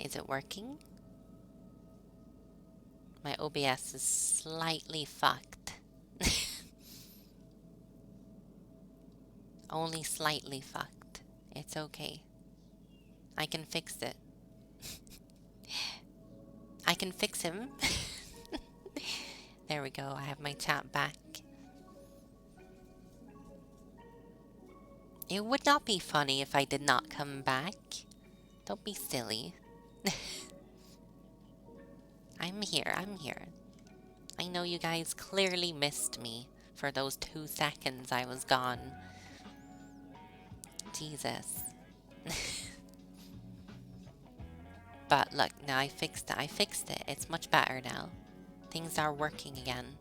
Is it working? My OBS is slightly fucked. Only slightly fucked. It's okay. I can fix it. I can fix him. There we go. I have my chat back. It would not be funny if I did not come back. Don't be silly. I'm here. I'm here. I know you guys clearly missed me for those 2 seconds I was gone. Jesus. But look, now I fixed it. I fixed it. It's much better now. Things are working again.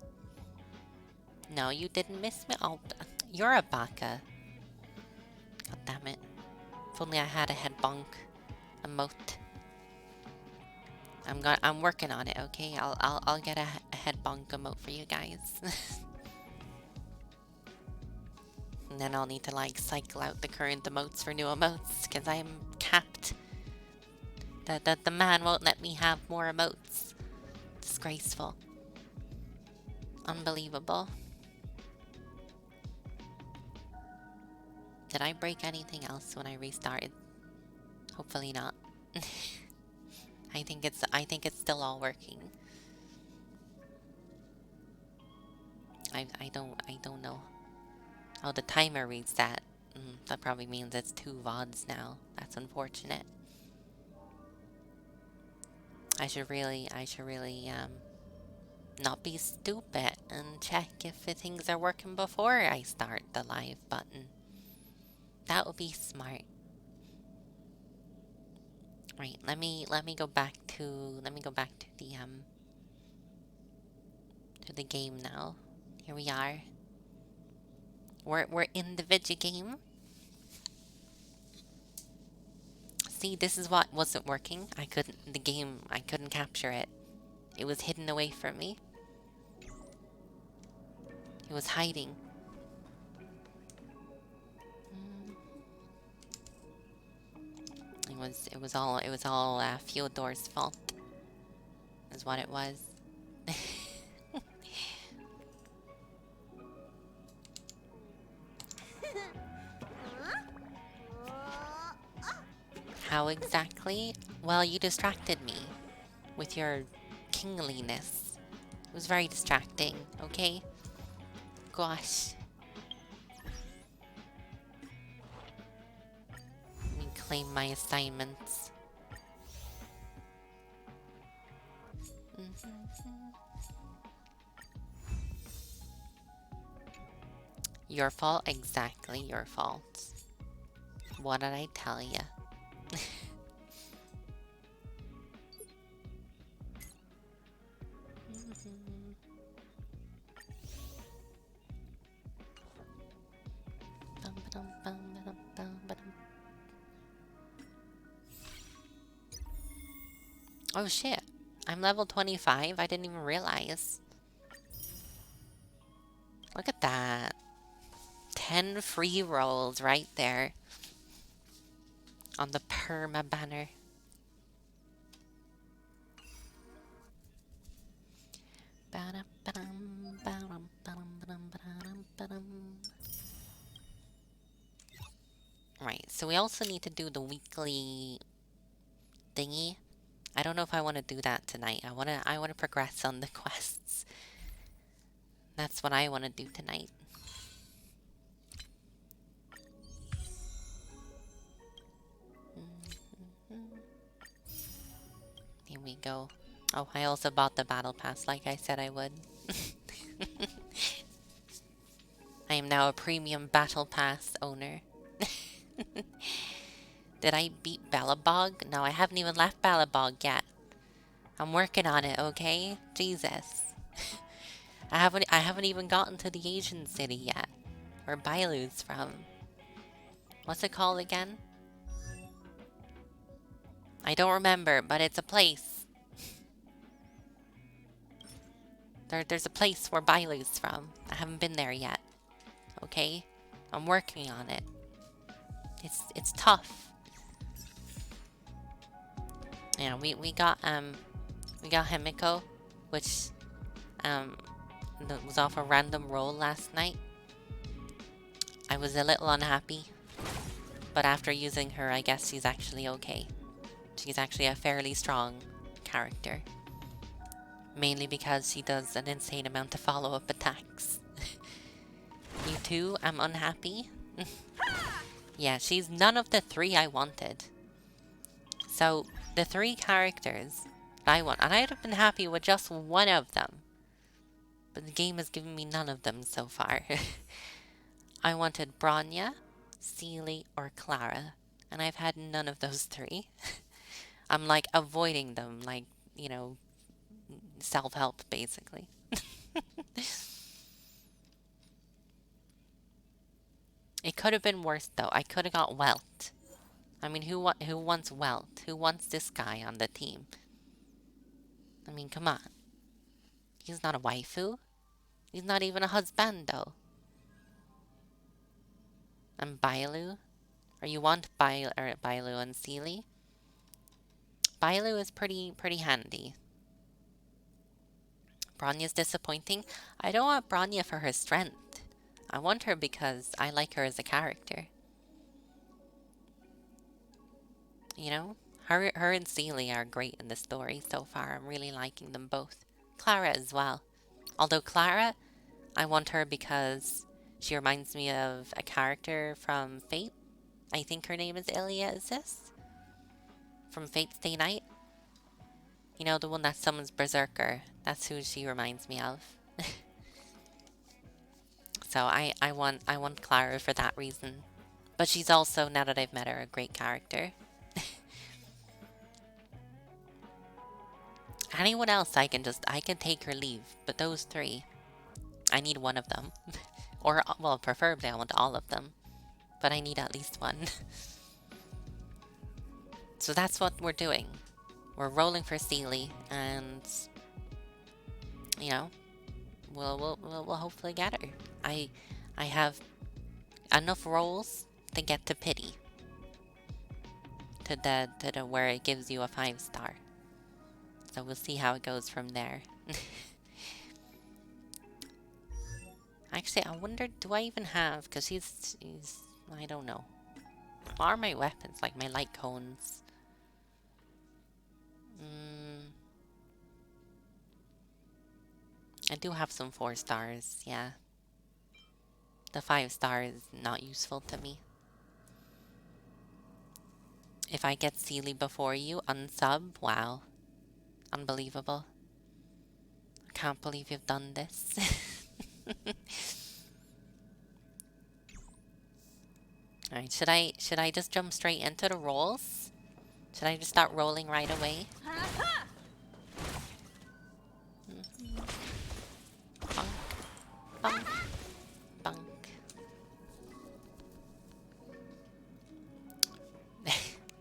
No, you didn't miss me. Oh, you're a baka. God damn it. If only I had a head bonk emote. I'm working on it, okay? I'll get a head bonk emote for you guys. And then I'll need to like cycle out the current emotes for new emotes because I'm capped. The man won't let me have more emotes. Disgraceful. Unbelievable. Did I break anything else when I restarted? Hopefully not. I think it's still all working. I don't know. Oh, the timer reads that. That probably means it's 2 VODs now. That's unfortunate. I should really not be stupid and check if things are working before I start the live button. That would be smart. Right, let me go back to the game now. Here we are. We're in the video game. See, this is what wasn't working. I couldn't capture it. It was hidden away from me. It was hiding. It was all Fyodor's fault. Is what it was. How exactly? Well, you distracted me with your kingliness. It was very distracting, okay? Gosh. Let me claim my assignments. Your fault? Exactly your fault. What did I tell ya? Oh shit, I'm level 25? I didn't even realize. Look at that. 10 free rolls right there. On the perma banner. Right, so we also need to do the weekly thingy. I don't know if I want to do that tonight. I wanna progress on the quests. That's what I want to do tonight. Here we go. Oh, I also bought the battle pass like I said I would. I am now a premium battle pass owner. Did I beat Bellabog? No, I haven't even left Bellabog yet. I'm working on it, okay? Jesus. I haven't even gotten to the Asian city yet. Where Bailu's from. What's it called again? I don't remember, but it's a place. There's a place where Bailu's from. I haven't been there yet. Okay? I'm working on it. It's tough. Yeah, we got Himiko, which that was off a random roll last night. I was a little unhappy, but after using her, I guess she's actually okay. She's actually a fairly strong character. Mainly because she does an insane amount of follow-up attacks. You too? I'm unhappy? Yeah, she's none of the three I wanted. So, the three characters I want, and I'd have been happy with just one of them. But the game has given me none of them so far. I wanted Bronya, Seely, or Clara, and I've had none of those three. I'm like avoiding them, like, you know, self-help basically. It could have been worse though. I could have got Welt. I mean, who wants Welt? Who wants this guy on the team? I mean, come on. He's not a waifu. He's not even a husbando. And Bailu? Or you want Bailu and Seely? Bailu is pretty handy. Bronya's disappointing. I don't want Bronya for her strength. I want her because I like her as a character. You know? Her and Seely are great in the story so far. I'm really liking them both. Clara as well. Although Clara, I want her because she reminds me of a character from Fate. I think her name is Ilya, is this? From Fate Stay Night. You know, the one that summons Berserker. That's who she reminds me of. So I want Clara for that reason. But she's also, now that I've met her, a great character. Anyone else I can take or leave, but those three, I need one of them. Or, well, preferably I want all of them. But I need at least one. So that's what we're doing. We're rolling for Seely, and, you know, we'll hopefully get her. I have enough rolls to get to pity. To the where it gives you a 5-star. So we'll see how it goes from there. Actually, I wonder, do I even have... Because he's... I don't know. What are my weapons? Like my light cones. I do have some 4 stars, yeah. The 5-star is not useful to me. If I get Seely before you, unsub, wow. Unbelievable. I can't believe you've done this. Alright, should I just jump straight into the rolls? Should I just start rolling right away? Bunk, bunk, bunk.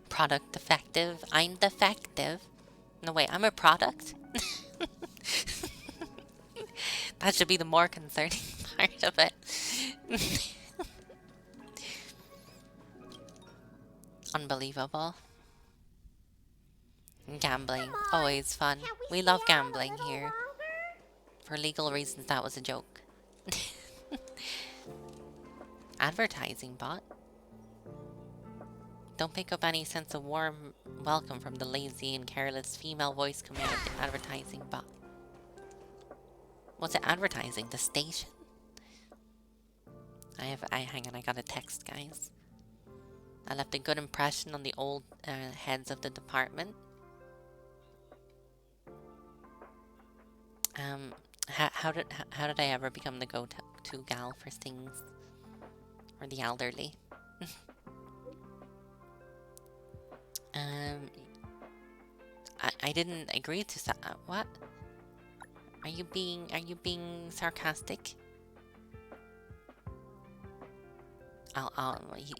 Product defective. I'm defective. No, wait, I'm a product? That should be the more concerning part of it. Unbelievable. Gambling. Always fun. We love gambling here. For legal reasons, that was a joke. Advertising bot. Don't pick up any sense of warm welcome from the lazy and careless female voice coming out of the advertising bot. What's it advertising? The station? Hang on, I got a text, guys. I left a good impression on the old heads of the department. How did I ever become the go-to gal for things? Or the elderly? I didn't agree to what? Are you being sarcastic?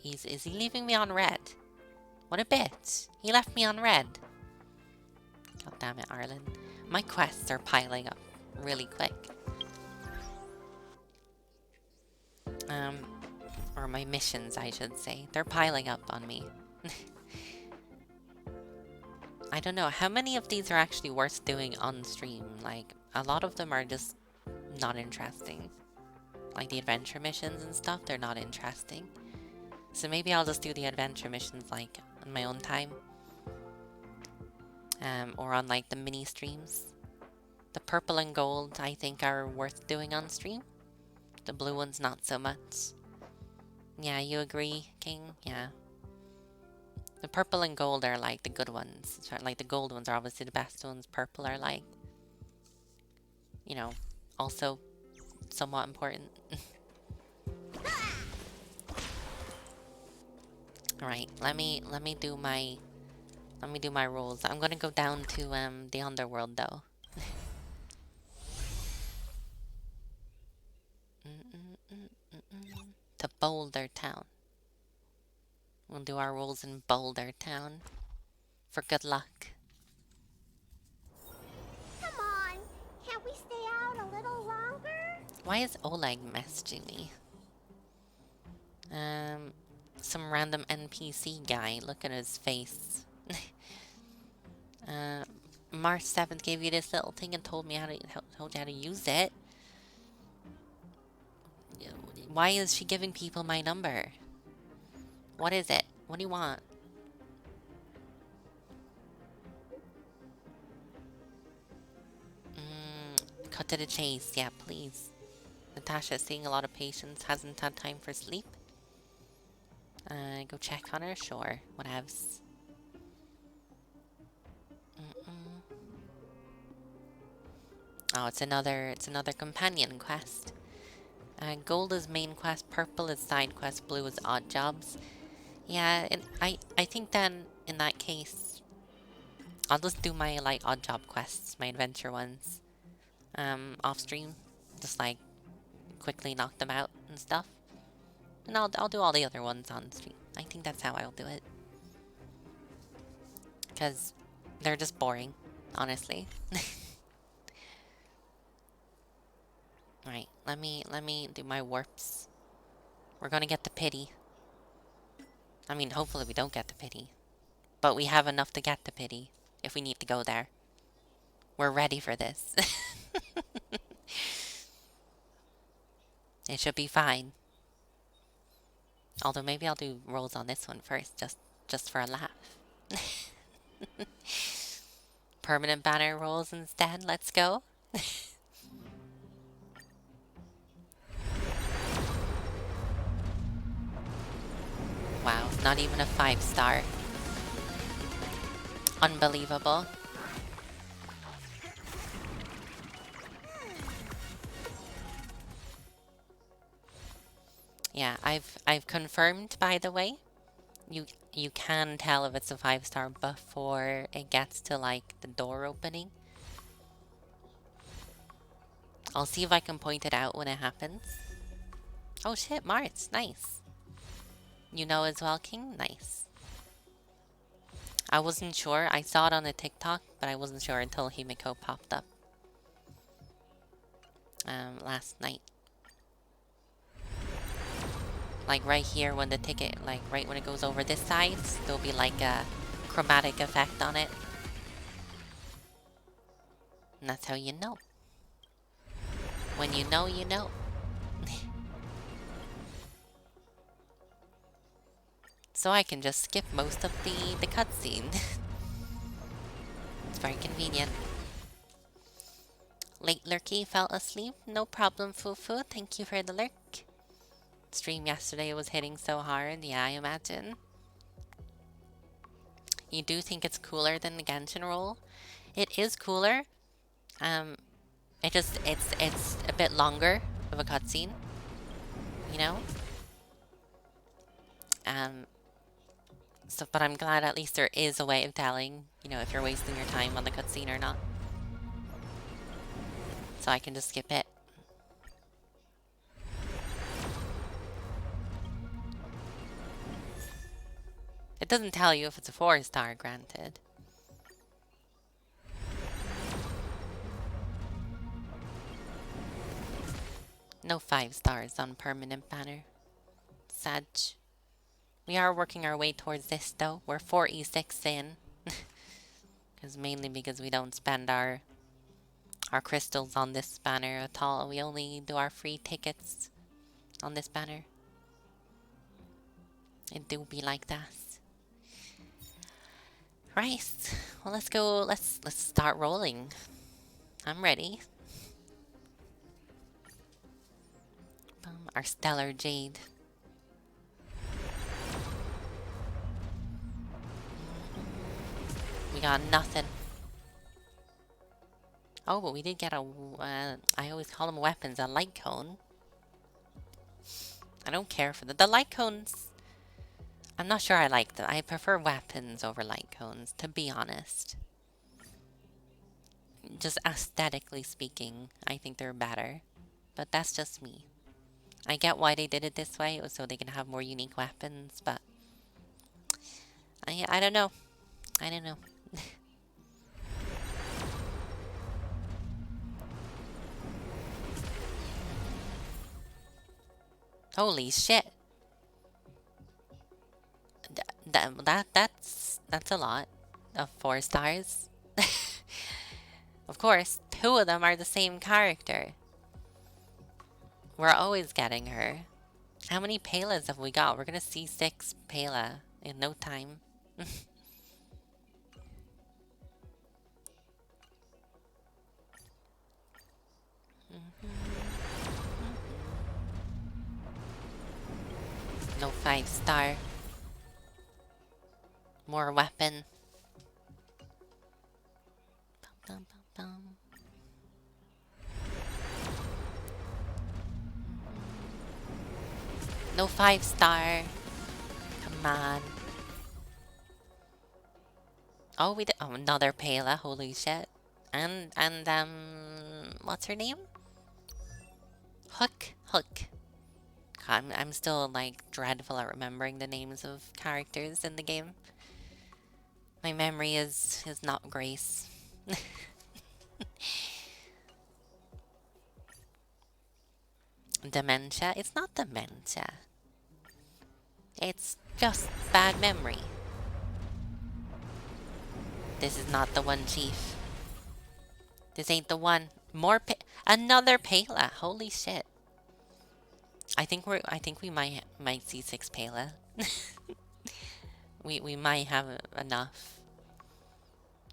Is he leaving me on red? What a bitch. He left me on red. God damn it, Arlen. My quests are piling up really quick. Or my missions, I should say. They're piling up on me. I don't know. How many of these are actually worth doing on stream? Like, a lot of them are just not interesting. Like the adventure missions and stuff, they're not interesting. So maybe I'll just do the adventure missions like on my own time. Or on like the mini streams. The purple and gold I think are worth doing on stream. The blue ones not so much. Yeah, you agree, King? Yeah. The purple and gold are like the good ones. Like the gold ones are obviously the best ones. Purple are like, you know, also somewhat important. Alright, let me do my rolls. I'm gonna go down to the underworld though. To Boulder Town. We'll do our rolls in Boulder Town. For good luck. Come on, can't we stay out a little longer? Why is Oleg messaging me? Some random NPC guy. Look at his face. March 7th gave you this little thing and told you how to use it. Why is she giving people my number? What is it? What do you want? Cut to the chase. Yeah, please. Natasha's seeing a lot of patients. Hasn't had time for sleep. Go check on her? Sure. Whatevs. Oh, it's another companion quest. Gold is main quest, purple is side quest, blue is odd jobs. Yeah, and I think then in that case, I'll just do my like odd job quests, my adventure ones, off stream, just like quickly knock them out and stuff. And I'll do all the other ones on stream. I think that's how I'll do it, because they're just boring, honestly. Right, let me do my warps. We're gonna get the pity. I mean, hopefully we don't get the pity. But we have enough to get the pity if we need to go there. We're ready for this. It should be fine. Although maybe I'll do rolls on this one first, just for a laugh. Permanent banner rolls instead. Let's go. Wow, not even a 5-star. Unbelievable. Yeah, I've confirmed, by the way. You can tell if it's a 5-star before it gets to like the door opening. I'll see if I can point it out when it happens. Oh shit, March, nice. You know as well, King? Nice. I wasn't sure. I saw it on the TikTok, but I wasn't sure until Himiko popped up last night. Like right here when the ticket, like right when it goes over this side, there'll be like a chromatic effect on it. And that's how you know. When you know, you know. So I can just skip most of the cutscene. It's very convenient. Late lurky fell asleep. No problem, Fufu. Thank you for the lurk. Stream yesterday was hitting so hard. Yeah, I imagine. You do think it's cooler than the Genshin roll? It is cooler. It's a bit longer of a cutscene. You know? But I'm glad at least there is a way of telling, you know, if you're wasting your time on the cutscene or not. So I can just skip it. It doesn't tell you if it's a 4-star, granted. No 5 stars on permanent banner. Sag. We are working our way towards this though. We're 4 E6 in. is mainly because we don't spend our crystals on this banner at all. We only do our free tickets on this banner. It do be like that. Right. Well, let's go. Let's start rolling. I'm ready. Our stellar jade. We got nothing. Oh, but we did get a. I always call them weapons. A light cone. I don't care for the light cones. I'm not sure I like them. I prefer weapons over light cones, to be honest. Just aesthetically speaking, I think they're better. But that's just me. I get why they did it this way, so they can have more unique weapons, but I don't know. I don't know. Holy shit. That's a lot of 4 stars. Of course, 2 of them are the same character. We're always getting her. How many Pelas have we got? We're gonna see 6 Pela in no time. No 5-star. More weapon. Bum, bum, bum. No 5-star. Come on. Oh, we did. Oh, another Pela. Holy shit. And what's her name? Hook. Hook. I'm still like dreadful at remembering the names of characters in the game. My memory is not grace. Dementia? It's not dementia. It's just bad memory. This is not the one, Chief. This ain't the one. Another Pela. Holy shit. I think we might see 6 Pela. we might have enough.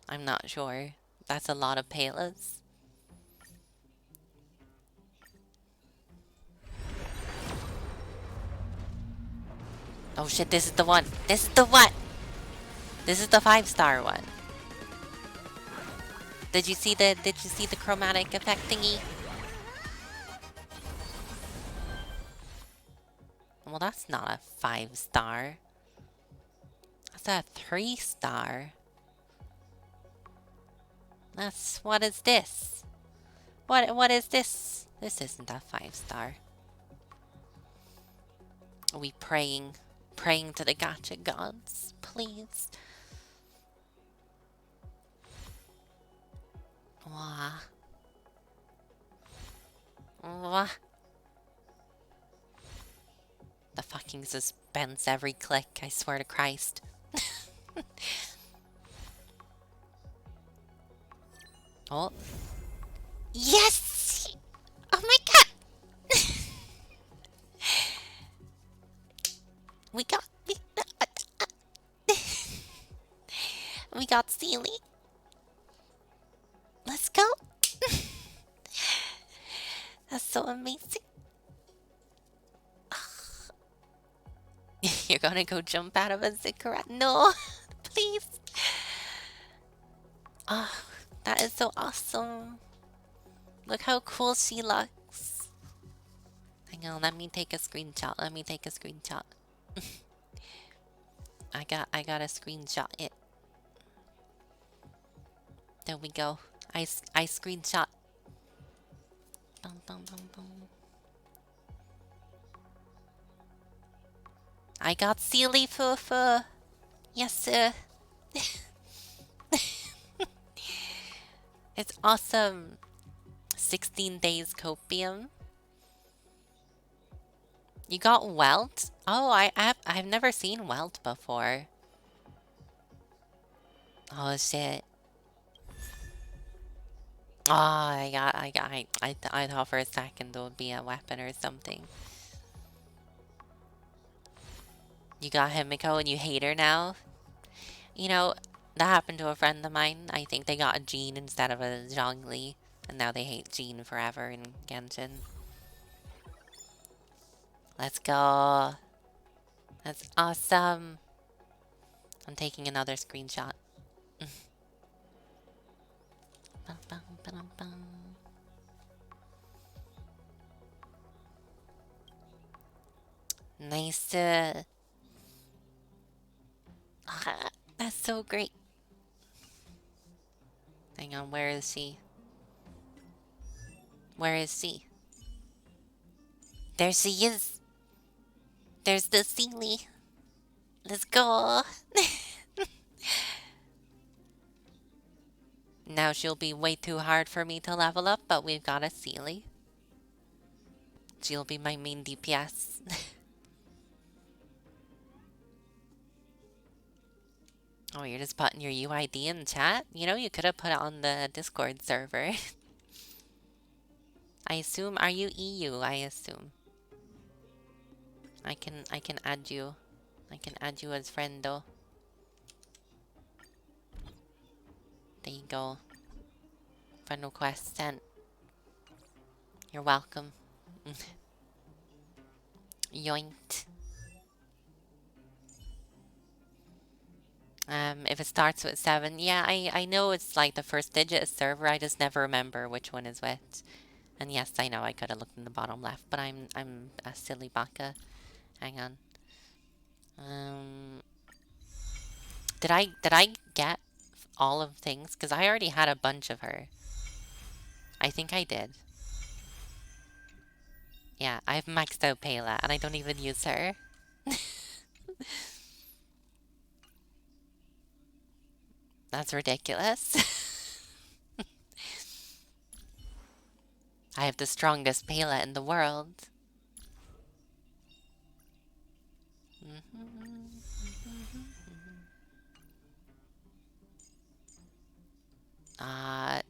I'm not sure. That's a lot of Pelas. Oh shit, this is the one. This is the one. This is the 5-star one. Did you see the chromatic effect thingy? Well, that's not a 5-star. That's a 3-star. What is this? What is this? This isn't a 5-star. Are we praying to the gacha gods, please? Wah. Wah. The fucking suspense every click, I swear to Christ. Oh. Yes! Oh my god! we got we got Sealy. Let's go. That's so amazing. You're gonna go jump out of a ziggurat? No, please. Oh, that is so awesome. Look how cool she looks. Hang on, let me take a screenshot. I gotta screenshot it. There we go. I screenshot. Bum, bum, bum, bum. I got Sealy Fufu. Yes, sir. It's awesome. 16 days copium. You got Welt? Oh, I've never seen Welt before. Oh shit. Oh, I thought for a second it would be a weapon or something. You got Himiko and you hate her now? You know, that happened to a friend of mine. I think they got a Jean instead of a Zhongli, and now they hate Jean forever in Genshin. Let's go. That's awesome. I'm taking another screenshot. Nice. That's so great. Hang on, where is she? Where is she? There she is. There's the Sealy. Let's go. Now she'll be way too hard for me to level up, but we've got a Sealy. She'll be my main DPS. Oh, you're just putting your UID in chat? You know, you could have put it on the Discord server. I assume, are you EU? I assume. I can add you. I can add you as friend though. There you go. Friend request sent. You're welcome. Yoinked. If it starts with 7, yeah, I know it's like the first digit is server. I just never remember which one is which. And yes, I know I could have looked in the bottom left, but I'm a silly baka. Hang on. Um, did I get all of things? Because I already had a bunch of her. I think I did. Yeah, I've maxed out Pela, and I don't even use her. That's ridiculous. I have the strongest Pela in the world.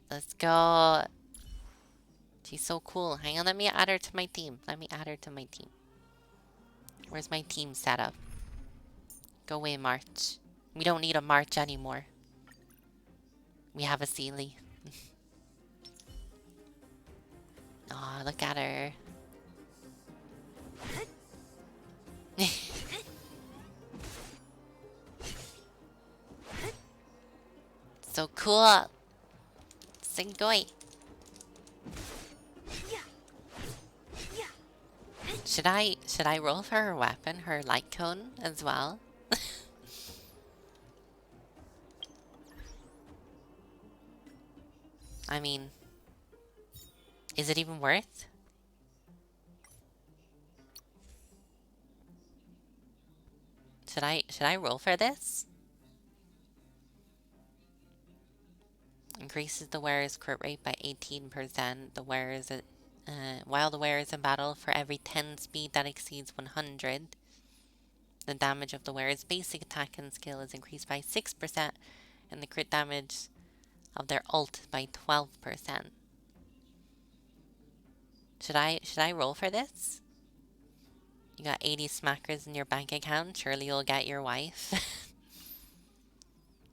Let's go. She's so cool. Hang on, let me add her to my team. Let me add her to my team. Where's my team setup? Go away, March. We don't need a March anymore. We have a Sealy. Aw, look at her. So cool. Singoi. Should I roll for her weapon, her light cone as well? I mean, is it even worth? Should I roll for this? Increases the wearer's crit rate by 18%. The wearer's while the wearer is in battle, for every 10 speed that exceeds 100, the damage of the wearer's basic attack and skill is increased by 6%, and the crit damage of their ult by 12%. Should I roll for this? You got 80 smackers in your bank account. Surely you'll get your wife.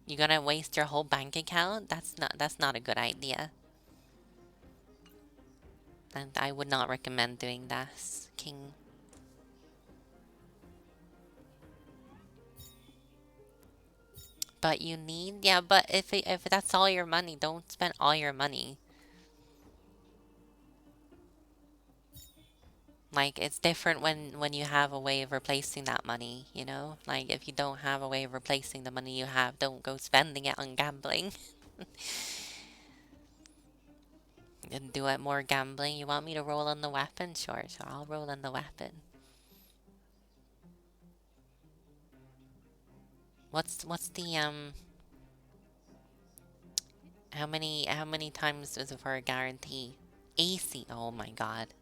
You gonna waste your whole bank account? That's not a good idea. And I would not recommend doing that, King. But you need, yeah, but if that's all your money, don't spend all your money. Like, it's different when you have a way of replacing that money, you know? Like, if you don't have a way of replacing the money you have, don't go spending it on gambling. And do it more gambling. You want me to roll on the weapon? Sure, I'll roll on the weapon. What's the how many times is it for a guarantee? AC. Oh my god.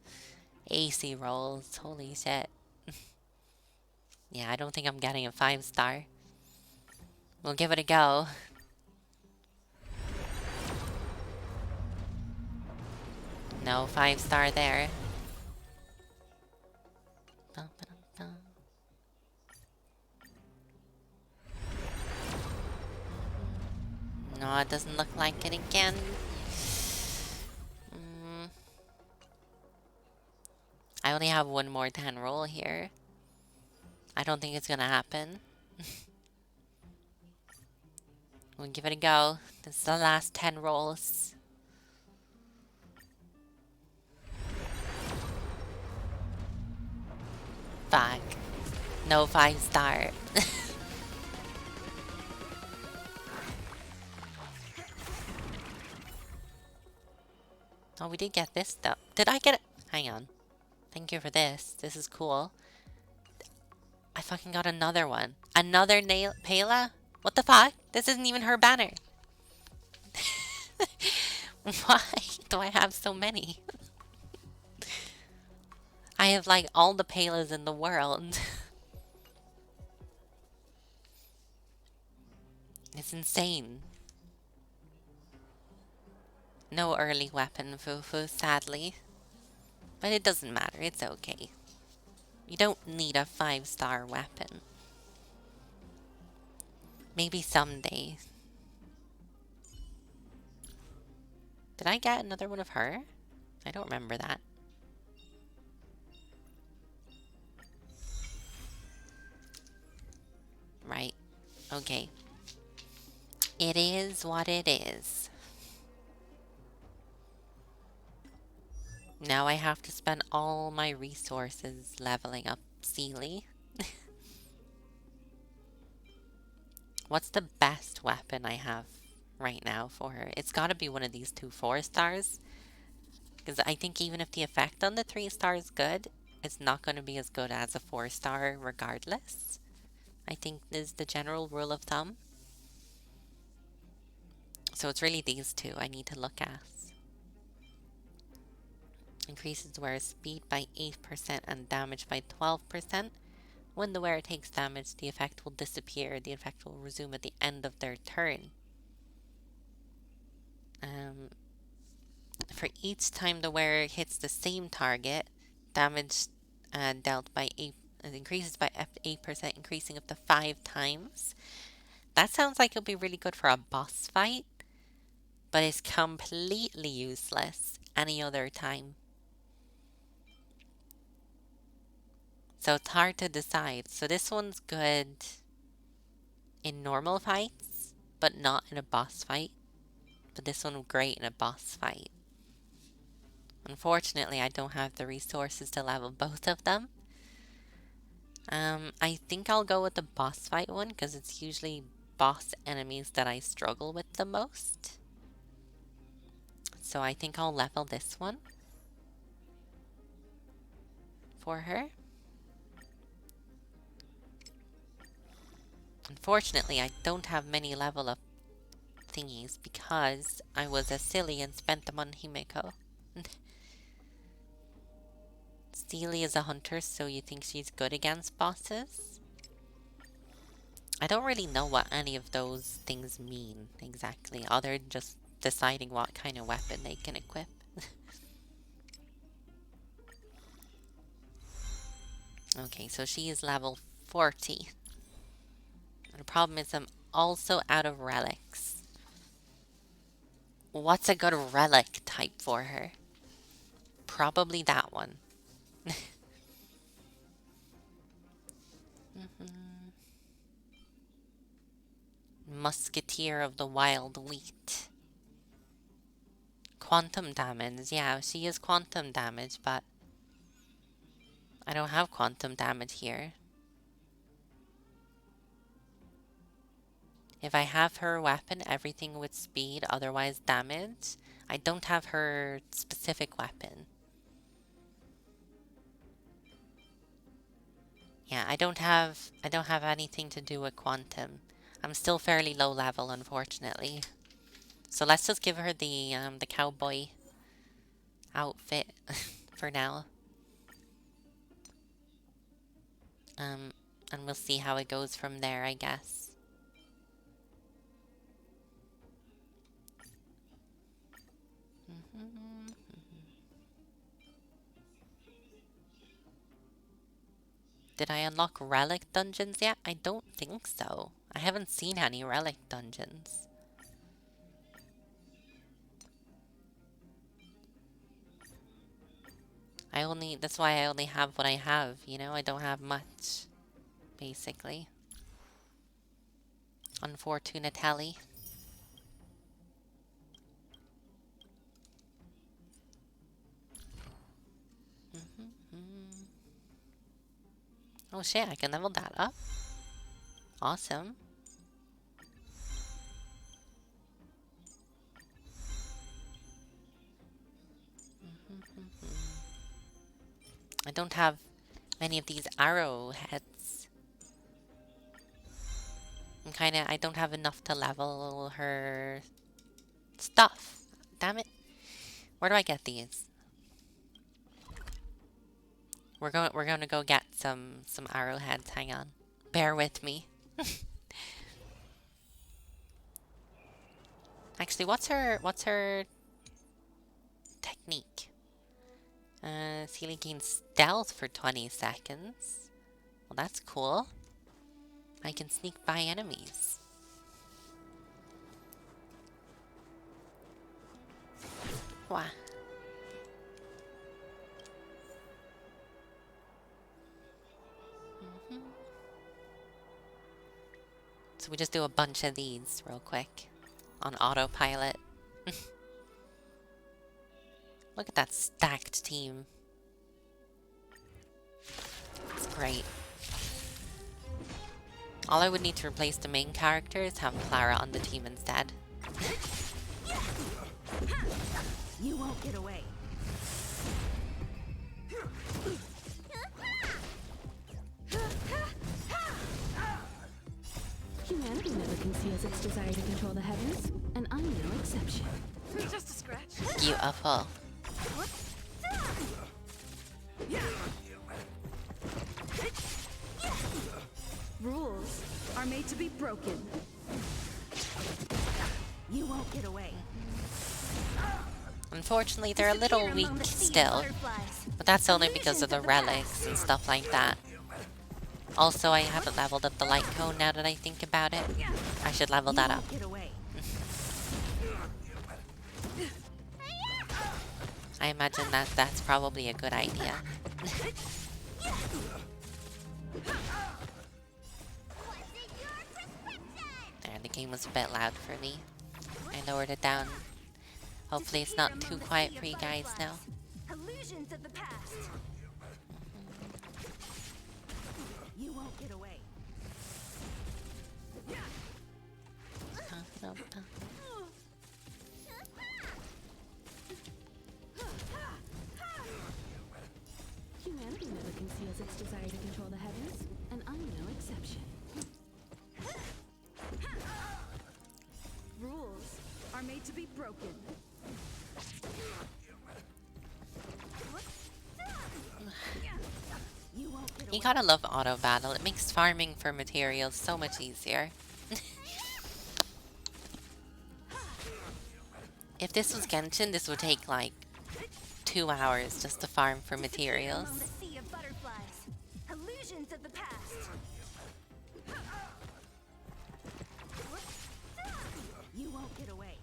AC rolls. Holy shit. Yeah, I don't think I'm getting a 5-star. We'll give it a go. No 5-star there. Dun, dun, dun. No, it doesn't look like it again. I only have one more 10 roll here. I don't think it's gonna happen. We'll give it a go. This is the last 10 rolls. Fuck. No 5-star. Oh, we did get this though. Did I get it? Hang on. Thank you for this. This is cool. I fucking got another one. Another nail Pela? What the fuck? This isn't even her banner. Why do I have so many? I have like all the Pelas in the world. It's insane. No early weapon, Fufu, sadly. But it doesn't matter, it's okay. You don't need a 5-star weapon. Maybe someday. Did I get another one of her? I don't remember that. Right. Okay. It is what it is. Now I have to spend all my resources leveling up Sealy. What's the best weapon I have right now for her? It's gotta be one of these 2 4-stars. Because I think even if the effect on the 3-star is good, it's not going to be as good as a 4-star regardless. I think is the general rule of thumb. So it's really these 2 I need to look at. Increases wearer speed by 8% and damage by 12%. When the wearer takes damage, the effect will disappear. The effect will resume at the end of their turn. For each time the wearer hits the same target, damage dealt by 8 increases by 8%, increasing up to 5 times. That sounds like it'll be really good for a boss fight, but it's completely useless any other time. So it's hard to decide. So this one's good in normal fights, but not in a boss fight. But this one great in a boss fight. Unfortunately, I don't have the resources to level both of them. I think I'll go with the boss fight one because it's usually boss enemies that I struggle with the most. So I think I'll level this one for her. Unfortunately, I don't have many level up thingies because I was a silly and spent them on Himeko. Steely is a hunter, so you think she's good against bosses? I don't really know what any of those things mean exactly, other than just deciding what kind of weapon they can equip. Okay, so she is level 40. The problem is I'm also out of relics. What's a good relic type for her? Probably that one. Musketeer of the Wild Wheat. Quantum damage. Yeah, she is quantum damage, but I don't have quantum damage here. If I have her weapon, everything with speed, otherwise damage. I don't have her specific weapon. Yeah, I don't have anything to do with quantum. I'm still fairly low level, unfortunately. So let's just give her the cowboy outfit for now. And we'll see how it goes from there, I guess. Did I unlock relic dungeons yet? I don't think so. I haven't seen any relic dungeons. That's why I only have what I have, you know? I don't have much, basically. Unfortunately. Oh shit, I can level that up. Awesome. I don't have many of these arrowheads. I don't have enough to level her stuff. Damn it. Where do I get these? We're going to go get some arrowheads. Hang on. Bear with me. Actually, what's her technique? Sealy gains stealth for 20 seconds. Well, that's cool. I can sneak by enemies. Wow. So we just do a bunch of these real quick on autopilot. Look at that stacked team. It's great. All I would need to replace the main character is have Clara on the team instead. You won't get away. Humanity never conceals its desire to control the heavens, and I'm no exception. Just a scratch. Beautiful. Rules are made to be broken. You won't get away. Unfortunately, they're a little weak still, but that's only because of the relics and stuff like that. Also, I haven't leveled up the light cone now that I think about it. I should level that up. I imagine that's probably a good idea. There, the game was a bit loud for me. I lowered it down. Hopefully it's not too quiet for you guys now. Illusions of the past. You won't get away. Humanity never conceals its desire to control the heavens, and I'm no exception. Rules are made to be broken. You gotta love auto battle. It makes farming for materials so much easier. If this was Genshin, this would take like 2 hours just to farm for materials. Illusions of the past. You won't get away.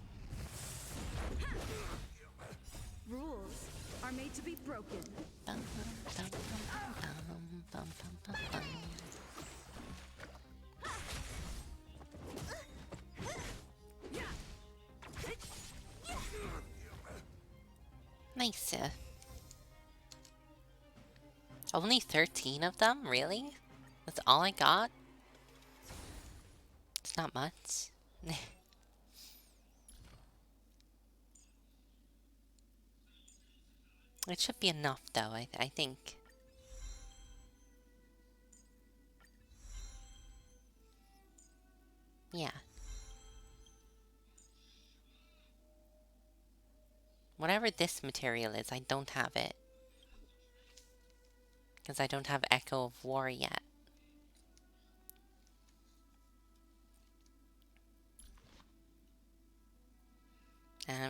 Rules are made to be broken. Bum, bum, bum, bum, bum. Nice. Only 13 of them? Really? That's all I got? It's not much. It should be enough, though, I think. Yeah. Whatever this material is, I don't have it. Because I don't have Echo of War yet.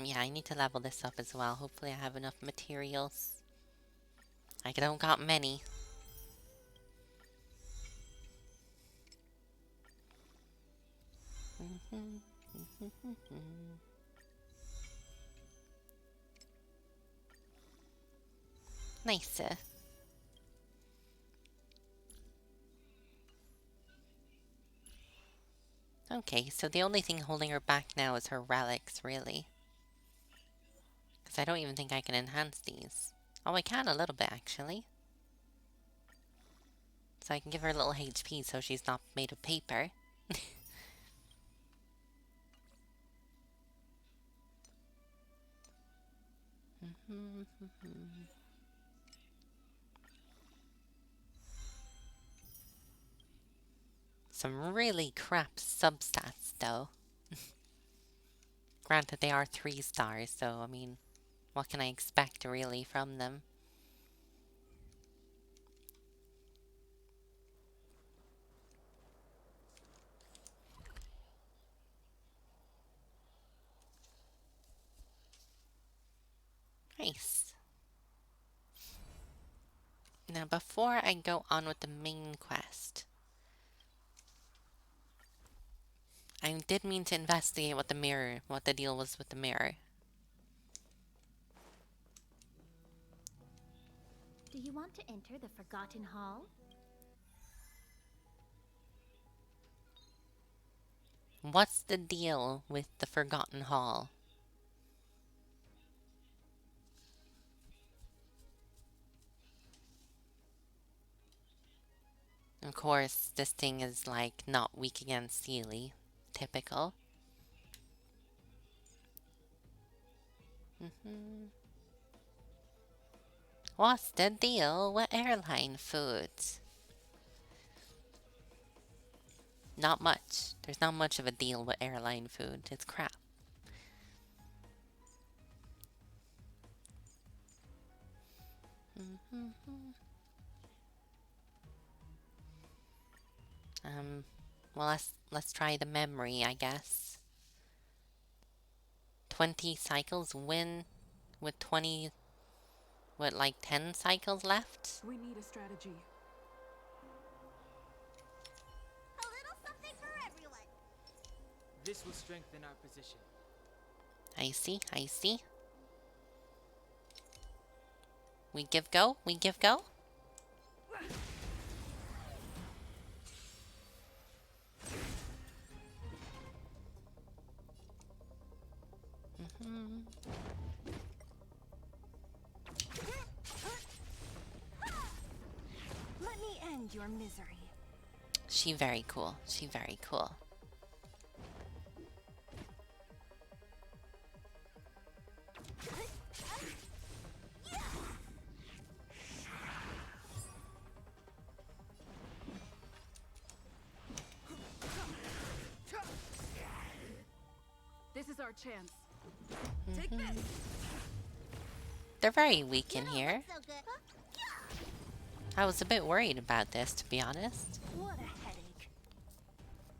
Yeah, I need to level this up as well. Hopefully I have enough materials. I don't got many. Nice. Okay, so the only thing holding her back now is her relics, really. Because I don't even think I can enhance these. Oh, I can a little bit, actually. So I can give her a little HP so she's not made of paper. Some really crap substats, though. Granted, they are 3 stars, so, I mean, what can I expect, really, from them? Nice. Now, before I go on with the main quest, I did mean to investigate what the deal was with the mirror. Do you want to enter the Forgotten Hall? What's the deal with the Forgotten Hall? Of course, this thing is, like, not weak against Sealy. Typical. What's the deal with airline foods? Not much. There's not much of a deal with airline food. It's crap. Well, let's try the memory, I guess. 20 cycles win with 20, what, like 10 cycles left? We need a strategy. A little something for everyone. This will strengthen our position. I see, I see. We give go? We give go? Let me end your misery. She very cool. She very cool. This is our chance. Take this. They're very weak in here. So good. I was a bit worried about this, to be honest. What a headache.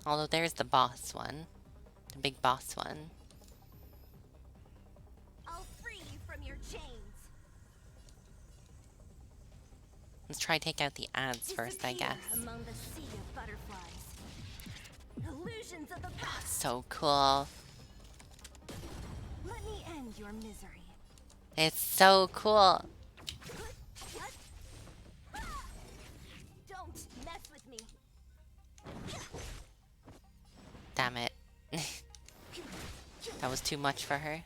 Although there's the boss one. The big boss one. I'll free you from your chains. Let's try to take out the ads first, I guess. Disappear among the sea of butterflies. Illusions of the past. So cool. Let me end your misery. It's so cool. Don't mess with me. Damn it. That was too much for her.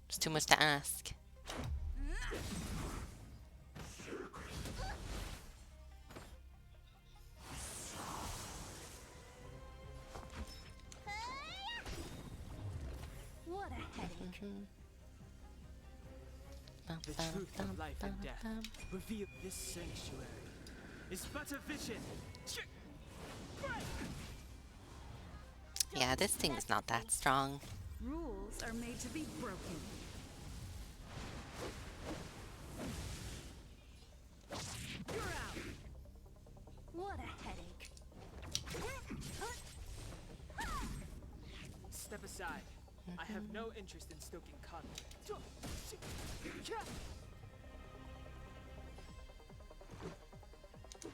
It's too much to ask. What a headache. The truth of life and death reveal this sanctuary is but a vision. Yeah, this thing's not that strong. Rules are made to be broken. You're out. What a headache. Step aside. I have no interest in stoking conflict.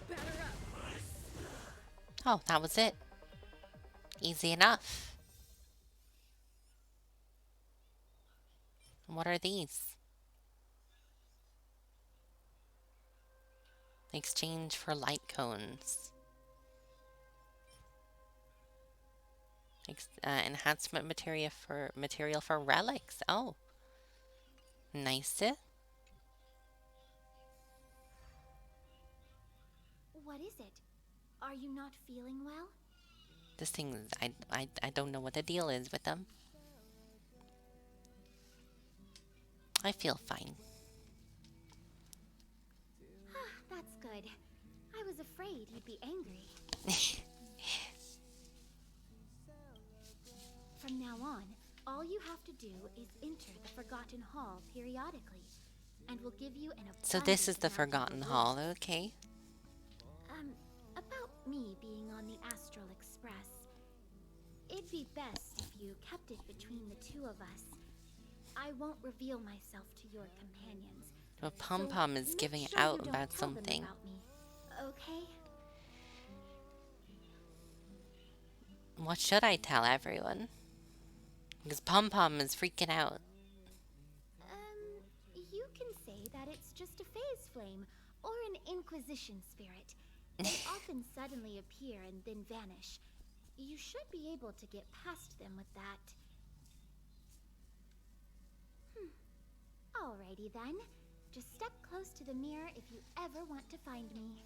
Batter up. Oh, that was it. Easy enough. What are these? Exchange for light cones. Enhancement material for relics. Oh, nice. What is it? Are you not feeling well? This thing, I don't know what the deal is with them. I feel fine. That's good. I was afraid you'd be angry. From now on, all you have to do is enter the Forgotten Hall periodically, and we'll give you an So this is the abundant amount of Forgotten rewards. Hall, okay. About me being on the Astral Express. It'd be best if you kept it between the two of us. I won't reveal myself to your companions. Well, Pom Pom is make giving sure out you don't about tell them something. about me, okay? What should I tell everyone? Because Pom Pom is freaking out. You can say that it's just a phase flame or an Inquisition spirit. They often suddenly appear and then vanish. You should be able to get past them with that. Alrighty then. Just step close to the mirror if you ever want to find me.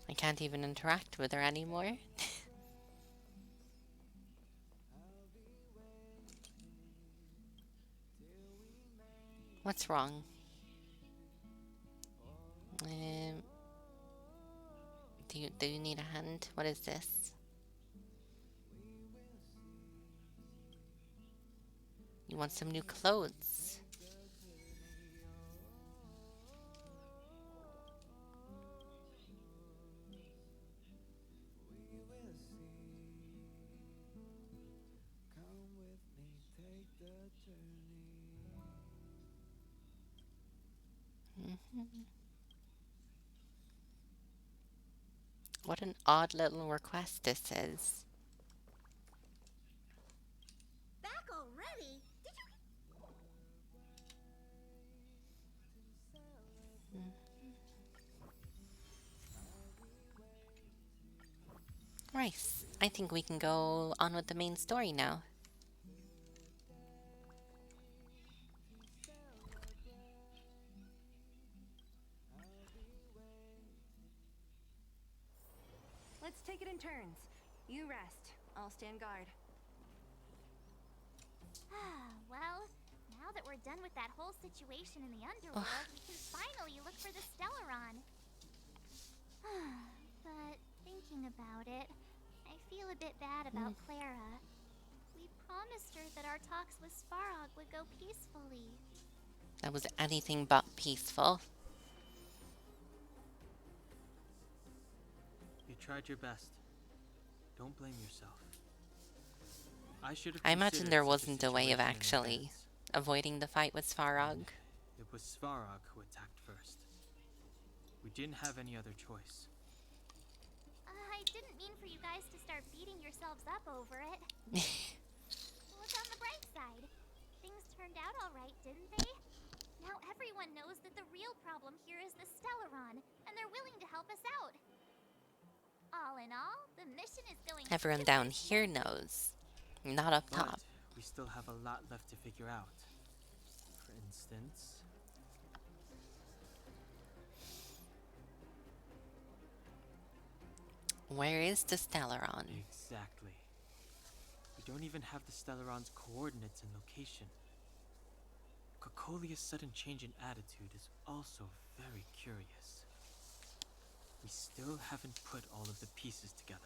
I can't even interact with her anymore. What's wrong? Do you need a hand? What is this? You want some new clothes? What an odd little request this is. Back already? Right. I think we can go on with the main story now. Let's take it in turns. You rest. I'll stand guard. Well, now that we're done with that whole situation in the underworld, we can finally look for the Stellaron. But thinking about it, I feel a bit bad about Clara. We promised her that our talks with Svarog would go peacefully. That was anything but peaceful. You tried your best. Don't blame yourself. I should have I imagine considered there such wasn't a way of situation in actually advance. avoiding the fight with Svarog. It was Svarog who attacked first. We didn't have any other choice. I didn't mean for you guys to start beating yourselves up over it. Look on the bright side. Things turned out all right, didn't they? Now everyone knows that the real problem here is the Stellaron, and they're willing to help us out. All in all, the mission is going Everyone super down here smoothly. knows. Not up But top. we still have a lot left to figure out. For instance, Where is the Stellaron? exactly. We don't even have the Stellaron's coordinates and location. Cocolia's sudden change in attitude is also very curious. We still haven't put all of the pieces together.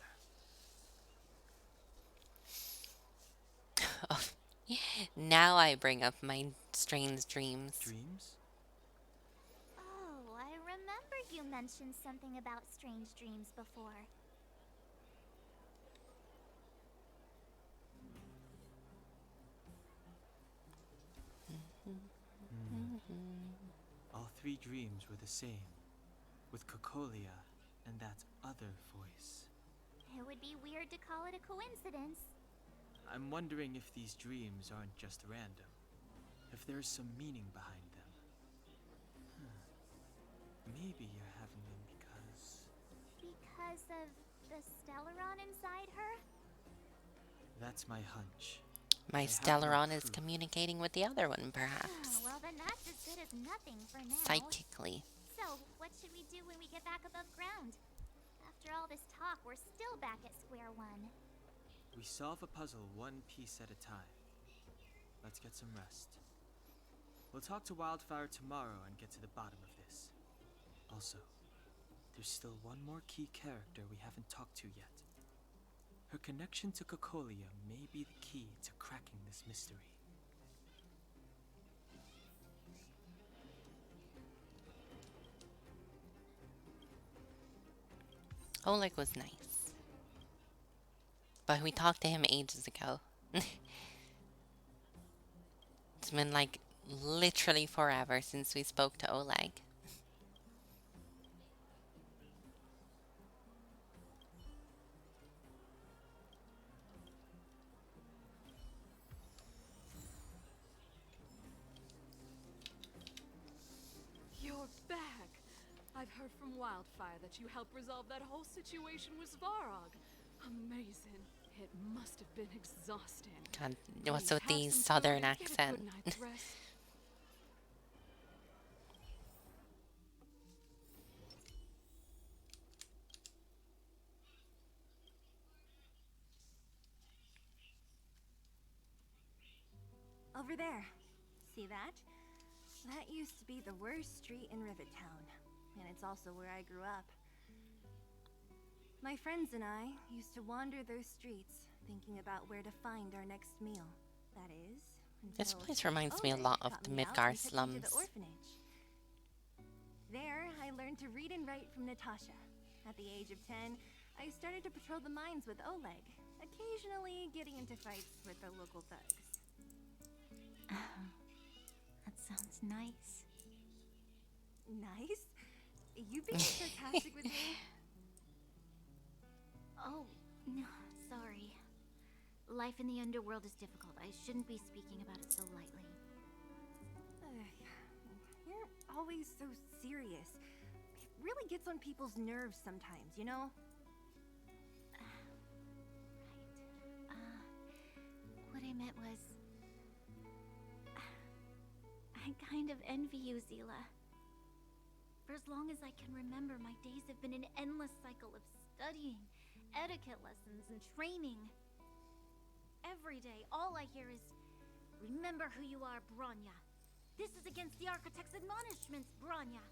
Now I bring up my strange dreams. Dreams? Oh, I remember you mentioned something about strange dreams before. dreams were the same, with Cocolia and that other voice. It would be weird to call it a coincidence. I'm wondering if these dreams aren't just random, if there's some meaning behind them. Maybe you're having them because... Because of the Stellaron inside her? That's my hunch. My I have no Stellaron is proof. communicating with the other one, perhaps. Well, then that's as good as nothing for now. Psychically. So, what should we do when we get back above ground? After all this talk, we're still back at square one. We solve a puzzle one piece at a time. Let's get some rest. We'll talk to Wildfire tomorrow and get to the bottom of this. Also, there's still one more key character we haven't talked to yet. Her connection to Cocolia may be the key to cracking this mystery. Oleg was nice. But we talked to him ages ago. It's been like literally forever since we spoke to Oleg. You're back. I've heard from Wildfire that you helped resolve that whole situation with Svarog. Amazing. It must have been exhausting. God, what's Please with have these some southern food and get a accent? good night's rest. Over there. See that? That used to be the worst street in Rivet Town, and it's also where I grew up. My friends and I used to wander those streets, thinking about where to find our next meal. That is, This until place reminds me a Oleg lot of got the me out Midgar and took me to the slums. orphanage. There, I learned to read and write from Natasha. At the age of 10, I started to patrol the mines with Oleg, occasionally getting into fights with the local thugs. That sounds nice. Nice? You being sarcastic with me? Oh, no, sorry. Life in the underworld is difficult. I shouldn't be speaking about it so lightly. You're always so serious. It really gets on people's nerves sometimes, you know? Right. What I meant was... I kind of envy you, Zila. For as long as I can remember, my days have been an endless cycle of studying, etiquette lessons, and training. Every day, all I hear is, remember who you are, Bronya. This is against the Architect's admonishments, Bronya.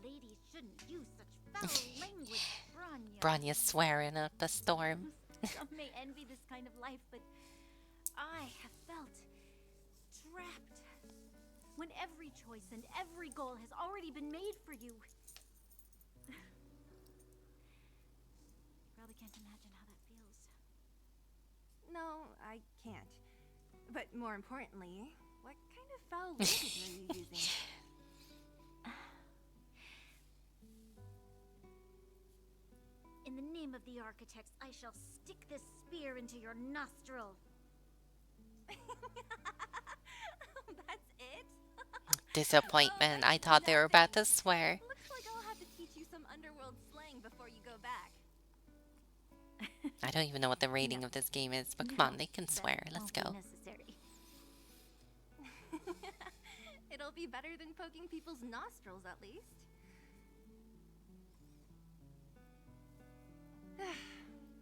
Ladies shouldn't use such foul language, Bronya. Bronya's swearing up a storm. Some may envy this kind of life, but I have felt trapped. When every choice and every goal has already been made for you. You probably can't imagine how that feels. No, I can't. But more importantly, what kind of foul language are you using? In the name of the Architects, I shall stick this spear into your nostril. That's it? Disappointment. I thought they were about to swear. Looks like I'll have to teach you some underworld slang before you go back. I don't even know what the rating of this game is, but come on, they can That swear. Let's won't be go. necessary. It'll be better than poking people's nostrils, at least.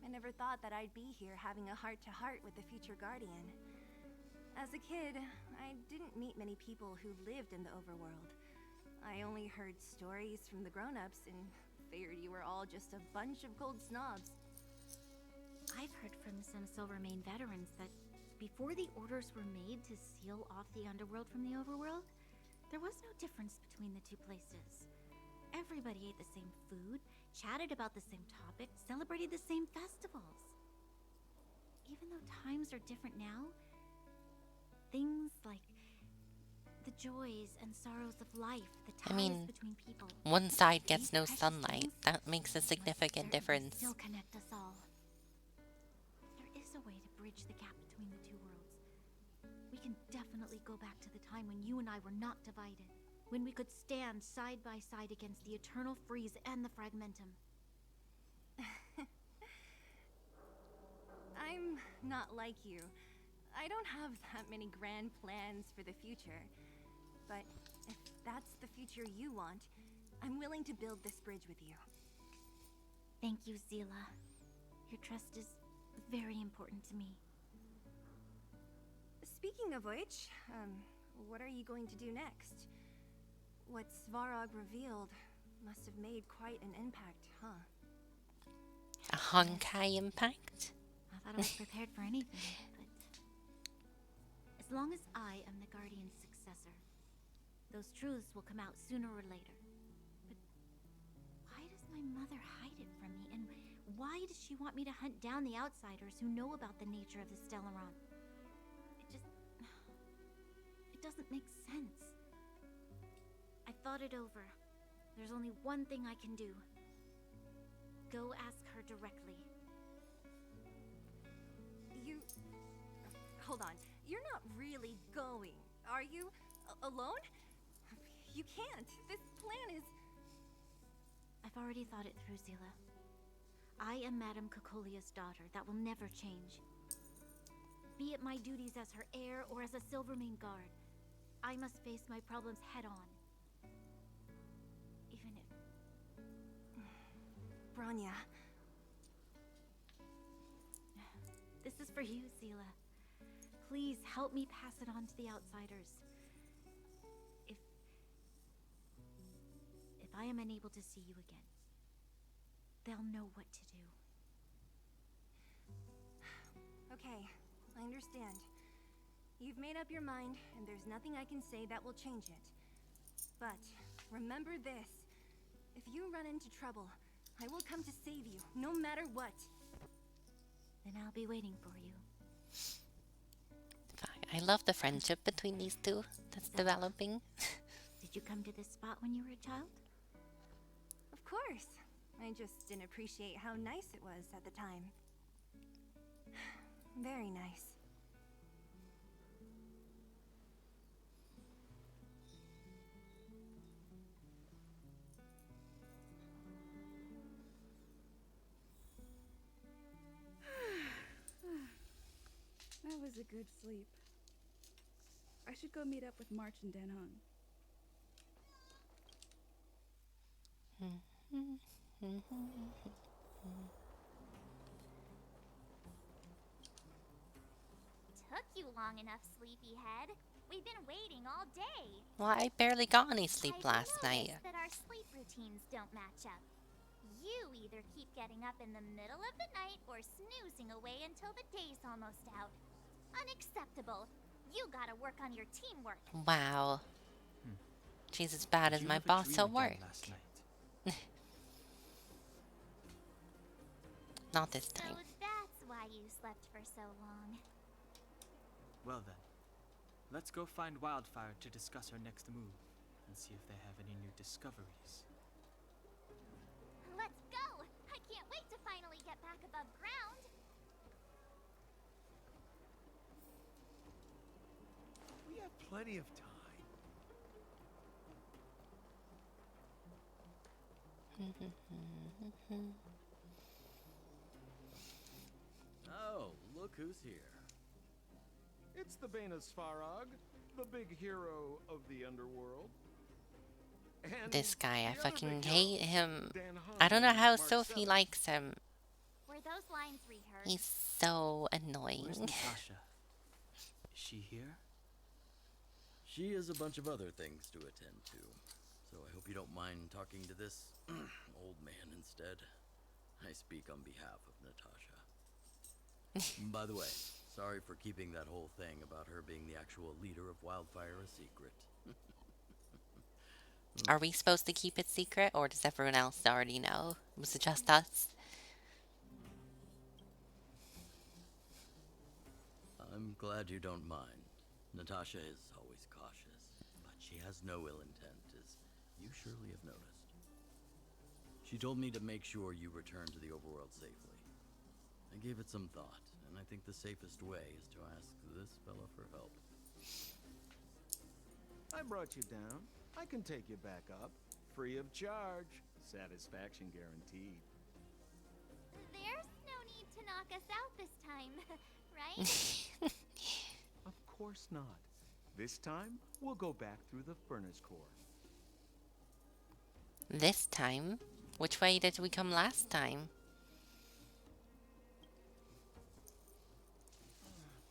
I never thought that I'd be here having a heart-to-heart with the future Guardian. As a kid, I didn't meet many people who lived in the overworld. I only heard stories from the grown-ups and figured you were all just a bunch of cold snobs. I've heard from some Silvermane veterans that before the orders were made to seal off the underworld from the overworld, there was no difference between the two places. Everybody ate the same food, chatted about the same topics, celebrated the same festivals. Even though times are different now, things like The joys and sorrows of life, the I ties mean, between people. one side gets These no precious sunlight. things That makes a must significant certainly difference. still connect us all. There is a way to bridge the gap between the two worlds. We can definitely go back to the time when you and I were not divided. When we could stand side by side against the eternal freeze and the fragmentum. I'm not like you. I don't have that many grand plans for the future. But if that's the future you want, I'm willing to build this bridge with you. Thank you, Zila. Your trust is very important to me. Speaking of which, what are you going to do next? What Svarog revealed must have made quite an impact, huh? A Honkai impact? I thought I was prepared for anything, but as long as I am the Guardian's successor, those truths will come out sooner or later. But why does my mother hide it from me? And why does she want me to hunt down the outsiders who know about the nature of the Stellaron? It doesn't make sense. I thought it over. There's only one thing I can do. Go ask her directly. Hold on. You're not really going, are you? Alone? You can't. This plan is... I've already thought it through, Zila. I am Madame Cocolia's daughter. That will never change. Be it my duties as her heir or as a Silvermane guard, I must face my problems head on. Even if... Branya. This is for you, Zila. Please help me pass it on to the outsiders. If I am unable to see you again, they'll know what to do. Okay, I understand. You've made up your mind, and there's nothing I can say that will change it. But remember this. If you run into trouble, I will come to save you, no matter what. Then I'll be waiting for you. I love the friendship between these two that's developing. Did you come to this spot when you were a child? Of course. I just didn't appreciate how nice it was at the time. Very nice. That was a good sleep. I should go meet up with March and Danhong. Took you long enough, sleepyhead. We've been waiting all day. Well, I barely got any sleep I've last night. noticed that our sleep routines don't match up. You either keep getting up in the middle of the night or snoozing away until the day's almost out. Unacceptable. You gotta work on your teamwork. Wow. She's as bad as Did you my have a boss dream at again work. last night? Not this So time. that's why you slept for so long. Well then, let's go find Wildfire to discuss our next move and see if they have any new discoveries. Let's go! I can't wait to finally get back above ground. We have plenty of time. Oh, look who's here. It's the Bane of Svarog, the big hero of the underworld. And This guy, I the other fucking big hate hero, him. Danhong I don't know how Mark Sophie 7. likes him. Were those lines rehearsed? He's so Where's annoying. Natasha? Is she here? She has a bunch of other things to attend to, so I hope you don't mind talking to this old man instead. I speak on behalf of Natasha. By the way, sorry for keeping that whole thing about her being the actual leader of Wildfire a secret. Are we supposed to keep it secret, or does everyone else already know? Was it just us? I'm glad you don't mind. Natasha is always cautious. she has no ill intent, as you surely have noticed. She told me to make sure you return to the overworld safely. I gave it some thought, and I think the safest way is to ask this fella for help. I brought you down. I can take you back up. Free of charge. Satisfaction guaranteed. There's no need to knock us out this time, right? Of course not. This time, we'll go back through the furnace core. This time? Which way did we come last time?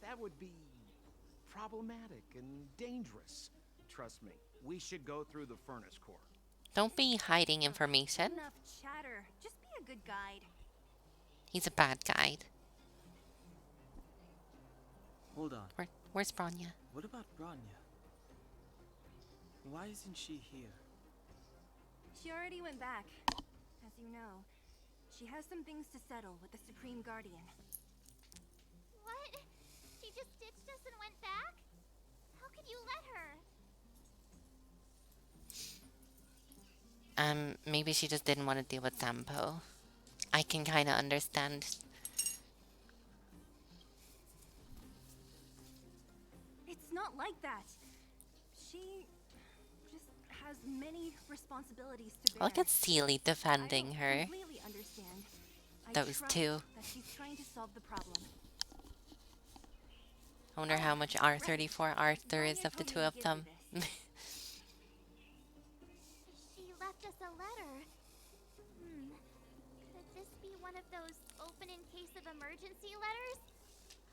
That would be problematic and dangerous. Trust me, we should go through the furnace core. Don't be hiding information. Enough chatter. Just be a good guide. He's a bad guide. Hold on. Where's Bronya? What about Bronya? Why isn't she here? She already went back. As you know, she has some things to settle with the Supreme Guardian. What? She just ditched us and went back? How could you let her? Maybe she just didn't want to deal with Sampo. I can kind of understand. It's not like that. She just has many responsibilities to bear. Look at Seely defending I her. don't completely understand. I Those trust two. that she's trying to solve the problem. I wonder how much R34 art there is of the two of them. She left us a letter. Could this be one of those open in case of emergency letters?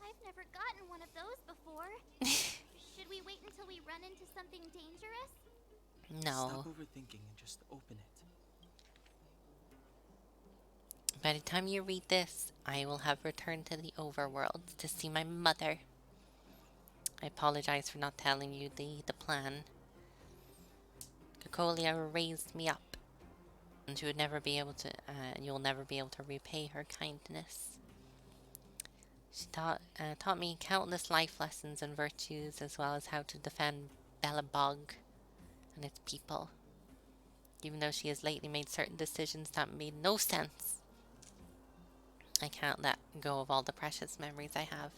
I've never gotten one of those before. Should we wait until we run into something dangerous? No. Stop overthinking and just open it. By the time you read this, I will have returned to the overworld to see my mother. I apologize for not telling you the plan. Cocolia raised me up, and she would never be able to, you'll never be able to repay her kindness. She taught me countless life lessons and virtues, as well as how to defend Belobog and its people. Even though she has lately made certain decisions that made no sense, I can't let go of all the precious memories I have.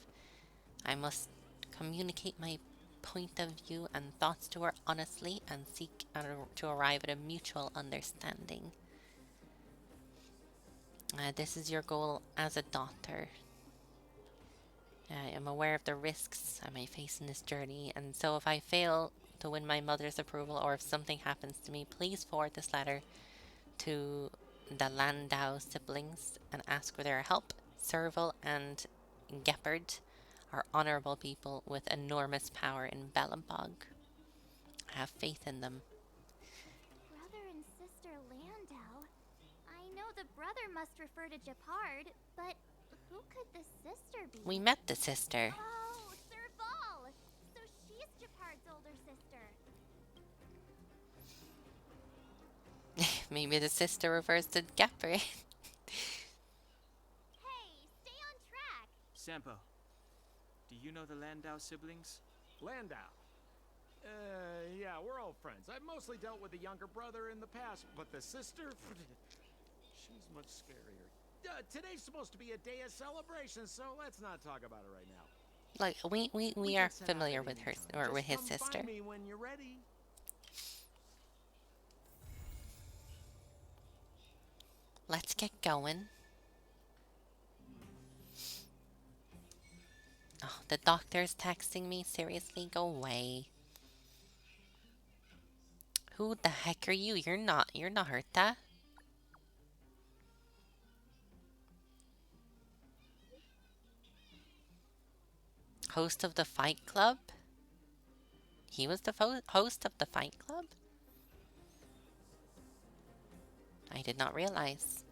I must communicate my point of view and thoughts to her honestly and seek to arrive at a mutual understanding. This is your goal as a daughter. I am aware of the risks I may face in this journey, and so if I fail to win my mother's approval, or if something happens to me, please forward this letter to the Landau siblings and ask for their help. Serval and Geppard are honorable people with enormous power in Belobog. I have faith in them. Brother and sister Landau? I know the brother must refer to Japard, but who could the sister be? We met the sister. Oh, Serval! So she's Japard's older sister. Maybe the sister refers to Geppard. Hey, stay on track! Sampo, do you know the Landau siblings? Landau. Yeah, we're old friends. I've mostly dealt with the younger brother in the past, but the sister, she's much scarier. Today's supposed to be a day of celebration, so let's not talk about it right now. Like we We are can set out familiar at with any her time. or Just with his come sister. find me when you're ready. Let's get going. Oh, the doctor's texting me. Seriously, go away. Who the heck are you? You're not Herta. Host of the Fight Club? He was the host of the Fight Club? I did not realize.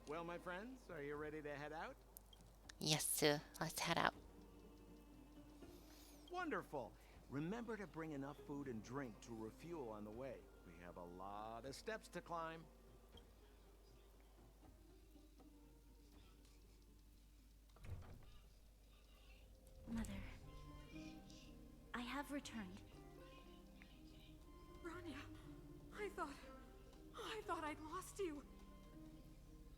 Well, my friends, are you ready to head out? Yes, sir. Let's head out. Wonderful. Remember to bring enough food and drink to refuel on the way. We have a lot of steps to climb. have returned. Bronya, I thought I'd lost you.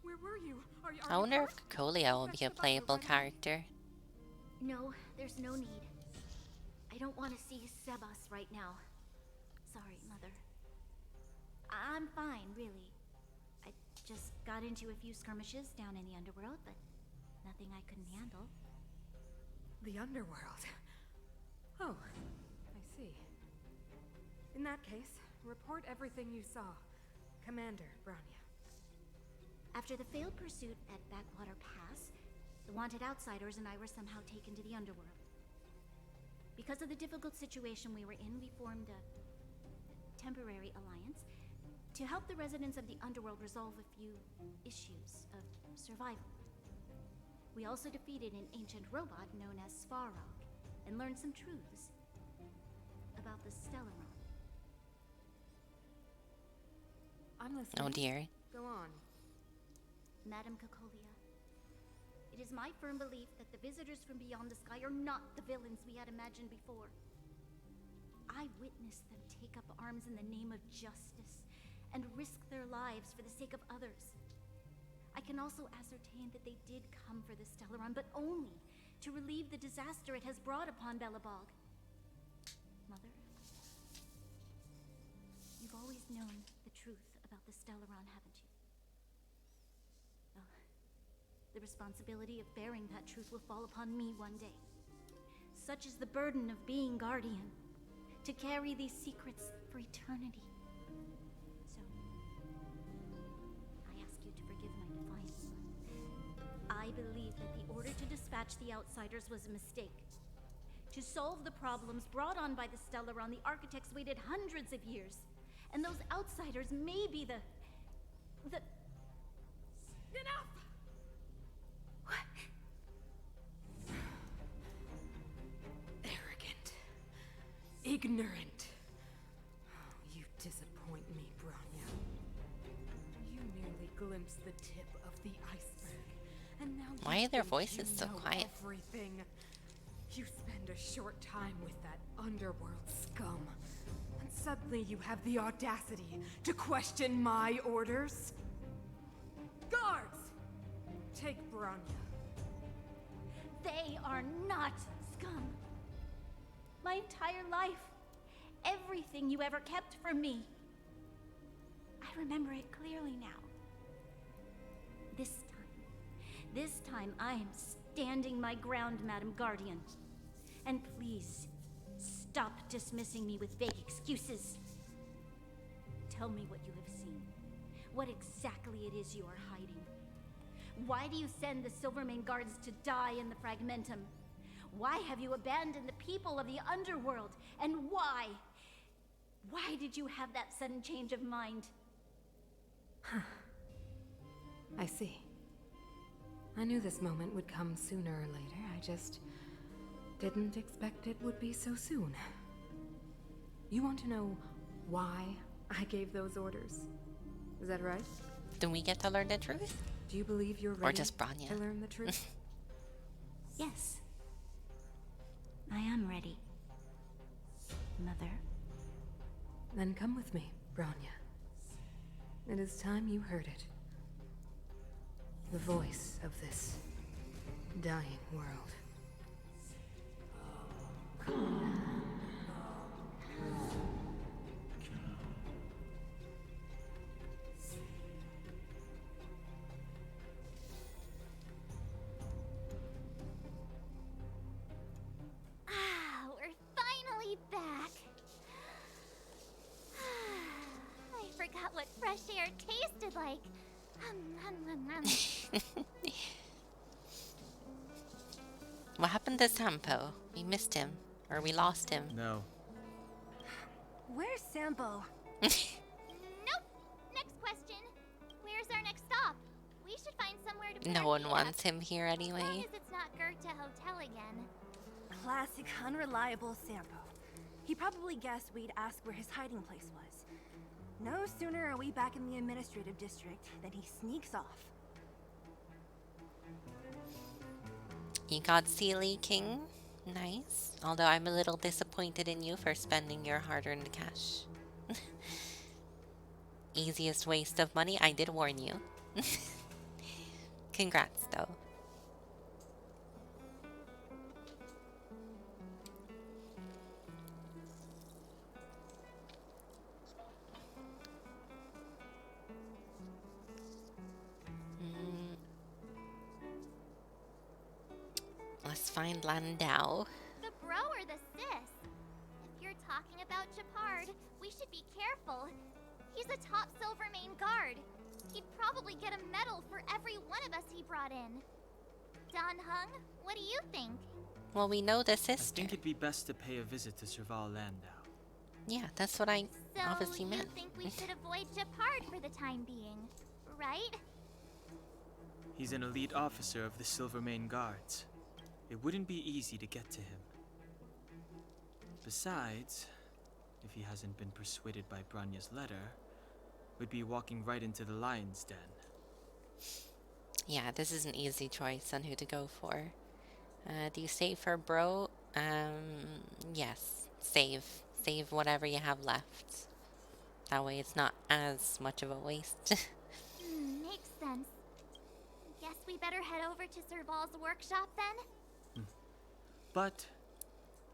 Where were you? Are you I wonder if hurt? Cocolia will be a playable character. No, there's no need. I don't want to see Sebas right now. Sorry, Mother. I'm fine, really. I just got into a few skirmishes down in the underworld, but nothing I couldn't handle. The underworld. Oh, I see. In that case, report everything you saw. Commander Bronya. After the failed pursuit at Backwater Pass, the wanted outsiders and I were somehow taken to the underworld. Because of the difficult situation we were in, we formed a temporary alliance to help the residents of the underworld resolve a few issues of survival. We also defeated an ancient robot known as Svarog and learned some truths about the Stellaron. I'm listening. Oh dear. Go on. Madam Cocolia, it is my firm belief that the visitors from beyond the sky are not the villains we had imagined before. I witnessed them take up arms in the name of justice and risk their lives for the sake of others. I can also ascertain that they did come for the Stellaron, but only to relieve the disaster it has brought upon Belobog. Mother, you've always known the truth about the Stellaron, haven't you? Well, the responsibility of bearing that truth will fall upon me one day. Such is the burden of being Guardian, to carry these secrets for eternity. So, I ask you to forgive my defiance. I believe that the order to dispatch the Outsiders was a mistake. To solve the problems brought on by the Stellaron, the architects waited hundreds of years. And those Outsiders may be the... Enough! Arrogant. Ignorant. Oh, you disappoint me, Bronya. You merely glimpsed the tip of the iceberg. And now Why you are their think voices you so know quiet? Everything. You spend a short time with that underworld scum. And suddenly you have the audacity to question my orders? Guards! Take Bronya. They are not scum. My entire life, everything you ever kept from me. I remember it clearly now. This time I am standing my ground, Madam Guardian. And please, stop dismissing me with vague excuses. Tell me what you have seen. What exactly it is you are hiding. Why do you send the Silvermane guards to die in the Fragmentum? Why have you abandoned the people of the underworld? And why? Why did you have that sudden change of mind? I see. I knew this moment would come sooner or later. I just didn't expect it would be so soon. You want to know why I gave those orders? Is that right? Do we get to learn the truth? Do you believe you're Or ready just Bronya? to learn the truth? Yes. I am ready. Mother. Then come with me, Bronya. It is time you heard it. The voice of this dying world. We're finally back. I forgot what fresh air tasted like. What happened to Sampo? We missed him. Or we lost him. No. Where's Sampo? Nope. Next question. Where's our next stop? We should find somewhere to put No our one feet wants up. him here As long anyway. as it's not Goethe Hotel again. Classic unreliable Sampo. He probably guessed we'd ask where his hiding place was. No sooner are we back in the administrative district than he sneaks off. You got Sealy King? Nice. Although I'm a little disappointed in you for spending your hard-earned cash. Easiest waste of money, I did warn you. Congrats, though. Mm, let's find Landau. The bro or the sis? If you're talking about Japard, we should be careful. He's a top Silvermane guard. He'd probably get a medal for every one of us he brought in. Don Hung, what do you think? Well, we know the I sister. think it'd be best to pay a visit to Serval Landau. Yeah, that's what I So obviously you meant. think we should avoid Japard for the time being, right? He's an elite officer of the Silvermane Guards. It wouldn't be easy to get to him. Besides, if he hasn't been persuaded by Branya's letter, we'd be walking right into the lion's den. Yeah, this is an easy choice on who to go for. Do you save for bro? Yes. Save. Save whatever you have left. That way it's not as much of a waste. Makes sense. Guess we better head over to Serval's workshop then? But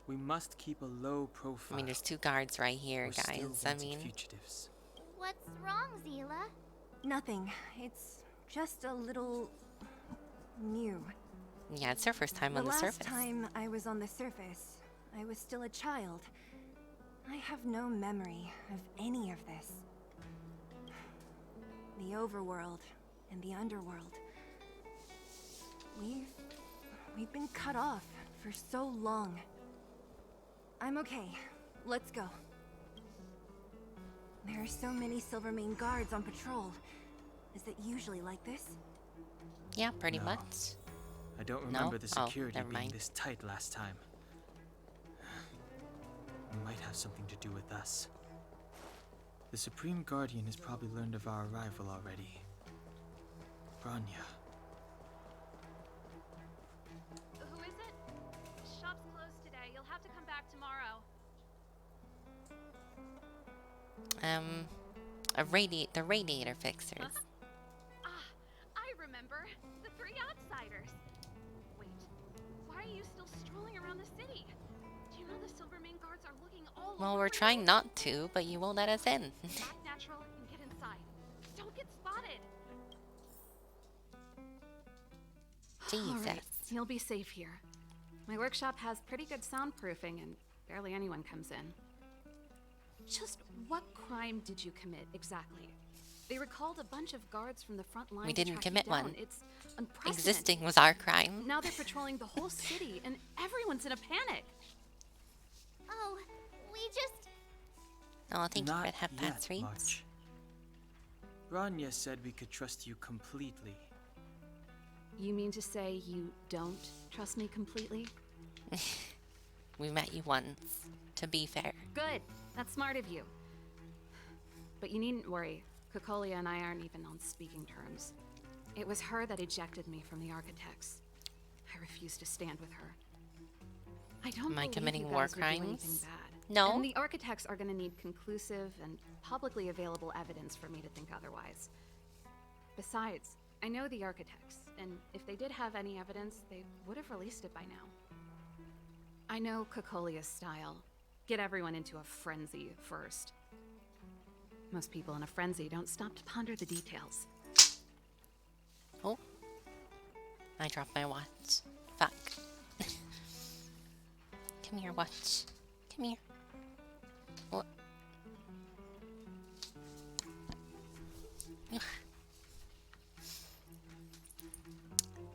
we must keep a low I profile. mean, there's 2 guards right here, We're still guys. I wanted mean, fugitives. What's wrong, Zila? Nothing. It's just a little new. yeah, it's her first time on the last surface. time I was on the surface, I was still a child. I have no memory of any of this. The overworld and the underworld. We've been cut off for so long. I'm okay. Let's go. There are so many Silvermane guards on patrol. Is it usually like this? Yeah, pretty No. much. I don't No? remember the Oh, security never being mind. this tight last time. It might have something to do with us. The Supreme Guardian has probably learned of our arrival already. Branya. Who is it? Shop's closed today. You'll have to come back tomorrow. The radiator fixers. Ah, I remember. The 3 outsiders. Wait, why are you still strolling around the city? Do you know the Silvermane guards are looking all Well, over we're you? trying not to, but you won't let us in. Act natural and get inside. Don't get spotted. Jesus. All right, you'll be safe here. My workshop has pretty good soundproofing and barely anyone comes in. Just what crime did you commit exactly? They recalled a bunch of guards from the front line. We to didn't track you commit down. one. It's unprecedented. Existing was our crime. Now they're patrolling the whole city and everyone's in a panic. Oh, we just... Oh, thank you Not for the have yet, reads. March. Branya said we could trust you completely. You mean to say you don't trust me completely? We met you once, to be fair. Good. That's smart of you. But you needn't worry. Kokolia and I aren't even on speaking terms. It was her that ejected me from the Architects. I refuse to stand with her. I don't Am I believe committing you war guys would do anything crimes? bad. No. And the Architects are going to need conclusive and publicly available evidence for me to think otherwise. Besides, I know the Architects, and if they did have any evidence, they would have released it by now. I know Kokolia's style. Get everyone into a frenzy first. Most people in a frenzy don't stop to ponder the details. Oh. I dropped my watch. Fuck. Come here, watch. Come here. What?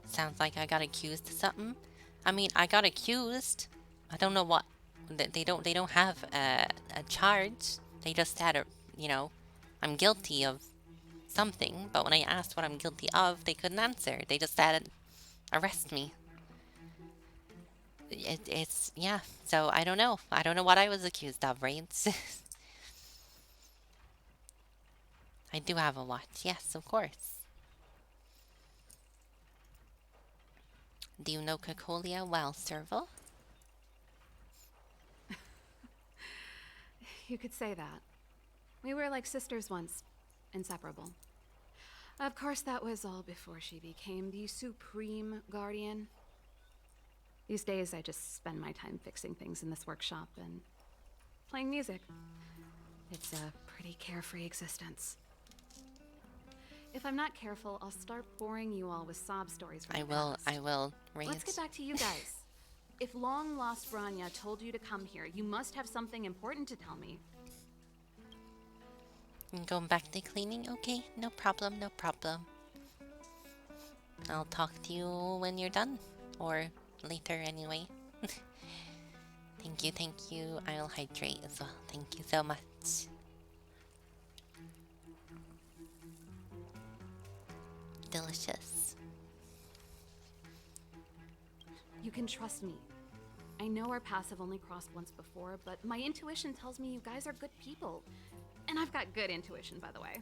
Sounds like I got accused of something. I mean, I got accused. I don't know what. They don't have a charge. They just had a, I'm guilty of something. But when I asked what I'm guilty of, they couldn't answer. They just said, arrest me. It's yeah. So I don't know. I don't know what I was accused of, right? I do have a watch. Yes, of course. Do you know Kokolia well, Serval? You could say that. We were like sisters once, inseparable. Of course, that was all before she became the Supreme Guardian. These days, I just spend my time fixing things in this workshop and playing music. It's a pretty carefree existence. If I'm not careful, I'll start boring you all with sob stories from the past. I will, Raise. Let's get back to you guys. If long-lost Branya told you to come here, you must have something important to tell me. Going back to cleaning? Okay, no problem, no problem. I'll talk to you when you're done. Or later, anyway. Thank you. I'll hydrate as well. Thank you so much. Delicious. You can trust me. I know our paths have only crossed once before, but my intuition tells me you guys are good people. And I've got good intuition, by the way.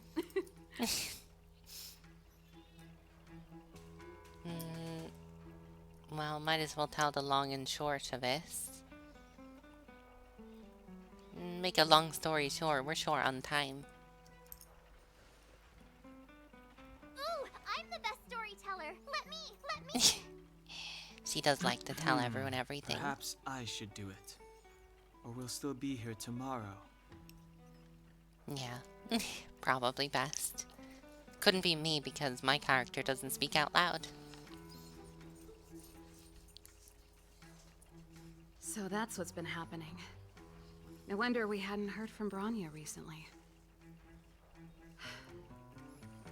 Well, might as well tell the long and short of this. Make a long story short, we're short on time. Ooh, I'm the best storyteller. Let me. She does like to tell everyone everything. Perhaps I should do it. Or we'll still be here tomorrow. Yeah, probably best. Couldn't be me because my character doesn't speak out loud. So that's what's been happening. No wonder we hadn't heard from Branya recently.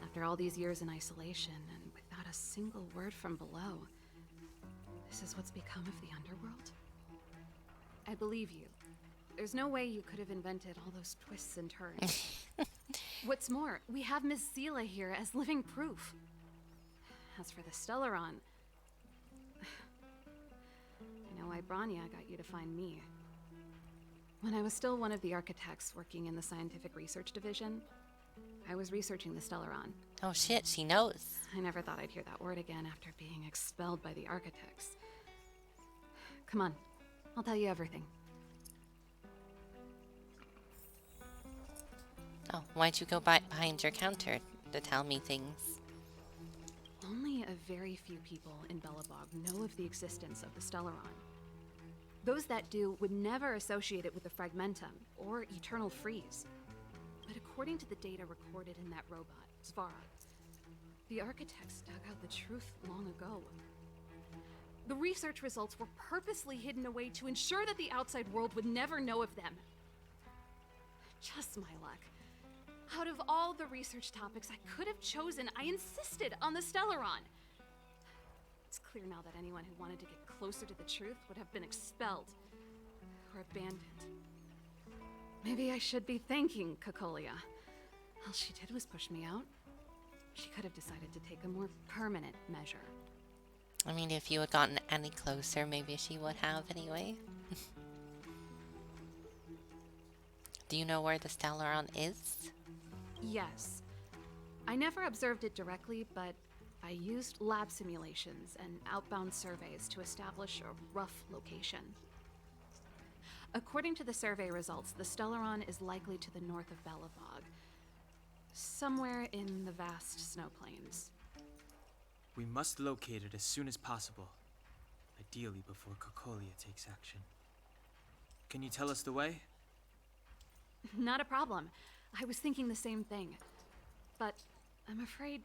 After all these years in isolation and without a single word from below, this is what's become of the underworld? I believe you. There's no way you could have invented all those twists and turns. What's more, we have Miss Zila here as living proof. As for the Stellaron, I know why Branya got you to find me. When I was still one of the architects working in the scientific research division, I was researching the Stellaron. Oh shit, she knows. I never thought I'd hear that word again after being expelled by the architects. Come on, I'll tell you everything. Oh, why'd you go behind your counter to tell me things? Only a very few people in Belobog know of the existence of the Stellaron. Those that do would never associate it with the Fragmentum or Eternal Freeze. But according to the data recorded in that robot, Svara, the architects dug out the truth long ago. The research results were purposely hidden away to ensure that the outside world would never know of them. Just my luck. Out of all the research topics I could have chosen, I insisted on the Stellaron. It's clear now that anyone who wanted to get closer to the truth would have been expelled or abandoned. Maybe I should be thanking Cocolia. All she did was push me out. She could have decided to take a more permanent measure. I mean, if you had gotten any closer, maybe she would have anyway. Do you know where the Stellaron is? Yes. I never observed it directly, but I used lab simulations and outbound surveys to establish a rough location. According to the survey results, the Stellaron is likely to the north of Belobog, somewhere in the vast snow plains. We must locate it as soon as possible. Ideally before Cocolia takes action. Can you tell us the way? Not a problem. I was thinking the same thing. But I'm afraid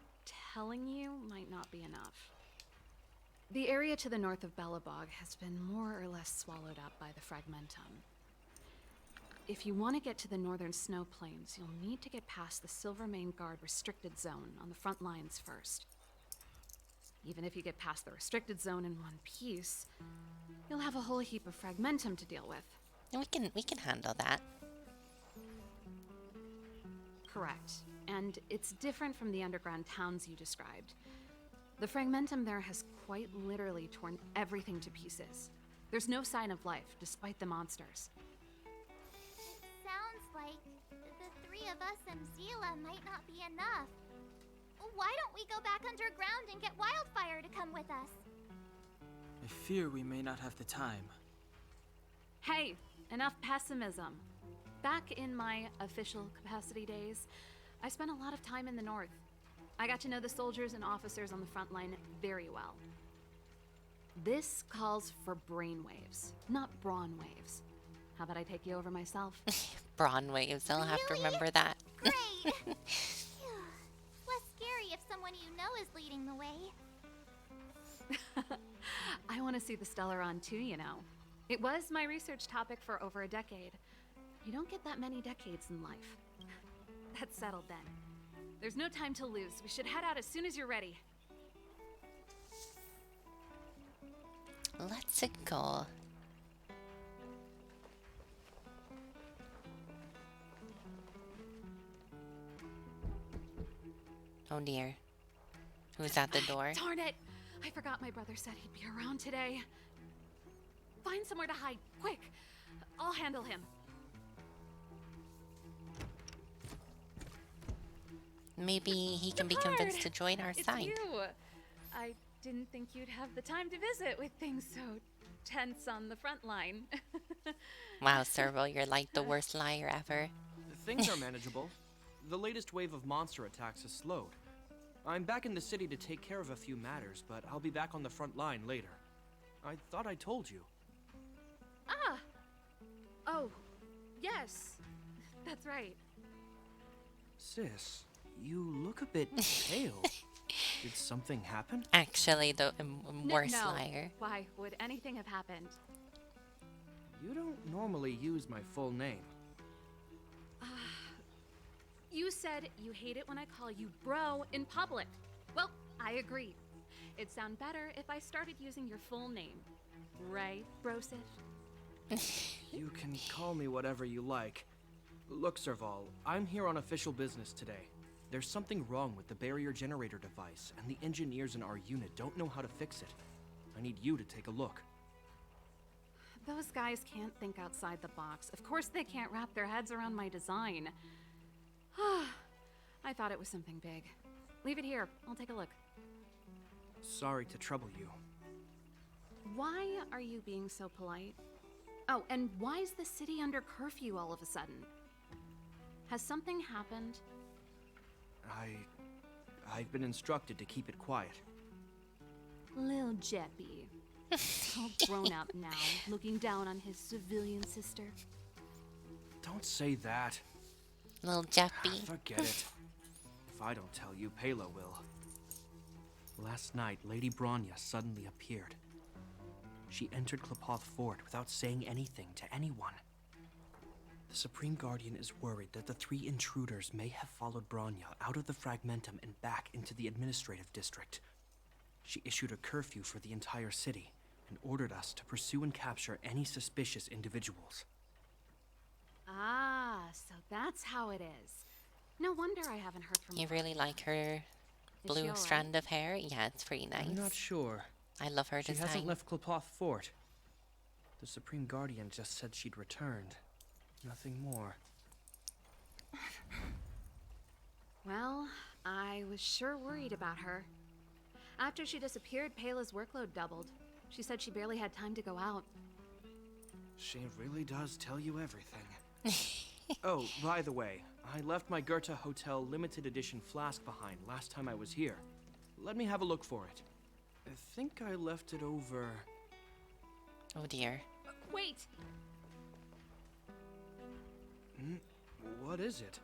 telling you might not be enough. The area to the north of Belobog has been more or less swallowed up by the Fragmentum. If you want to get to the northern snow plains, you'll need to get past the Silvermane Guard restricted zone on the front lines first. Even if you get past the restricted zone in one piece, you'll have a whole heap of Fragmentum to deal with. And we can handle that. Correct. And it's different from the underground towns you described. The Fragmentum there has quite literally torn everything to pieces. There's no sign of life, despite the monsters. It sounds like the three of us and Zila might not be enough. Why don't we go back underground and get Wildfire to come with us? I fear we may not have the time. Hey, enough pessimism. Back in my official capacity days, I spent a lot of time in the north. I got to know the soldiers and officers on the front line very well. This calls for brainwaves, not brawn waves. How about I take you over myself? Brawn waves, I'll have to Really? remember that. Great! Phew. Less scary if someone you know is leading the way. I want to see the Stellaron too, you know. It was my research topic for over a decade. You don't get that many decades in life. That's settled then. There's no time to lose. We should head out as soon as you're ready. Let's go. Oh dear. Who's at the door? Darn it! I forgot my brother said he'd be around today. Find somewhere to hide, quick! I'll handle him. Maybe he can be convinced to join our It's side. you. I didn't think you'd have the time to visit with things so tense on the front line. Wow, Servo, you're like the worst liar ever. Things are manageable. The latest wave of monster attacks has slowed. I'm back in the city to take care of a few matters, but I'll be back on the front line later. I thought I told you. Ah! Oh, yes. That's right. Sis, you look a bit pale. Did something happen? Actually, the worst No. liar. Why would anything have happened? You don't normally use my full name. You said you hate it when I call you bro in public. Well, I agree. It'd sound better if I started using your full name. Right, Brosif? You can call me whatever you like. Look, Serval, I'm here on official business today. There's something wrong with the barrier generator device, and the engineers in our unit don't know how to fix it. I need you to take a look. Those guys can't think outside the box. Of course they can't wrap their heads around my design. I thought it was something big. Leave it here. I'll take a look. Sorry to trouble you. Why are you being so polite? Oh, and why is the city under curfew all of a sudden? Has something happened? I've been instructed to keep it quiet. Lil Jeppy. All grown up now, looking down on his civilian sister. Don't say that. Little Jeppy. Forget it. If I don't tell you, Pela will. Last night, Lady Bronya suddenly appeared. She entered Klapoth Fort without saying anything to anyone. The Supreme Guardian is worried that the 3 intruders may have followed Bronya out of the Fragmentum and back into the administrative district. She issued a curfew for the entire city and ordered us to pursue and capture any suspicious individuals. Ah, so that's how it is. No wonder I haven't heard from You her. really like her Is blue she all strand of hair? Yeah, it's pretty nice. I'm not sure. I love her She design. hasn't left Klapoth Fort. The Supreme Guardian just said she'd returned. Nothing more. Well, I was sure worried about her. After she disappeared, Pela's workload doubled. She said she barely had time to go out. She really does tell you everything. Oh, by the way, I left my Goethe Hotel limited edition flask behind last time I was here. Let me have a look for it. I think I left it over... Oh dear. Wait! What is it?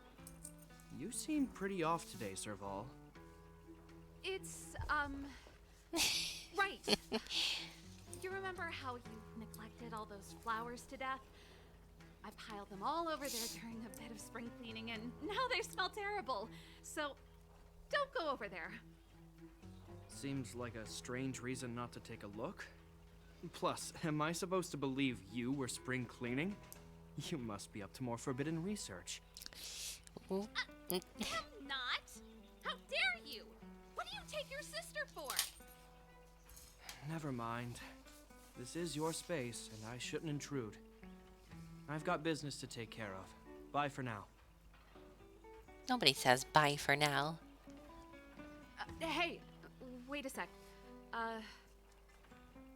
You seem pretty off today, Serval. It's, right. You remember how you neglected all those flowers to death? I piled them all over there during a bit of spring cleaning, and now they smell terrible. So, don't go over there. Seems like a strange reason not to take a look. Plus, am I supposed to believe you were spring cleaning? You must be up to more forbidden research. Ooh. I'm not! How dare you! What do you take your sister for? Never mind. This is your space, and I shouldn't intrude. I've got business to take care of. Bye for now. Nobody says bye for now. Hey, wait a sec.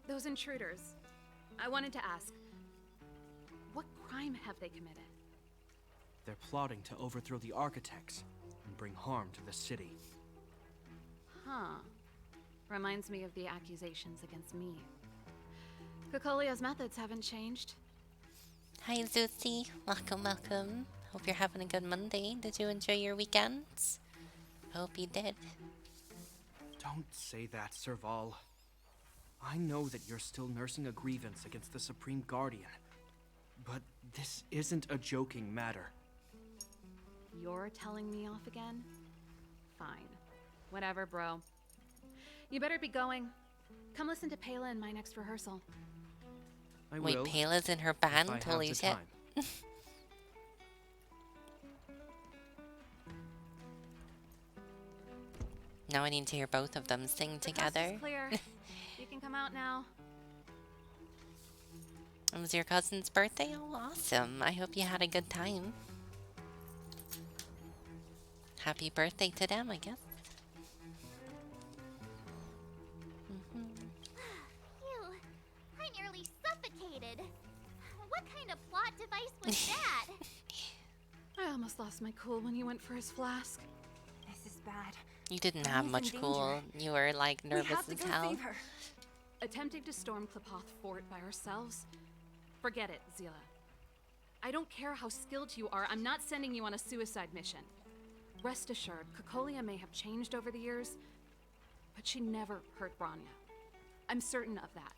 Those intruders. I wanted to ask, what crime have they committed? They're plotting to overthrow the architects and bring harm to the city. Huh. Reminds me of the accusations against me. Cocolia's methods haven't changed. Hi, Zuzi. Welcome, welcome. Hope you're having a good Monday. Did you enjoy your weekends? Hope you did. Don't say that, Serval. I know that you're still nursing a grievance against the Supreme Guardian. But this isn't a joking matter. You're telling me off again? Fine. Whatever, bro. You better be going. Come listen to Pela in my next rehearsal. I Wait, will, Pela's in her if I band? have Holy the shit. time. Now I need to hear both of them sing The coast together. is clear. You can come out now. It was your cousin's birthday? Oh, awesome. I hope you had a good time. Happy birthday to them, I guess. Phew, I nearly suffocated. What kind of plot device was that? I almost lost my cool when he went for his flask. This is bad. You didn't have Annie's much in cool. danger. You were like We nervous have to as go hell. save her. Attempting to storm Klipoth Fort by ourselves? Forget it, Zila. I don't care how skilled you are, I'm not sending you on a suicide mission. Rest assured, Cocolia may have changed over the years, but she never hurt Branya. I'm certain of that.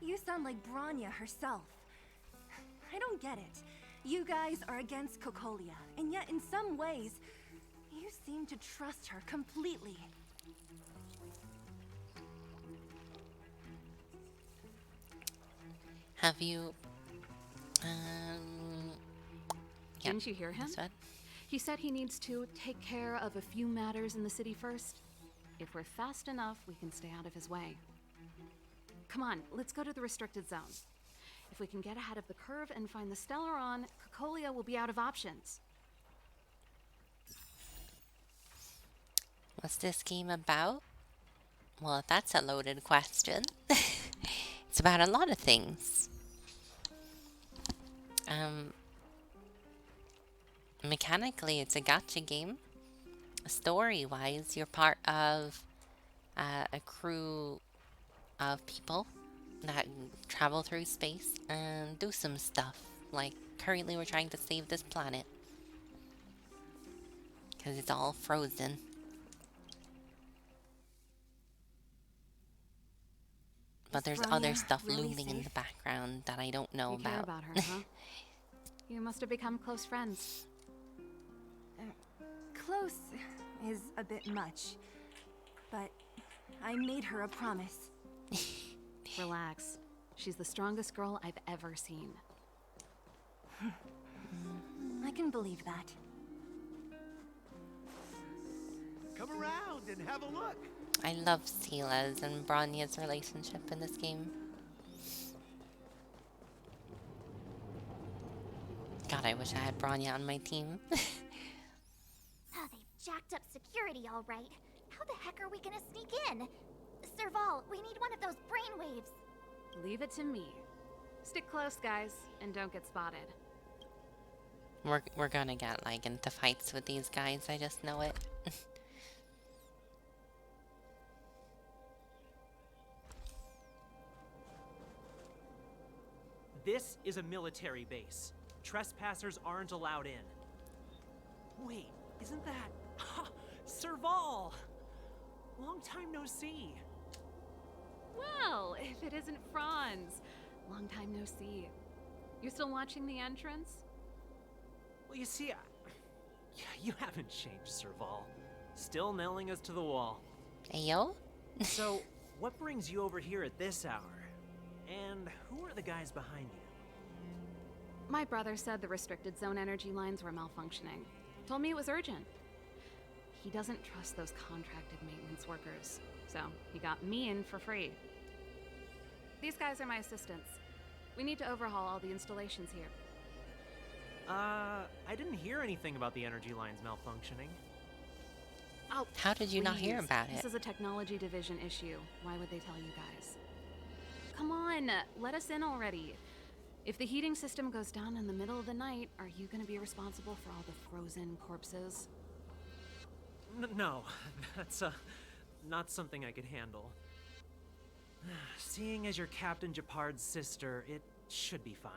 You sound like Branya herself. I don't get it. You guys are against Cocolia, and yet in some ways, you seem to trust her completely. Have you... yeah, Didn't you hear him? that's what? He said he needs to take care of a few matters in the city first. If we're fast enough, we can stay out of his way. Come on, let's go to the restricted zone. If we can get ahead of the curve and find the Stellaron, Cocolia will be out of options. What's this game about? Well, that's a loaded question. It's about a lot of things. Mechanically, it's a gacha game. Story-wise, you're part of a crew of people that travel through space and do some stuff. Like, currently we're trying to save this planet. Because it's all frozen. But there's other Branya stuff really looming in safe? the background that I don't know You care about. about her, huh? You must have become close friends. Close is a bit much, but I made her a promise. Relax. She's the strongest girl I've ever seen. I can believe that. Come around and have a look. I love Sila's and Branya's relationship in this game. God, I wish I had Branya on my team. Oh, they've jacked up security all right. How the heck are we gonna sneak in? Serval, we need one of those brainwaves. Leave it to me. Stick close, guys, and don't get spotted. We're gonna get like into fights with these guys, I just know it. This is a military base. Trespassers aren't allowed in. Wait, isn't that... Serval! Long time no see. Well, if it isn't Franz. Long time no see. You still watching the entrance? Well, you see, you haven't changed, Serval. Still nailing us to the wall. Ayo? So, what brings you over here at this hour? And who are the guys behind you? My brother said the restricted zone energy lines were malfunctioning. Told me it was urgent. He doesn't trust those contracted maintenance workers, so he got me in for free. These guys are my assistants. We need to overhaul all the installations here. I didn't hear anything about the energy lines malfunctioning. Oh, How did you not hear please. about This it? is a technology division issue. Why would they tell you guys? Come on, let us in already. If the heating system goes down in the middle of the night, are you gonna be responsible for all the frozen corpses? No, that's not something I could handle. Seeing as you're Captain Japard's sister, it should be fine.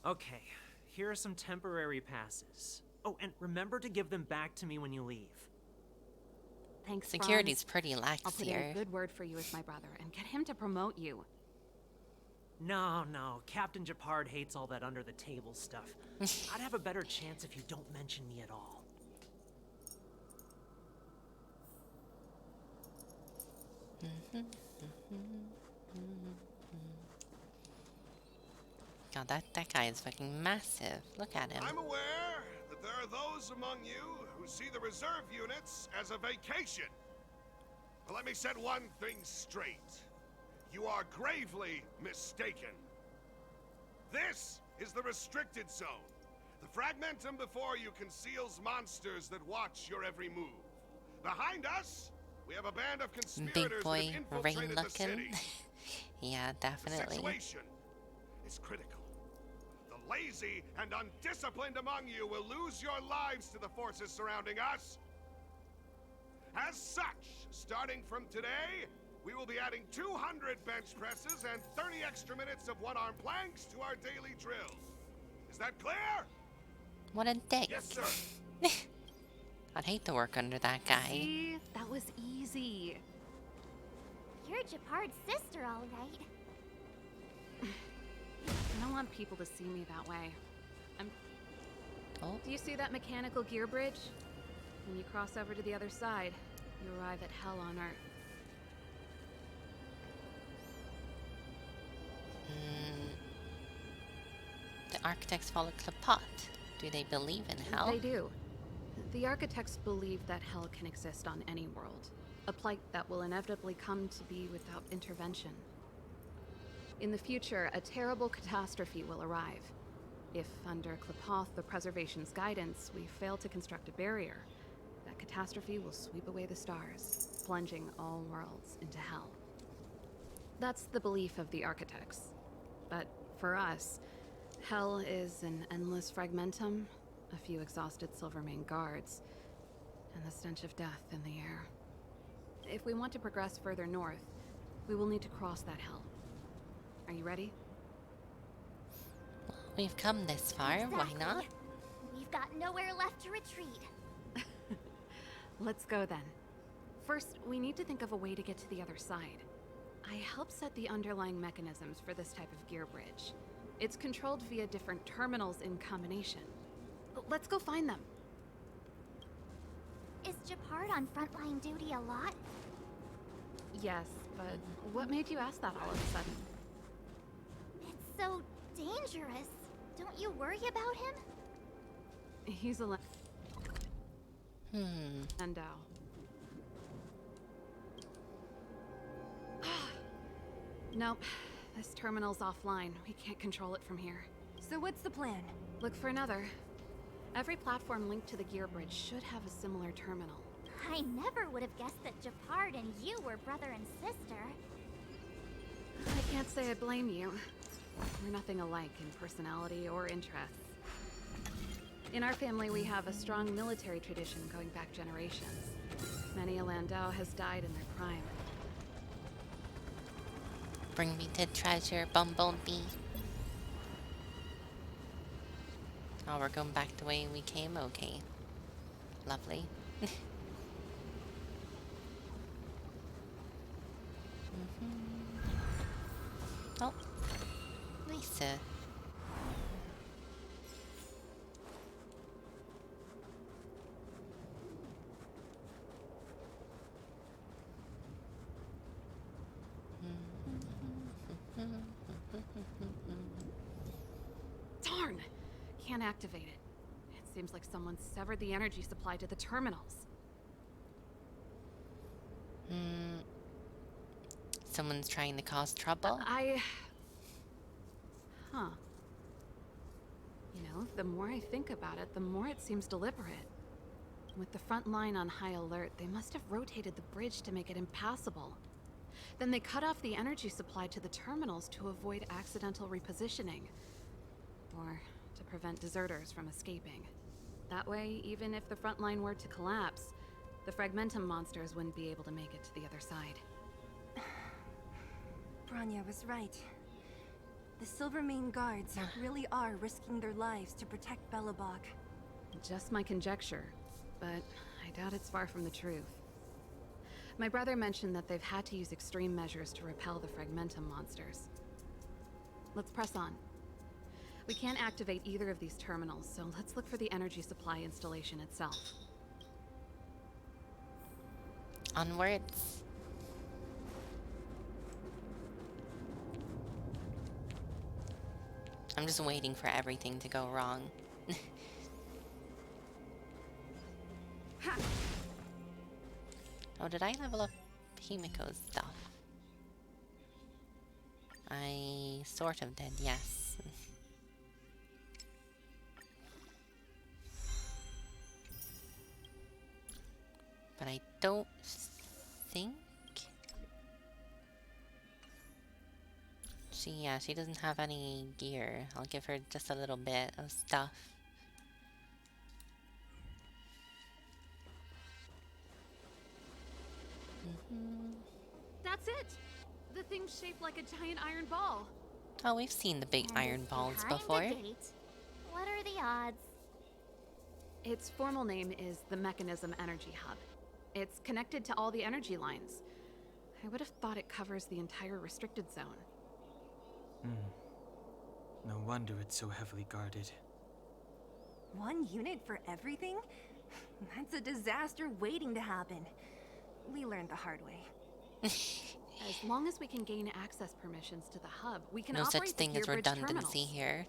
Okay, here are some temporary passes. Oh, and remember to give them back to me when you leave. Thanks, Security's Franz. pretty lax I'll put in here. a good word for you with my brother and get him to promote you. No, Captain Japard hates all that under-the-table stuff. I'd have a better chance if you don't mention me at all. God, that guy is fucking massive. Look at him. I'm aware that there are those among you who see the reserve units as a vacation. But let me set one thing straight. You are gravely mistaken. This is the restricted zone. The fragmentum before you conceals monsters that watch your every move. Behind us, we have a band of conspirators Big boy, that have infiltrated the rain-looking. city. Yeah, The definitely. situation is critical. The lazy and undisciplined among you will lose your lives to the forces surrounding us. As such, starting from today, we will be adding 200 bench presses and 30 extra minutes of one-arm planks to our daily drills. Is that clear? What a dick. Yes, sir. I'd hate to work under that guy. See? That was easy. You're Japard's sister, all right. I don't want people to see me that way. Oh, Do you see that mechanical gear bridge? When you cross over to the other side, you arrive at hell on Earth. the architects follow Klapot. Do they believe in hell? They do. The architects believe that hell can exist on any world, a plight that will inevitably come to be without intervention. In the future, a terrible catastrophe will arrive. If, under Klapoth, the Preservation's guidance, we fail to construct a barrier, that catastrophe will sweep away the stars, plunging all worlds into hell. That's the belief of the architects. But for us, hell is an endless fragmentum, a few exhausted Silvermane guards, and the stench of death in the air. If we want to progress further north, we will need to cross that hell. Are you ready? We've come this far, why Exactly. not? We've got nowhere left to retreat. Let's go then. First, we need to think of a way to get to the other side. I helped set the underlying mechanisms for this type of gear bridge. It's controlled via different terminals in combination. Let's go find them. Is Japard on frontline duty a lot? Yes, but what made you ask that all of a sudden? It's so dangerous. Don't you worry about him? He's a Landau. Nope. This terminal's offline. We can't control it from here. So what's the plan? Look for another. Every platform linked to the gear bridge should have a similar terminal. I never would have guessed that Japard and you were brother and sister. I can't say I blame you. We're nothing alike in personality or interests. In our family, we have a strong military tradition going back generations. Many a Landau has died in their prime. Bring me to treasure, Bumblebee. Oh, we're going back the way we came? Okay. Lovely. Oh. Nice. Darn! Can't activate it. It seems like someone severed the energy supply to the terminals. Someone's trying to cause trouble? Huh. You know, the more I think about it, the more it seems deliberate. With the front line on high alert, they must have rotated the bridge to make it impassable. Then they cut off the energy supply to the terminals to avoid accidental repositioning. Or to prevent deserters from escaping. That way, even if the front line were to collapse, the Fragmentum monsters wouldn't be able to make it to the other side. Bronya was right. The Silvermane guards really are risking their lives to protect Belobog. Just my conjecture, but I doubt it's far from the truth. My brother mentioned that they've had to use extreme measures to repel the Fragmentum monsters. Let's press on. We can't activate either of these terminals, so let's look for the energy supply installation itself. Onwards. I'm just waiting for everything to go wrong. Oh, did I level up Himiko's stuff? I sort of did, yes. But I don't think... she doesn't have any gear. I'll give her just a little bit of stuff. That's it! The thing's shaped like a giant iron ball. Oh, we've seen the big And iron it's balls behind before. the gate. What are the odds? Its formal name is the Mechanism Energy Hub. It's connected to all the energy lines. I would have thought it covers the entire restricted zone. No wonder it's so heavily guarded. One unit for everything? That's a disaster waiting to happen. We learned the hard way. As long as we can gain access permissions to the hub, we can No operate such thing the as Gearbridge redundancy terminals. here.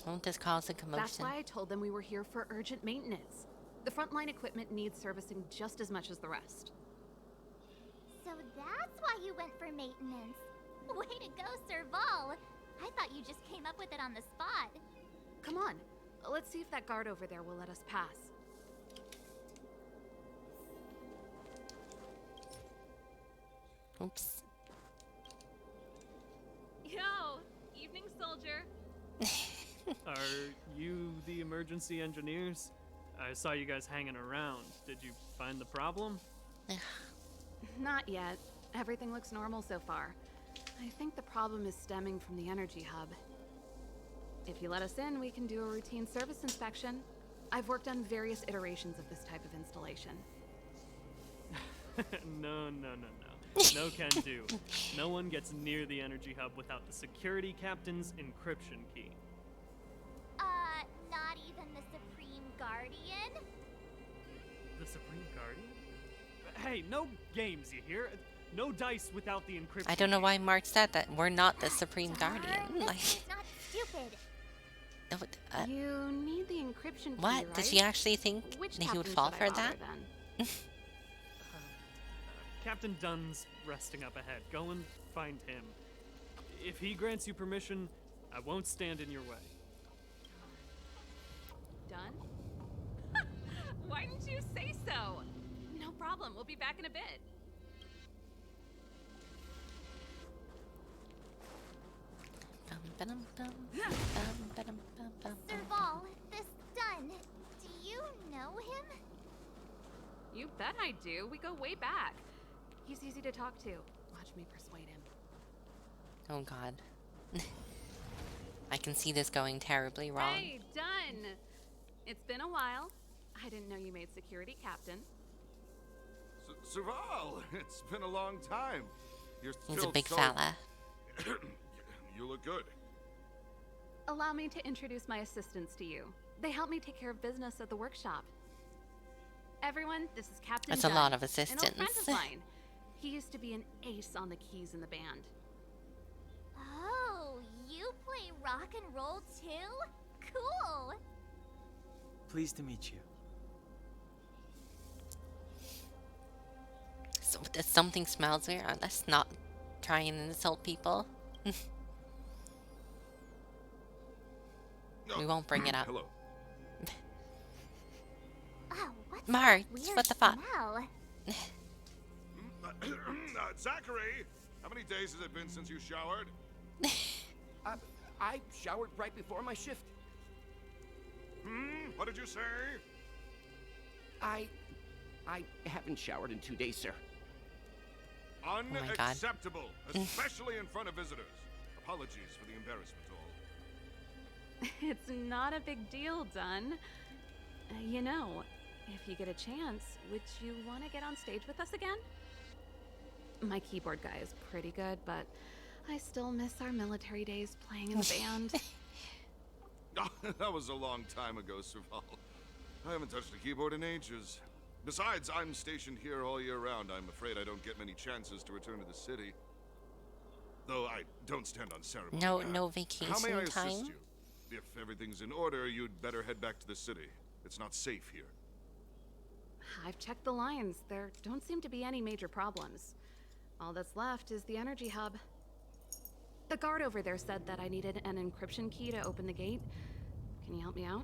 Won't this cause a commotion? That's why I told them we were here for urgent maintenance. The frontline equipment needs servicing just as much as the rest. So that's why you went for maintenance. Way to go, Serval. I thought you just came up with it on the spot. Come on, let's see if that guard over there will let us pass. Oops. Yo, evening, soldier. Are you the emergency engineers? I saw you guys hanging around. Did you find the problem? Not yet. Everything looks normal so far. I think the problem is stemming from the energy hub. If you let us in, we can do a routine service inspection. I've worked on various iterations of this type of installation. No. No can do. No one gets near the energy hub without the security captain's encryption key. Not even the Supreme Guardian? The Supreme Guardian? Hey, no games, you hear? No dice without the encryption I don't know key. why Mark said that. We're not the Supreme Guardian. This Like, is not stupid. no, You need the encryption key, what? right? Did she actually think Which that he would captain fall should I for that? bother, then? Captain Dunn's resting up ahead. Go and find him. If he grants you permission, I won't stand in your way. Done? Why didn't you say so? No problem. We'll be back in a bit. Serval, this done. Do you know him? You bet I do. We go way back. He's easy to talk to. Watch me persuade him. Oh god. I can see this going terribly wrong. Hey, done. It's been a while. I didn't know you made security captain. Serval, it's been a long time. You're He's still a big so... fella. You look good. Allow me to introduce my assistants to you. They help me take care of business at the workshop. Everyone, this is Captain That's a Dunn, lot of an old friend assistants. of mine. He used to be an ace on the keys in the band. Oh, you play rock and roll too? Cool. Pleased to meet you. So if something smells weird, let's not try and insult people. We won't bring it up. Hello. Oh, what's Mark, that weird what the fuck? smell? Zachary, how many days has it been since you showered? I showered right before my shift. What did you say? I haven't showered in 2 days, sir. my God. Unacceptable, especially in front of visitors. Apologies for the embarrassment, all. It's not a big deal, Dunn. You know, if you get a chance, would you want to get on stage with us again? My keyboard guy is pretty good, but I still miss our military days playing in the band. That was a long time ago, Serval. I haven't touched a keyboard in ages. Besides, I'm stationed here all year round. I'm afraid I don't get many chances to return to the city. Though I don't stand on ceremony. No How may I vacation assist time. you? If everything's in order, you'd better head back to the city. It's not safe here. I've checked the lines. There don't seem to be any major problems. All that's left is the energy hub. The guard over there said that I needed an encryption key to open the gate. Can you help me out?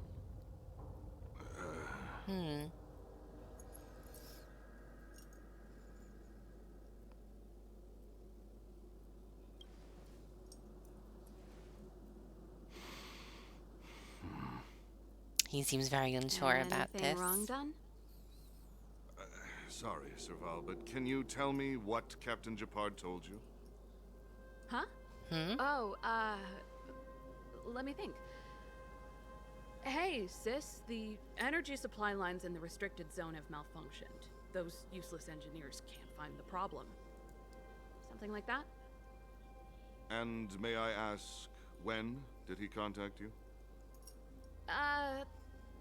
He seems very unsure about Anything this. wrong, Dunn? Sorry, Serval, but can you tell me what Captain Japard told you? Huh? Oh, let me think. Hey, sis, the energy supply lines in the restricted zone have malfunctioned. Those useless engineers can't find the problem. Something like that? And may I ask, when did he contact you?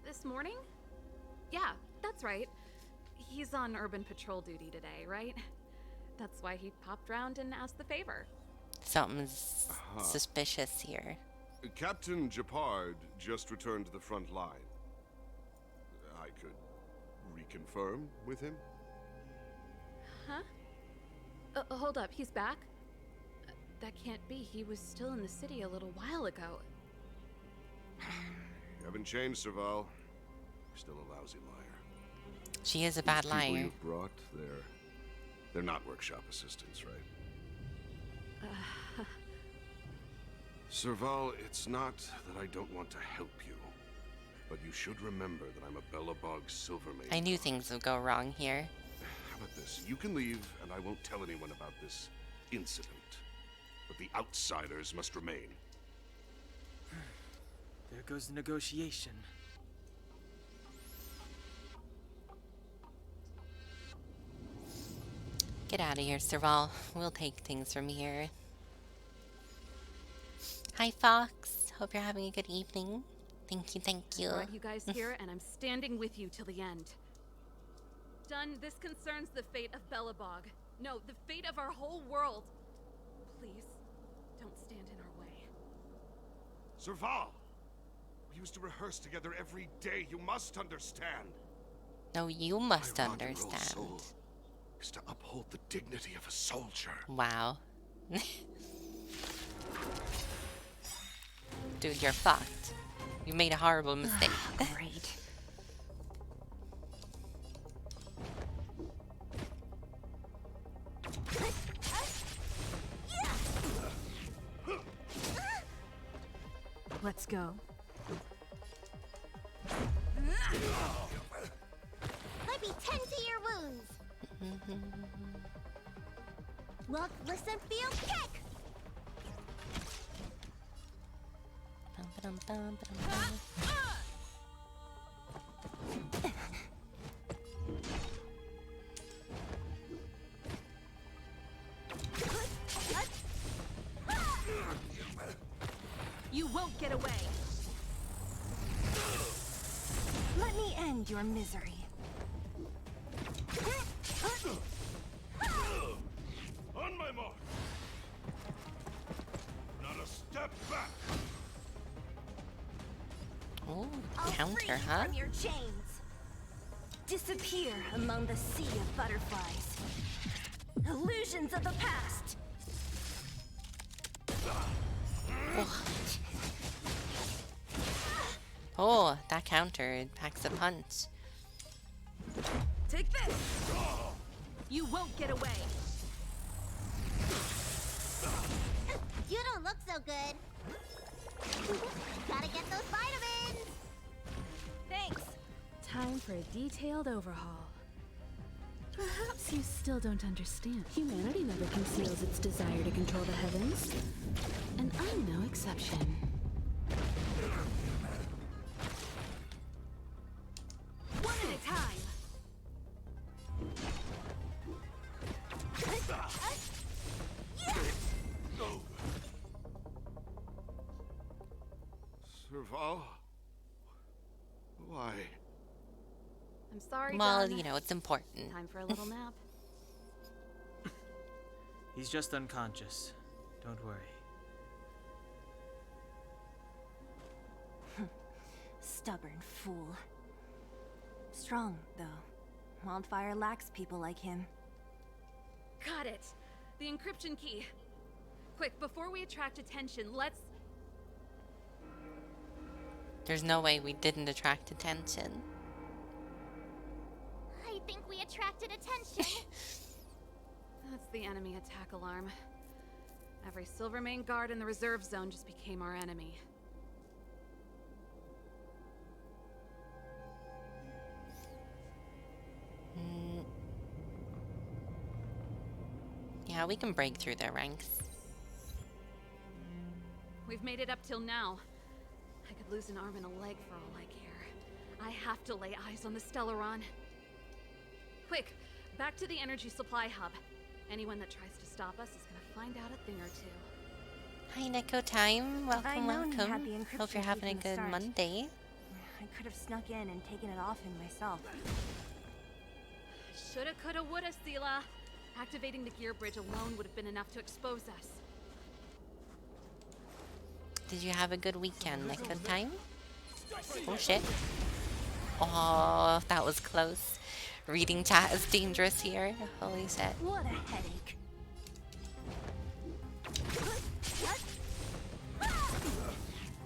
This morning? Yeah, that's right. He's on urban patrol duty today, right? That's why he popped round and asked the favor. Something's suspicious here. Captain Japard just returned to the front line. I could reconfirm with him? Huh? Hold up, he's back? That can't be. He was still in the city a little while ago. You haven't changed, Serval. You're still a lousy liar. She is a bad These people liar. you've brought, they're not workshop assistants, right? Serval, it's not that I don't want to help you, but you should remember that I'm a Bellabog Silvermane. I knew things would go wrong here. How about this? You can leave, and I won't tell anyone about this incident. But the outsiders must remain. There goes the negotiation. Get out of here, Serval. We'll take things from here. Hi, Fox. Hope you're having a good evening. Thank you, thank you. Brought you guys here, and I'm standing with you till the end. Dunn, this concerns the fate of Bellabog. No, the fate of our whole world. Please, don't stand in our way. Serval! We used to rehearse together every day. You must understand. No, you must My rock and roll understand. soul is to uphold the dignity of a soldier. Wow. Dude, you're fucked. You made a horrible mistake. Great. Let's go. Let me tend to your wounds. Look, listen, feel, kick! Bum, ba-dum, bum, ba-dum, bum. You won't get away. Let me end your misery. On my mark! Not a step back! Oh, I'll free counter, you huh? from your chains. Disappear among the sea of butterflies. Illusions of the past. Oh, that counter, it packs a punch. Take this. You won't get away. You don't look so good. Gotta get those vitamins. Thanks. Time for a detailed overhaul. Perhaps you still don't understand. Humanity never conceals its desire to control the heavens. And I'm no exception. One at a time. Serval? Why? I'm sorry, Well, Dunn. you know, it's important. Time for a little nap. He's just unconscious. Don't worry. Stubborn fool. Strong, though. Wildfire lacks people like him. Got it. The encryption key. Quick, before we attract attention, let's... There's no way we didn't attract attention. I think we attracted attention. That's the enemy attack alarm. Every Silvermane guard in the reserve zone just became our enemy. Yeah, we can break through their ranks. We've made it up till now. I could lose an arm and a leg for all I care. I have to lay eyes on the Stellaron. Quick, back to the energy supply hub. Anyone that tries to stop us is gonna find out a thing or two. Hi, Neko Time. Welcome, known you had the welcome. encryption Hope you're key having a from the good start. Monday. I could have snuck in and taken it off him myself. Shoulda, coulda, woulda, Sela. Activating the gear bridge alone would have been enough to expose us. Did you have a good weekend, Neko Time? Oh shit. Oh, that was close. Reading chat is dangerous here. Holy shit. What a headache.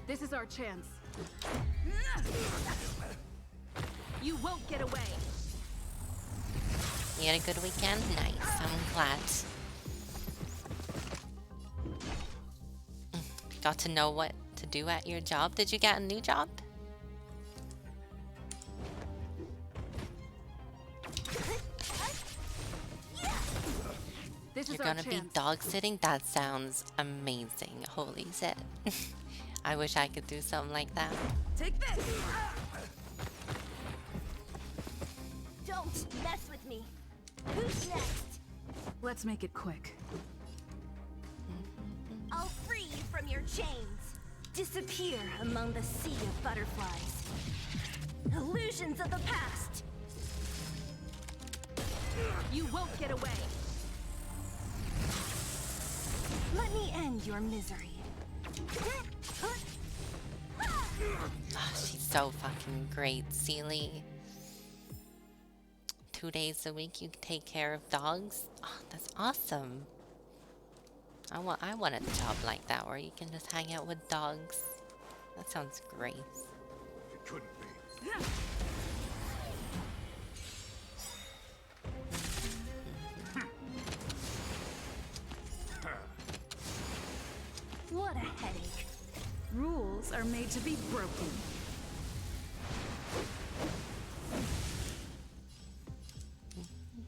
This is our chance. You won't get away. You had a good weekend? Nice. I'm glad. Got to know what to do at your job. Did you get a new job? This is You're our gonna chance. be dog sitting? That sounds amazing. Holy shit. I wish I could do something like that. Take this! Don't mess with me. Who's next? Let's make it quick. I'll free you from your chains. Disappear among the sea of butterflies. Illusions of the past. You won't get away. Let me end your misery. Oh, she's so fucking great, Seely. 2 days a week you take care of dogs? Oh, that's awesome. I want a job like that where you can just hang out with dogs. That sounds great. It couldn't be. What a headache. Rules are made to be broken.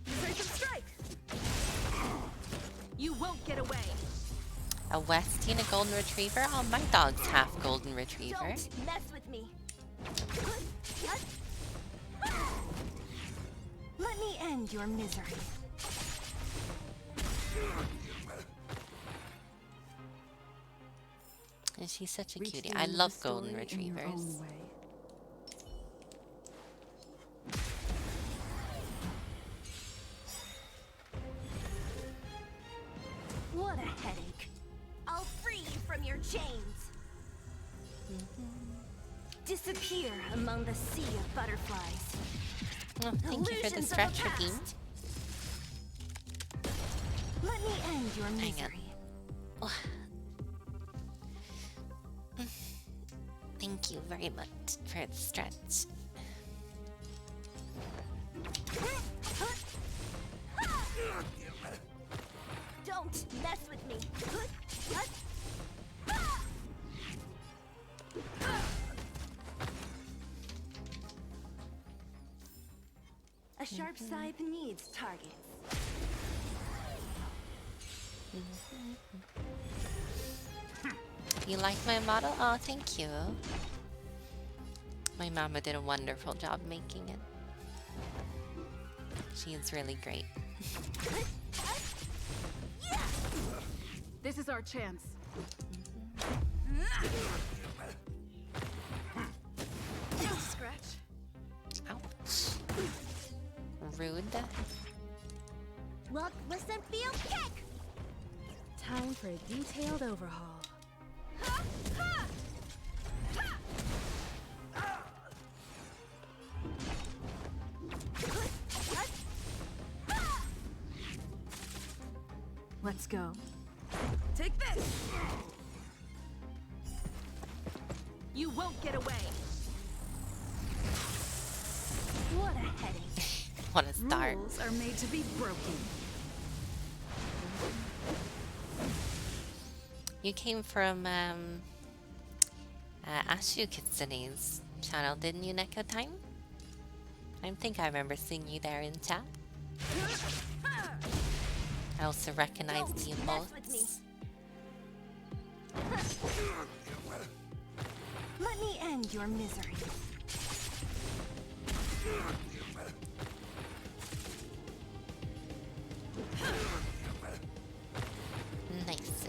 Search and strike. You won't get away. A Westie golden retriever? Oh, my dog's half golden retriever. Don't mess with me. Let me end your misery. And she's such a Reach cutie. the I end of love the golden story in your retrievers. own way. What a headache. I'll free you from your chains. Disappear among the sea of butterflies. Oh, thank you for the Illusions of stretch, Raheem. past. Let me end your Hang on. misery. Thank you very much for the stretch. Don't mess with me. A sharp scythe needs targets. You like my model? Oh, thank you. My mama did a wonderful job making it. She is really great. This is our chance. Scratch. Ouch. Rude. Look, listen, feel, kick! Time for a detailed overhaul. Let's go. Take this! You won't get away! What a headache. What a start. Rules are made to be broken. You came from Ashe Kitsune's channel, didn't you, Neko Time? I think I remember seeing you there in chat. I also recognize the emotes. Let me end your misery. Nice.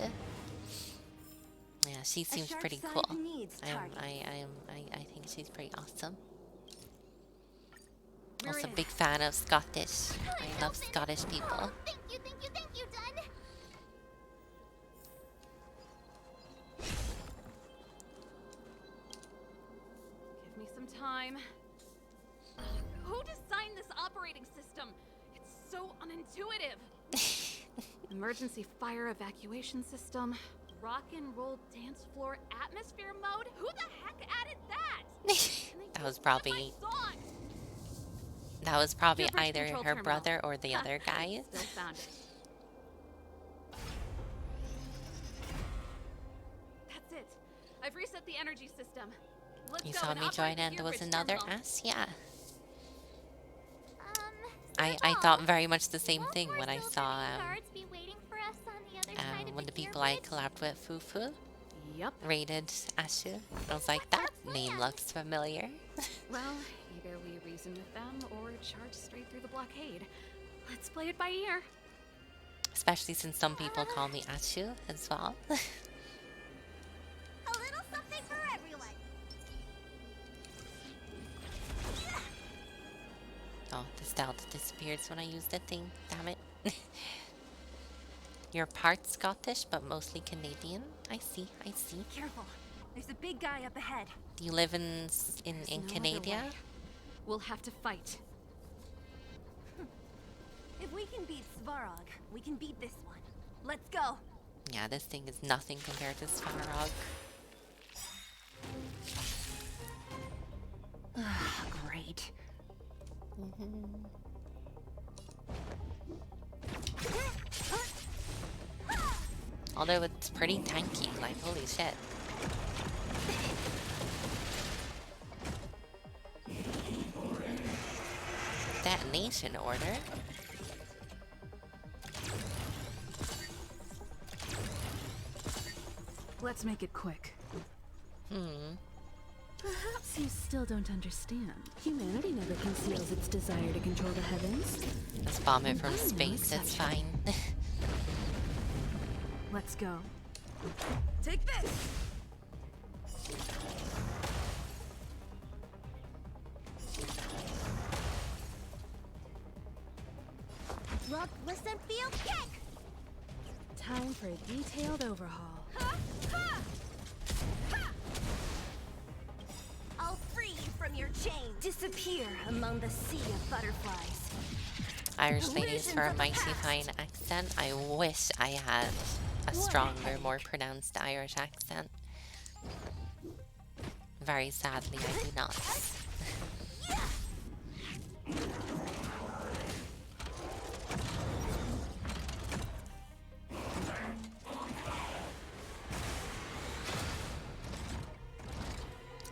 Yeah, she seems pretty cool. I think she's pretty awesome. Also, big fan of Scottish. I love Scottish people. Thank you, Dun! Give me some time. Who designed this operating system? It's so unintuitive. Emergency fire evacuation system. Rock and roll dance floor atmosphere mode? Who the heck added that? That was probably either her brother or the other guy. Still found it. That's it. I've reset the energy system. Let's You go saw and me operate join the and there was gear bridge another terminal. ass? Yeah. I thought very much the same thing when I saw Guards be waiting for us on the other side of one of the gear people I bridge? collabed with, Fufu, Yep. rated Ashe. I was like, that name looks familiar. Well, either we reason with them or charge straight through the blockade. Let's play it by ear. Especially since some people call me Ashe as well. A little something for everyone. Oh, the stealth disappears when I use the thing. Damn it. You're part Scottish, but mostly Canadian. I see. Careful. There's a big guy up ahead. Do you live in No other Canada? way. We'll have to fight. If we can beat Svarog, we can beat this one. Let's go. Yeah, this thing is nothing compared to Svarog. Great. Although it's pretty tanky, like holy shit. Detonation order? Let's make it quick. Perhaps You still don't understand. Humanity never conceals its desire to control the heavens. Let's bomb it from I'm no space, it's fine. Let's go. Take this. look, listen, feel, kick! Time for a detailed overhaul. I'll free you from your chain. Disappear among the sea of butterflies. Irish ladies for a mighty fine accent. I wish I had a stronger, more pronounced Irish accent. Very sadly, I do not.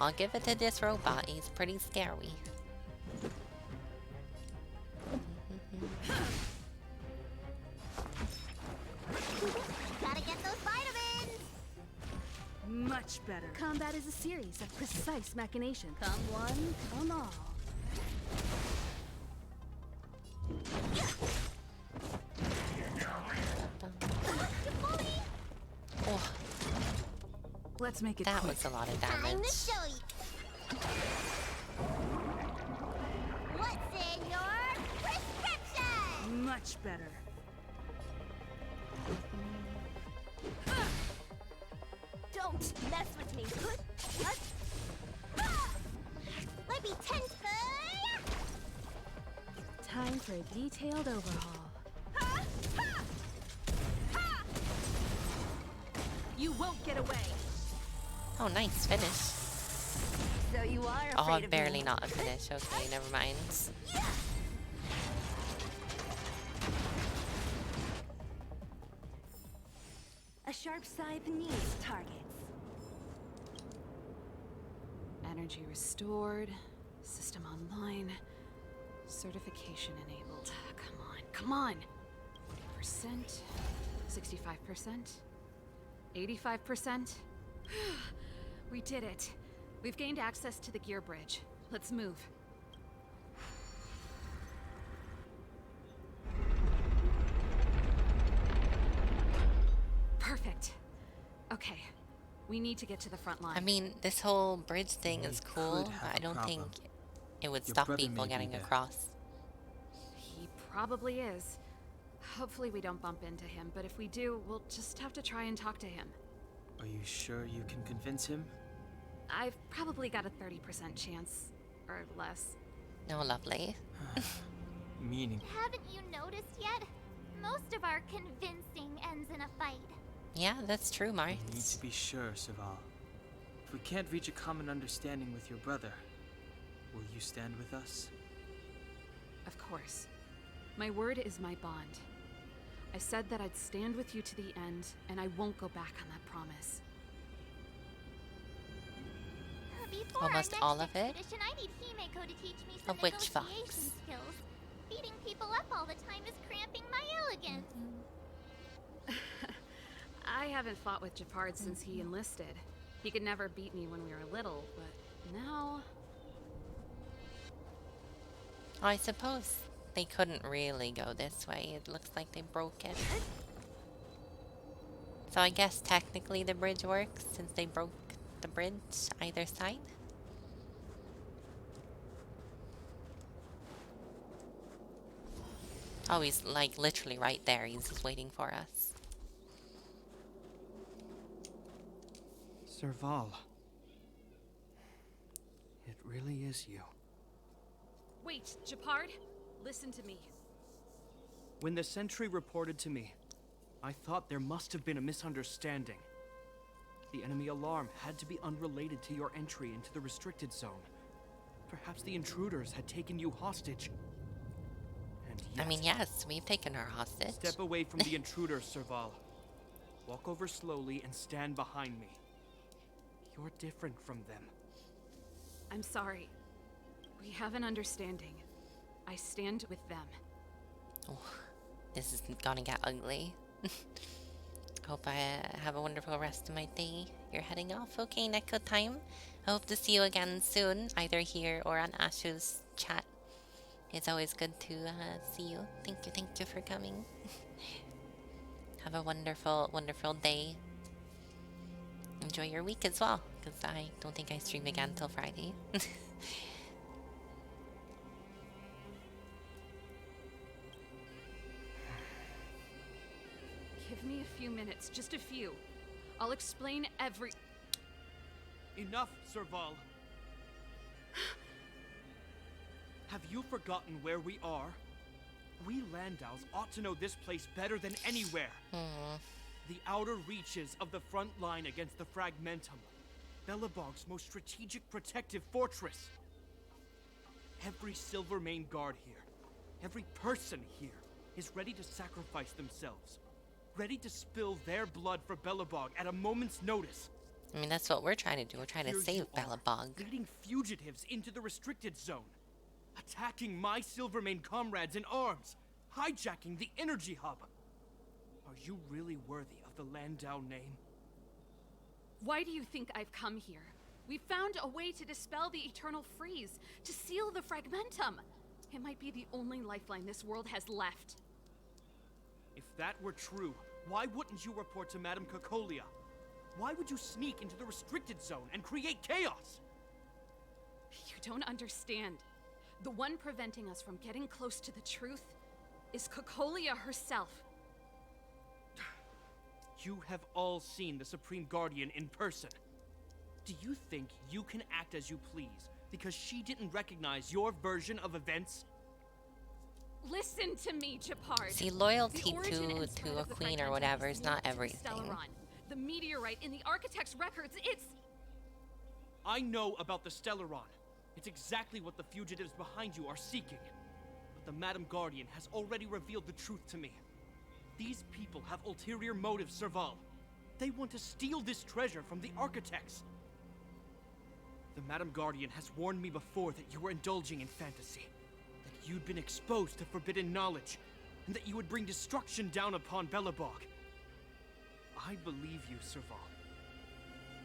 I'll give it to this robot. He's pretty scary. Gotta get those vitamins! Much better. Combat is a series of precise machinations. Come one, come all. Oh, Let's make it that quick. was a lot of Time damage. to show you. What's in your prescription? Much better. Don't mess with me. Let me tend to ya. Time for a detailed overhaul. You won't get away. Oh, nice finish. So you are Oh, afraid of barely me. not a finish. Okay, never mind. A sharp scythe needs targets. Energy restored. System online. Certification enabled. Come on, come on! 40%. 65%. 85%. We did it. We've gained access to the gear bridge. Let's move. Perfect. Okay. We need to get to the front line. I mean, this whole bridge thing is We cool, could but have I a don't think problem. it would Your stop brother people may be getting there. across. He probably is. Hopefully we don't bump into him, but if we do, we'll just have to try and talk to him. Are you sure you can convince him? I've probably got a 30% chance, or less. No, lovely. Meaning, Haven't you noticed yet? Most of our convincing ends in a fight. Yeah, that's true, Mart. we need to be sure, Serval. If we can't reach a common understanding with your brother, will you stand with us? Of course. My word is my bond. I said that I'd stand with you to the end, and I won't go back on that promise. Before Almost our all next of it? expedition, I need Himeko to teach me A some witch fox. negotiation skills. Beating people up all the time is cramping my elegance. I haven't fought with Japard since he enlisted. He could never beat me when we were little, but now... I suppose they couldn't really go this way. It looks like they broke it. So I guess technically the bridge works since they broke the bridge either side. Oh, he's like literally right there. He's just waiting for us. Serval. It really is you. Wait, Japard? Listen to me. When the sentry reported to me, I thought there must have been a misunderstanding. The enemy alarm had to be unrelated to your entry into the restricted zone. Perhaps the intruders had taken you hostage. And yet, I mean, yes, we've taken her hostage. step away from the intruders, Serval. Walk over slowly and stand behind me. You're different from them. I'm sorry. We have an understanding. I stand with them. Oh, this is gonna get ugly. Hope I have a wonderful rest of my day. You're heading off? Okay, Neko time. I hope to see you again soon, either here or on Ashe's chat. It's always good to see you. Thank you for coming. Have a wonderful, wonderful day. Enjoy your week as well, because I don't think I stream again till Friday. Give me a few minutes, just a few. I'll explain every... Enough, Serval. Have you forgotten where we are? We Landaus ought to know this place better than anywhere. The outer reaches of the front line against the Fragmentum. Belobog's most strategic protective fortress. Every Silvermane guard here, every person here, is ready to sacrifice themselves. Ready to spill their blood for Belobog at a moment's notice. I mean, that's what we're trying to do. We're trying to Here save you are, Belobog. leading fugitives into the restricted zone, attacking my Silvermane comrades in arms, hijacking the energy hub. Are you really worthy of the Landau name? Why do you think I've come here? We found a way to dispel the eternal freeze, to seal the fragmentum. It might be the only lifeline this world has left. If that were true, why wouldn't you report to Madame Cocolia? Why would you sneak into the restricted zone and create chaos? You don't understand. The one preventing us from getting close to the truth is Cocolia herself. You have all seen the Supreme Guardian in person. Do you think you can act as you please because she didn't recognize your version of events? Listen to me, Japard. See, loyalty The origin and to spread a of the queen or fragmentum whatever is is not linked to the everything. Stellaron. The meteorite in the Architect's records, it's... I know about the Stellaron. It's exactly what the fugitives behind you are seeking. But the Madam Guardian has already revealed the truth to me. These people have ulterior motives, Serval. They want to steal this treasure from the Architects. The Madam Guardian has warned me before that you were indulging in fantasy. That you'd been exposed to forbidden knowledge. And that you would bring destruction down upon Belobog. I believe you, Serval.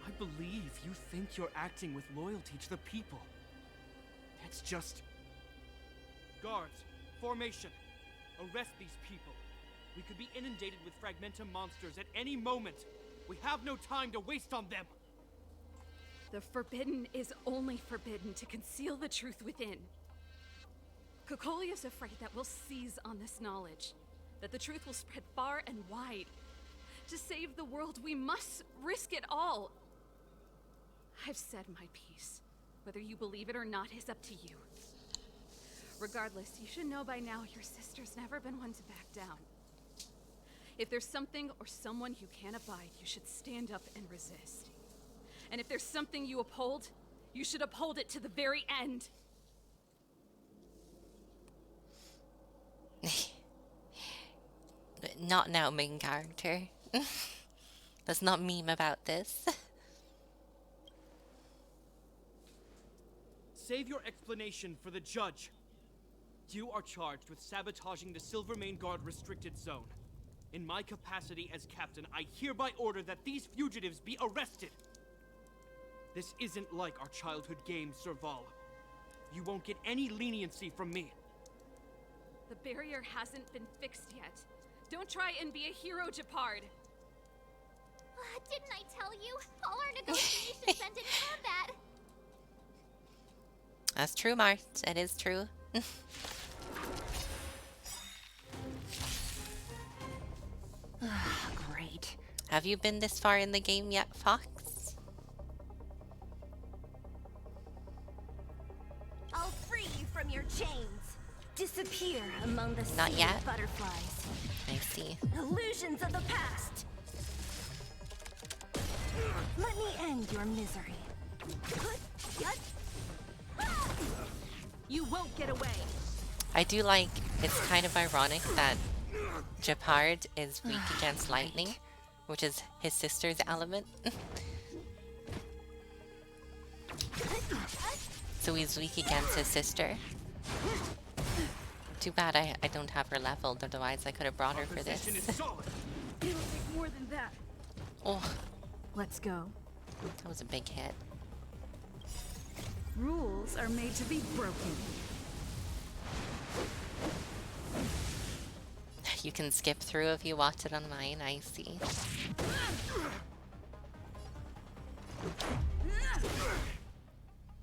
I believe you think you're acting with loyalty to the people. That's just... Guards, formation. Arrest these people. We could be inundated with Fragmentum monsters at any moment. We have no time to waste on them. The forbidden is only forbidden to conceal the truth within. Cocolia's afraid that we'll seize on this knowledge. That the truth will spread far and wide. To save the world, we must risk it all. I've said my piece. Whether you believe it or not is up to you. Regardless, you should know by now your sister's never been one to back down. If there's something or someone you can't abide, you should stand up and resist. And if there's something you uphold, you should uphold it to the very end. Not now, main character. Let's not meme about this. Save your explanation for the judge. You are charged with sabotaging the Silvermane Guard restricted zone. In my capacity as captain, I hereby order that these fugitives be arrested. This isn't like our childhood game, Serval. You won't get any leniency from me. The barrier hasn't been fixed yet. Don't try and be a hero, Japard. Didn't I tell you? All our negotiations end in combat. That's true, Mart. It is true. Great. Have you been this far in the game yet, Fox? I'll free you from your chains. Disappear among the Not sea yet. of butterflies. I see. Illusions of the past. Let me end your misery. You won't get away. I do like, it's kind of ironic that Japard is weak against lightning, which is his sister's element. So he's weak against his sister. Too bad I don't have her leveled, otherwise I could have brought her for this. It'll take more than that. Oh, Let's go. that was a big hit. Rules are made to be broken. You can skip through if you watch it on mine, I see.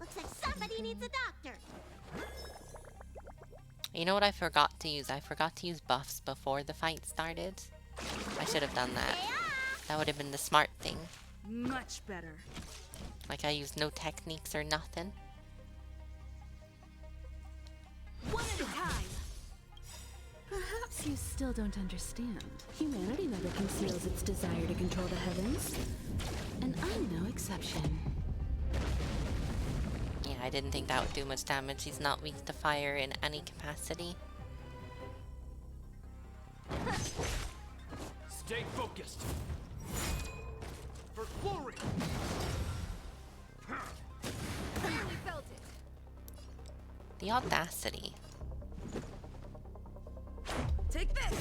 Looks like somebody needs a doctor. You know what I forgot to use? I forgot to use buffs before the fight started. I should have done that. That would have been the smart thing. Much better. Like I used no techniques or nothing. One at a time. Perhaps you still don't understand. Humanity never conceals its desire to control the heavens. And I'm no exception. Yeah, I didn't think that would do much damage. He's not weak to fire in any capacity. Stay focused. for glory! Barely felt it. The audacity. Take this!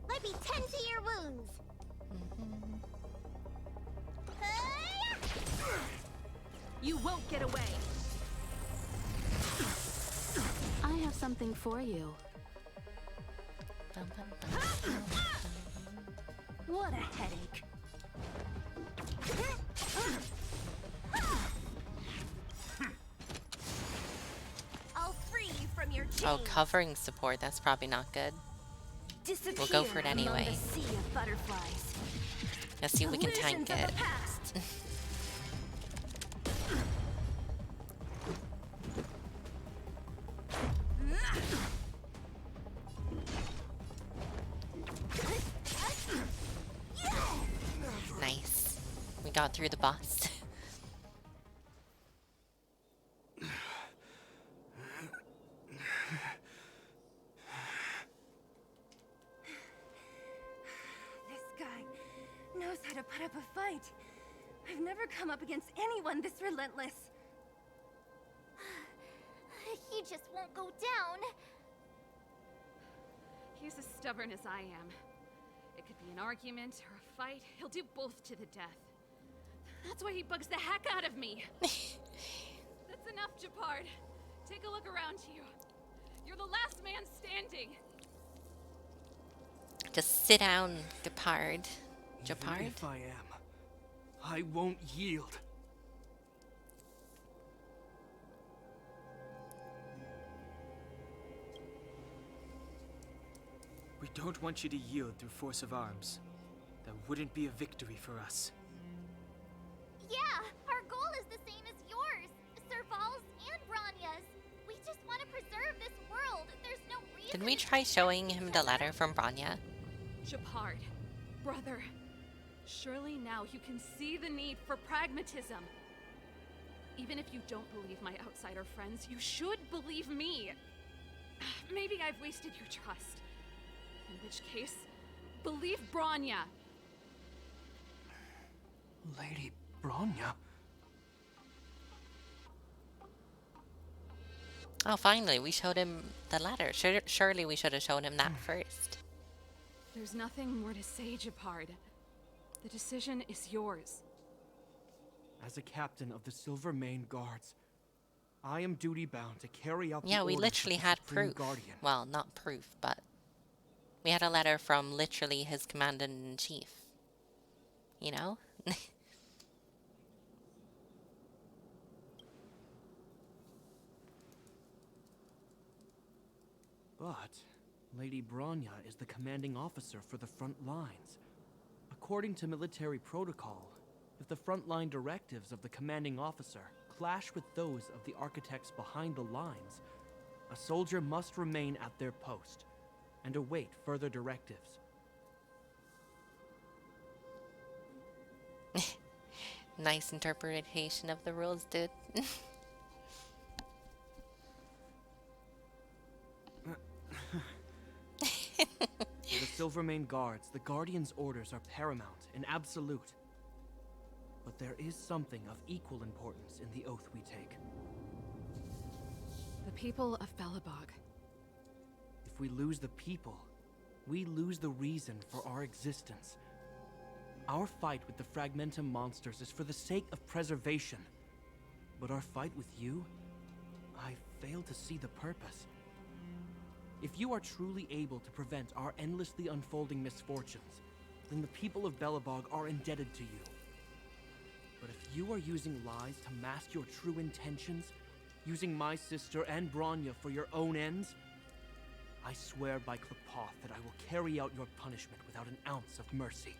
Let me tend to your wounds. You won't get away. I have something for you. What a headache. I'll free you from your chains. Oh, covering support. That's probably not good. Disappear We'll go for it among anyway. the sea of butterflies. Let's see if we can Illusions tank of it. the past. Nice. We got through the boss. This guy knows how to put up a fight. I've never come up against anyone this relentless. He just won't go down. He's as stubborn as I am. It could be an argument or a fight. He'll do both to the death. That's why he bugs the heck out of me. That's enough, Japard. Take a look around you. You're the last man standing. Just sit down, Japard. Even Japard? if I am, I won't yield. We don't want you to yield through force of arms. That wouldn't be a victory for us. Yeah, our goal is the same as yours, Serval's and Branya's. We just want to preserve this world. There's no reason. Did we try showing him the letter from Branya? Japard, brother, surely now you can see the need for pragmatism. Even if you don't believe my outsider friends, you should believe me. Maybe I've wasted your trust. In which case, believe Branya. Lady Bronya? Oh, finally, we showed him the letter. Surely we should have shown him that first. There's nothing more to say, Japard. The decision is yours. As a captain of the Silver Mane Guards, I am duty-bound to carry out the Yeah, we orders literally of the had Supreme proof. Guardian. Well, not proof, but we had a letter from literally his commander-in-chief. You know? But Lady Bronya is the commanding officer for the front lines. According to military protocol, if the frontline directives of the commanding officer clash with those of the architects behind the lines, a soldier must remain at their post and await further directives. Nice interpretation of the rules, dude. For the Silvermane Guards, the Guardian's orders are paramount and absolute. But there is something of equal importance in the oath we take. The people of Belobog. If we lose the people, we lose the reason for our existence. Our fight with the Fragmentum monsters is for the sake of preservation. But our fight with you, I fail to see the purpose. If you are truly able to prevent our endlessly unfolding misfortunes, then the people of Belobog are indebted to you. But if you are using lies to mask your true intentions, using my sister and Bronya for your own ends, I swear by Klapoth that I will carry out your punishment without an ounce of mercy.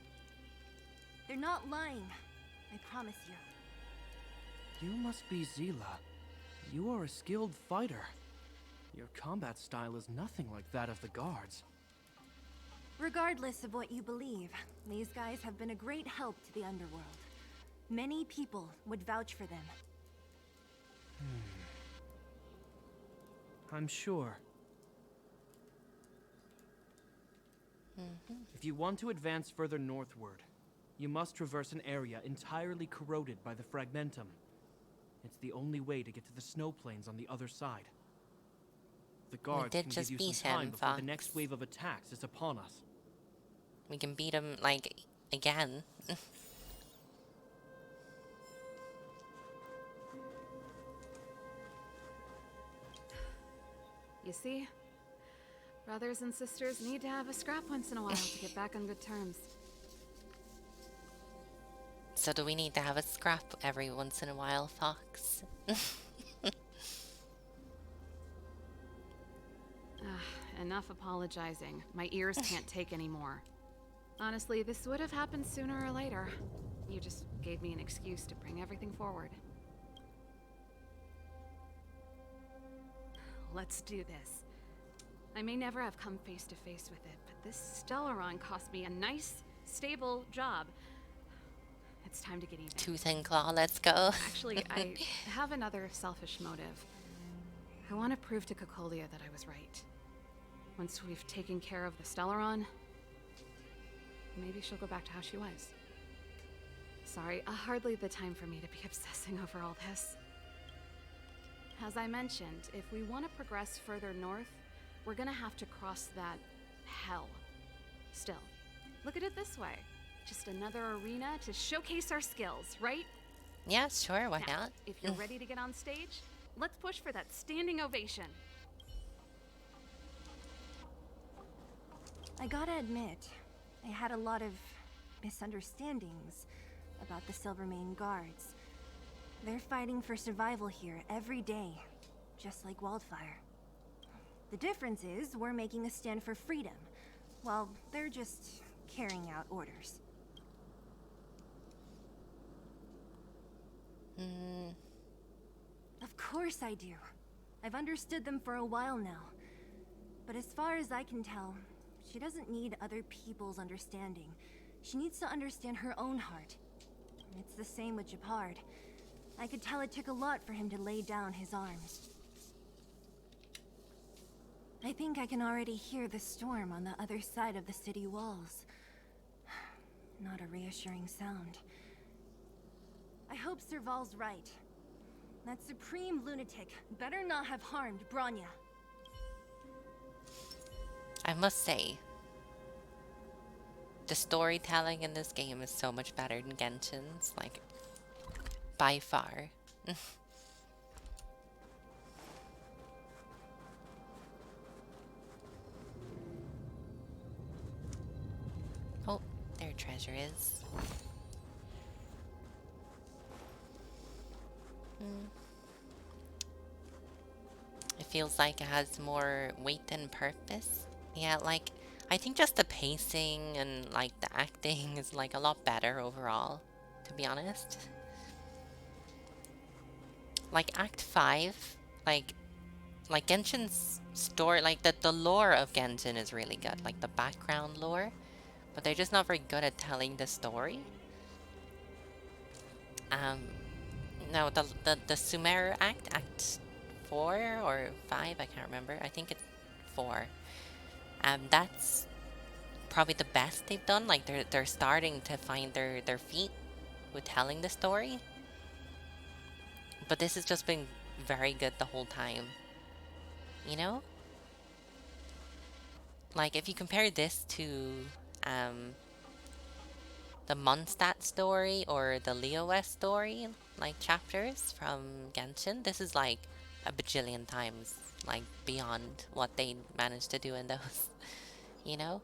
They're not lying. I promise you. You must be Zila. You are a skilled fighter. Your combat style is nothing like that of the guards. Regardless of what you believe, these guys have been a great help to the underworld. Many people would vouch for them. I'm sure. If you want to advance further northward, You must traverse an area entirely corroded by the fragmentum. It's the only way to get to the snow plains on the other side. The guards did can just give you beat some time him, before the Fox. next wave of attacks is upon us. We can beat him, like, again. You see? Brothers and sisters need to have a scrap once in a while to get back on good terms. So do we need to have a scrap every once in a while, Fox? Enough apologizing. My ears can't take any more. Honestly, this would have happened sooner or later. You just gave me an excuse to bring everything forward. Let's do this. I may never have come face to face with it, but this Stellaron cost me a nice, stable job. It's time to get even. Tooth and claw, let's go. Actually, I have another selfish motive. I want to prove to Kokolia that I was right. Once we've taken care of the Stellaron, maybe she'll go back to how she was. Sorry, hardly the time for me to be obsessing over all this. As I mentioned, if we want to progress further north, we're gonna have to cross that hell. Still, look at it this way. Just another arena to showcase our skills, right? Yeah, sure, why Now, not? if you're ready to get on stage, let's push for that standing ovation. I gotta admit, I had a lot of misunderstandings about the Silvermane Guards. They're fighting for survival here every day, just like Wildfire. The difference is we're making a stand for freedom, while they're just carrying out orders. Of course I do. I've understood them for a while now. But as far as I can tell, she doesn't need other people's understanding. She needs to understand her own heart. It's the same with Japard. I could tell it took a lot for him to lay down his arms. I think I can already hear the storm on the other side of the city walls. Not a reassuring sound. I hope Serval's right. That supreme lunatic better not have harmed Bronya. I must say, the storytelling in this game is so much better than Genshin's, like, by far. Oh, there treasure is. It feels like it has more weight than purpose. Yeah, like, I think just the pacing and, like, the acting is, like, a lot better overall, to be honest. Like, Act 5, like Genshin's story, like, the lore of Genshin is really good, like, the background lore, but they're just not very good at telling the story. No, the Sumeru Act 4 or 5, I can't remember, I think it's 4. That's probably the best they've done. Like, they're starting to find their feet with telling the story. But this has just been very good the whole time. You know? Like, if you compare this to the Mondstadt story or the Liyue story, like, chapters from Genshin, this is like a bajillion times, like, beyond what they managed to do in those. You know?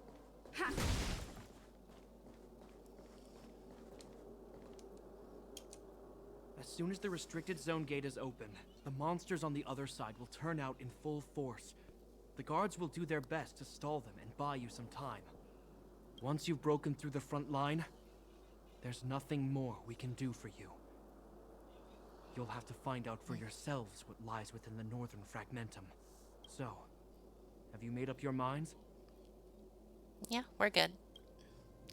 As soon as the restricted zone gate is open, the monsters on the other side will turn out in full force. The guards will do their best to stall them and buy you some time. Once you've broken through the front line, there's nothing more we can do for you. You'll have to find out for yourselves what lies within the northern fragmentum. So, have you made up your minds? Yeah, we're good.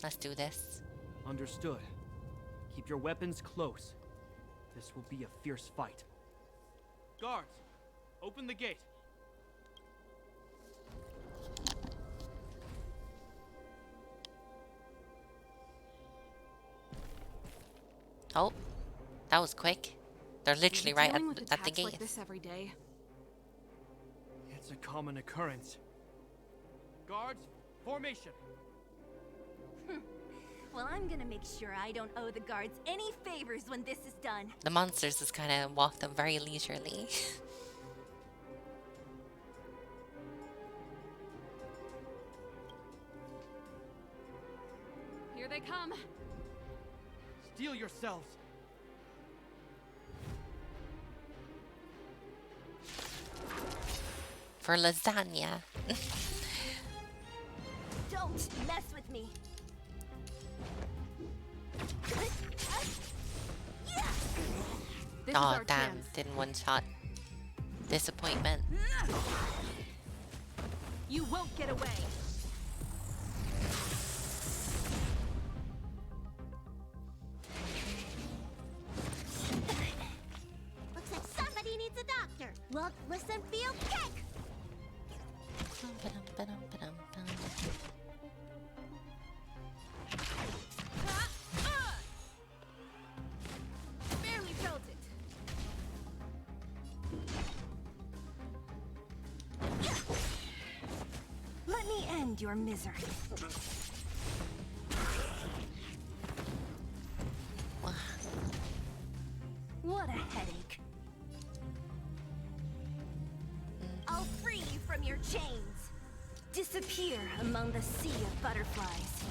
Let's do this. Understood. Keep your weapons close. This will be a fierce fight. Guards, open the gate. Oh, that was quick. They're literally right Dealing with at the attacks gate. like this every day. It's a common occurrence. Guards, formation. Well, I'm gonna make sure I don't owe the guards any favors when this is done. The monsters just kind of walk them very leisurely. Here they come. Steel yourselves. For lasagna. Don't mess with me. This is Oh, our damn. chance. Didn't one shot. Disappointment. You won't get away. Looks like somebody needs a doctor. Look, listen, feel, kick! Barely felt it. Let me end your misery. What a headache. I'll free you from your chains. Disappear among the sea of butterflies.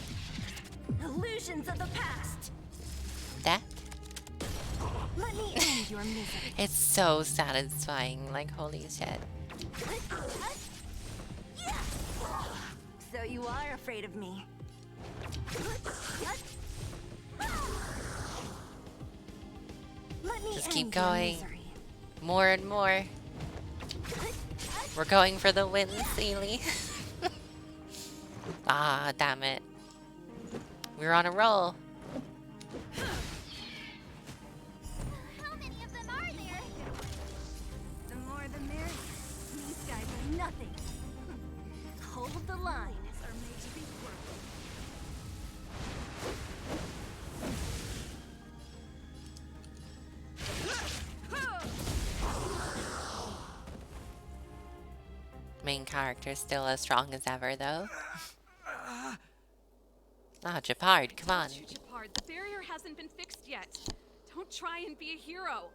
Illusions of the past. Death? Let me end your misery. It's so satisfying. Like, holy shit. So you are afraid of me. Let me Just keep end your going. misery. More and more. We're going for the win, Sealy. Ah, damn it. We're on a roll. How many of them are there? The more the merrier. These guys are nothing. Hold the line. Are made to be broken. Main character still as strong as ever, though. Ah, Japard, come on. Japard, the barrier hasn't been fixed yet. Don't try and be a hero.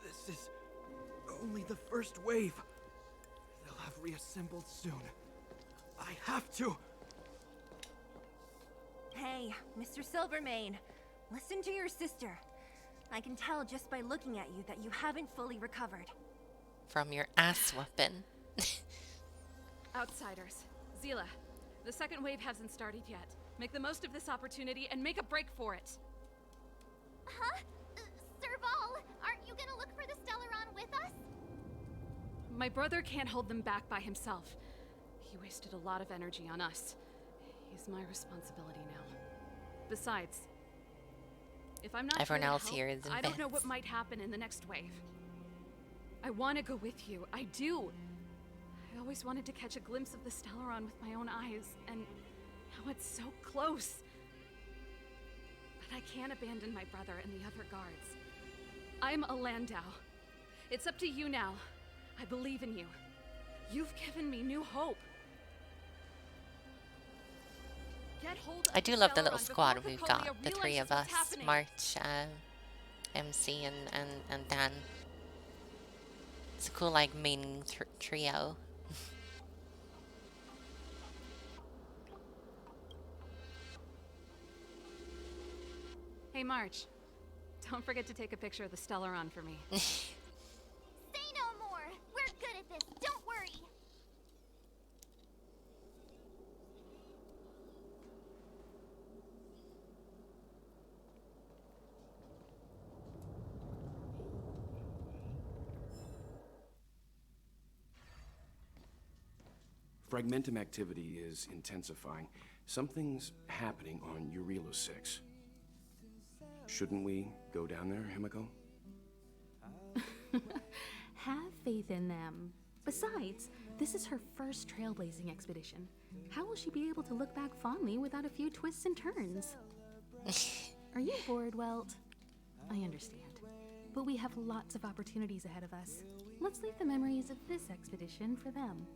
This is only the first wave. They'll have reassembled soon. I have to. Hey, Mr. Silvermane, listen to your sister. I can tell just by looking at you that you haven't fully recovered. From your ass whooping. Outsiders. Zila, the second wave hasn't started yet. Make the most of this opportunity and make a break for it. Huh? Serval, aren't you gonna look for the Stellaron with us? My brother can't hold them back by himself. He wasted a lot of energy on us. He's my responsibility now. Besides, if I'm not Everyone here to else help, here is I don't know invest. what might happen in the next wave. I want to go with you. I do. I always wanted to catch a glimpse of the Stellaron with my own eyes, and now it's so close. But I can't abandon my brother and the other guards. I'm a Landau. It's up to you now. I believe in you. You've given me new hope. Get hold of I do love the little Stellaron squad before we've Picolia got. The three realizes of us. what's happening. March, MC, and Dan. It's a cool, like, main trio. Hey, March. Don't forget to take a picture of the Stellaron for me. Say no more. We're good at this. Don't worry. Fragmentum activity is intensifying. Something's happening on Urilo 6. Shouldn't we go down there, Himiko? Have faith in them. Besides, this is her first trailblazing expedition. How will she be able to look back fondly without a few twists and turns? Are you bored, Welt? I understand. But we have lots of opportunities ahead of us. Let's leave the memories of this expedition for them.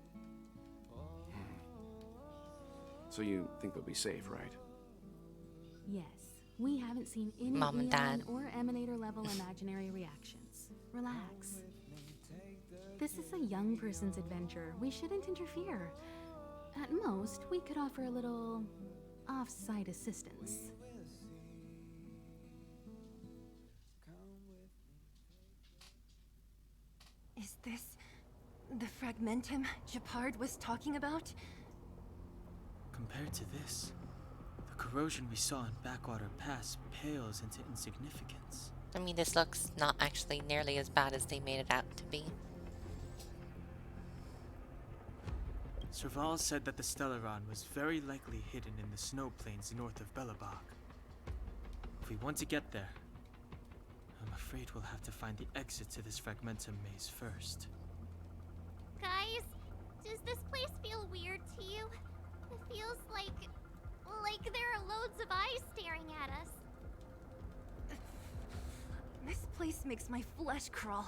So you think they'll be safe, right? Yes. We haven't seen any Mom and Dad. Eon or Emanator level imaginary reactions. Relax. This is a young person's adventure. We shouldn't interfere. At most, we could offer a little off-site assistance. Is this the fragmentum Japard was talking about? Compared to this, the corrosion we saw in Backwater Pass pales into insignificance. I mean, this looks not actually nearly as bad as they made it out to be. Serval said that the Stellaron was very likely hidden in the snow plains north of Belobog. If we want to get there, I'm afraid we'll have to find the exit to this Fragmentum maze first. Guys, does this place feel weird to you? It feels like there are loads of eyes staring at us. This place makes my flesh crawl.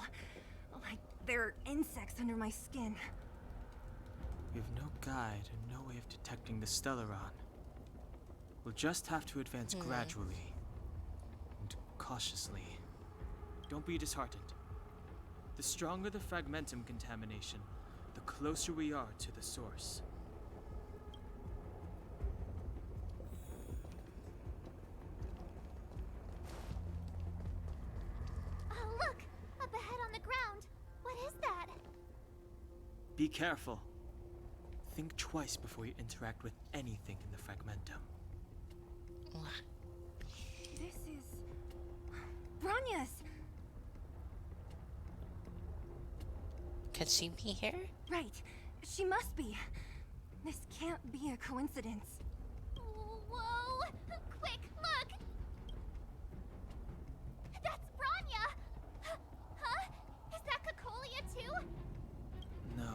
Like there are insects under my skin. We have no guide and no way of detecting the Stellaron. We'll just have to advance gradually and cautiously. Don't be disheartened. The stronger the fragmentum contamination, the closer we are to the source. Oh, look! Up ahead on the ground. What is that? Be careful. Think twice before you interact with anything in the fragmentum. This is Bronya's. Could she be here? Right. She must be. This can't be a coincidence. Whoa! Quick, look! That's Bronya! Huh? Is that Cocolia too? No,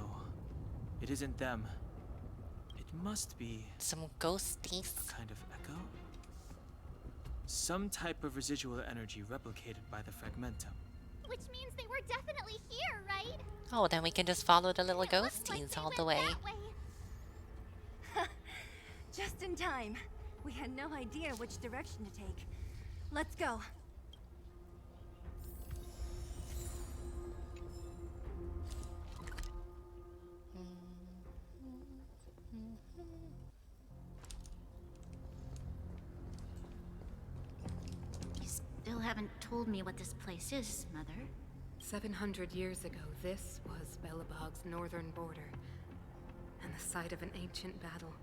it isn't them. It must be some ghosties. A kind of echo? Some type of residual energy replicated by the fragmentum. Which means they were definitely here, right? Oh, then we can just follow the little ghosties all the way. Just in time. We had no idea which direction to take. Let's go. You still haven't told me what this place is, Mother. 700 years ago, this was Belobog's northern border, and the site of an ancient battle.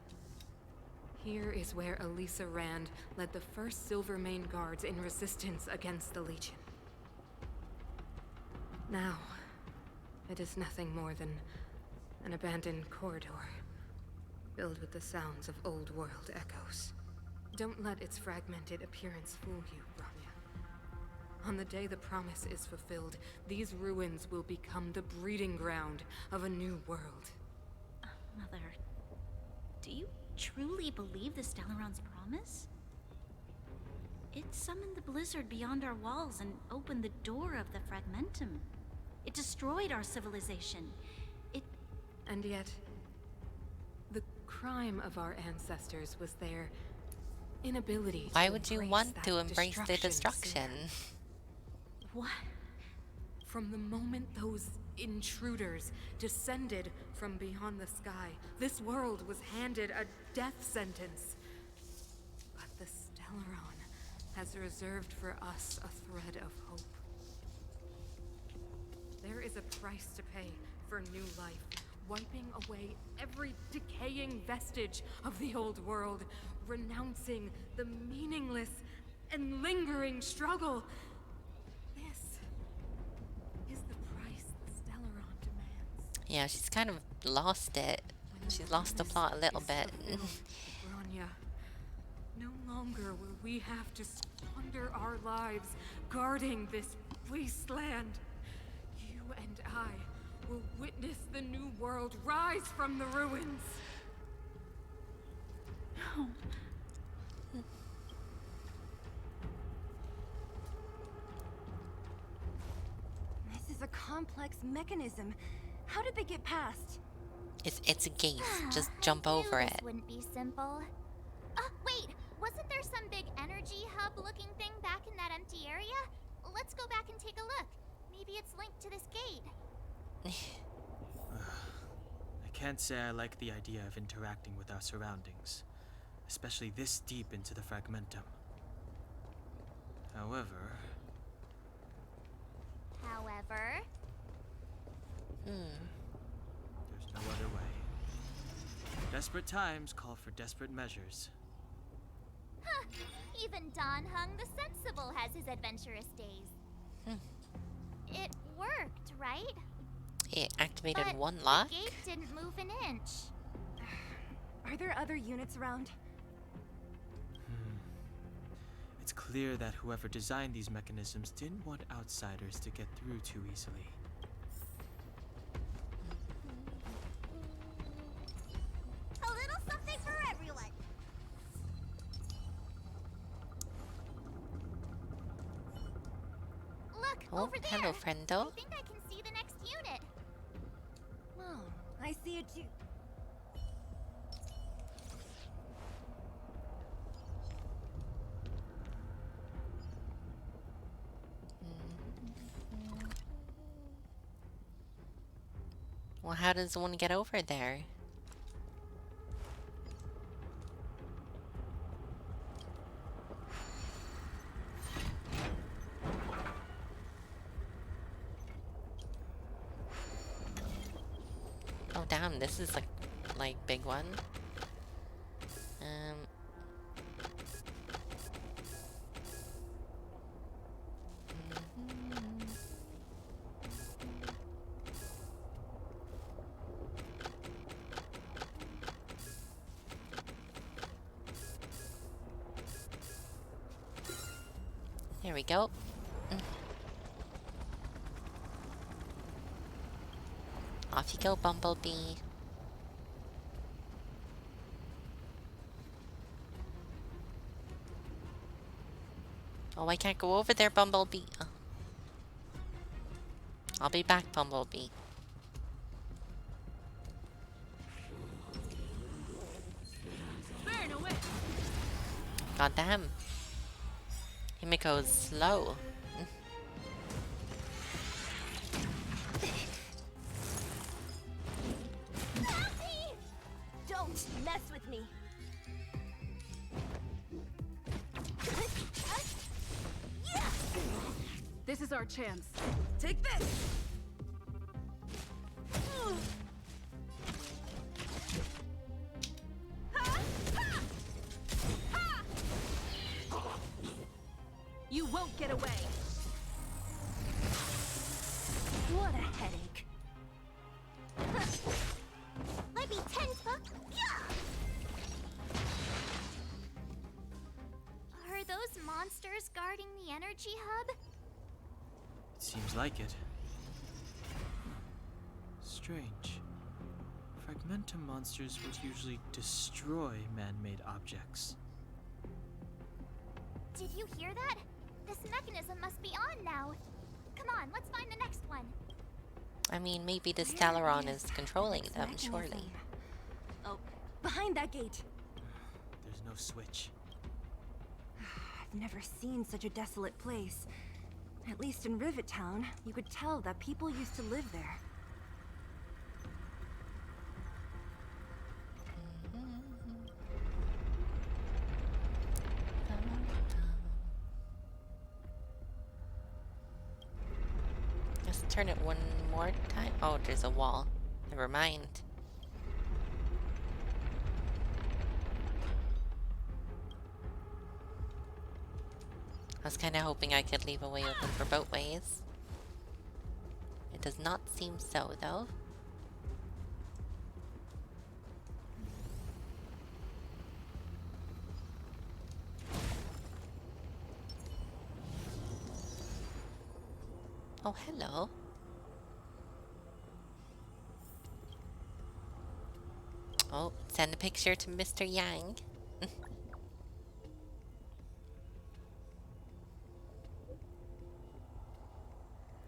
Here is where Elisa Rand led the first Silvermane Guards in resistance against the Legion. Now, it is nothing more than an abandoned corridor, filled with the sounds of old-world echoes. Don't let its fragmented appearance fool you, Bronya. On the day the promise is fulfilled, these ruins will become the breeding ground of a new world. Mother, do you truly believe the Stellaron's promise? It summoned the blizzard beyond our walls and opened the door of the Fragmentum. It destroyed our civilization. And yet, the crime of our ancestors was their inability Why would you want to embrace the destruction? What? From the moment those intruders descended from beyond the sky, this world was handed a death sentence. But the Stellaron has reserved for us a thread of hope. There is a price to pay for new life, wiping away every decaying vestige of the old world, renouncing the meaningless and lingering struggle. This is the price the Stellaron demands. Yeah, she's kind of lost it. She's lost the plot a little bit. Bronya, no longer will we have to squander our lives guarding this wasteland. You and I will witness the new world rise from the ruins. No. complex mechanism. How did they get past? It's a gate. Just jump I knew over this it. wouldn't be simple. Wait, wasn't there some big energy hub-looking thing back in that empty area? Let's go back and take a look. Maybe it's linked to this gate. I can't say I like the idea of interacting with our surroundings, especially this deep into the fragmentum. However... There's no other way. Desperate times call for desperate measures. Huh. Even Don Hung the Sensible has his adventurous days. It worked, right? It activated But one lock. the gate didn't move an inch. Are there other units around? It's clear that whoever designed these mechanisms didn't want outsiders to get through too easily. A little something for everyone. Look, Oh, over there. hello, friendo. I think I can see the next unit. Oh, I see it too. Well, how does one get over there? Oh damn, this is like big one. There we go. Off you go, Bumblebee. Oh, I can't go over there, Bumblebee. Oh. I'll be back, Bumblebee. Burn away. God damn. Himiko's slow. Don't mess with me. This is our chance. Take this. You won't get away. What a headache. Let me tense. Are those monsters guarding the energy hub? Seems like it. Strange. Fragmentum monsters would usually destroy man-made objects. Did you hear that? This mechanism must be on now. Come on, let's find the next one. I mean, maybe the Stellaron is controlling them, surely. Oh, behind that gate. There's no switch. I've never seen such a desolate place. At least in Rivet Town, you could tell that people used to live there. Let's turn it one more time. Oh, there's a wall. Never mind. I was kind of hoping I could leave a way open for both ways. It does not seem so, though. Oh, hello. Oh, send a picture to Mr. Yang.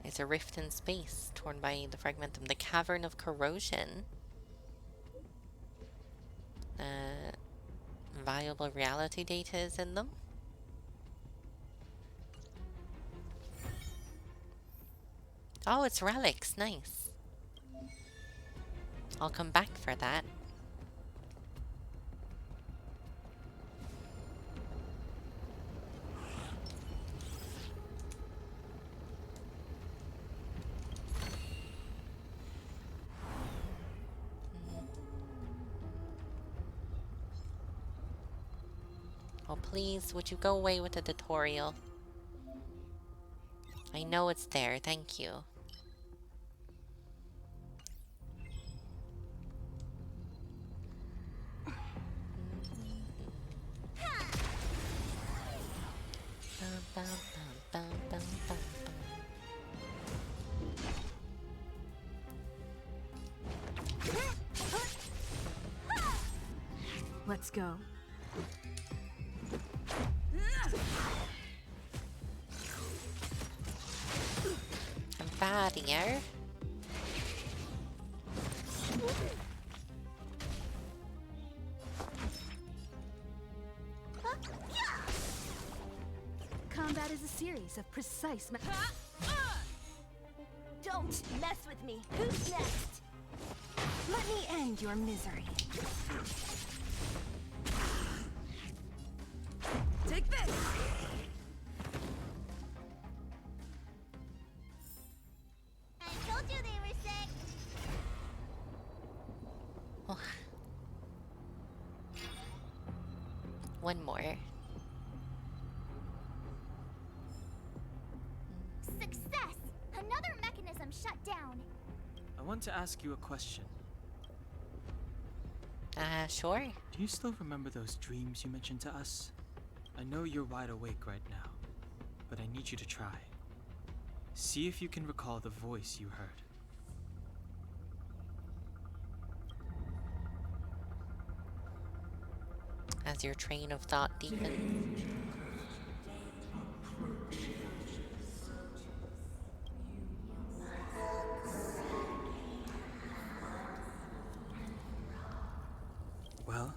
It's a rift in space torn by the fragmentum. The cavern of corrosion. Viable reality data is in them. Oh, it's relics. Nice. I'll come back for that. Oh, please, would you go away with the tutorial? I know it's there, thank you. Let's go. I'm bad here. Combat is a series of precise Don't mess with me. Who's next? Let me end your misery. Take this! I told you they were sick. Oh. One more. Success! Another mechanism shut down. I want to ask you a question. Sure. Do you still remember those dreams you mentioned to us? I know you're wide awake right now, but I need you to try. See if you can recall the voice you heard. As your train of thought deepens. Well?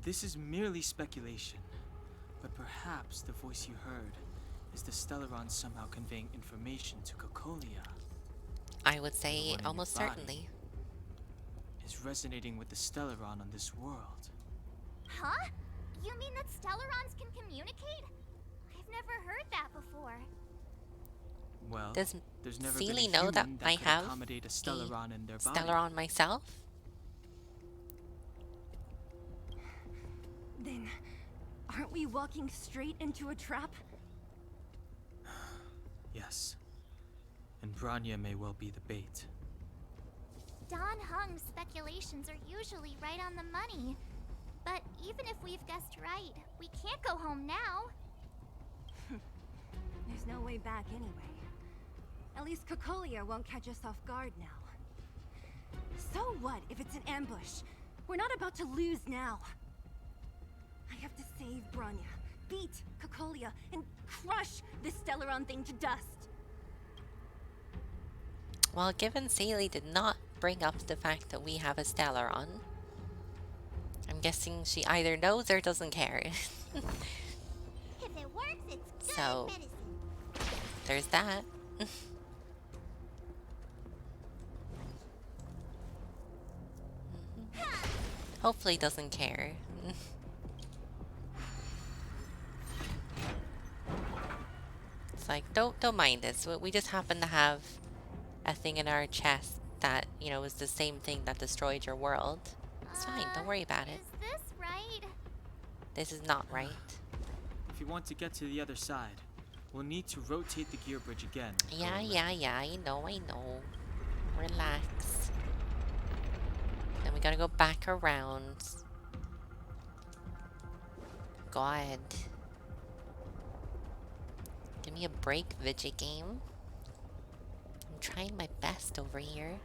This is merely speculation, but perhaps the voice you heard is the Stellaron somehow conveying information to Cocolia. I would The say one in almost your body certainly. is resonating with the Stellaron on this world. Huh? You mean that Stellarons can communicate? I've never heard that before. Well, Does there's never Seely been a know that human I could have accommodate a Stellaron in their body. Stellaron myself? Then, aren't we walking straight into a trap? Yes. And Branya may well be the bait. Don Hung's speculations are usually right on the money. But even if we've guessed right, we can't go home now. There's no way back anyway. At least Cocolia won't catch us off guard now. So what if it's an ambush? We're not about to lose now. I have to save Branya, beat Cocolia, and crush this Stellaron thing to dust. Well, given Seely did not bring up the fact that we have a Stellaron, I'm guessing she either knows or doesn't care. If it works, it's good So, medicine. there's that. Hopefully doesn't care. It's like, don't mind this. We just happen to have a thing in our chest that, you know, is the same thing that destroyed your world. It's fine, don't worry about it. Is this right? This is not right. If you want to get to the other side, we'll need to rotate the gear bridge again. Yeah, I know. Relax. Then we gotta go back around. God. Give me a break, Vigi game. I'm trying my best over here.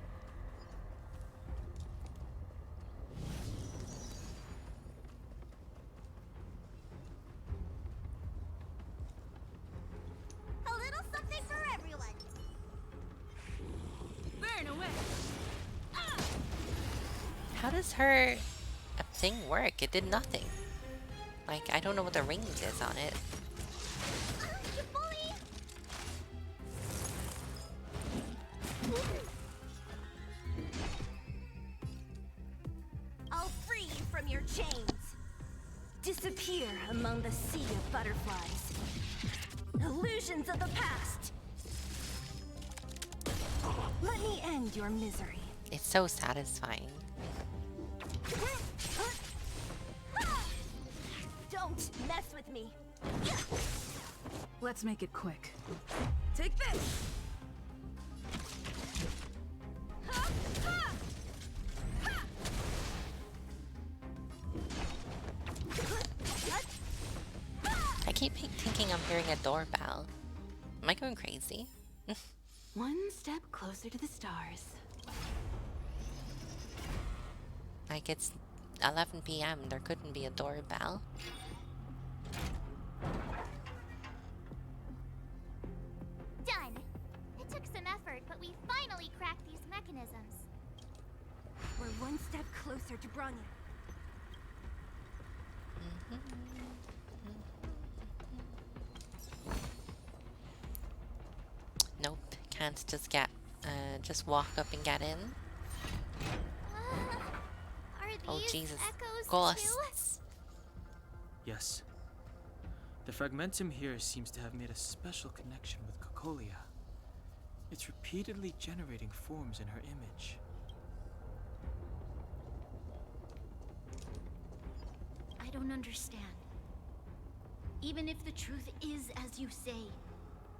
does her thing work? It did nothing. Like, I don't know what the range is on it. You bully! I'll free you from your chains. Disappear among the sea of butterflies. Illusions of the past. Let me end your misery. It's so satisfying. Don't mess with me. Let's make it quick. Take this. I keep thinking I'm hearing a doorbell. Am I going crazy? One step closer to the stars. Like, it's 11 p.m. There couldn't be a doorbell. Done. It took some effort, but we finally cracked these mechanisms. We're one step closer to Bronya. Nope, can't just walk up and get in. Are these Oh Jesus, echoes ghosts. Yes. The fragmentum here seems to have made a special connection with Cocolia. It's repeatedly generating forms in her image. I don't understand. Even if the truth is as you say,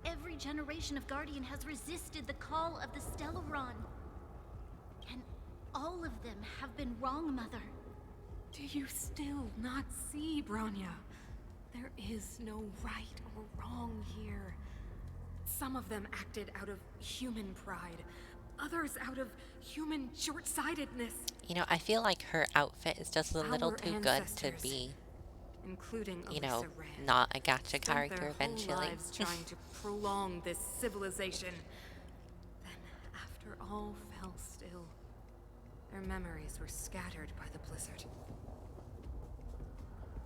every generation of Guardian has resisted the call of the Stellaron. And all of them have been wrong, Mother. Do you still not see, Bronya? There is no right or wrong here. Some of them acted out of human pride, others out of human short-sightedness. You know, I feel like her outfit is just a little Our too good to ancestors, be, including you know, Alyssa Rand, not a gacha spent character their eventually. whole lives trying to prolong this civilization. Then, after all fell still, their memories were scattered by the blizzard.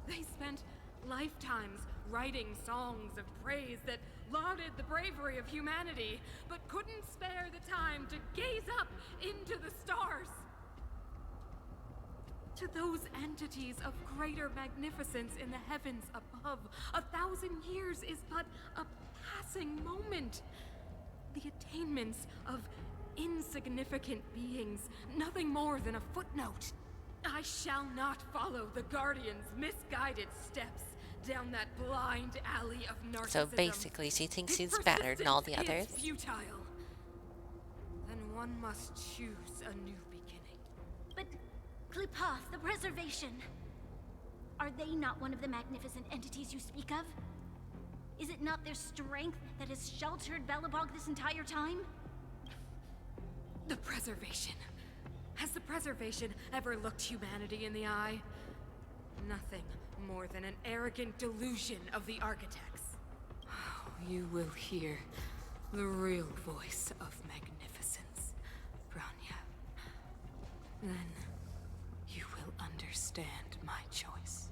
They spent lifetimes writing songs of praise that lauded the bravery of humanity, but couldn't spare the time to gaze up into the stars. To those entities of greater magnificence in the heavens above, 1,000 years is but a passing moment. The attainments of insignificant beings, nothing more than a footnote. I shall not follow the Guardian's misguided steps down that blind alley of narcissism. So basically, she thinks she's better than all the others. Is futile. Then one must choose a new beginning. But Klipoth, the Preservation, are they not one of the magnificent entities you speak of? Is it not their strength that has sheltered Belobog this entire time? The Preservation. Has the Preservation ever looked humanity in the eye? Nothing more than an arrogant delusion of the architects. You will hear the real voice of magnificence, Bronya. Then you will understand my choice.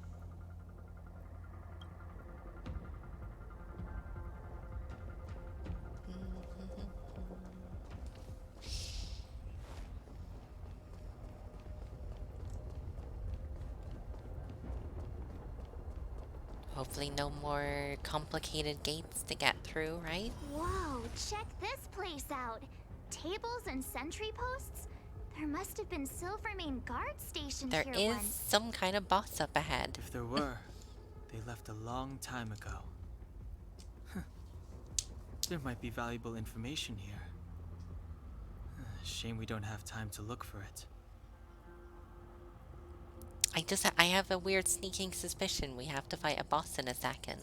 Hopefully no more complicated gates to get through, right? Whoa, check this place out. Tables and sentry posts? There must have been Silvermane guard stationed There here is once. some kind of boss up ahead. If there were, they left a long time ago. Huh. There might be valuable information here. Shame we don't have time to look for it. I have a weird sneaking suspicion we have to fight a boss in a second.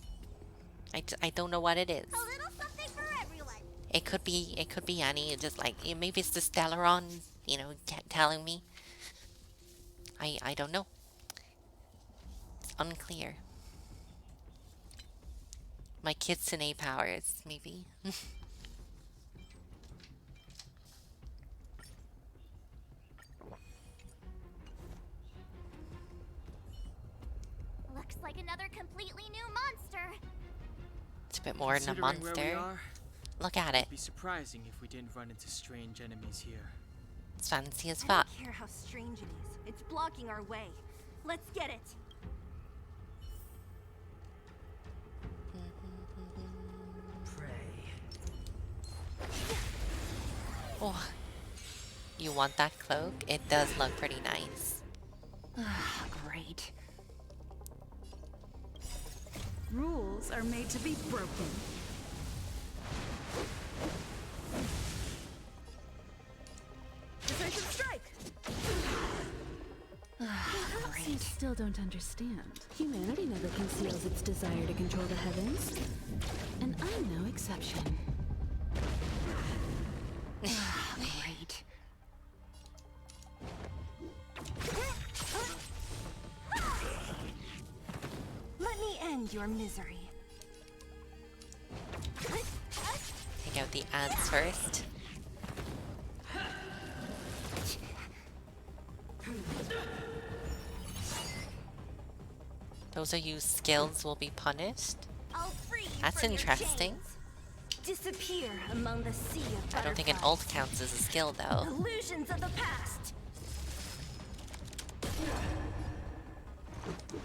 I don't know what it is. A little something for everyone. It could be any, just like, maybe it's the Stellaron, you know, telling me. I don't know. It's unclear. My Kitsune powers, maybe. like another completely new monster. It's a bit more than a Considering where we monster. are, Look at it. it'd be surprising if we didn't run into strange enemies here. It's fancy as I fuck. don't care how strange it is. It's blocking our way. Let's get it. Oh, you want that cloak? It does look pretty nice. Great. Rules are made to be broken. Decisive strike! Perhaps you still don't understand. Humanity never conceals its desire to control the heavens. And I'm no exception. Great. Let me end your misery. Take out the ads first. Those who use skills will be punished. I'll free you That's from your interesting. chains. Disappear among the sea of I don't think an butterflies. ult counts as a skill though. Illusions of the past.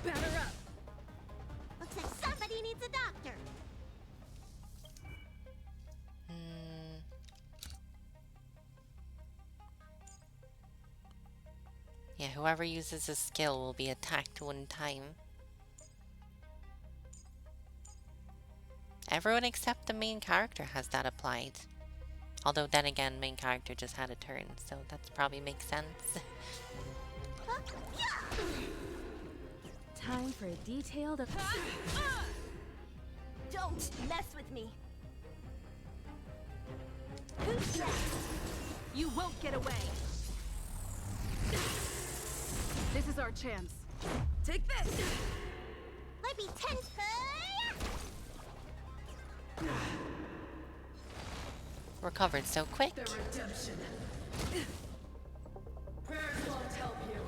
Batter up. Looks like somebody needs a doctor. Yeah, whoever uses a skill will be attacked one time. Everyone except the main character has that applied. Although then again, main character just had a turn, so that probably makes sense. Time for a detailed... Don't mess with me. You won't get away. This is our chance. Take this. Let me tend. Recovered so quick. The redemption. Prayers won't help you.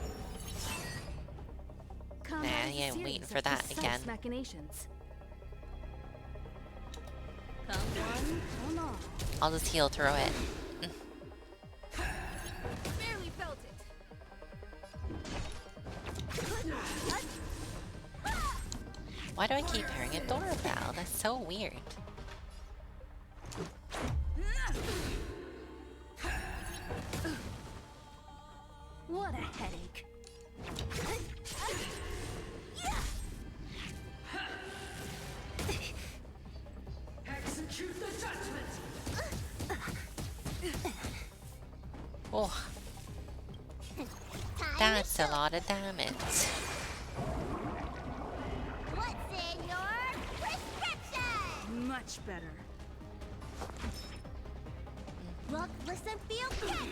Nah, he ain't waiting for that again. Machinations. Come one, come all. I'll just heal through it. Barely felt it. Why do I keep hearing a doorbell? That's so weird. What a headache. Execute the judgment. Oh, that's a lot of damage. What's in your prescription? Much better. Look, listen, feel, kick.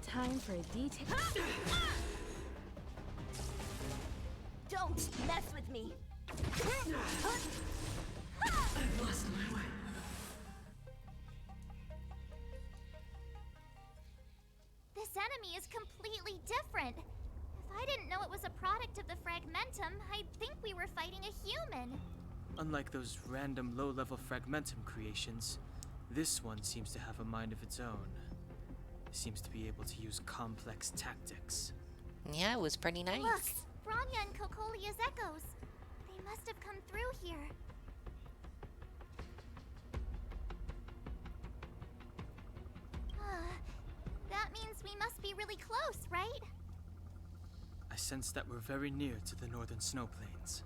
Time for a detail. Don't mess with me. I've lost my way. This enemy is completely different. If I didn't know it was a product of the Fragmentum, I'd think we were fighting a human. Unlike those random low-level Fragmentum creations, this one seems to have a mind of its own. Seems to be able to use complex tactics. Yeah, it was pretty nice. Look, Bronya and Kokolia's echoes. They must have come through here. That means we must be really close, right? I sense that we're very near to the northern snow plains.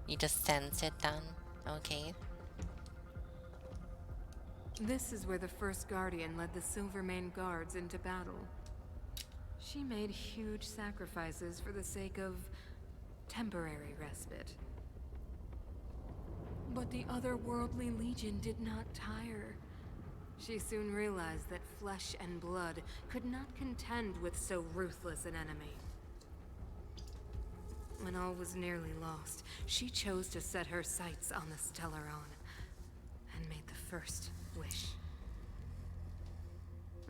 You just sense it done. Okay. This is where the first Guardian led the Silvermane Guards into battle. She made huge sacrifices for the sake of temporary respite. But the otherworldly Legion did not tire. She soon realized that flesh and blood could not contend with so ruthless an enemy. When all was nearly lost, she chose to set her sights on the Stellaron and made the first wish.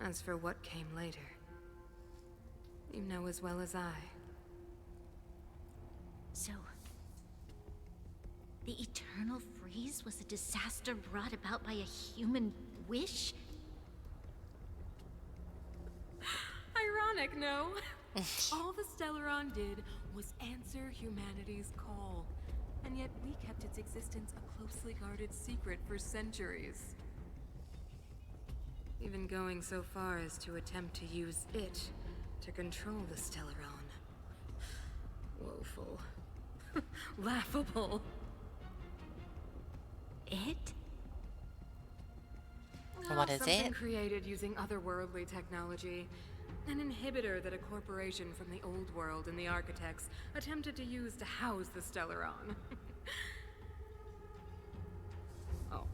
As for what came later, you know as well as I. So, the eternal freeze was a disaster brought about by a human wish? Ironic, no? All the Stellaron did was answer humanity's call, and yet we kept its existence a closely guarded secret for centuries. Even going so far as to attempt to use it to control the Stellaron. Woeful. Laughable. It? What is Something it? created using otherworldly technology. An inhibitor that a corporation from the old world and the architects attempted to use to house the Stellaron. Oh,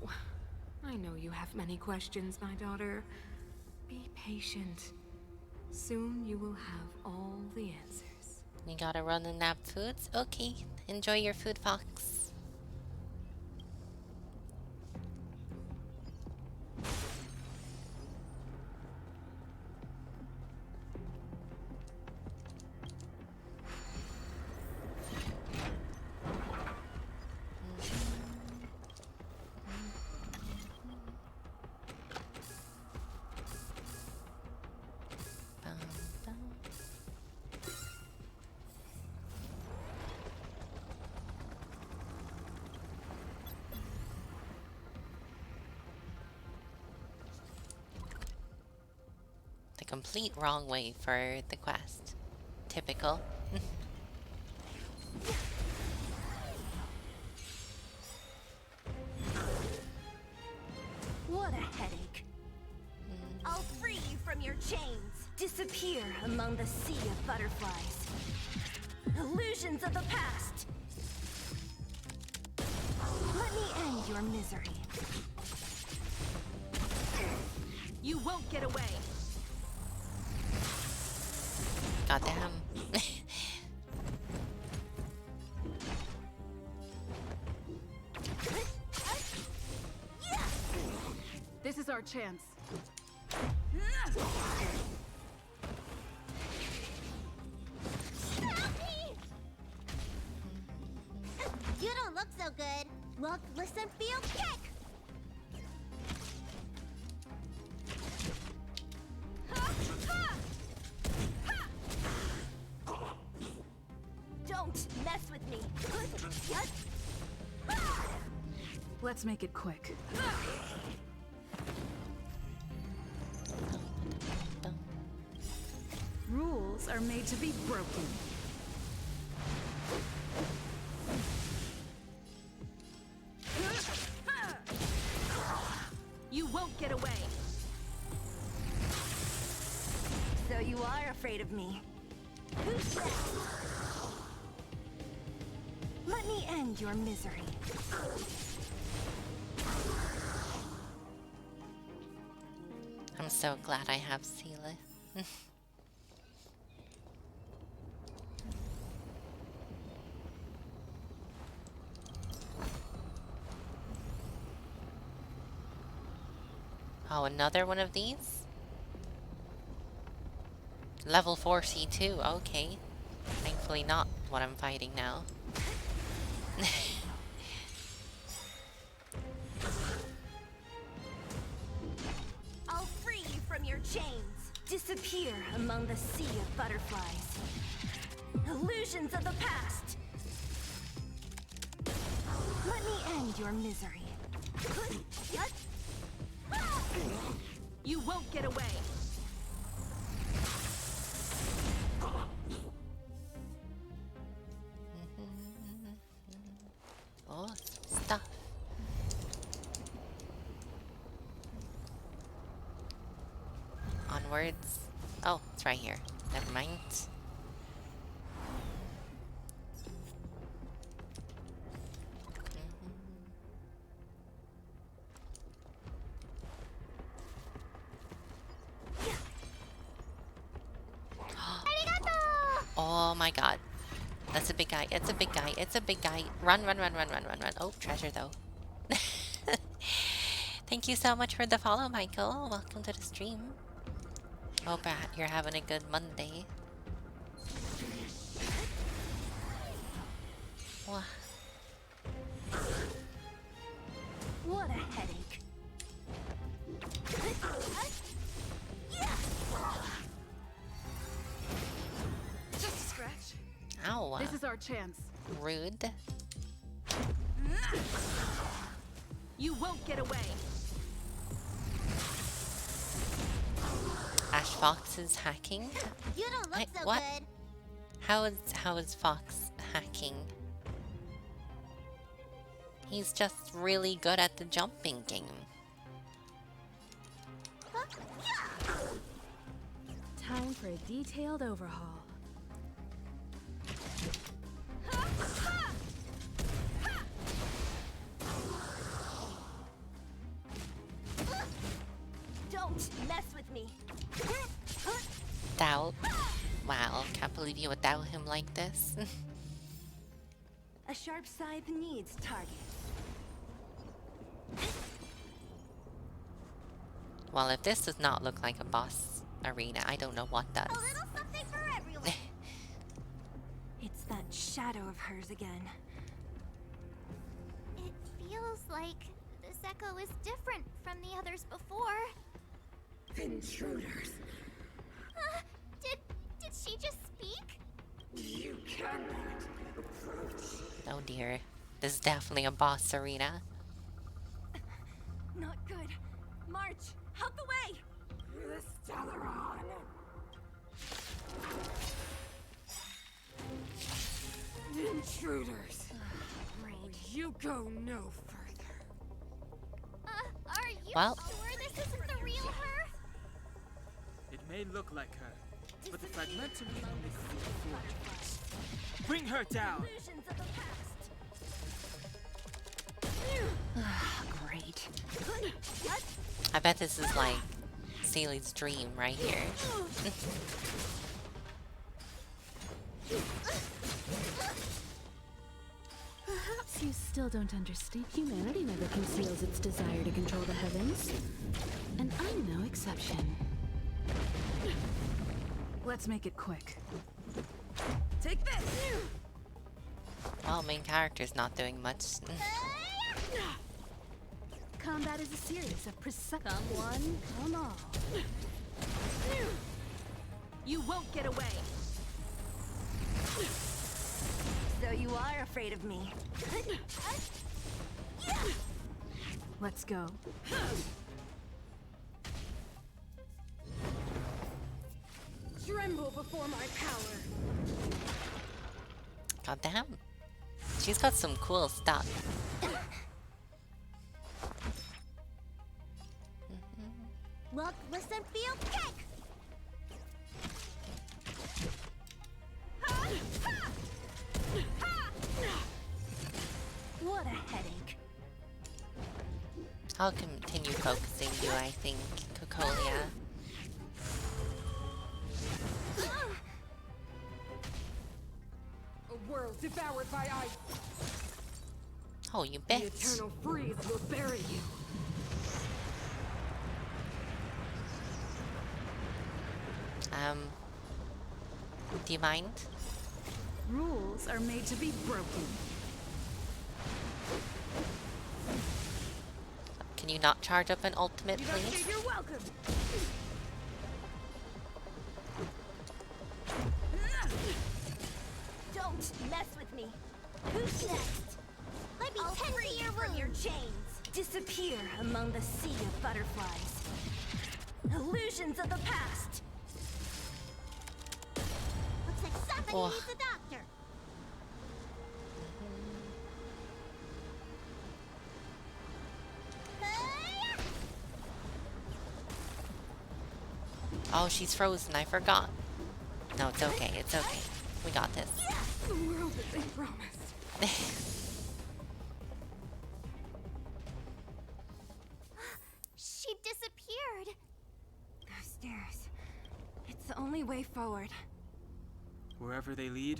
I know you have many questions, my daughter. Be patient. Soon you will have all the answers. You gotta run and nab foods? Okay, enjoy your food, Fox. The complete wrong way for the quest. Typical. What a headache. I'll free you from your chains. Disappear among the sea of butterflies. Illusions of the past. Let me end your misery. You won't get away. Goddamn. This is our chance. You don't look so good. Look, listen, feel, kick! Don't mess with me. Let's make it quick. Rules are made to be broken. You won't get away. So you are afraid of me. Who's that? Let me end your misery. I'm so glad I have Seela. Oh, another one of these? Level 4 C2, okay. Thankfully not what I'm fighting now. I'll free you from your chains. Disappear among the sea of butterflies. Illusions of the past. Let me end your misery. You won't get away. Oh, stuff. Onwards. Oh, it's right here. Never mind. Oh my god. That's a big guy. It's a big guy. It's a big guy. Run, run, run, run, run, run, run. Oh, treasure though. Thank you so much for the follow, Michael. Welcome to the stream. Hope you're having a good Monday. Wha- What a headache. Just a scratch. Ow. This is our chance. Rude. You won't get away. Ash Fox is hacking? You don't look Wait, so what? good. How is Fox hacking? He's just really good at the jumping game. Time for a detailed overhaul. Don't mess with me. Doubt. Wow, can't believe you would doubt him like this. A sharp scythe needs target. Well, if this does not look like a boss arena, I don't know what does. A little something for everyone. It's that shadow of hers again. It feels like this echo is different from the others before. Intruders. Did she just speak? You cannot approach. Oh dear. This is definitely a boss arena. Not good. March, out the way! The Stellaron. Intruders. You go no further. Are you Well. sure this isn't the real her? It may look like her, but the fragmentum can only fool forgeries. Bring her down! Illusions of the Great. past. I bet this is like Sally's dream right here. Perhaps you still don't understand. Humanity never conceals its desire to control the heavens. And I'm no exception. Let's make it quick. Take this! Well, main character's not doing much. Combat is a series of precise. Come one, come all. You won't get away. So you are afraid of me. Let's go. Tremble before my power. God damn. She's got some cool stuff. Look, listen, feel, kick! What a headache. I'll continue focusing you, I think, Cocolia. A world devoured by ice. Oh, you The bitch. eternal freeze will bury you. Do you mind? Rules are made to be broken. Can you not charge up an ultimate, please? You're welcome. Don't mess with me. Who's next? Let me I'll tend free to you your from your wounds. chains. Disappear among the sea of butterflies. Illusions of the past. Looks like somebody Oh. needs a doctor. Oh, she's frozen. I forgot. No, it's okay. It's okay. We got this. The world that they promised. She disappeared. Those stairs. It's the only way forward. Wherever they lead,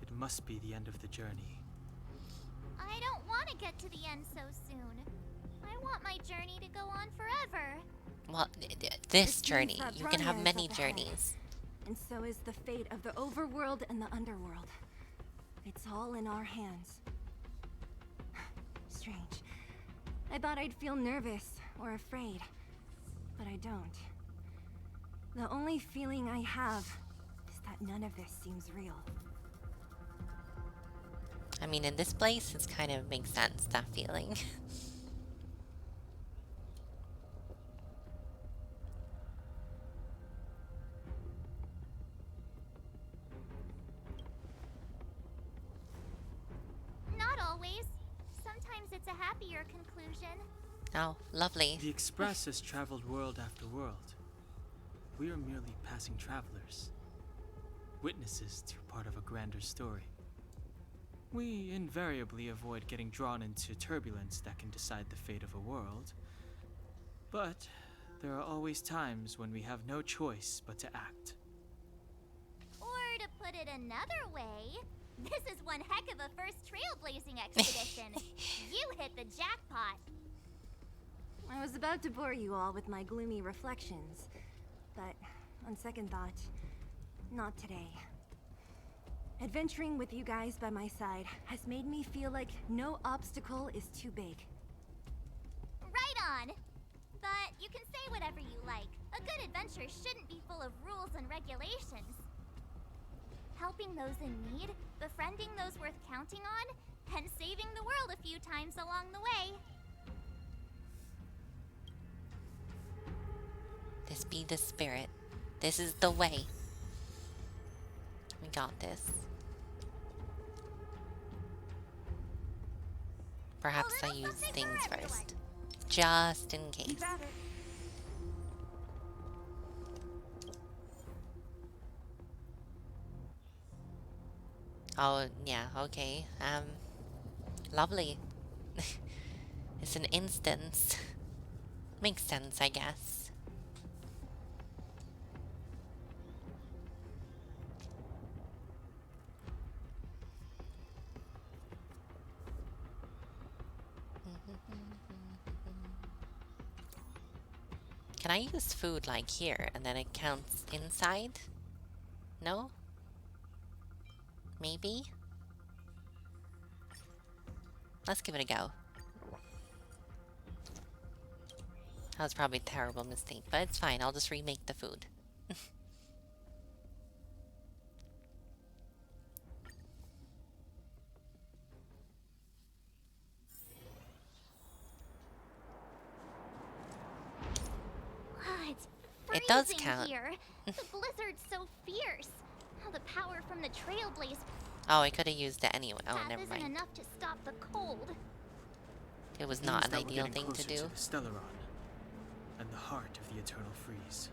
it must be the end of the journey. I don't want to get to the end so soon. I want my journey to go on forever. Well, this This journey. means that You can Bronya have is many up ahead. journeys. And so is the fate of the overworld and the underworld. It's all in our hands. Strange. I thought I'd feel nervous or afraid, but I don't. The only feeling I have is that none of this seems real. I mean, in this place, it kind of makes sense, that feeling. Not always. Sometimes it's a happier conclusion. Oh, lovely. The Express has traveled world after world. We are merely passing travelers, witnesses to part of a grander story. We invariably avoid getting drawn into turbulence that can decide the fate of a world. But there are always times when we have no choice but to act. Or to put it another way, this is one heck of a first trailblazing expedition. You hit the jackpot. I was about to bore you all with my gloomy reflections, but on second thought, not today. Adventuring with you guys by my side has made me feel like no obstacle is too big. Right on. But you can say whatever you like. A good adventure shouldn't be full of rules and regulations. Helping those in need, befriending those worth counting on, and saving the world a few times along the way. This be the spirit. This is the way. We got this. Perhaps I use things first. Just in case. Oh, yeah, okay. Lovely. It's an instance. Makes sense, I guess. Can I use food like here and then it counts inside? No? Maybe? Let's give it a go. That was probably a terrible mistake, but it's fine. I'll just remake the food. It's It does freezing count. here. The blizzard's so fierce. How the power from the trailblaze Oh, I could have used it anyway. Oh, path never isn't mind. enough to stop the cold. It was Means not an that we're ideal getting thing to closer do. the Stellaron, and the heart of the Eternal Freeze.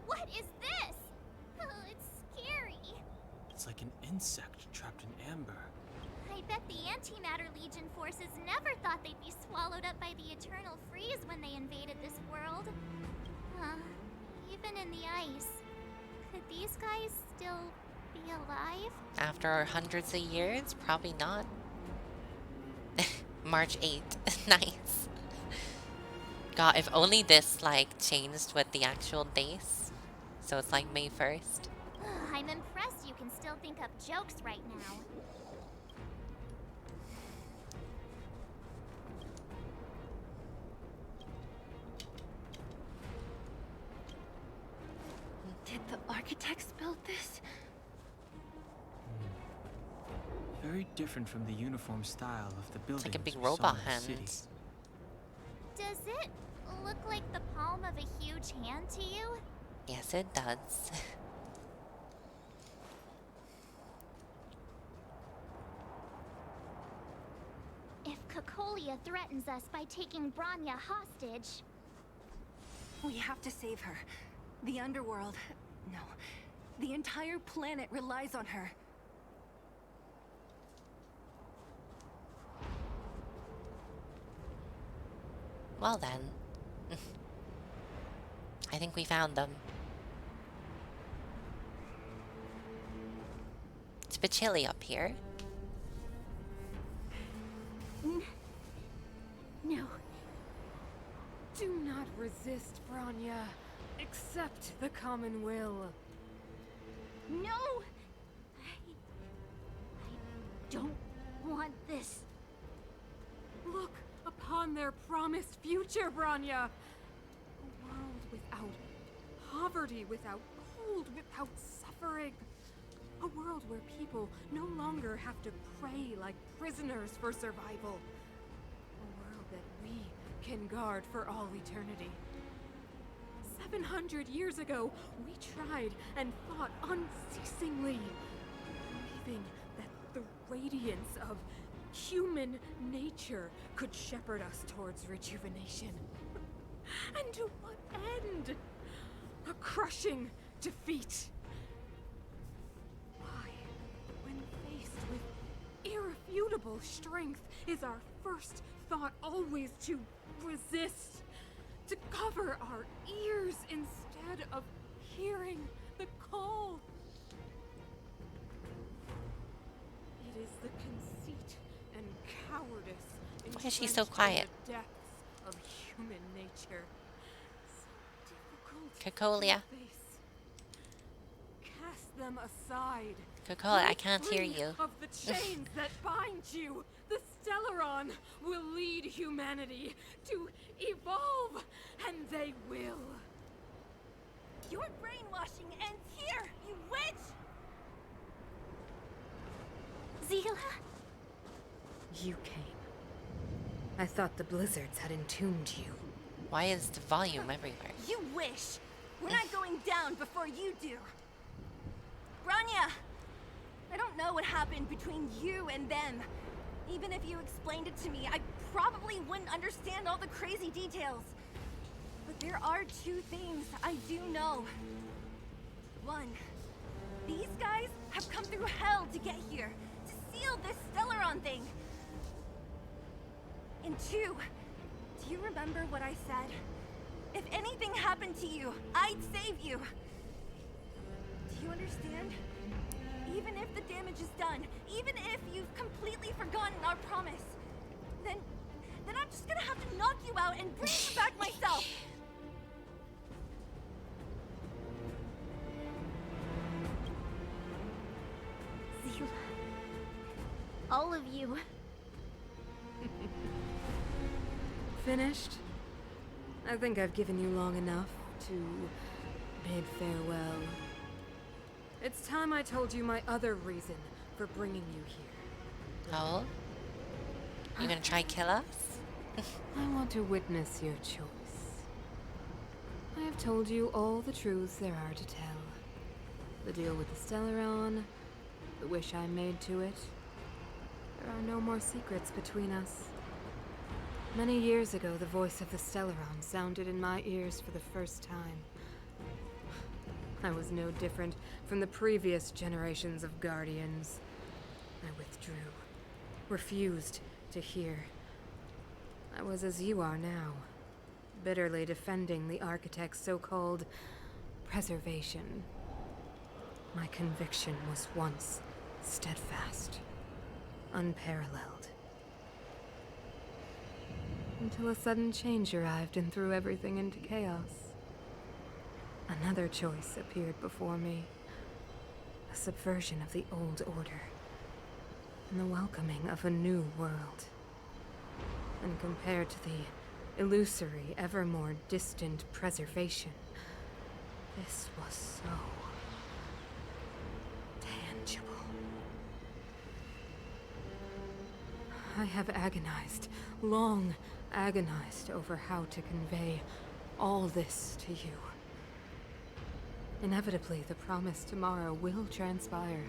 What is this? Oh, it's scary. It's like an insect trapped in amber. I bet the Antimatter Legion forces never thought they'd be swallowed up by the Eternal Freeze when they invaded this world. Even in the ice. Could these guys still be alive? After hundreds of years? Probably not. March 8th. Nice. God, if only this, like, changed with the actual days. So it's like May 1st. I'm impressed you can still think up jokes right now. Did the architects build this? Very different from the uniform style of the buildings. It's like a big we saw robot in the hand. city. Does it look like the palm of a huge hand to you? Yes, it does. If Cocolia threatens us by taking Bronya hostage... We have to save her. The underworld... No. The entire planet relies on her. Well then. I think we found them. It's a bit chilly up here. resist, Bronya. Accept the common will. No! I don't want this. Look upon their promised future, Bronya. A world without poverty, without cold, without suffering. A world where people no longer have to pray like prisoners for survival. A world that we can guard for all eternity. 700 years ago, we tried and fought unceasingly, believing that the radiance of human nature could shepherd us towards rejuvenation. And to what end? A crushing defeat. Why, when faced with irrefutable strength, is our first thought always to resist? To cover our ears instead of hearing the call? It is the conceit and cowardice Why is she so entrenched in quiet? the depths of human nature. So difficult Cocolia. to face. Cast them aside. Cocolia, I Break can't hear free you. Of the chains that bind you, the Stellaron will lead humanity to evolve, and they will. Your brainwashing ends here, you witch! Zila? You came. I thought the blizzards had entombed you. Why is the volume everywhere? You wish! We're not going down before you do. Bronya! I don't know what happened between you and them. Even if you explained it to me, I probably wouldn't understand all the crazy details. But there are two things I do know. One, these guys have come through hell to get here, to seal this Stellaron thing. And two, do you remember what I said? If anything happened to you, I'd save you. Do you understand? Even if the damage is done, even if you've completely forgotten our promise, then I'm just gonna have to knock you out and bring you back myself. Zila. All of you. Finished? I think I've given you long enough to bid farewell. It's time I told you my other reason for bringing you here. Oh? You gonna try kill us? I want to witness your choice. I have told you all the truths there are to tell. The deal with the Stellaron, the wish I made to it. There are no more secrets between us. Many years ago, the voice of the Stellaron sounded in my ears for the first time. I was no different from the previous generations of Guardians. I withdrew, refused to hear. I was as you are now, bitterly defending the Architect's so-called preservation. My conviction was once steadfast, unparalleled. Until a sudden change arrived and threw everything into chaos. Another choice appeared before me. A subversion of the old order. And the welcoming of a new world. And compared to the illusory, ever more distant preservation, this was so tangible. I have agonized, long agonized over how to convey all this to you. Inevitably, the promised tomorrow will transpire.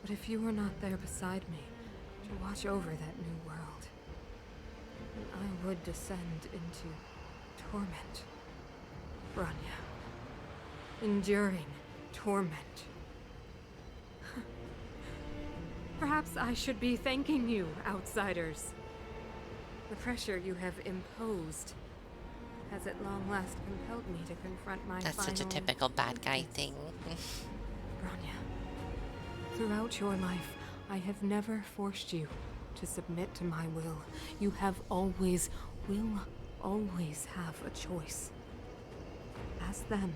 But if you were not there beside me to watch over that new world, then I would descend into torment. Bronya. Enduring torment. Perhaps I should be thanking you, outsiders. The pressure you have imposed has at long last compelled me to confront my That's such a typical bad guy thing. Bronya, throughout your life, I have never forced you to submit to my will. You have always always have a choice. As then,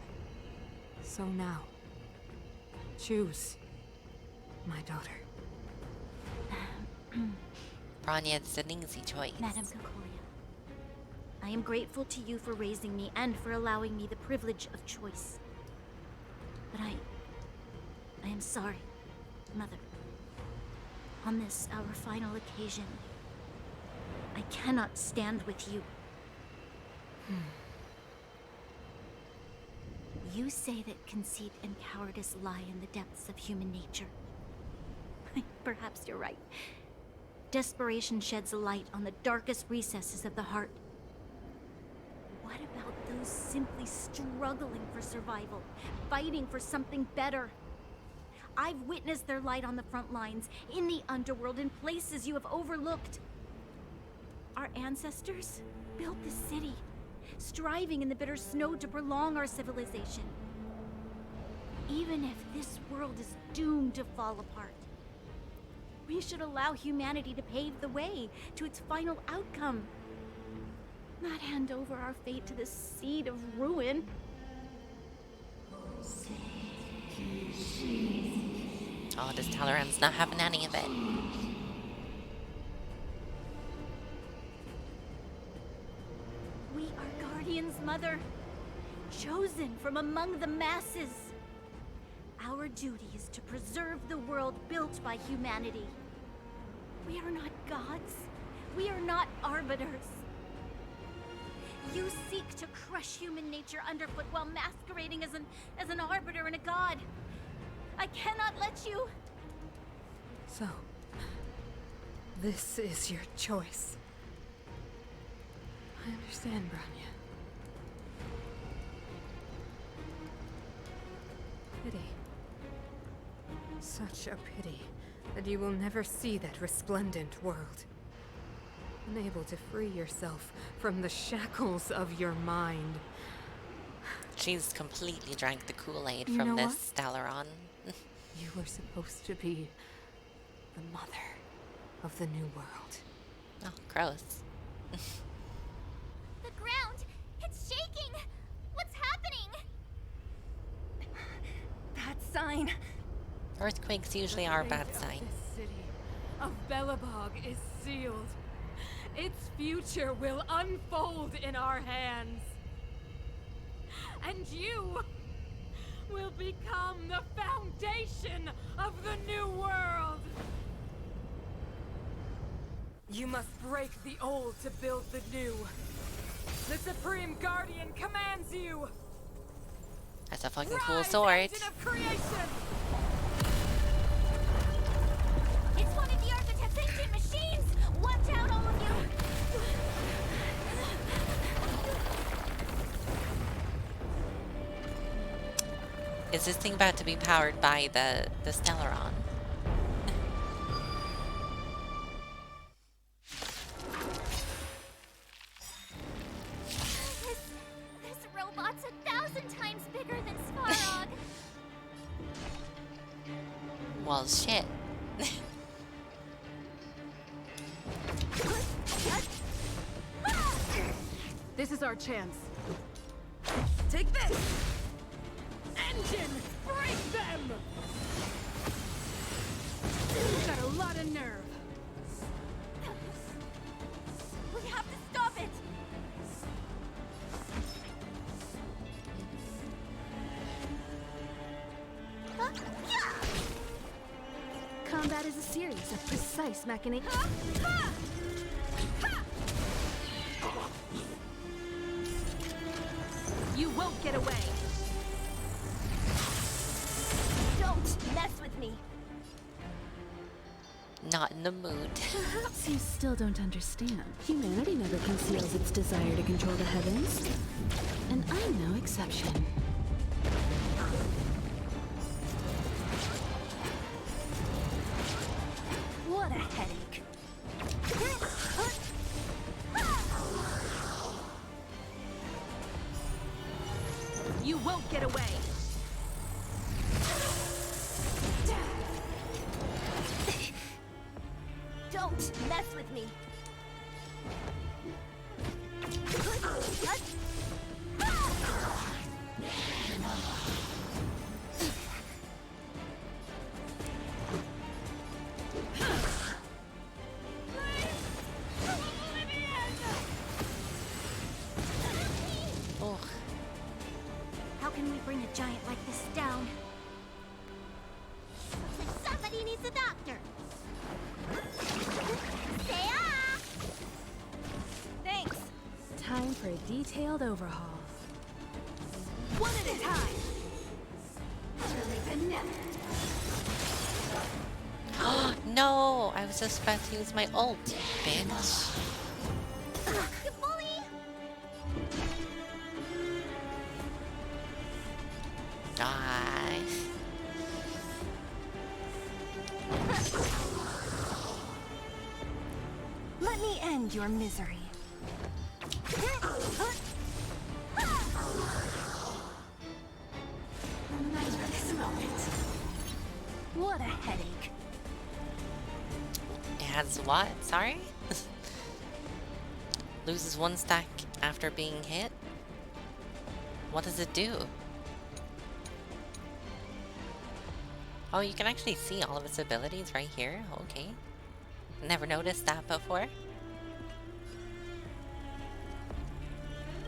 so now. Choose, my daughter. Bronya, it's an easy choice. Madame Kokoria, I am grateful to you for raising me and for allowing me the privilege of choice. But I am sorry, Mother. On this, our final occasion, I cannot stand with you. You say that conceit and cowardice lie in the depths of human nature. Perhaps you're right. Desperation sheds a light on the darkest recesses of the heart. What about those simply struggling for survival, fighting for something better? I've witnessed their light on the front lines, in the underworld, in places you have overlooked. Our ancestors built this city, striving in the bitter snow to prolong our civilization. Even if this world is doomed to fall apart, we should allow humanity to pave the way to its final outcome. Not hand over our fate to the seed of ruin. Oh, this Talaran's not having any of it. We are guardians, Mother. Chosen from among the masses. Our duty is to preserve the world built by humanity. We are not gods. We are not arbiters. You seek to crush human nature underfoot while masquerading as an arbiter and a god. I cannot let you. So, this is your choice. I understand, Bronya. Pity. Such a pity that you will never see that resplendent world. Unable to free yourself from the shackles of your mind. She's completely drank the Kool-Aid You from know this Stellaron. You were supposed to be the mother of the new world. Oh, gross. The ground! It's shaking! What's happening? That sign. Earthquakes usually are a bad The fate sign. of this city of Belobog is sealed. Its future will unfold in our hands. And you will become the foundation of the new world. You must break the old to build the new. The Supreme Guardian commands you. That's a fucking cool Rise, sword. engine of creation! It's one of the Architect's ancient machines! Watch out, all of you! Is this thing about to be powered by the Stellaron? This robot's 1,000 times bigger than Svarog! Well, shit. This is our chance. Take this! Engine! Break them! You've got a lot of nerve. We have to stop it! Combat is a series of precise machinations. You won't get away. Don't mess with me. Not in the mood. Perhaps you still don't understand. Humanity never conceals its desire to control the heavens. And I'm no exception. What a headache. You won't get away. Don't mess with me. for a detailed overhaul. One at a time. No, I was just about to use my ult, bitch. You bully! Die. Let me end your misery. What a headache. It has what? Sorry? Loses 1 stack after being hit? What does it do? Oh, you can actually see all of its abilities right here? Okay. Never noticed that before.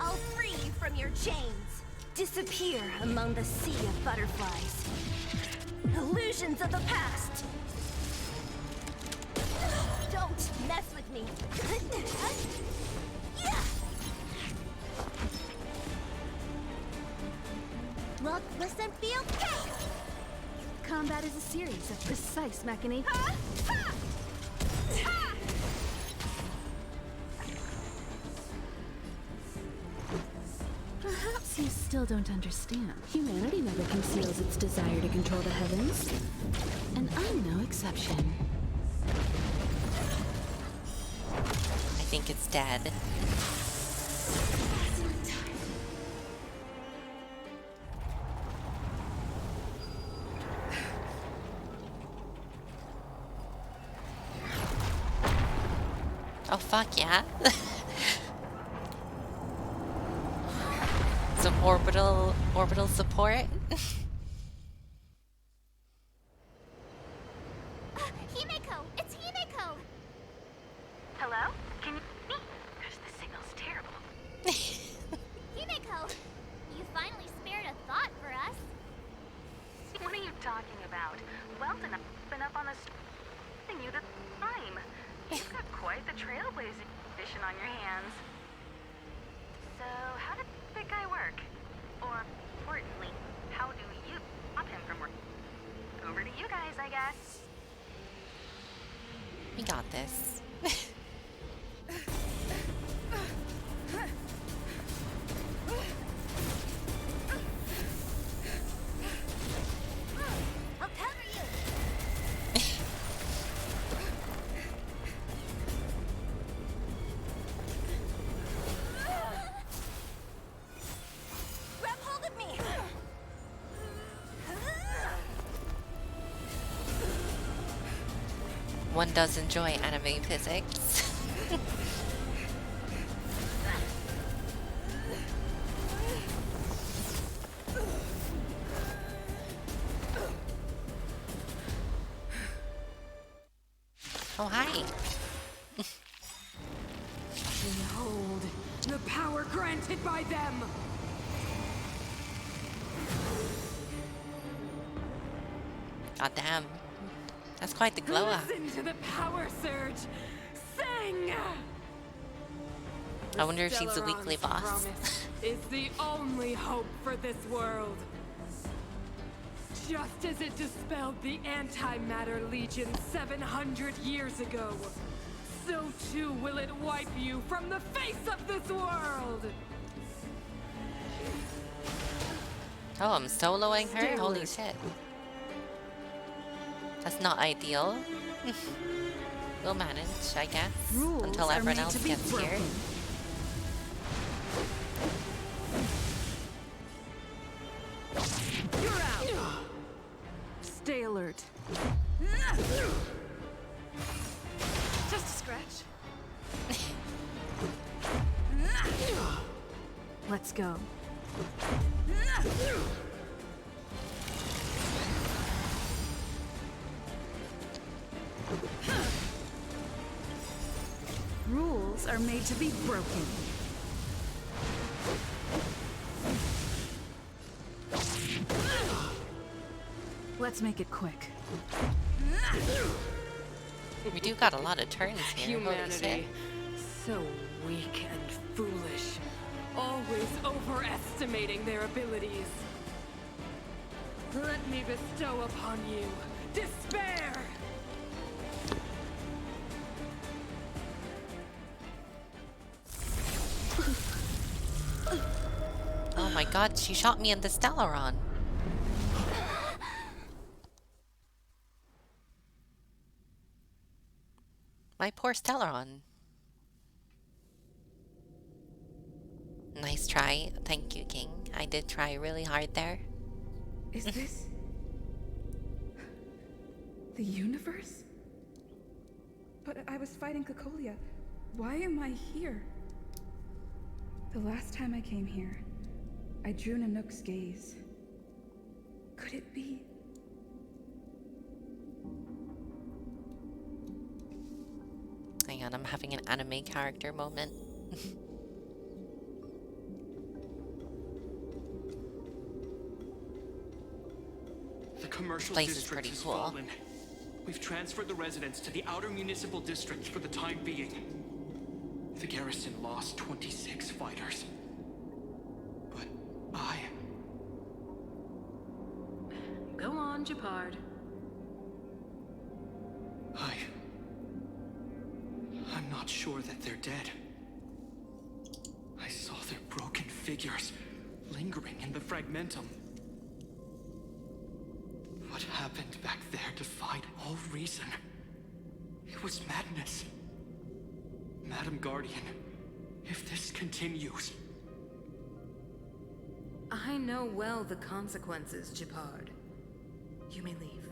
I'll free you from your chains. Disappear among the sea of butterflies. Illusions of the past. Don't mess with me. Look, listen, feel, kick! Combat is a series of precise machinations. Perhaps you still don't understand. Humanity never conceals its desire to control the heavens. And I'm no exception. I think it's dead. Oh fuck yeah. Some orbital support. Himeko! It's Himeko! Hello? Can you hear me? Gosh, the signal's terrible. Himeko! You finally spared a thought for us. What are you talking about? Weldon, I've been up on the and you the time. You've got quite the trailblazing mission on your hands. So, how did that guy work? Or, importantly, how do you stop him from working? Over to you guys, I guess. We got this. I'll cover you! Grab hold of me. One does enjoy anime physics. Oh, hi. Behold, the power granted by them! God damn. That's quite the glow up. Listen to the power surge! Sing! I wonder if she's the weekly Stellaron's boss. promise is the only hope for this world. Just as it dispelled the Antimatter Legion 700 years ago, so too will it wipe you from the face of this world! Oh, I'm soloing her? Stay Holy alert. shit. That's not ideal. We'll manage, I guess, Rules until are everyone made else to be gets here. broken. You're out! Stay alert. Just a scratch. Let's go. Rules are made to be broken. Let's make it quick. We do got a lot of turns here. Holy shit. Humanity. So weak and foolish. always overestimating their abilities. Let me bestow upon you despair! Oh my god, she shot me in the Stellaron. My poor Stellaron. Nice try. Thank you, King. I did try really hard there. Is this the universe? But I was fighting Cocolia. Why am I here? The last time I came here, I drew Nanook's gaze. Could it be? Hang on, I'm having an anime character moment. The commercial Place is district pretty has cool. fallen. We've transferred the residents to the outer municipal district for the time being. The garrison lost 26 fighters. But Go on, Japard. I'm not sure that they're dead. I saw their broken figures lingering in the fragmentum. What happened back there defied all reason. It was madness. Madam Guardian, if this continues... I know well the consequences, Japard. You may leave.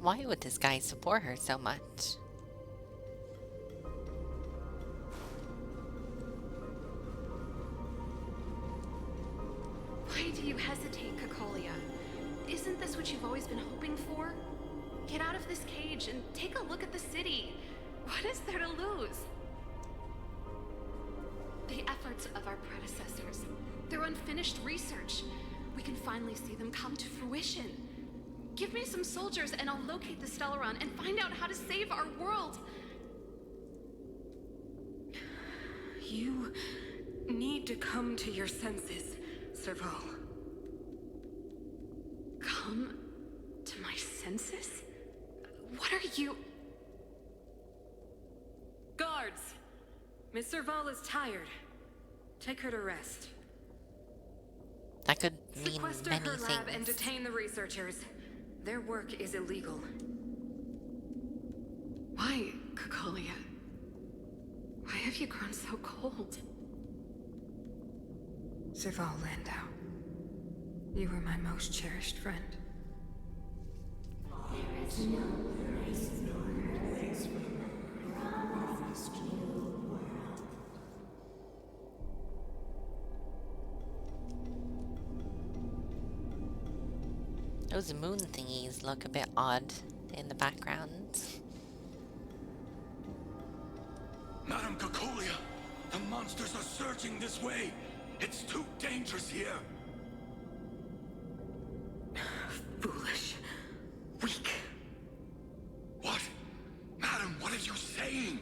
Why would this guy support her so much? Why do you hesitate, Cocolia? Isn't this what you've always been hoping for? Get out of this cage and take a look at the city. What is there to lose? The efforts of our predecessors, their unfinished research. We can finally see them come to fruition. Give me some soldiers and I'll locate the Stellaron and find out how to save our world. You need to come to your senses, Serval. Come to my senses? What are you... Guards! Miss Serval is tired. Take her to rest. That could mean Sequester many her lab and things. detain the researchers. Their work is illegal. Why, Cocolia? Why have you grown so cold? Serval Landau. You were my most cherished friend. There is no place nor place from rescue world. Those moon thingies look a bit odd in the background. Madam Cocolia, the monsters are surging this way. It's too dangerous here. Foolish. Weak. What? Madam, what are you saying?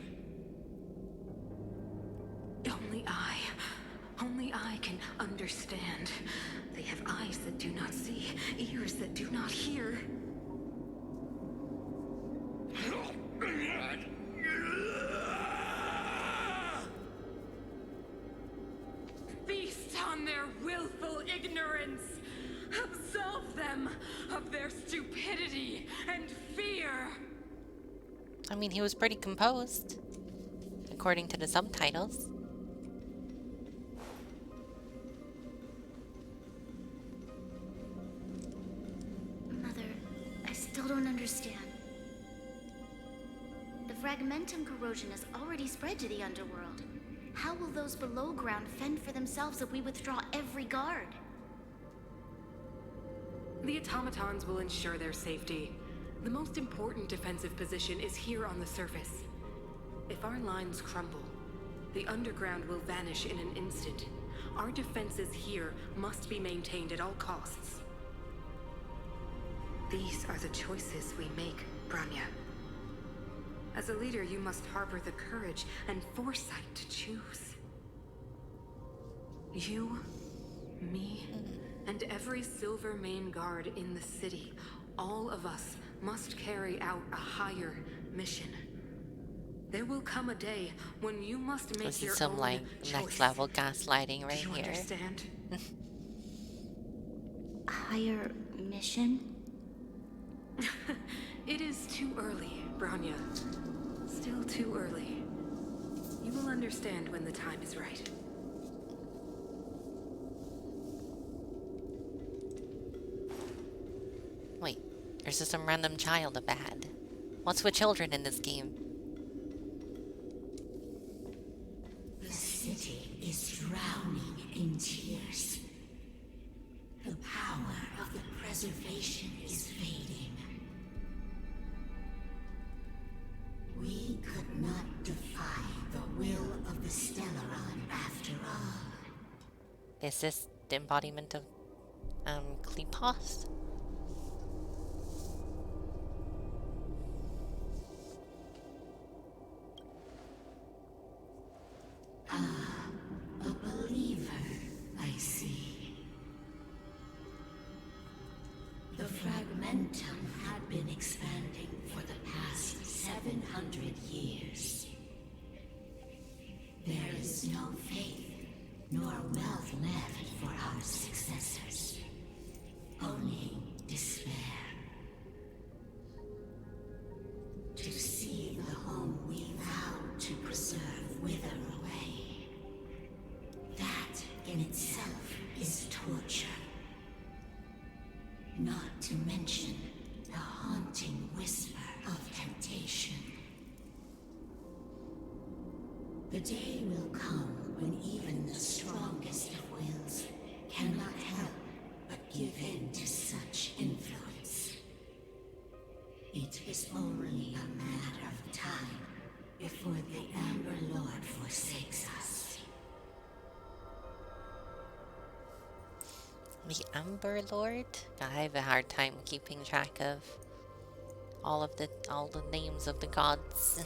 Only I can understand. They have eyes that do not see, ears that do not hear. Feast on their willful ignorance! Absolve them of their stupidity and fear! I mean, he was pretty composed, according to the subtitles. Mother, I still don't understand. The fragmentum corrosion has already spread to the underworld. How will those below ground fend for themselves if we withdraw every guard? The automatons will ensure their safety. The most important defensive position is here on the surface. If our lines crumble, the underground will vanish in an instant. Our defenses here must be maintained at all costs. These are the choices we make, Branya. As a leader, you must harbor the courage and foresight to choose. You, me, and every Silver Mane guard in the city, all of us must carry out a higher mission. There will come a day when you must make This your is some own like choice. next level gaslighting right Do you here. understand? Higher mission? It is too early, Bronya. Still too early. You will understand when the time is right. Wait, there's just some random child up ahead. What's with children in this game? The city is drowning in tears. The power of the preservation is fading. We could not defy the will of the Stellaron after all. Is this the embodiment of Klipos? A believer, I see. The Fragmentum had been expanding for the past 700 years. There is no faith nor wealth left for our successors. Only despair. To see the home we vowed to preserve wither away. That in itself is torture. Not to mention the haunting whisper of temptation. The day will come when even the strongest of wills cannot help but give in to such influence. It is only a matter of time before the Amber Lord forsakes us. The Amber Lord? I have a hard time keeping track of all the names of the gods.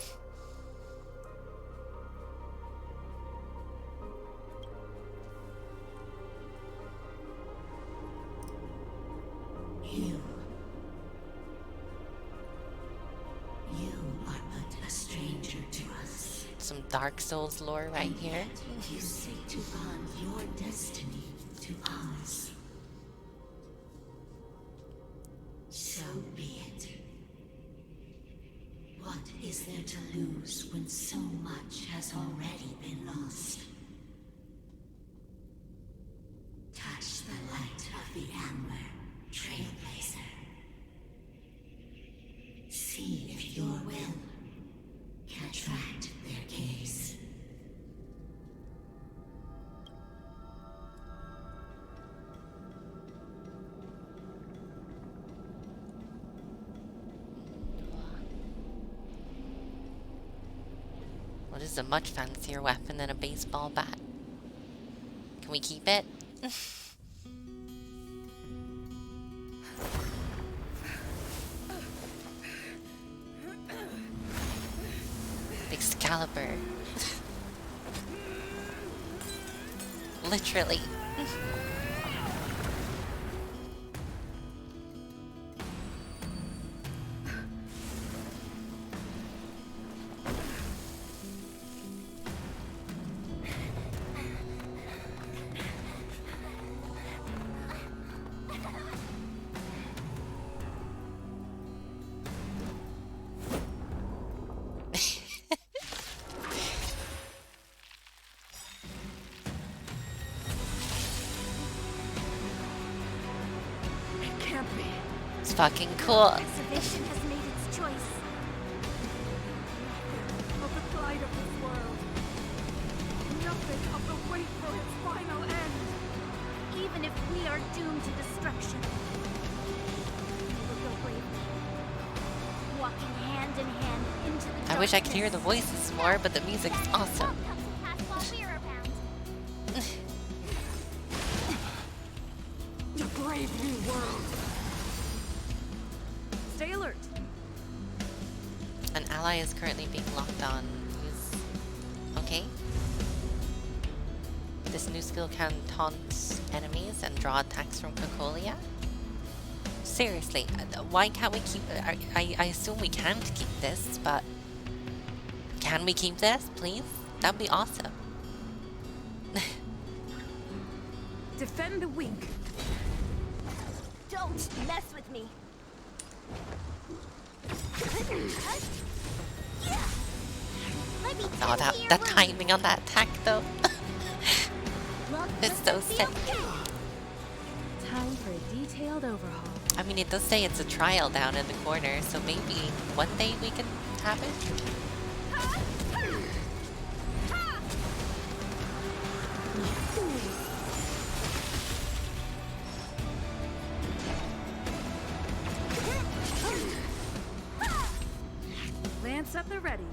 You are but a stranger to us. Some Dark Souls lore right here. You seek to bond your destiny to ours. So be it. What is there to lose when so much has already been lost? Touch the light of the Amber, Trailblazer. See if your will can attract their gaze. Well, this is a much fancier weapon than a baseball bat. Can we keep it? Excalibur. Literally. It's fucking cool. Preservation has made its choice. Of the plight of this world. Nothing of the wait for its final end. Even if we are doomed to destruction, we will go bravely, walking hand in hand into the I wish I could hear the darkness. voices more, but the music's awesome. The brave new world. Stay alert. An ally ally is currently being locked on. Use... Okay. This new skill can taunt enemies and draw attacks from Cocolia. Seriously, why can't we keep... I assume we can't keep this, but... Can we keep this, please? That'd be awesome. Defend the weak. Don't mess with me. Oh, that timing on that attack, though. It's so sick. Time for a detailed overhaul. I mean, it does say it's a trial down in the corner, so maybe one day we can have it. Lance at the ready.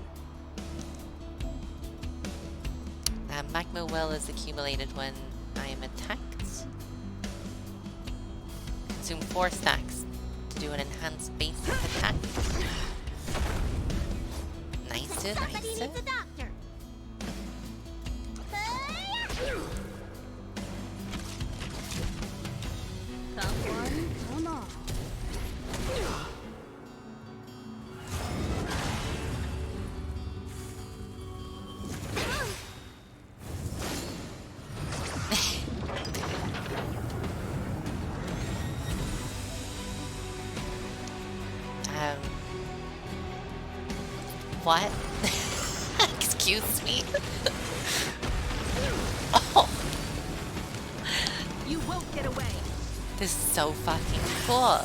Magma Will is accumulated when I am attacked. Consume 4 stacks to do an enhanced basic attack. Nice, Somebody nice. needs a doctor. Come one, come all. What? Excuse me? Oh. You won't get away. This is so fucking cool.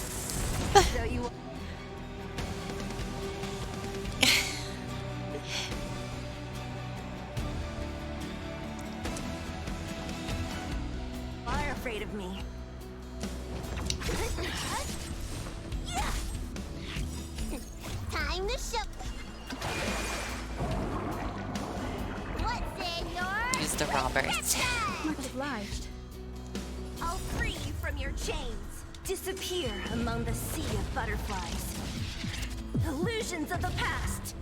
So you are afraid of me. Time to show. What's in your... Use the robbers. Much obliged. I'll free you from your chains. Disappear among the sea of butterflies. Illusions of the past.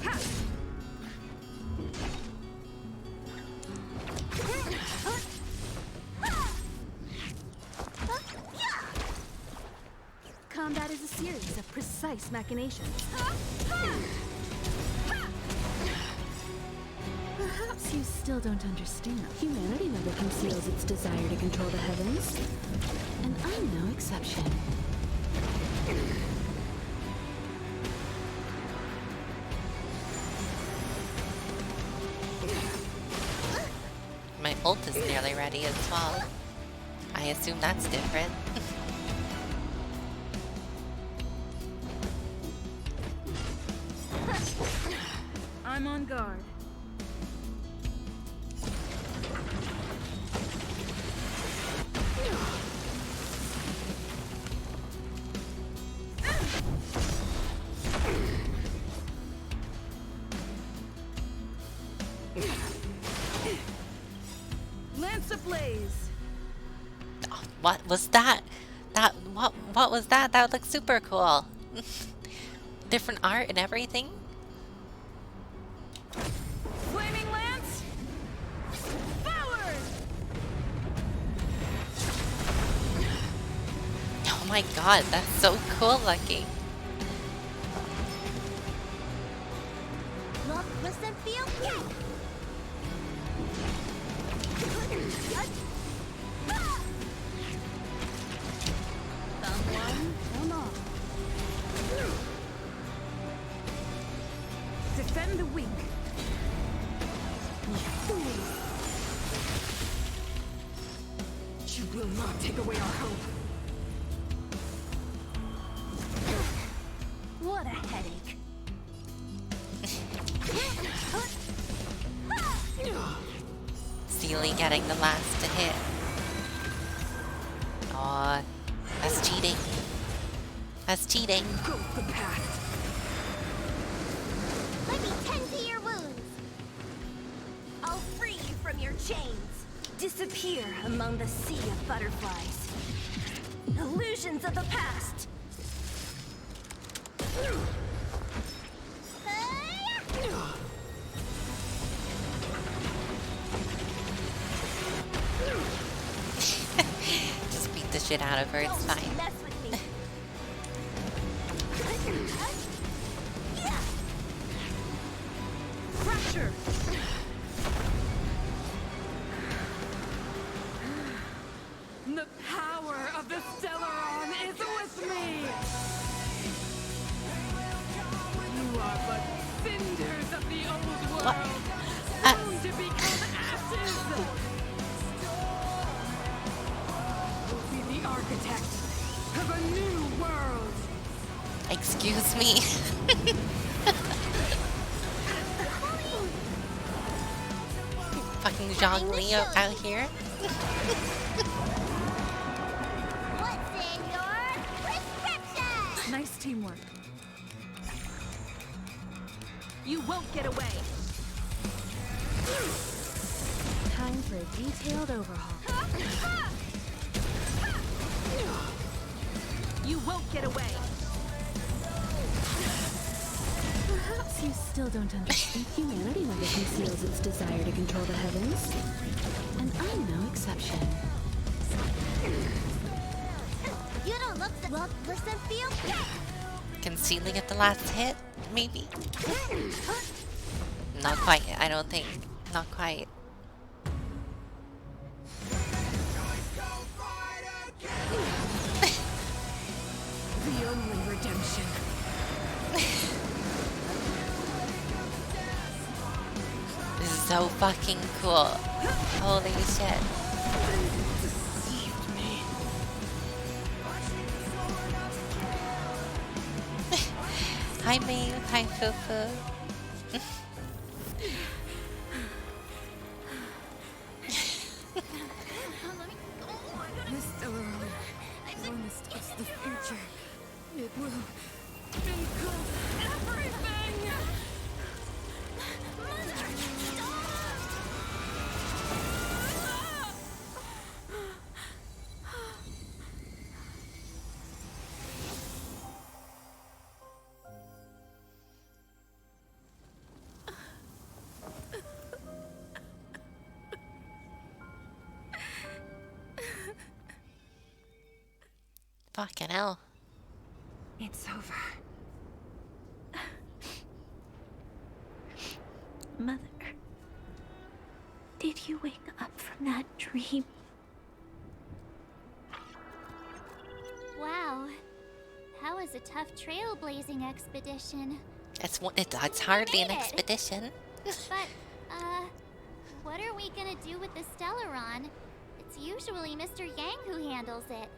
Ha! Combat is a series of precise machinations. Perhaps you still don't understand. Humanity never conceals its desire to control the heavens. And I'm no exception. My ult is nearly ready as well. I assume that's different. I'm on guard. Lance ablaze. Oh, what was that? What was that? That looked super cool. Different art and everything. Flaming lance. Forward. Oh my god, that's so cool looking. Look, listen, feel, kick. Come one, come all. Defend the weak. You will not take away our hope. What a headache. Sealy getting the last to hit. Aw, that's cheating. That's cheating. Go the path. Let me tend to your wounds. I'll free you from your chains. Disappear among the sea of butterflies. Illusions of the past! Just beat the shit out of her, it's fine. Mess with me. Pressure! The power of the Stellaron is with me! You are but cinders of the old world, soon to become ashes! Will be the architect of a new world! Excuse me. Fucking Zhongli out here. What's in your prescription? Nice teamwork. You won't get away. Time for a detailed overhaul. You won't get away. Perhaps you still don't understand. Humanity never conceals its desire to control the heavens. And I'm no exception. You don't look so well. Listen, feel. Concealing at the last hit, maybe? Not quite, I don't think. Not quite. The only redemption. This is so fucking cool. Holy shit. Deceived me. Hi Maeve, hi Fufu. This Stellaron promised us the future. It will engulf everything! Fucking hell. It's over. Mother, did you wake up from that dream? Wow. That was a tough trailblazing expedition. It's hardly an made it. expedition. But, what are we gonna do with the Stellaron? It's usually Mr. Yang who handles it.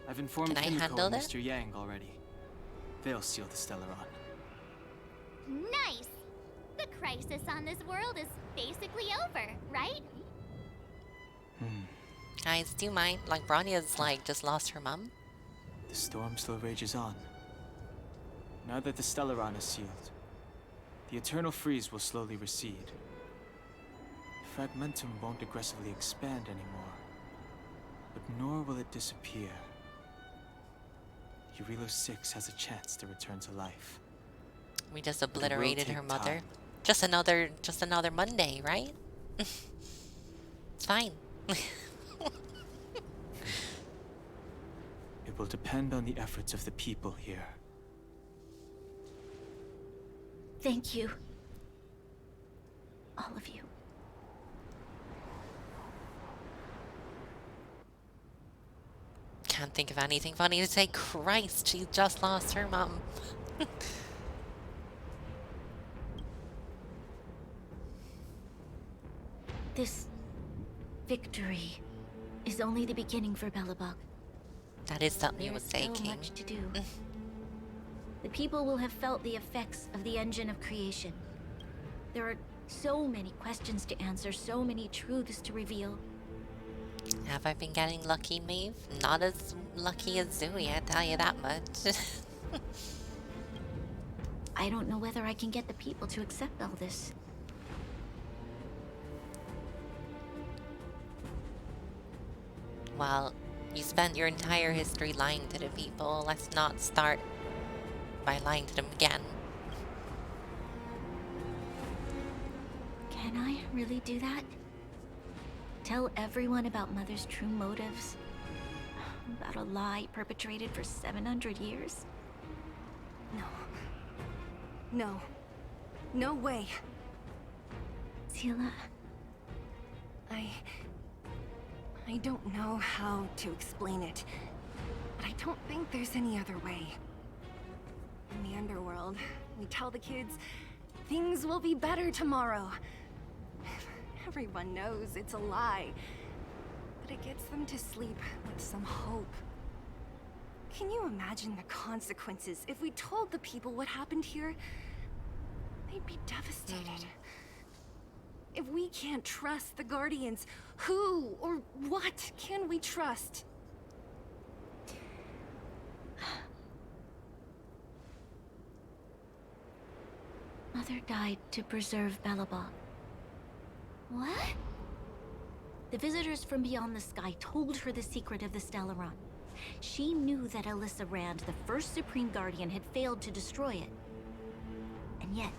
I've informed Can I Kimiko handle and that? Mr. Yang already. They'll seal the Stellaron. Nice! The crisis on this world is basically over, right? Guys, do you mind? Like, Bronya's like just lost her mom. The storm still rages on. Now that the Stellaron is sealed, the eternal freeze will slowly recede. Fragmentum won't aggressively expand anymore, but nor will it disappear. Eurilo 6 has a chance to return to life. We just But it will obliterated take her mother. time. Just another Monday, right? It's fine. It will depend on the efforts of the people here. Thank you. All of you. Can't think of anything funny to say. Christ, she just lost her mom. This victory is only the beginning for Belobog. That is something you would There's say, still King. much to do. The people will have felt the effects of the engine of creation. There are so many questions to answer, so many truths to reveal. Have I been getting lucky, Maeve? Not as lucky as Zooey, I tell you that much. I don't know whether I can get the people to accept all this. Well, You spent your entire history lying to the people. Let's not start by lying to them again. Can I really do that? Tell everyone about Mother's true motives? About a lie perpetrated for 700 years? No. No. No way. Sila... I don't know how to explain it, but I don't think there's any other way. In the underworld, we tell the kids, things will be better tomorrow. Everyone knows it's a lie, but it gets them to sleep with some hope. Can you imagine the consequences if we told the people what happened here? They'd be devastated. If we can't trust the Guardians, who or what can we trust? Mother died to preserve Belobog. What? The visitors from beyond the sky told her the secret of the Stellaron. She knew that Alyssa Rand, the first Supreme Guardian, had failed to destroy it. And yet,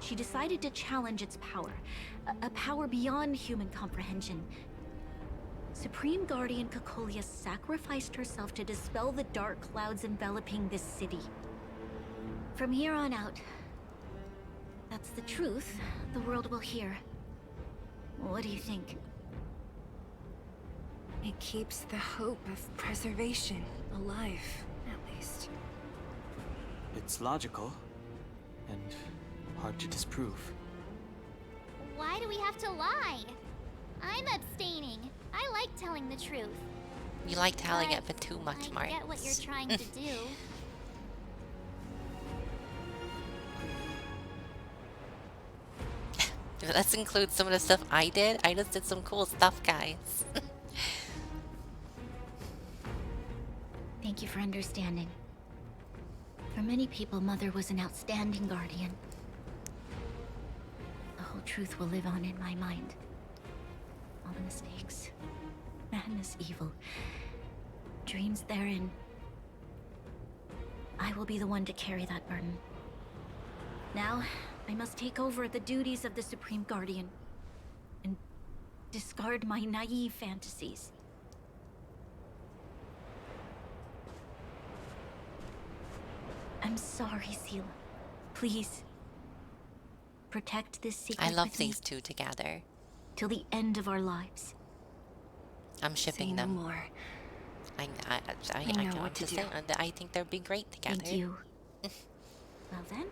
she decided to challenge its power, a power beyond human comprehension. Supreme Guardian Cocolia sacrificed herself to dispel the dark clouds enveloping this city. From here on out, that's the truth the world will hear. What do you think? It keeps the hope of preservation alive, at least. It's logical, and hard to disprove. Why do we have to lie? I'm abstaining. I like telling the truth. You like telling it, but too much, Mark. I get what you're trying to do. Let's include some of the stuff I did. I just did some cool stuff, guys. Thank you for understanding. For many people, Mother was an outstanding guardian. The whole truth will live on in my mind. All the mistakes, madness, evil, dreams therein. I will be the one to carry that burden. Now, I must take over the duties of the Supreme Guardian and discard my naive fantasies. I'm sorry, Sila. Please, protect this secret. I love with me these two together. till the end of our lives. I'm shipping Say no them. more. I know know what to to do. say. I think they'd be great together. Thank you. Well then,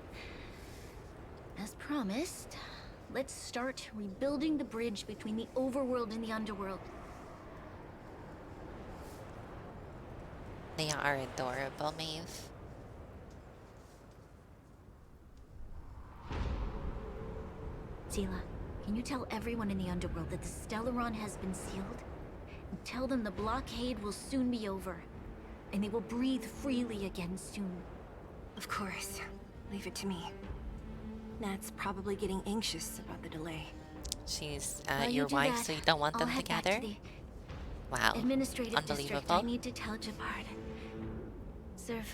as promised, let's start rebuilding the bridge between the overworld and the underworld. They are adorable, Maeve. Sila, can you tell everyone in the underworld that the Stellaron has been sealed? And tell them the blockade will soon be over, and they will breathe freely again soon. Of course. Leave it to me. Nat's probably getting anxious about the delay. She's While your you do wife, that, so you don't want I'll them head back to together? the Wow. administrative district. Unbelievable. I need to tell Jabard. Serve.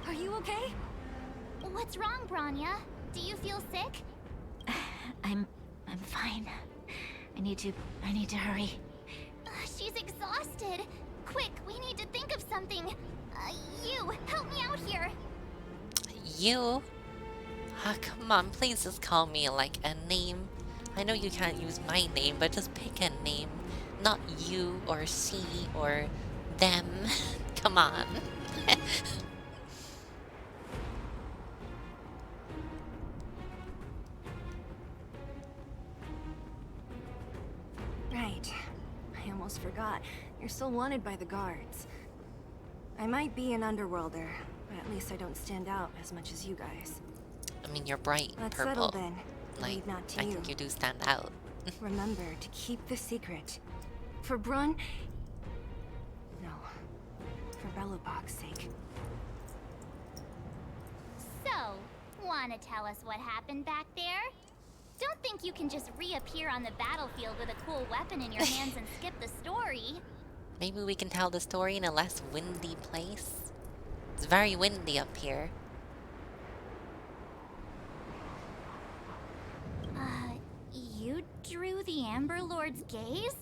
Are you okay? What's wrong, Branya? Do you feel sick? I'm fine. I need to hurry. She's exhausted. Quick, we need to think of something. You, help me out here. You? Ah, come on, please just call me like a name. I know you can't use my name, but just pick a name. Not you or she or them. Come on. Right. I almost forgot. You're still wanted by the guards. I might be an underworlder, but at least I don't stand out as much as you guys. I mean, you're bright Let's purple. settle then. Like, Leave not to I you. think you do stand out. Remember to keep the secret. For Brun... No. For Belobog's sake. So, wanna tell us what happened back there? Don't think you can just reappear on the battlefield with a cool weapon in your hands and skip the story. Maybe we can tell the story in a less windy place. It's very windy up here. You drew the Amber Lord's gaze?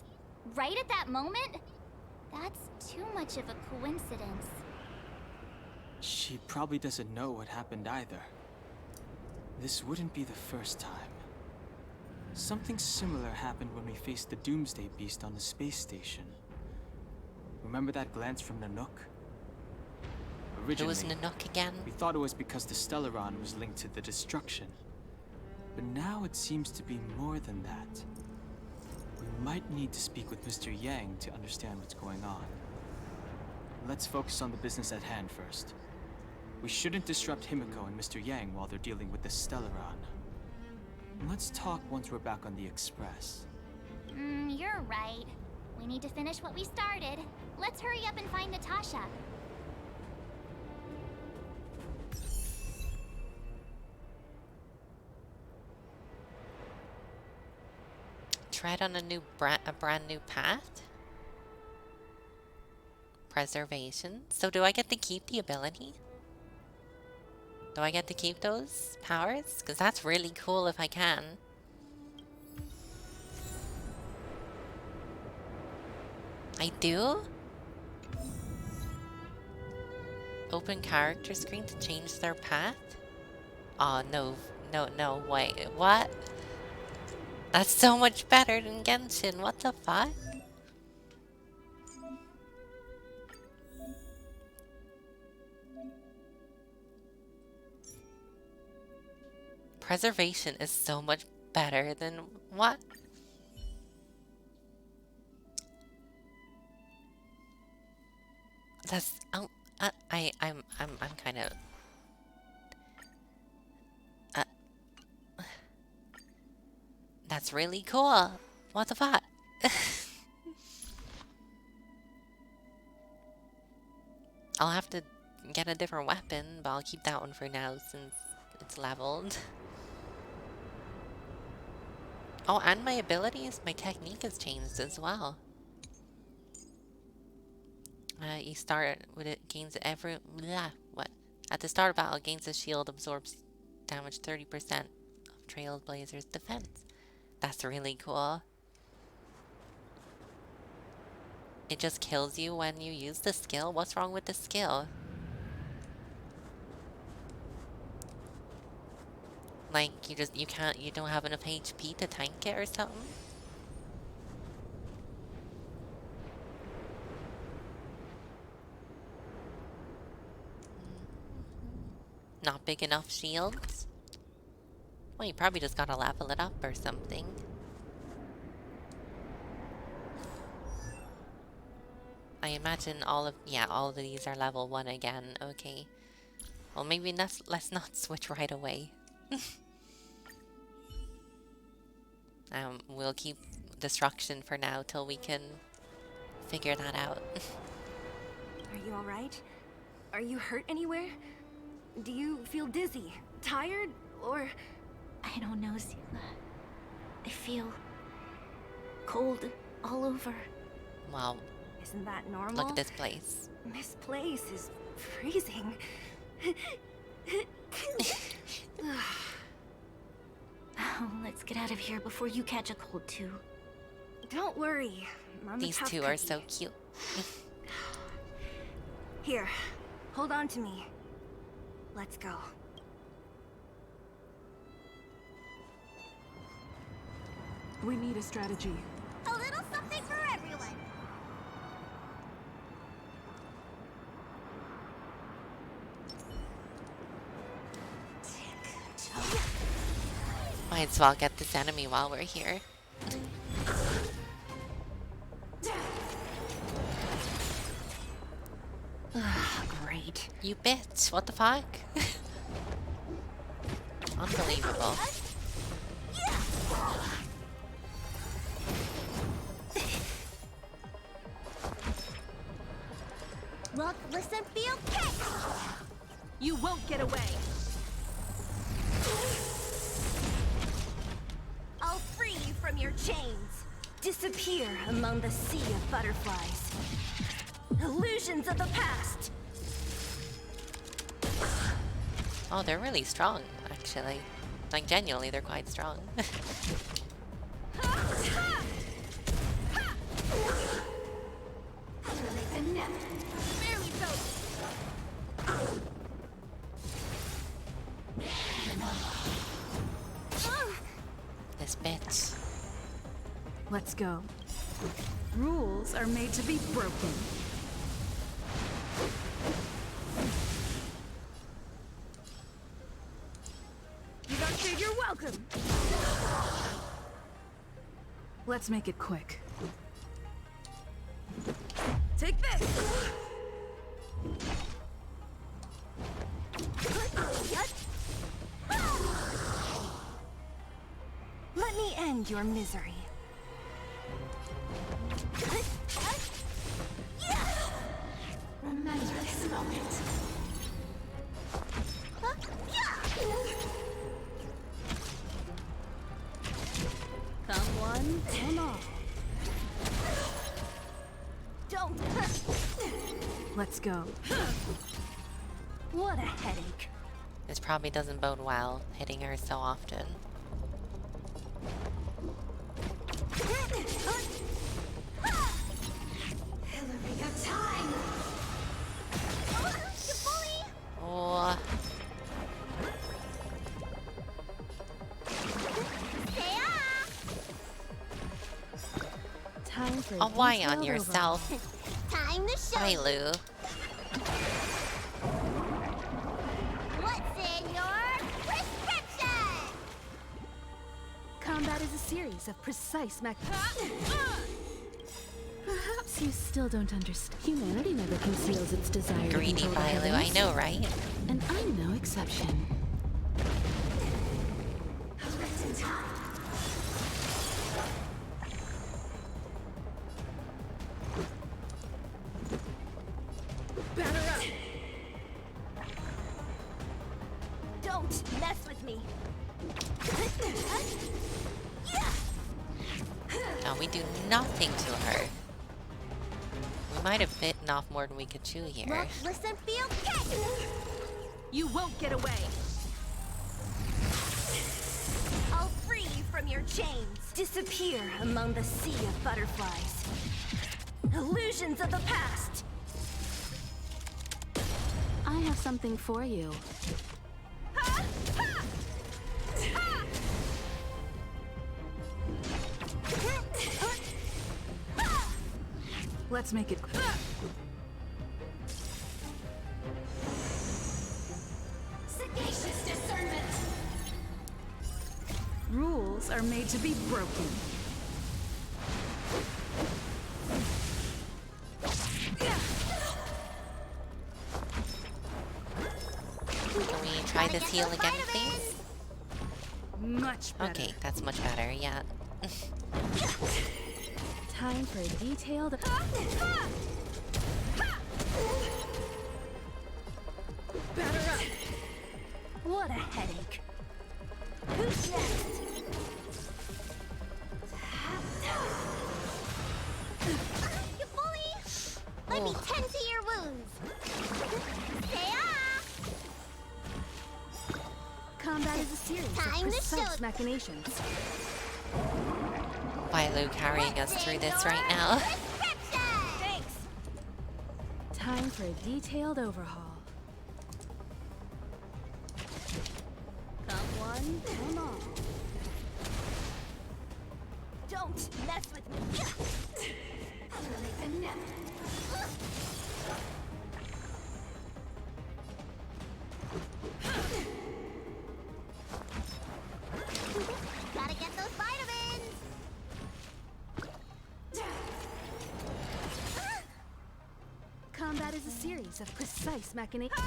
Right at that moment? That's too much of a coincidence. She probably doesn't know what happened either. This wouldn't be the first time. Something similar happened when we faced the Doomsday Beast on the space station. Remember that glance from Nanook? Originally, It was Nanook again? we thought it was because the Stellaron was linked to the destruction. But now it seems to be more than that. We might need to speak with Mr. Yang to understand what's going on. Let's focus on the business at hand first. We shouldn't disrupt Himiko and Mr. Yang while they're dealing with the Stellaron. Let's talk once we're back on the Express. You're right. We need to finish what we started. Let's hurry up and find Natasha. Tread on a brand new path? Preservation. So do I get to keep the ability? Do I get to keep those powers? Because that's really cool if I can. I do? Open character screen to change their path? Oh, no, wait, what? That's so much better than Genshin, what the fuck? Preservation is so much better than what? That's I'm kind of that's really cool. What the fuck? I'll have to get a different weapon, but I'll keep that one for now since it's leveled. Oh, and my abilities, my technique has changed as well. You start with it gains every what? At the start of battle, gains a shield, absorbs damage 30% of Trailblazer's defense. That's really cool. It just kills you when you use the skill. What's wrong with the skill? Like you don't have enough HP to tank it or something? Not big enough shields? Well, you probably just gotta level it up or something. I imagine all of these are level 1 again. Okay. Well, maybe let's not switch right away. We'll keep destruction for now till we can figure that out. Are you alright? Are you hurt anywhere? Do you feel dizzy, tired, or... I don't know, Zila. I feel cold all over. Wow. Isn't that normal? Look at this place. This place is freezing. Oh, let's get out of here before you catch a cold too. Don't worry. I'm These a tough two cookie. are so cute. Here, hold on to me. Let's go. We need a strategy. A little something for everyone. Might as well get this enemy while we're here. Great. You bitch, what the fuck? Unbelievable. Look, listen, feel, kick! You won't get away. from your chains. Disappear among the sea of butterflies. Illusions of the past. Oh, they're really strong, actually. Like, genuinely, they're quite strong. This bitch. Let's go. Rules are made to be broken. You don't say you're welcome. Let's make it quick. Take this. Let me end your misery. Remember this moment. Come one, come all. Don't. Let's go. What a headache. This probably doesn't bode well, hitting her so often. Hillary got time. Oh. Time for Oh, why on detailed yourself? Time to show Hi, you Lou. what's in your prescription. Combat is a series of precise Perhaps you still don't understand. Humanity never conceals its desire to Greedy control the Bilu, I heavens. know, right? And I'm no exception. Batter up. Don't mess with me. No, we do nothing to her. We might have bitten off more than we could chew here. Look, listen, feel, catch. You won't get away. I'll free you from your chains. Disappear among the sea of butterflies. Illusions of the past. I have something for you. Let's make it quick. Sagacious discernment. Rules are made to be broken. Can we try this heal again, please? Much better. Okay, that's much better, yeah. Time for a detailed... Batter up. What a headache. Who's next? You bully. Let me tend to your wounds. Combat is a series Time of to precise show- machinations. Bilu carrying us through this right now. Thanks. Time for a detailed overhaul. Come one, come all. Don't mess with me. Gotta get those vitamins. Combat is a series of precise machinations.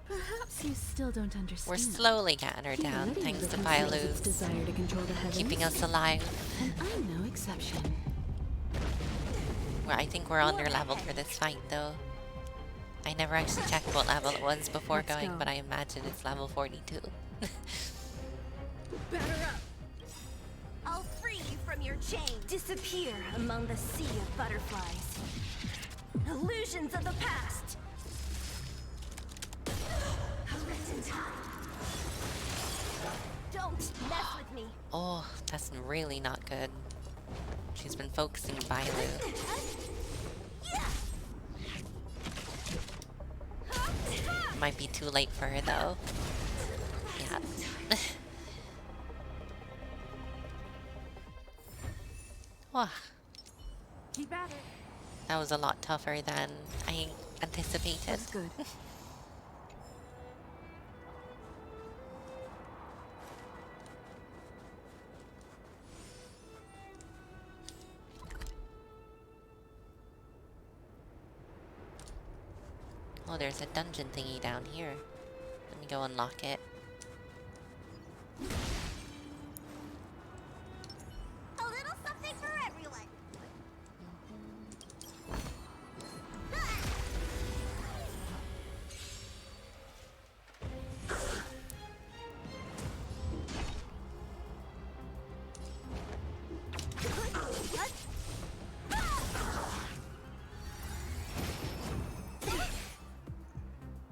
Perhaps you still don't understand. We're slowly getting her down, Humanity thanks to never conceals its Bilu's desire to control the heavens. keeping us alive. And I'm no exception. Well, I think we're under level for this fight, though. I never actually checked what level it was before Let's going, go. but I imagine it's level 42. Batter up! I'll free you from your chain. Disappear among the sea of butterflies. Illusions of the past. Don't mess with me. Oh, that's really not good. She's been focusing Bailu. Might be too late for her though. Yeah. Wow. Keep at it. That was a lot tougher than I anticipated. That's good. Oh, there's a dungeon thingy down here. Let me go unlock it. A little something for everyone.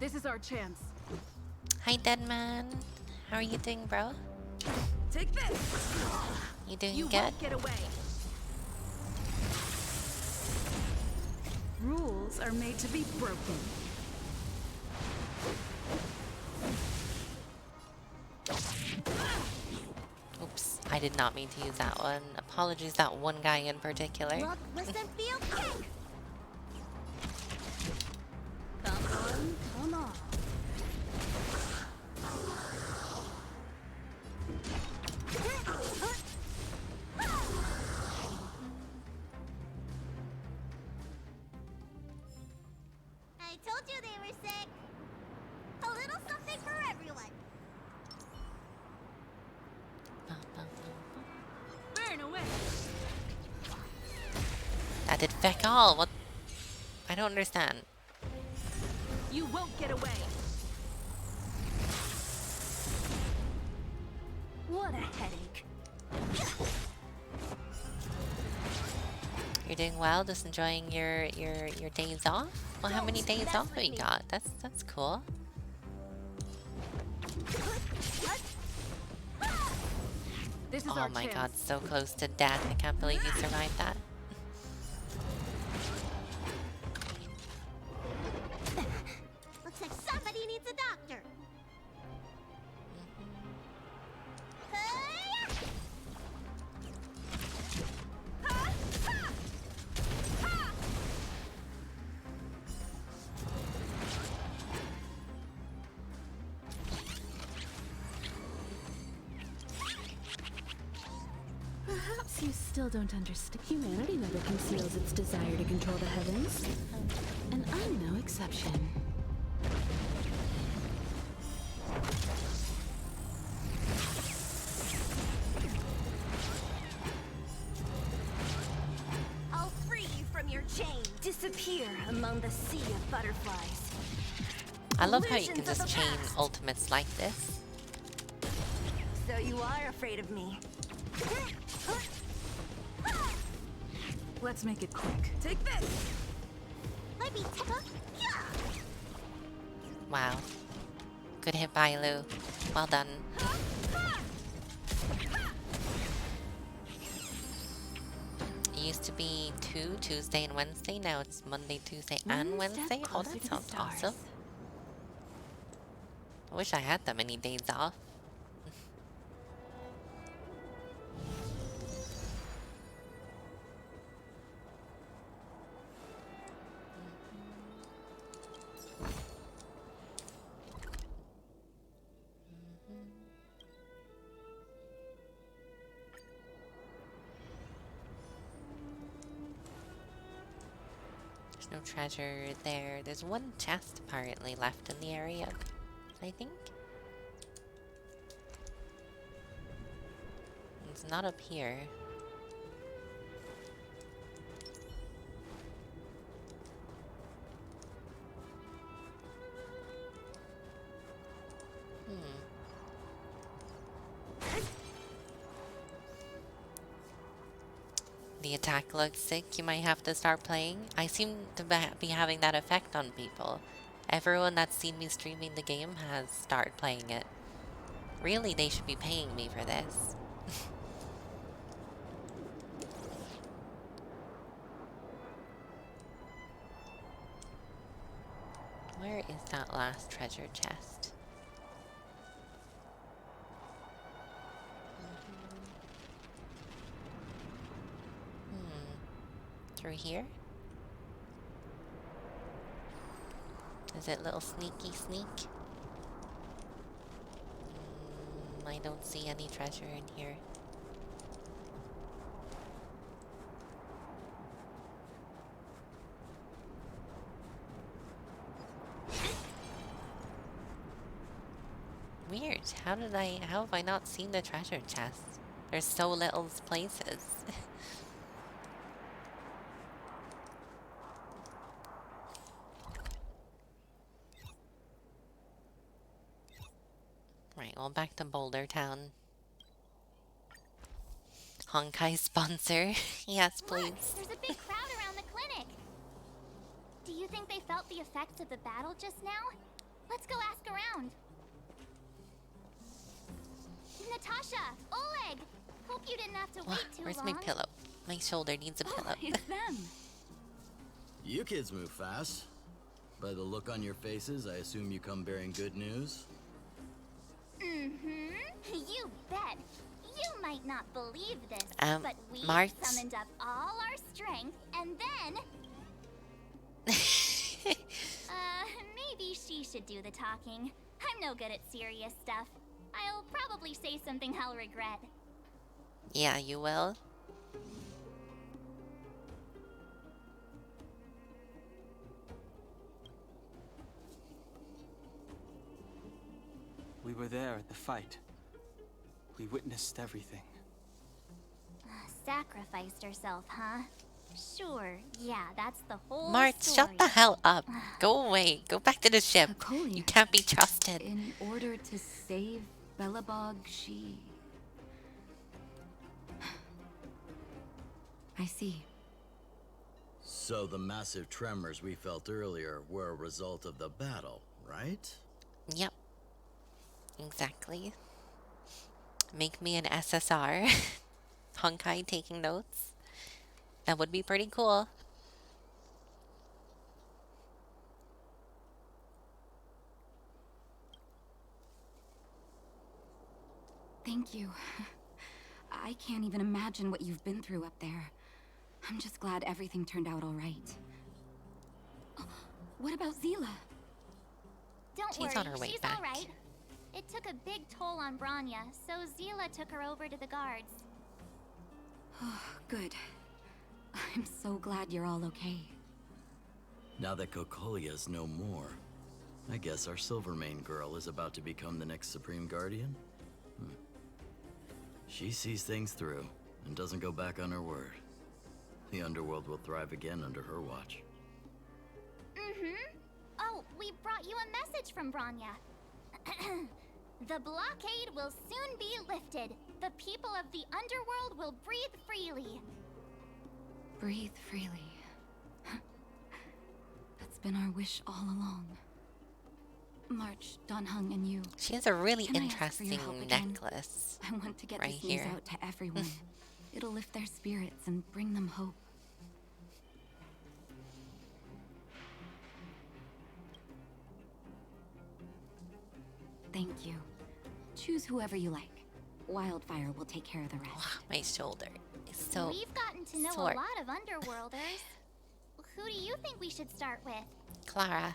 This is our chance. Hi, Deadman. How are you doing, bro? Take this. You doing You good? won't get away. Rules are made to be broken. Oops, I did not mean to use that one. Apologies, that one guy in particular. Look, listen, feel, kick. Come on. I told you they were sick. A little something for everyone. Burn away. That did feck all. What? I don't understand. You won't get away. What a headache. You're doing well. Just enjoying your days off. Well, how many days off have you got? That's cool. This is Oh our my chance. god, so close to death. I can't believe you survived that. Looks like somebody needs a doctor. Perhaps you still don't understand. Humanity never conceals its desire to control the heavens. And I'm no exception. I'll free you from your chain. Disappear among the sea of butterflies. I love how you can Illusions of just the chain past. ultimates like this. So you are afraid of me. Let's make it quick. Take this. Let me Wow. Good hit, Bailu. Well done. It used to be Tuesday and Wednesday. Now it's Monday, Tuesday, and One step Wednesday. Oh, closer that to the sounds stars. awesome. I wish I had that many days off. There's no treasure there. There's one chest apparently left in the area, I think. It's not up here. The attack looks sick. You might have to start playing. I seem to be having that effect on people. Everyone that's seen me streaming the game has started playing it. Really, they should be paying me for this. Where is that last treasure chest? Through here? Is it little sneaky sneak? I don't see any treasure in here. Weird. How have I not seen the treasure chest? There's so little places. Right, well, back to Boulder Town. Honkai sponsor. Yes, please. Look, there's a big crowd around the clinic. Do you think they felt the effects of the battle just now? Let's go ask around. Natasha! Oleg! Hope you didn't have to wait too Where's long. my pillow? My shoulder needs a pillow. It's them. You kids move fast. By the look on your faces, I assume you come bearing good news? Mm-hmm. You bet. You might not believe this, but we summoned up all our strength, and then... maybe she should do the talking. I'm no good at serious stuff. I'll probably say something I'll regret. Yeah, you will. We were there at the fight. We witnessed everything. Sacrificed herself, huh? Sure, yeah, that's the whole Mart, story. shut the hell up. Go away. Go back to the ship. You can't be trusted. In order to save Belobog, she... I see. So the massive tremors we felt earlier were a result of the battle, right? Yep. Exactly. Make me an SSR. Honkai taking notes. That would be pretty cool. Thank you. I can't even imagine what you've been through up there. I'm just glad everything turned out all right. Oh, what about Zila? Don't She's worry, on her way she's back. all right. It took a big toll on Branya, so Zila took her over to the guards. Oh, good. I'm so glad you're all okay. Now that Kokolia's no more, I guess our Silvermane girl is about to become the next Supreme Guardian? She sees things through and doesn't go back on her word. The underworld will thrive again under her watch. Mm-hmm. Oh, we brought you a message from Branya. The blockade will soon be lifted. The people of the underworld will breathe freely. Breathe freely. That's been our wish all along. March, Donhung, and you. She has a really Can I ask for your interesting help again? necklace. I want to get right this here. news out to everyone. It'll lift their spirits and bring them hope. Thank you. Choose whoever you like. Wildfire will take care of the rest. My shoulder is so We've gotten to know sore. a lot of underworlders. Who do you think we should start with? Clara.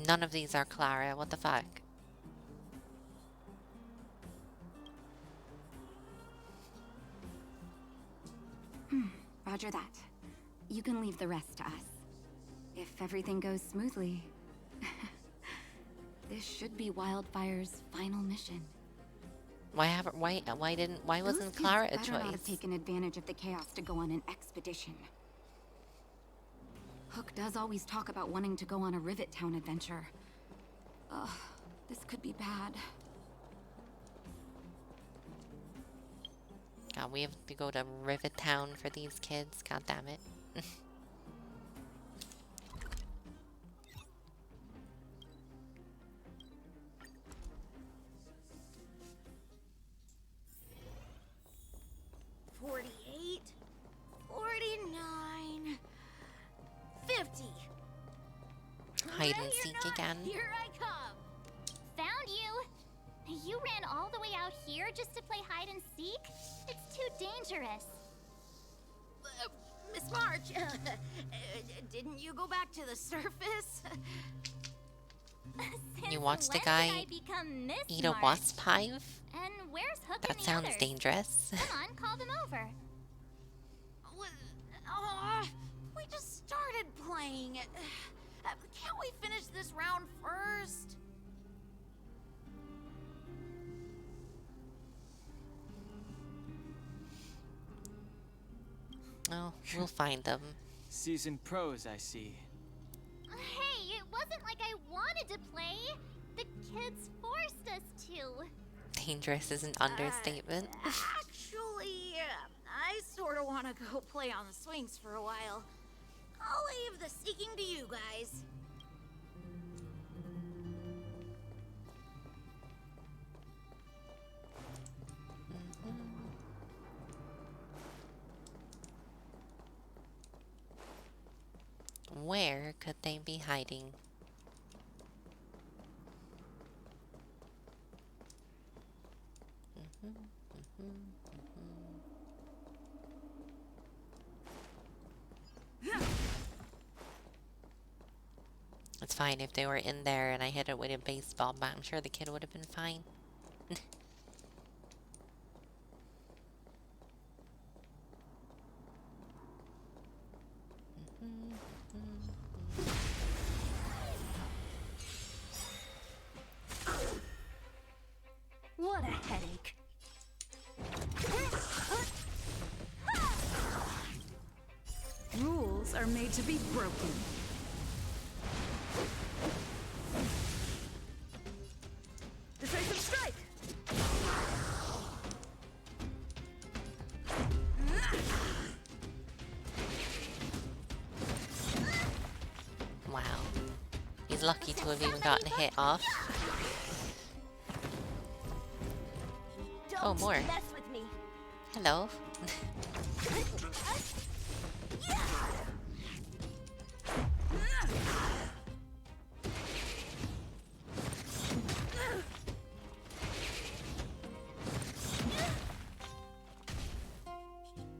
None of these are Clara. What the fuck? Roger that. You can leave the rest to us. If everything goes smoothly, this should be Wildfire's final mission. Why wasn't Clara a Those kids better not have choice? taken advantage of the chaos to go on an expedition. Hook does always talk about wanting to go on a Rivet Town adventure. Ugh, this could be bad. Now we have to go to Rivet Town for these kids. God damn it. 48, 49, 50. Hide and seek again. Here I come. Found you! You ran all the way out here just to play hide and seek? It's too dangerous. Miss March, didn't you go back to the surface? You watched a When did guy I become Miss eat a March? wasp hive? And where's Hook That and the sounds others? dangerous. Come on, call them over. We just started playing. Can't we finish this round first? Oh, we'll find them. Seasoned pros, I see. Hey, it wasn't like I wanted to play. The kids forced us to. Dangerous is an understatement. Actually, I sort of want to go play on the swings for a while. I'll leave the seeking to you guys. Where could they be hiding? It's fine if they were in there and I hit it with a baseball bat. I'm sure the kid would have been fine. What a headache. Rules are made to be broken. Decisive strike! Wow. He's lucky to have even gotten a hit off. Oh, more. Mess with me. Hello.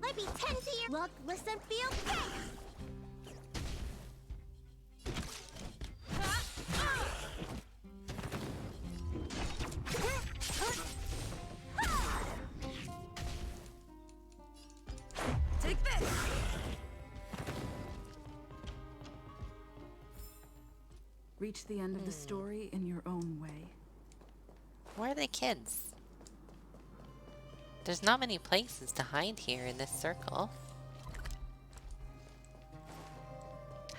Let me tend to your look, listen, feel, think. Take this! Reach the end of the story in your own way. Where are the kids? There's not many places to hide here in this circle.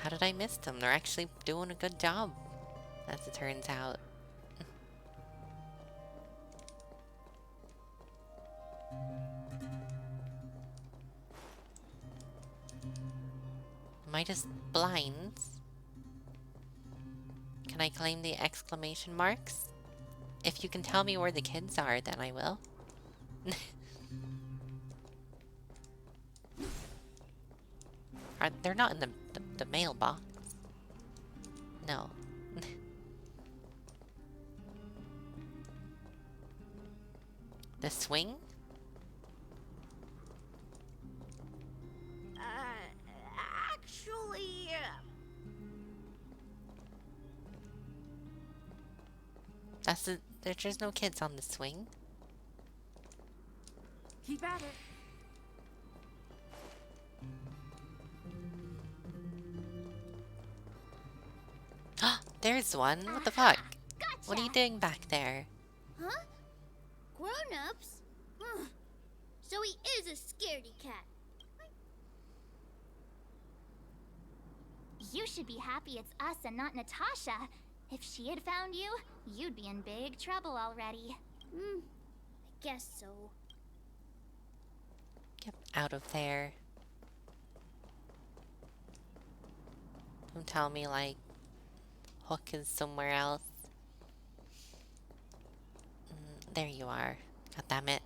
How did I miss them? They're actually doing a good job, as it turns out. Am I just blind? Can I claim the exclamation marks? If you can tell me where the kids are, then I will. They're not in the mailbox. No. The swing? Actually, There's just no kids on the swing. Keep at it. There's one. What the fuck? Gotcha. What are you doing back there? Huh? Grown-ups? So he is a scaredy cat. You should be happy it's us and not Natasha. If she had found you, you'd be in big trouble already. I guess so. Get out of there. Don't tell me, like, Hook is somewhere else. There you are. God damn it.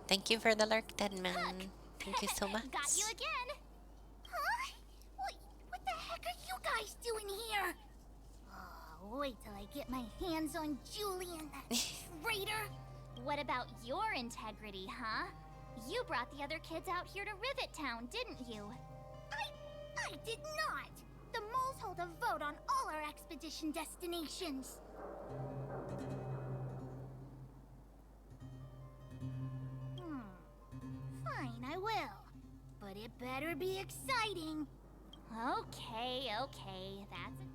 Thank you for the lurk, Deadman. Thank you so much. Got you again. Huh? What the heck are you guys doing here? Oh, wait till I get my hands on Julian, that traitor. What about your integrity, huh? You brought the other kids out here to Rivet Town, didn't you? I did not. The moles hold a vote on all our expedition destinations. Fine, I will. But it better be exciting. Okay, that's it.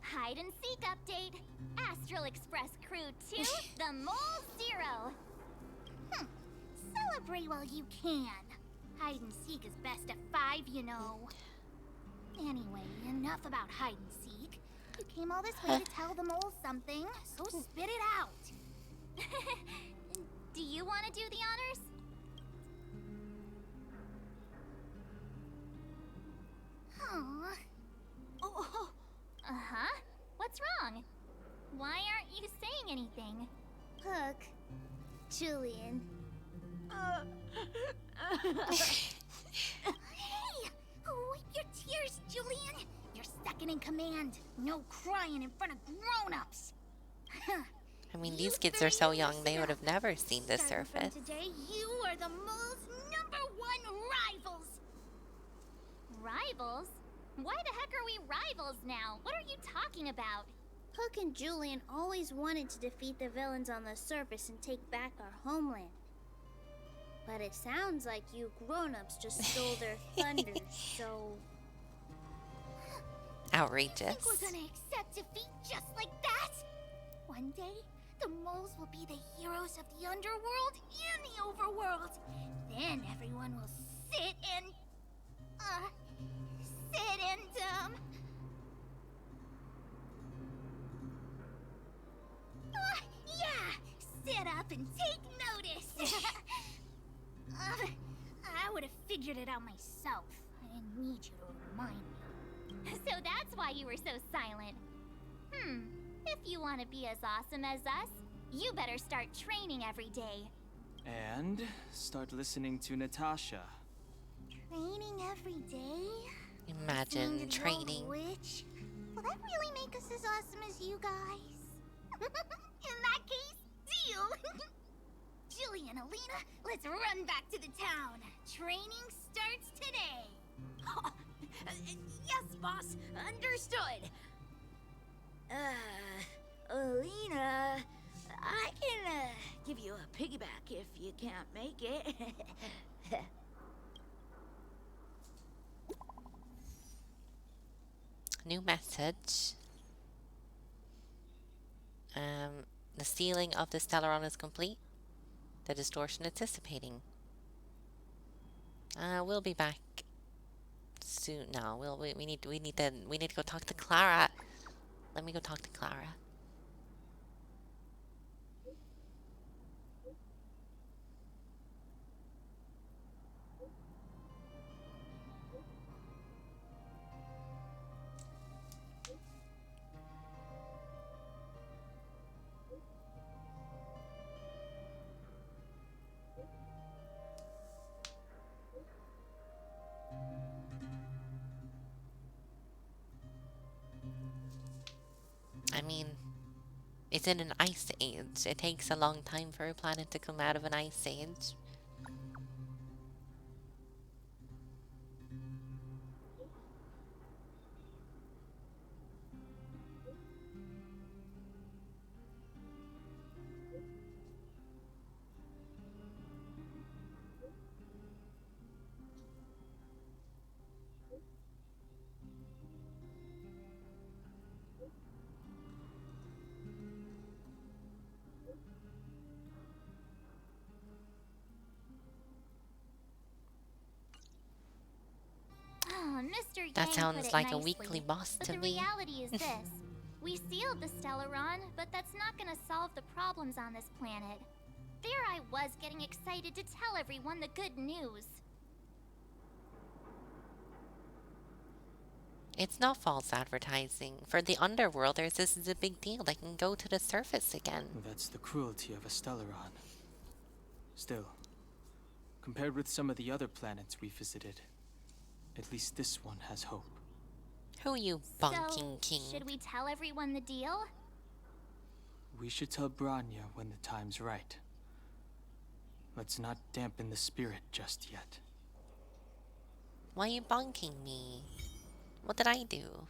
Hide and seek update. Astral Express Crew 2, the Mole 0. Celebrate while you can. Hide and seek is best at 5, you know. Anyway, enough about hide and seek. You came all this way to tell the moles something, so spit it out. Do you want to do the honors? Oh. Uh-huh. What's wrong? Why aren't you saying anything? Hook. Julian. Hey! Wipe your tears, Julian! You're second in command. No crying in front of grown-ups. I mean, these kids are so young, they would have never seen the surface. Today, you are the mole's #1 rivals! Rivals? Why the heck are we rivals now? What are you talking about? Hook and Julian always wanted to defeat the villains on the surface and take back our homeland. But it sounds like you grown-ups just stole their thunder, so... Outrageous. You think we're gonna accept defeat just like that? One day, the moles will be the heroes of the underworld and the overworld. Then everyone will sit and... sit up and take notice. I would have figured it out myself. I didn't need you to remind me. So that's why you were so silent. If you want to be as awesome as us, you better start training every day. And start listening to Natasha. Training every day? Imagine training. Witch? Will that really make us as awesome as you guys? In that case, deal! Julian, Alina, let's run back to the town. Training starts today. Yes, boss. Understood. Alina, I can, give you a piggyback if you can't make it. New message. The sealing of the Stellaron is complete. The distortion is dissipating. We'll be back soon. No, we need to go talk to Clara. Let me go talk to Clara. I mean, it's in an ice age. It takes a long time for a planet to come out of an ice age. Mr. Yang That sounds put it like a nicely, weekly boss but to the me. reality is this. We sealed the Stellaron, but that's not gonna solve the problems on this planet. There I was getting excited to tell everyone the good news. It's not false advertising. For the underworlders, this is a big deal. They can go to the surface again. That's the cruelty of a Stellaron. Still, compared with some of the other planets we visited, at least this one has hope. Who you bunking king? Should we tell everyone the deal? We should tell Bronya when the time's right. Let's not dampen the spirit just yet. Why are you bunking me? What did I do?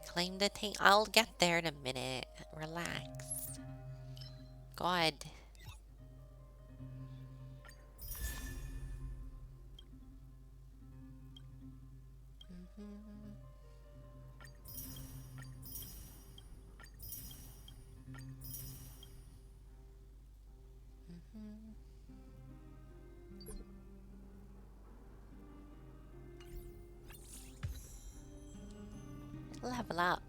Claim the thing. I'll get there in a minute. Relax. God. Level up.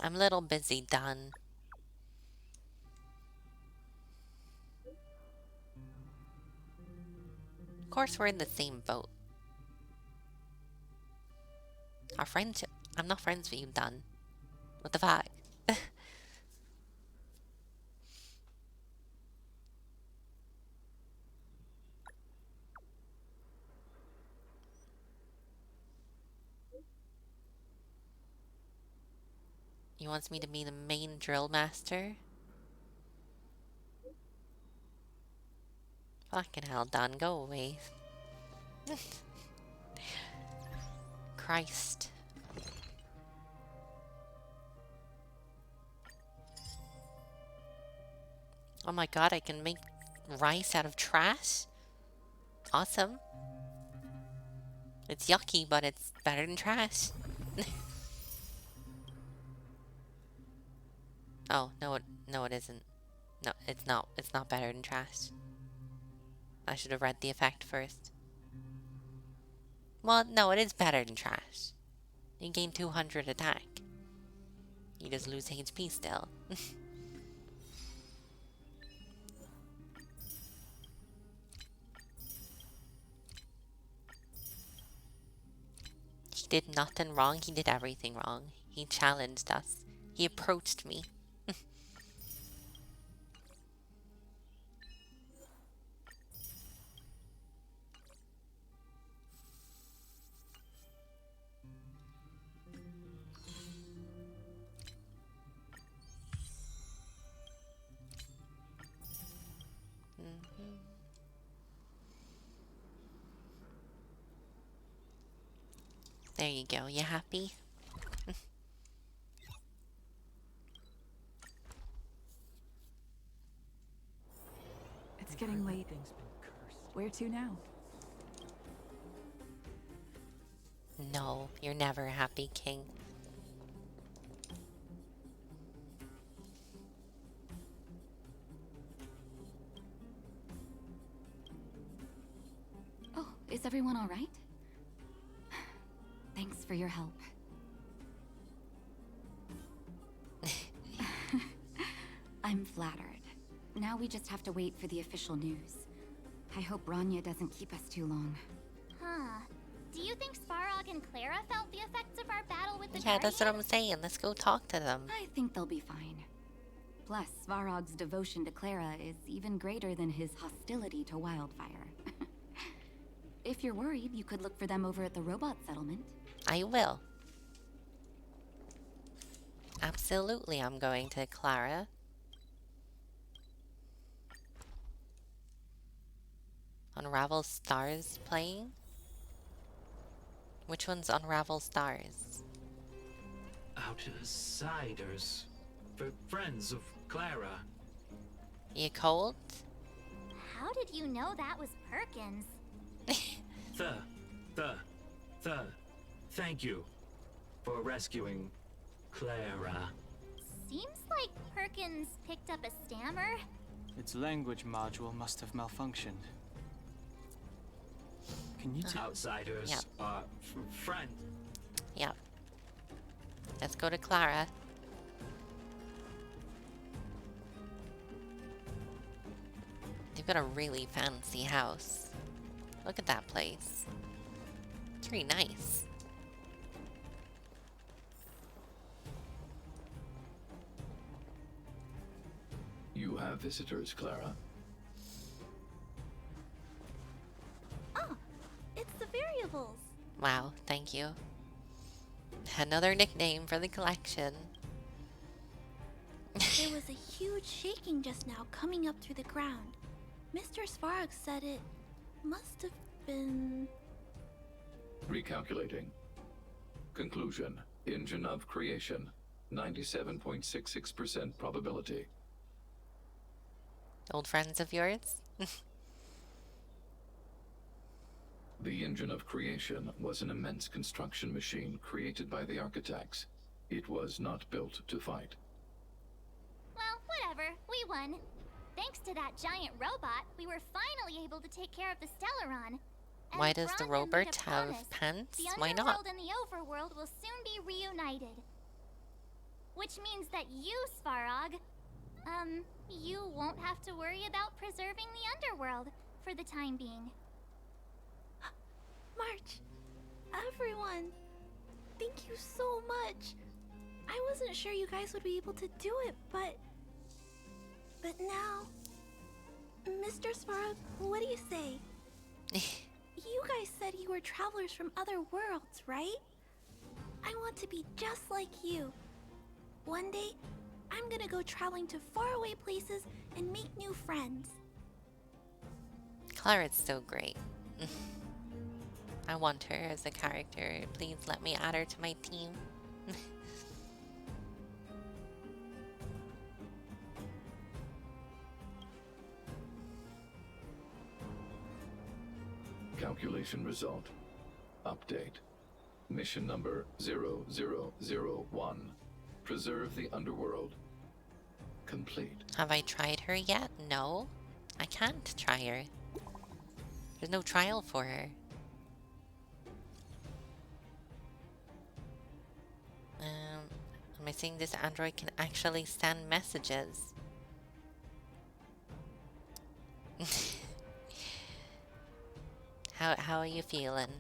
I'm a little busy, done. Of course, we're in the same boat. Our friendship. I'm not friends with you, done. What the fuck? He wants me to be the main drill master? Fucking hell, Don, go away. Christ. Oh my god, I can make rice out of trash? Awesome. It's yucky, but it's better than trash. Oh, no it isn't. No, it's not. It's not better than trash. I should have read the effect first. Well, no, it is better than trash. You gain 200 attack. You just lose HP still. He did nothing wrong, he did everything wrong. He challenged us. He approached me. There you go. You happy? It's getting late. Where to now? No, you're never happy, King. Oh, is everyone all right? Thanks for your help. I'm flattered. Now we just have to wait for the official news. I hope Bronya doesn't keep us too long. Huh. Do you think Svarog and Clara felt the effects of our battle with the Yeah, that's what I'm saying. Let's go talk to them. I think they'll be fine. Plus, Svarog's devotion to Clara is even greater than his hostility to Wildfire. If you're worried, you could look for them over at the robot settlement. I will. Absolutely, I'm going to Clara. Unravel Stars playing? Which one's Unravel Stars? Outsiders. friends of Clara. You cold? How did you know that was Perkins? Thank you for rescuing Clara. Seems like Perkins picked up a stammer. Its language module must have malfunctioned. Can you tell? Outsiders Yep. are friends. Yep. Let's go to Clara. They've got a really fancy house. Look at that place. It's really nice. You have visitors, Clara. Oh, it's the variables. Wow, thank you. Another nickname for the collection. There was a huge shaking just now coming up through the ground. Mr. Svarog said it must have been... Recalculating. Conclusion. Engine of creation. 97.66% probability. Old friends of yours? The engine of creation was an immense construction machine created by the architects. It was not built to fight. Well, whatever. We won. Thanks to that giant robot, we were finally able to take care of the Stellaron. And Why does the Bronya made a robot have promise. pants? The Why not? underworld and the overworld will soon be reunited. Which means that you, Svarog, you won't have to worry about preserving the underworld for the time being. March, everyone, thank you so much. I wasn't sure you guys would be able to do it, but now, Mr. Svarog, what do you say? You guys said you were travelers from other worlds, right? I want to be just like you. One day, I'm gonna go traveling to faraway places and make new friends. Clara's so great. I want her as a character. Please let me add her to my team. Calculation result. Update. Mission number 0001. Preserve the underworld. Complete. Have I tried her yet? No. I can't try her. There's no trial for her. Am I saying this android can actually send messages? How are you feeling?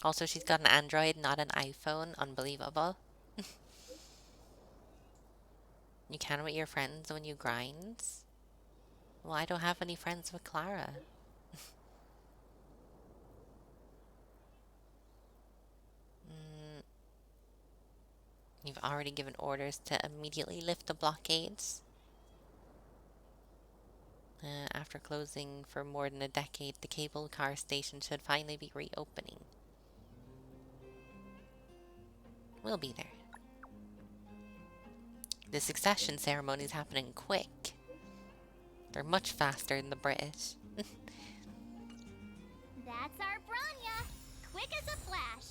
Also, she's got an Android, not an iPhone. Unbelievable. You can with your friends when you grind? Well, I don't have any friends with Clara. You've already given orders to immediately lift the blockades. After closing for more than a decade, the cable car station should finally be reopening. We'll be there. The succession ceremony is happening quick. They're much faster than the British. That's our Bronya, quick as a flash.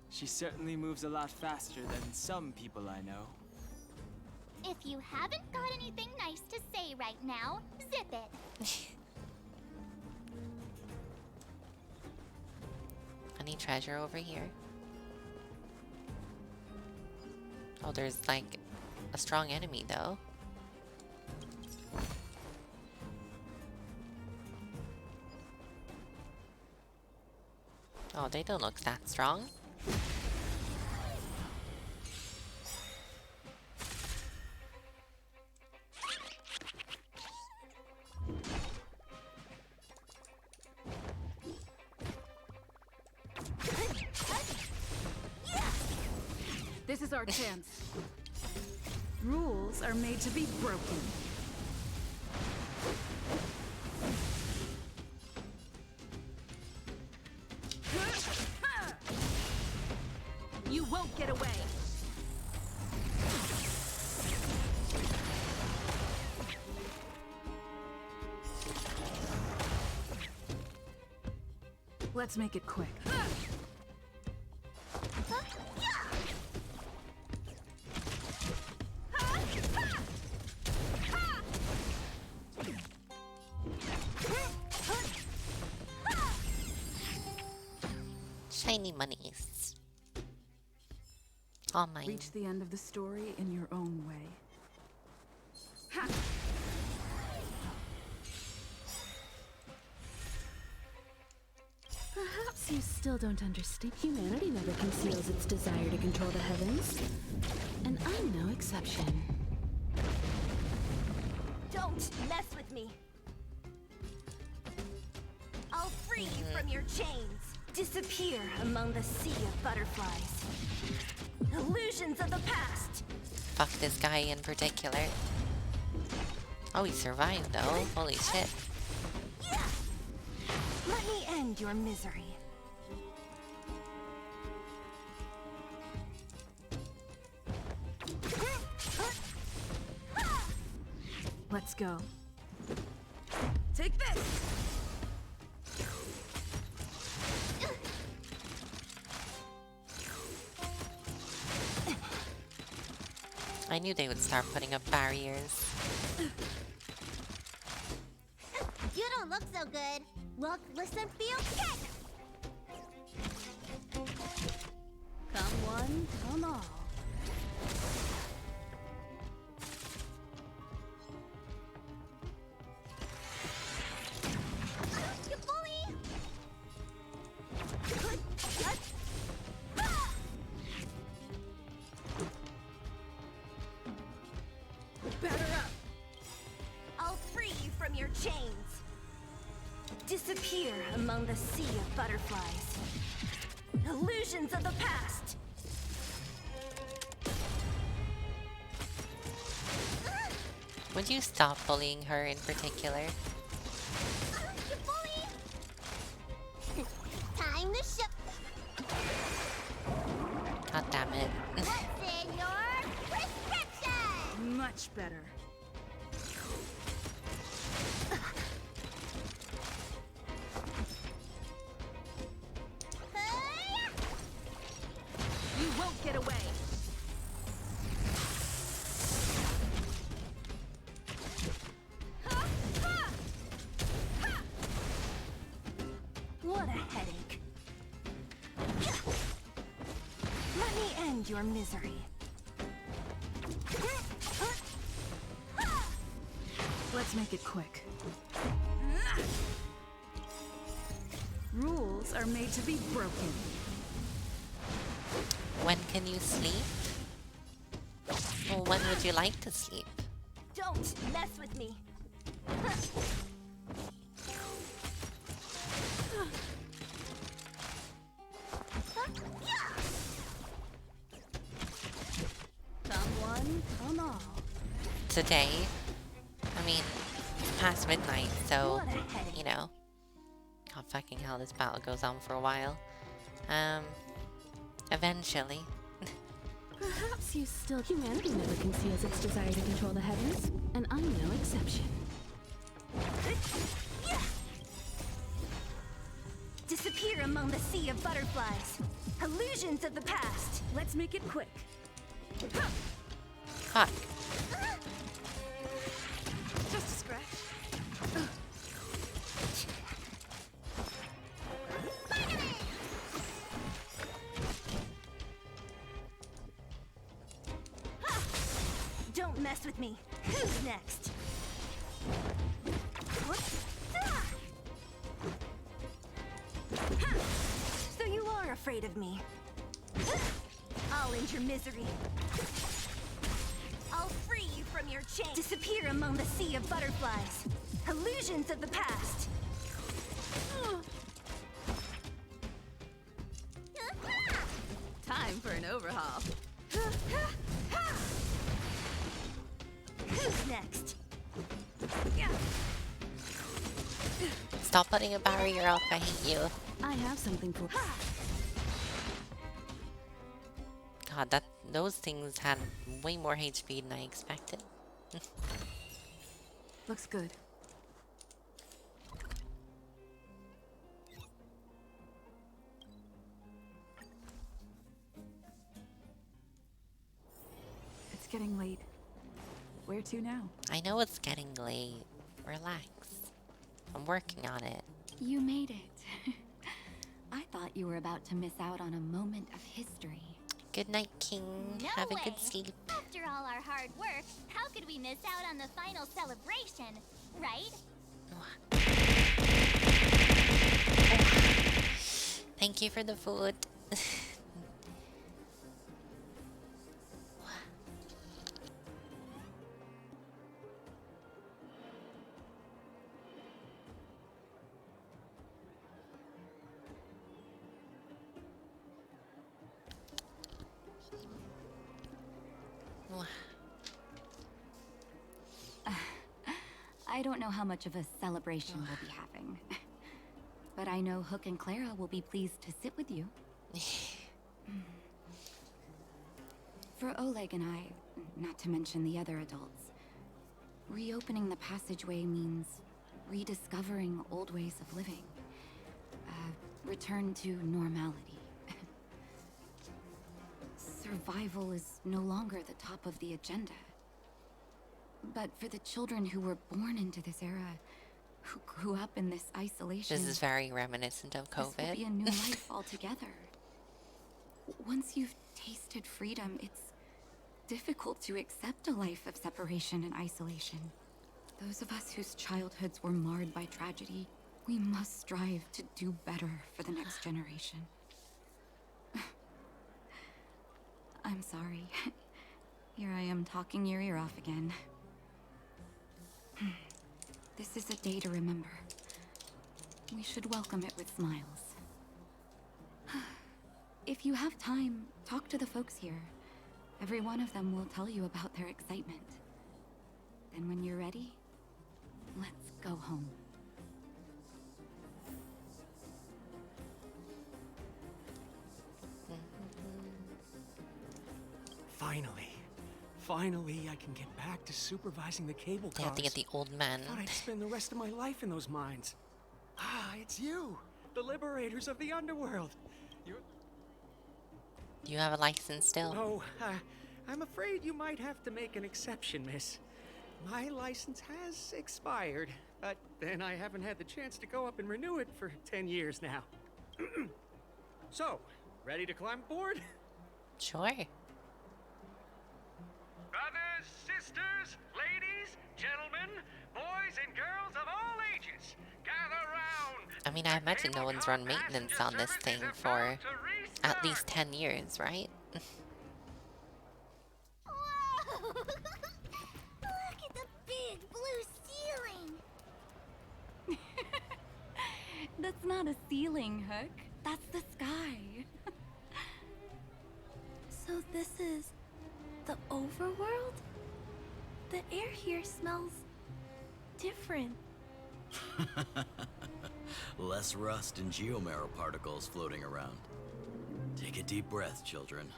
She certainly moves a lot faster than some people I know. If you haven't got anything nice to say right now, zip it. Any treasure over here? Oh, there's like a strong enemy though. Oh, they don't look that strong. This is our chance. Rules are made to be broken. won't get away! Let's make it quick. Shiny monies. All mine. Reach the end of the story in your own way. Ha! Perhaps you still don't understand. Humanity never conceals its desire to control the heavens. And I'm no exception. Don't mess with me. I'll free you from your chains. Disappear among the sea of butterflies. Illusions of the past. Fuck this guy in particular. Oh, he survived though. Holy shit. Let me end your misery. Let's go. Take this! I knew they would start putting up barriers. You don't look so good. Look, listen, feel, kick! Come one, come all. You bully! Batter up! I'll free you from your chains. Disappear among the sea of butterflies. Illusions of the past. Would you stop bullying her in particular? You bully! Time to show. God damn it. What's in your prescription? Much better. You won't get away. What a headache. Let me end your misery. Let's make it quick. Rules are made to be broken. When can you sleep? Well, when would you like to sleep? Don't mess with me. Come one, come all. Today? I mean, it's past midnight, so, you know. God fucking hell, this battle goes on for a while. Eventually. Perhaps you still... Humanity never conceals its desire to control the heavens. And I'm no exception. Disappear among the sea of butterflies. Illusions of the past. Let's make it quick. Fuck. Just a scratch. Don't mess with me. Who's next? So you are afraid of me. I'll end your misery. I'll free you from your chain. Disappear among the sea of butterflies. Illusions of the past. Time for an overhaul. Who's next? Stop putting a barrier up, I hate you. I have something for... God, those things had way more HP than I expected. Looks good. It's getting late. Where to now? I know it's getting late. Relax. I'm working on it. You made it. I thought you were about to miss out on a moment of history. Good night, King. No Have a way. good sleep. After all our hard work, how could we miss out on the final celebration, right? Thank you for the food. I don't know how much of a celebration we'll be having. But I know Hook and Clara will be pleased to sit with you. For Oleg and I, not to mention the other adults, reopening the passageway means rediscovering old ways of living. Return to normality. Survival is no longer the top of the agenda. But for the children who were born into this era, who grew up in this isolation... This is very reminiscent of COVID. This will be a new life altogether. Once you've tasted freedom, it's difficult to accept a life of separation and isolation. Those of us whose childhoods were marred by tragedy, we must strive to do better for the next generation. I'm sorry. Here I am talking your ear off again. This is a day to remember. We should welcome it with smiles. If you have time, talk to the folks here. Every one of them will tell you about their excitement. Then when you're ready, let's go home. Finally, I can get back to supervising the cable cars. They have to get the old man. I thought I'd spend the rest of my life in those mines. Ah, it's you, the liberators of the underworld. You have a license still? Oh, I'm afraid you might have to make an exception, miss. My license has expired, but then I haven't had the chance to go up and renew it for 10 years now. So, ready to climb aboard? Sure. Brothers, sisters, ladies, gentlemen, boys and girls of all ages, gather round. I mean, I imagine no one's run maintenance on this thing for at least 10 years, right? Whoa! Look at the big blue ceiling! That's not a ceiling, Hook. That's the sky. So this is the overworld? The air here smells different. Less rust and geomarrow particles floating around. Take a deep breath, children.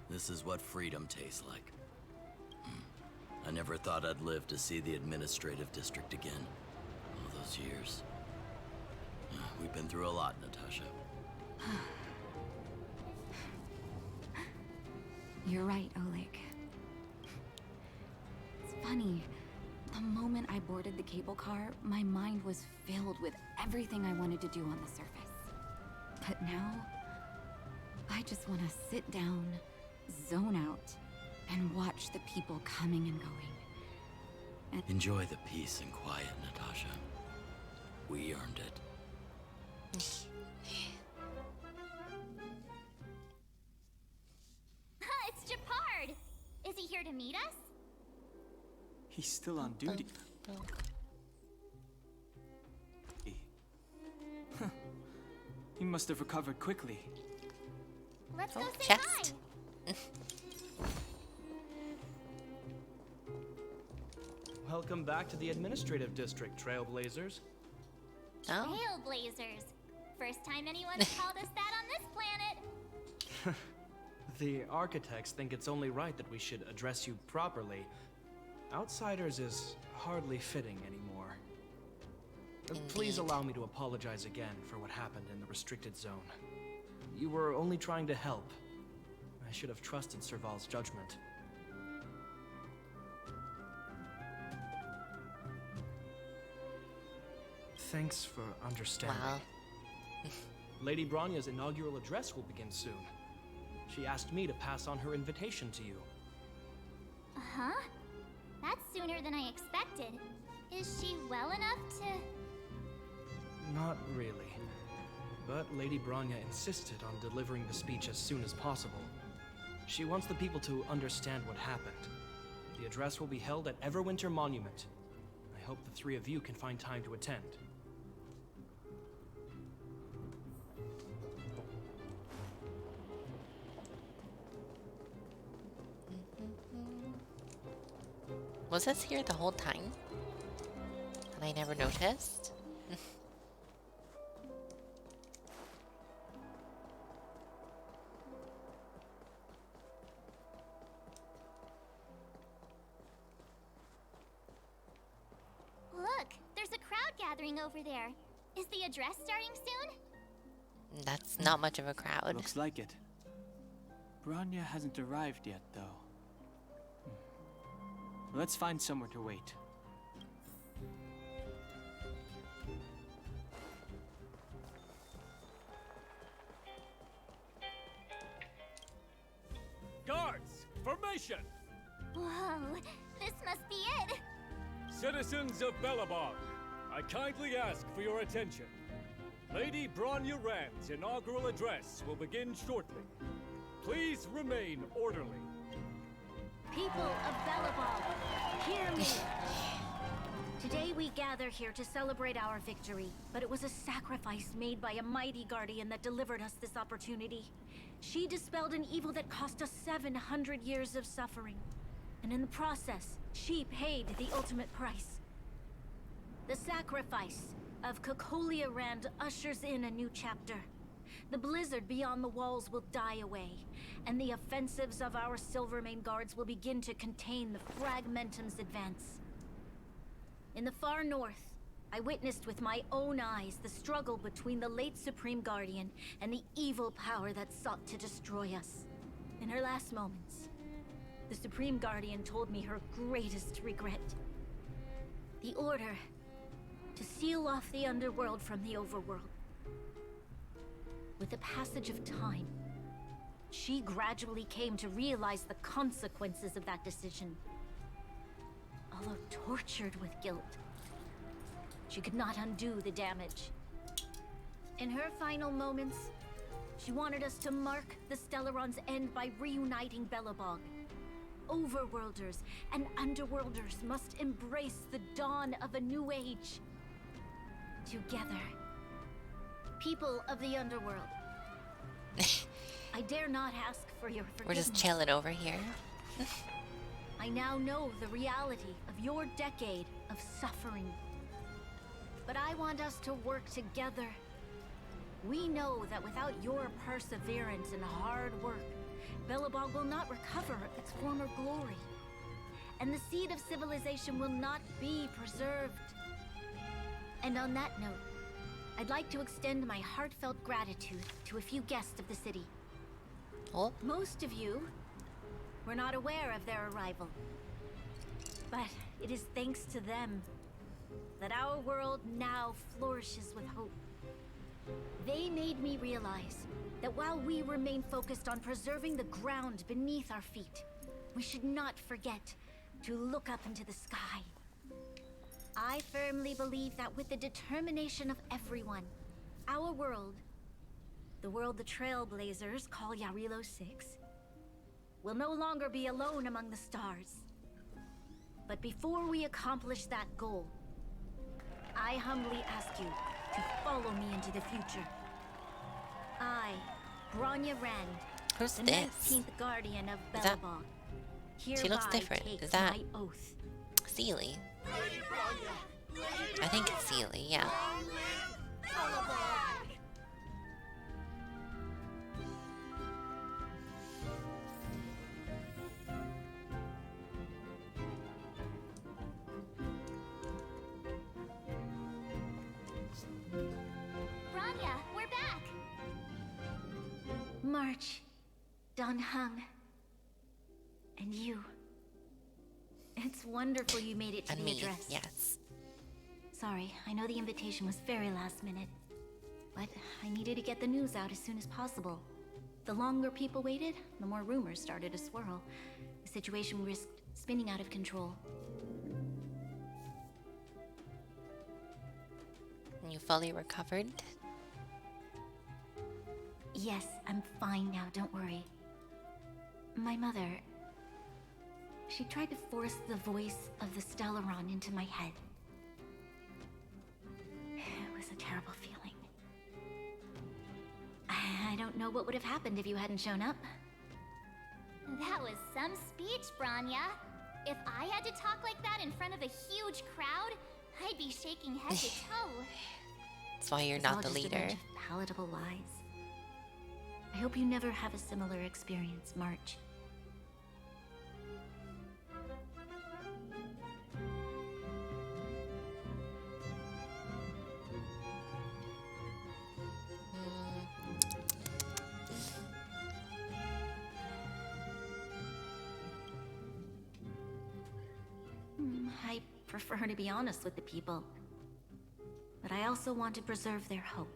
This is what freedom tastes like. I never thought I'd live to see the administrative district again. All those years. We've been through a lot, Natasha. You're right, Oleg. It's funny. The moment I boarded the cable car, my mind was filled with everything I wanted to do on the surface. But now, I just want to sit down, zone out, and watch the people coming and going. And enjoy the peace and quiet, Natasha. We earned it. It's Japard! Is he here to meet us? He's still on duty. Huh. He must have recovered quickly. Let's go say chest. hi! Welcome back to the administrative district, Trailblazers. Oh. Trailblazers. First time anyone's called us that on this planet. The architects think it's only right that we should address you properly. Outsiders is hardly fitting anymore. Please allow me to apologize again for what happened in the restricted zone. You were only trying to help. I should have trusted Serval's judgment. Thanks for understanding. Wow. Lady Bronya's inaugural address will begin soon. She asked me to pass on her invitation to you. Huh? That's sooner than I expected. Is she well enough to... Not really. But Lady Bronya insisted on delivering the speech as soon as possible. She wants the people to understand what happened. The address will be held at Everwinter Monument. I hope the three of you can find time to attend. Was this here the whole time? And I never noticed? Look, there's a crowd gathering over there. Is the address starting soon? That's not much of a crowd. Looks like it. Bronya hasn't arrived yet, though. Let's find somewhere to wait. Guards, formation! Whoa, this must be it. Citizens of Belobog, I kindly ask for your attention. Lady Bronya Rand's inaugural address will begin shortly. Please remain orderly. People of Belobog, hear me! Today we gather here to celebrate our victory, but it was a sacrifice made by a mighty guardian that delivered us this opportunity. She dispelled an evil that cost us 700 years of suffering. And in the process, she paid the ultimate price. The sacrifice of Cocolia Rand ushers in a new chapter. The blizzard beyond the walls will die away, and the offensives of our Silvermane guards will begin to contain the Fragmentum's advance. In the far north, I witnessed with my own eyes the struggle between the late Supreme Guardian and the evil power that sought to destroy us. In her last moments, the Supreme Guardian told me her greatest regret. The order to seal off the underworld from the overworld. With the passage of time, she gradually came to realize the consequences of that decision. Although tortured with guilt, she could not undo the damage. In her final moments, she wanted us to mark the Stellaron's end by reuniting Belobog. Overworlders and Underworlders must embrace the dawn of a new age. Together. People of the Underworld. I dare not ask for your forgiveness. We're just chilling over here. I now know the reality of your decade of suffering. But I want us to work together. We know that without your perseverance and hard work, Belobog will not recover its former glory. And the seed of civilization will not be preserved. And on that note, I'd like to extend my heartfelt gratitude to a few guests of the city. Oh. Most of you were not aware of their arrival. But it is thanks to them that our world now flourishes with hope. They made me realize that while we remain focused on preserving the ground beneath our feet, we should not forget to look up into the sky. I firmly believe that with the determination of everyone, our world, the world the Trailblazers call Yarilo 6, will no longer be alone among the stars. But before we accomplish that goal, I humbly ask you to follow me into the future. I, Bronya Rand, Who's the this? 19th Guardian of Is that- Belobog, She looks hereby different. take Is that my oath. Sealy? I think it's Sealy, yeah. March, Don Hung, and you. It's wonderful you made it to And the me, address. yes. Sorry, I know the invitation was very last minute, but I needed to get the news out as soon as possible. The longer people waited, the more rumors started to swirl. The situation risked spinning out of control. And you fully recovered? Yes, I'm fine now, don't worry. My mother... She tried to force the voice of the Stellaron into my head. It was a terrible feeling. I don't know what would have happened if you hadn't shown up. That was some speech, Branya. If I had to talk like that in front of a huge crowd, I'd be shaking head to toe. That's why you're It's all not the just a leader. bunch of palatable lies. I hope you never have a similar experience, March. I prefer to be honest with the people. But I also want to preserve their hope.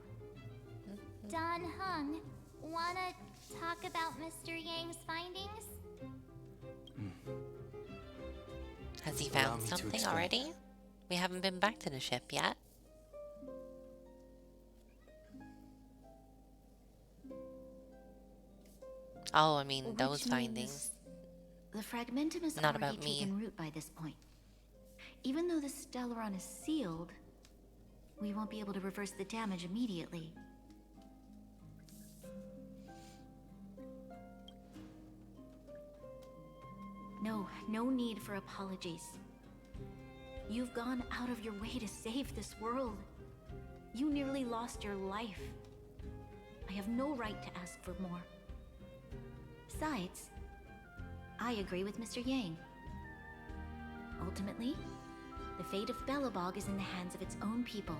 Don Hung, wanna talk about Mr. Yang's findings? Has he Allow found me to something explain. already? We haven't been back to the ship yet. Oh, I mean, those Which findings. means the fragmentum has Not already about me. taken root by this point. Even though the Stellaron is sealed, we won't be able to reverse the damage immediately. No need for apologies. You've gone out of your way to save this world. You nearly lost your life. I have no right to ask for more. Besides, I agree with Mr. Yang. Ultimately, the fate of Belobog is in the hands of its own people.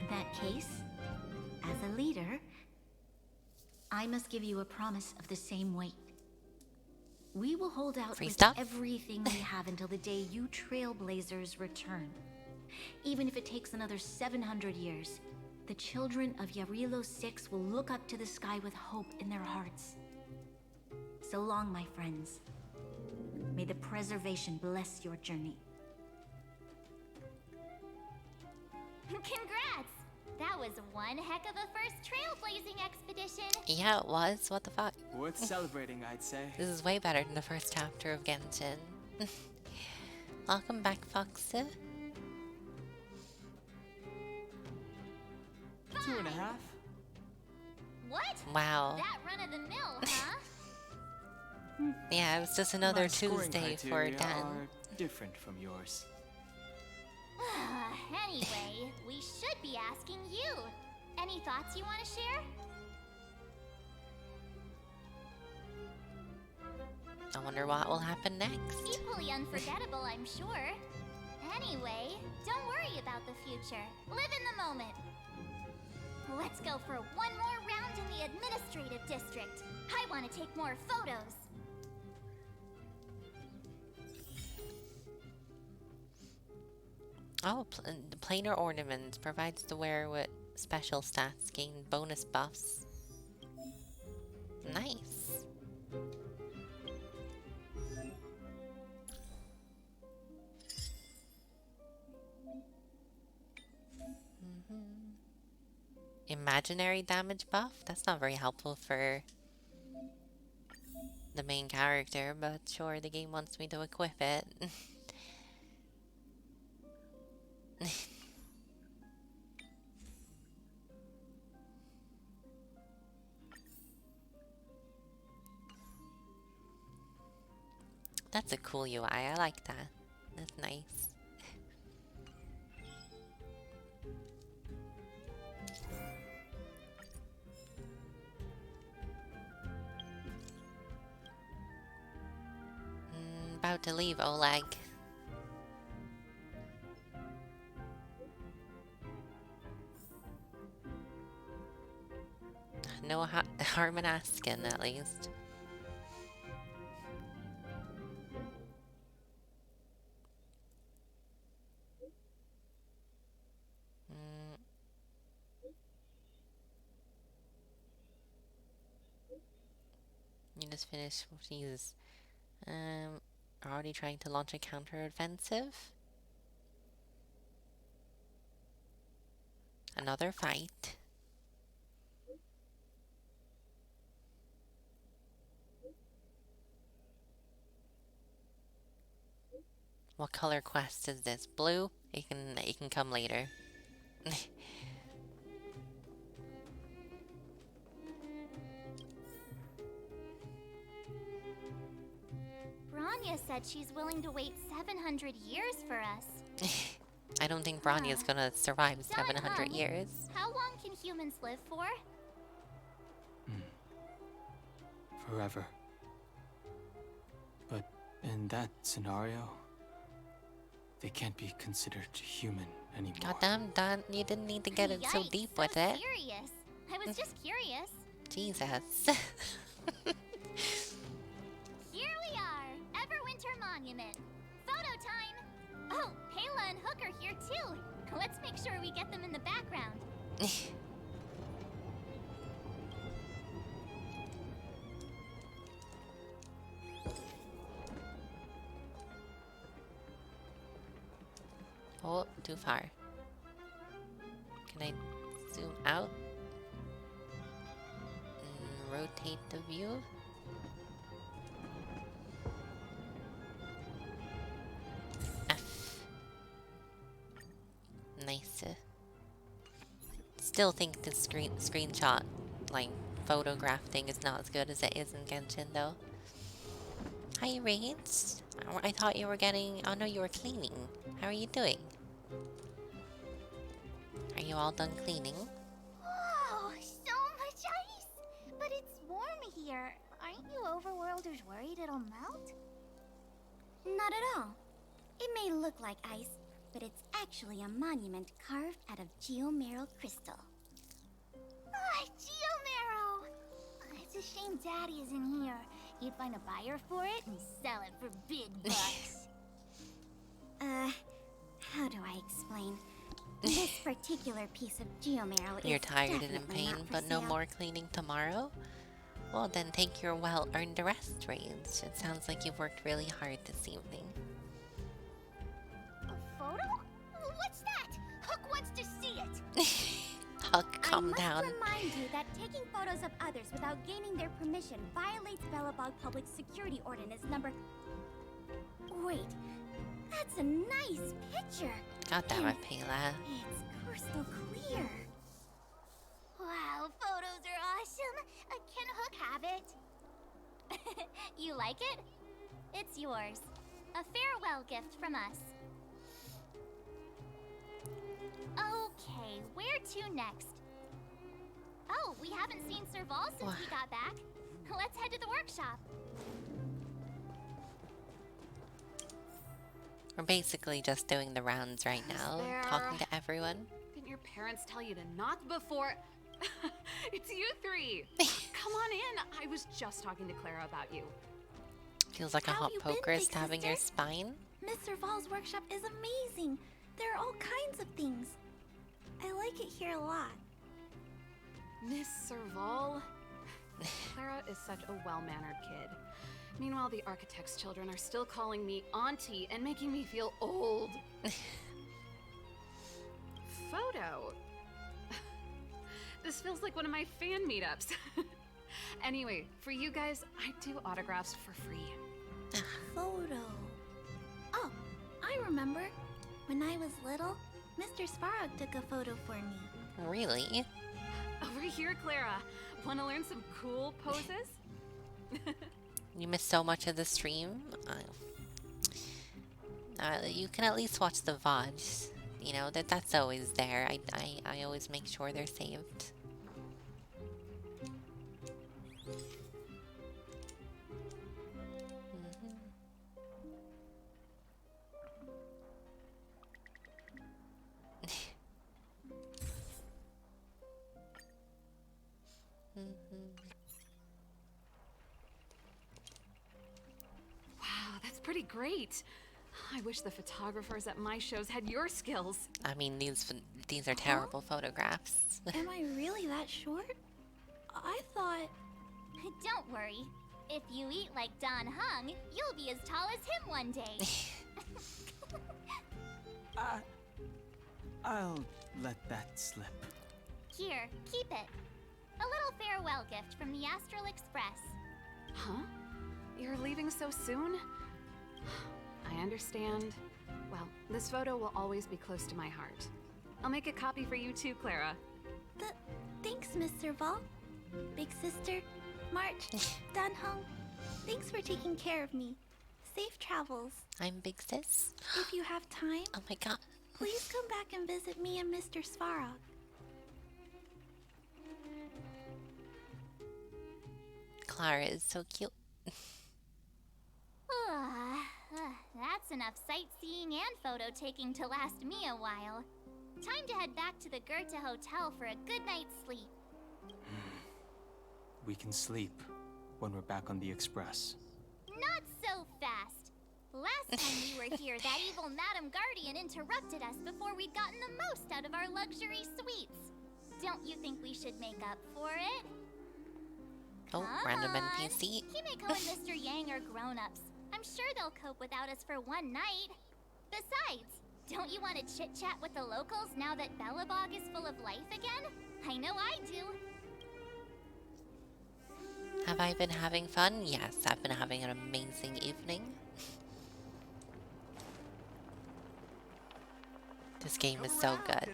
In that case, as a leader, I must give you a promise of the same weight. We will hold out Free with stuff? everything we have until the day you Trailblazers return. Even if it takes another 700 years, the children of Yarilo 6 will look up to the sky with hope in their hearts. So long, my friends. May the preservation bless your journey. Congrats! That was one heck of a first trailblazing expedition. Yeah, it was. What the fuck? Worth celebrating, I'd say. This is way better than the first chapter of Genshin. Welcome back, Foxa. 2.5. What? Wow. That run of the mill, huh? Yeah, it was just another My scoring Tuesday for criteria Dan. are different from yours. Anyway, we should be asking you. Any thoughts you want to share? I wonder what will happen next. Equally unforgettable, I'm sure. Anyway, don't worry about the future. Live in the moment. Let's go for one more round in the administrative district. I want to take more photos. Oh, the planar ornament provides the wearer with special stats, gain bonus buffs. Nice. Imaginary damage buff? That's not very helpful for the main character, but sure, the game wants me to equip it. That's a cool UI, I like that. That's nice. About to leave, Oleg. No harm in asking, at least. You just finished. Jesus. Already trying to launch a counter-offensive. Another fight. What color quest is this? Blue? It can come later. Branya said she's willing to wait 700 years for us. I don't think Bronya's gonna survive 700 Hun, years. how long can humans live for? Forever. But in that scenario, they can't be considered human anymore. Goddamn, Dan, you didn't need to get it so deep with it. Serious. I was just curious. Jesus. Here we are, Everwinter Monument. Photo time! Oh, Payla and Hook are here too. Let's make sure we get them in the background. Oh, too far. Can I zoom out? And rotate the view? F. Nice. Still think the screenshot, like, photograph thing is not as good as it is in Genshin, though. Hi, Raids. I thought you were getting... Oh, no, you were cleaning. How are you doing? Are you all done cleaning? Oh, so much ice! But it's warm here. Aren't you overworlders worried it'll melt? Not at all. It may look like ice, but it's actually a monument carved out of geomeral crystal. Ah, geomarrow! It's a shame Daddy isn't here. He'd find a buyer for it and sell it for big bucks. How do I explain? This particular piece of geomarrow You're is tired and in definitely pain, not for but no sale. more cleaning tomorrow? Well, then take your well-earned rest, Raids. It sounds like you've worked really hard this evening. A photo? What's that? Hook wants to see it. Huck, calm down. I must remind you that taking photos of others without gaining their permission violates Belobog Public Security Ordinance number... Wait, that's a nice picture. God damn it, Payla. It's crystal clear. Wow, photos are awesome. Can Hook have it? You like it? It's yours. A farewell gift from us. Okay, where to next? Oh, we haven't seen Serval since he got back. Let's head to the workshop. We're basically just doing the rounds right now, There. talking to everyone. Didn't your parents tell you to knock before... It's you three! Come on in! I was just talking to Clara about you. Feels like a How hot you been, poker big stabbing your sister? spine. Miss Serval's workshop is amazing. There are all kinds of things. I like it here a lot. Miss Serval? Clara is such a well-mannered kid. Meanwhile, the architect's children are still calling me auntie and making me feel old. Photo? This feels like one of my fan meetups. Anyway, for you guys, I do autographs for free. Photo. Oh, I remember. When I was little, Mr. Svarog took a photo for me. Really? Over here, Clara. Want to learn some cool poses? You missed so much of the stream. You can at least watch the VODs. You know, that's always there. I always make sure they're saved. Mm-hmm. pretty great. I wish the photographers at my shows had your skills. I mean, these are terrible photographs. Am I really that short? I thought... Don't worry. If you eat like Don Hung, you'll be as tall as him one day. I'll let that slip. Here, keep it. A little farewell gift from the Astral Express. Huh? You're leaving so soon? I understand. Well, this photo will always be close to my heart. I'll make a copy for you too, Clara. Thanks, Mr. Vol. Big sister, March, Dan Hung. Thanks for taking care of me. Safe travels. I'm Big Sis. If you have time, oh my god, please come back and visit me and Mr. Svarog. Clara is so cute. That's enough sightseeing and photo taking to last me a while. Time to head back to the Goethe Hotel for a good night's sleep. We can sleep when we're back on the Express. Not so fast. Last time we were here, that evil Madam Guardian interrupted us before we'd gotten the most out of our luxury suites. Don't you think we should make up for it? Oh, random NPC. Himeko and Mr. Yang are grown-ups. I'm sure they'll cope without us for one night. Besides, don't you want to chit-chat with the locals now that Belobog is full of life again? I know I do. Have I been having fun? Yes, I've been having an amazing evening. This game is so good.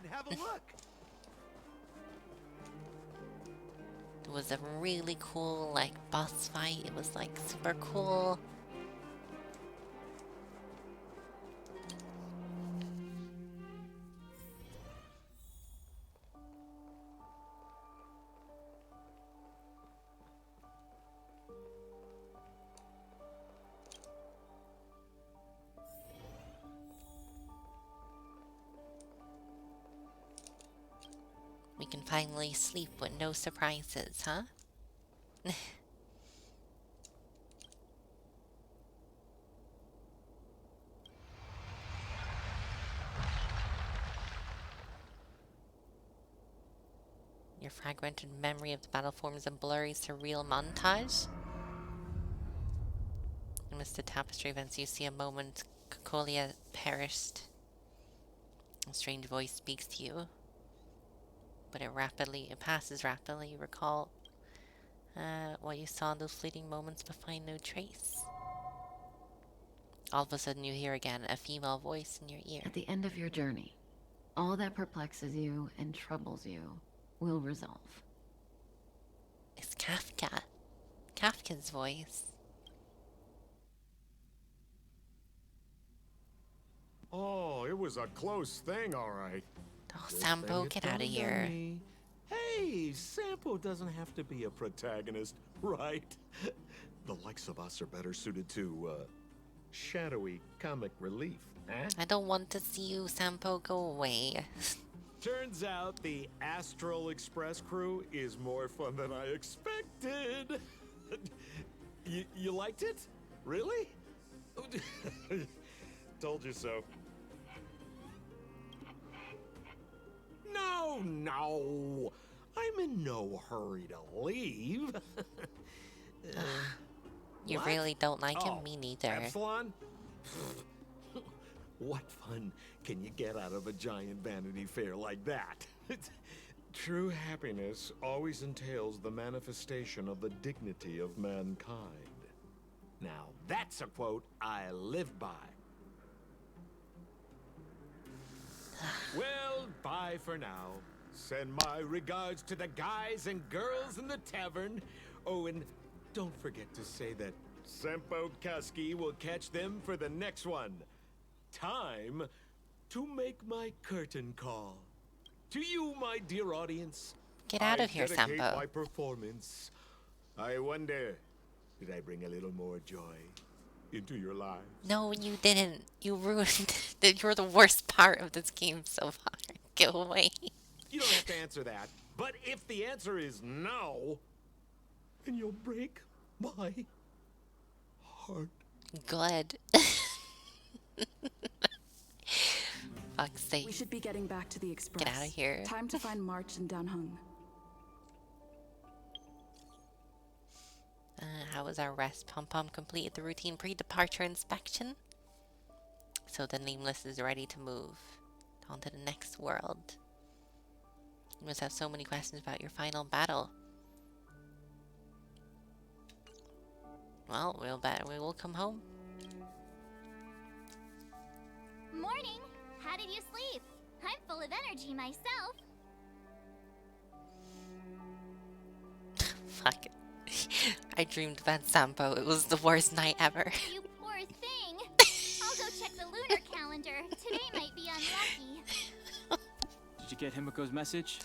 It was a really cool, like, boss fight. It was, like, super cool. We can finally sleep with no surprises, huh? Your fragmented memory of the battle forms a blurry, surreal montage. Amidst the tapestry events, you see a moment Cocolia perished. A strange voice speaks to you. But it passes rapidly. You recall what you saw in those fleeting moments, but find no trace. All of a sudden you hear again a female voice in your ear. At the end of your journey, all that perplexes you and troubles you will resolve. It's Kafka. Kafka's voice. Oh, it was a close thing, all right. Oh, Sampo, get out of here. Hey, Sampo doesn't have to be a protagonist, right? The likes of us are better suited to, shadowy comic relief, eh? I don't want to see you, Sampo. Go away. Turns out the Astral Express crew is more fun than I expected. You liked it? Really? Told you so. No! I'm in no hurry to leave. You What? really don't like him? Oh, Me neither. Epsilon? What fun can you get out of a giant Vanity Fair like that? True happiness always entails the manifestation of the dignity of mankind. Now, that's a quote I live by. Well, bye for now. Send my regards to the guys and girls in the tavern. Oh, and don't forget to say that Sempo Kuski will catch them for the next one. Time to make my curtain call. To you, my dear audience. Get out of I here, dedicate Sampo. my performance. I wonder, did I bring a little more joy into your lives? No, you didn't. You ruined it. You're the worst part of this game so far. Go away. You don't have to answer that. But if the answer is no, then you'll break my heart. Good. Fuck's sake. We should be getting back to the express. Get out of here. Time to find March and Danhung. How was our rest? Pom Pom completed the routine pre-departure inspection. So the Nameless is ready to move on to the next world. You must have so many questions about your final battle. Well, we will come home. Morning! How did you sleep? I'm full of energy myself. Fuck it. I dreamed about Sampo. It was the worst night ever. You poor thing. I'll go check the lunar calendar. Today might be unlucky. Did you get Himiko's message?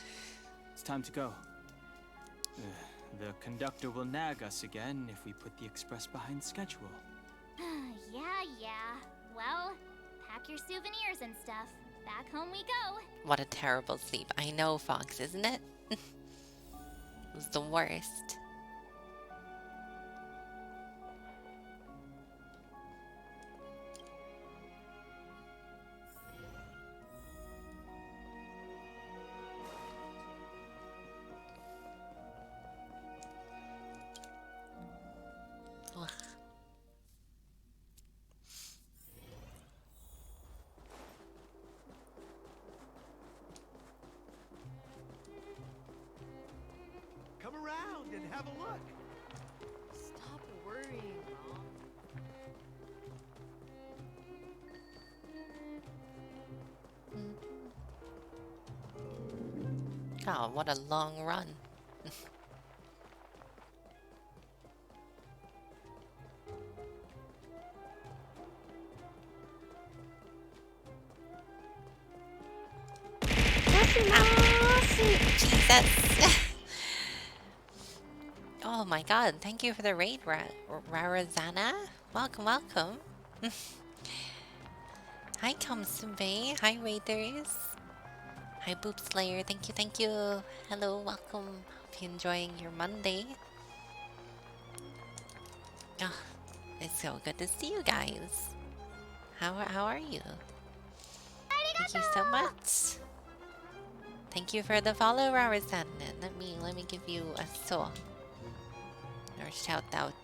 It's time to go. The conductor will nag us again if we put the express behind schedule. Yeah. Well, pack your souvenirs and stuff. Back home we go. What a terrible sleep. I know, Fox, isn't it? It was the worst. Ugh. Come around and have a look. Stop worrying, Mom. Oh, what a long run. Jesus. Oh my god, thank you for the raid, Rarazana. Welcome, welcome. Hi, Kamsube. Hi, Raiders. Hi, Boop Slayer. Thank you. Hello, welcome. Hope you're enjoying your Monday. Oh, it's so good to see you guys. How are you? Thank you so much. Thank you for the follow, Rarazana. Let me give you a song or shout out.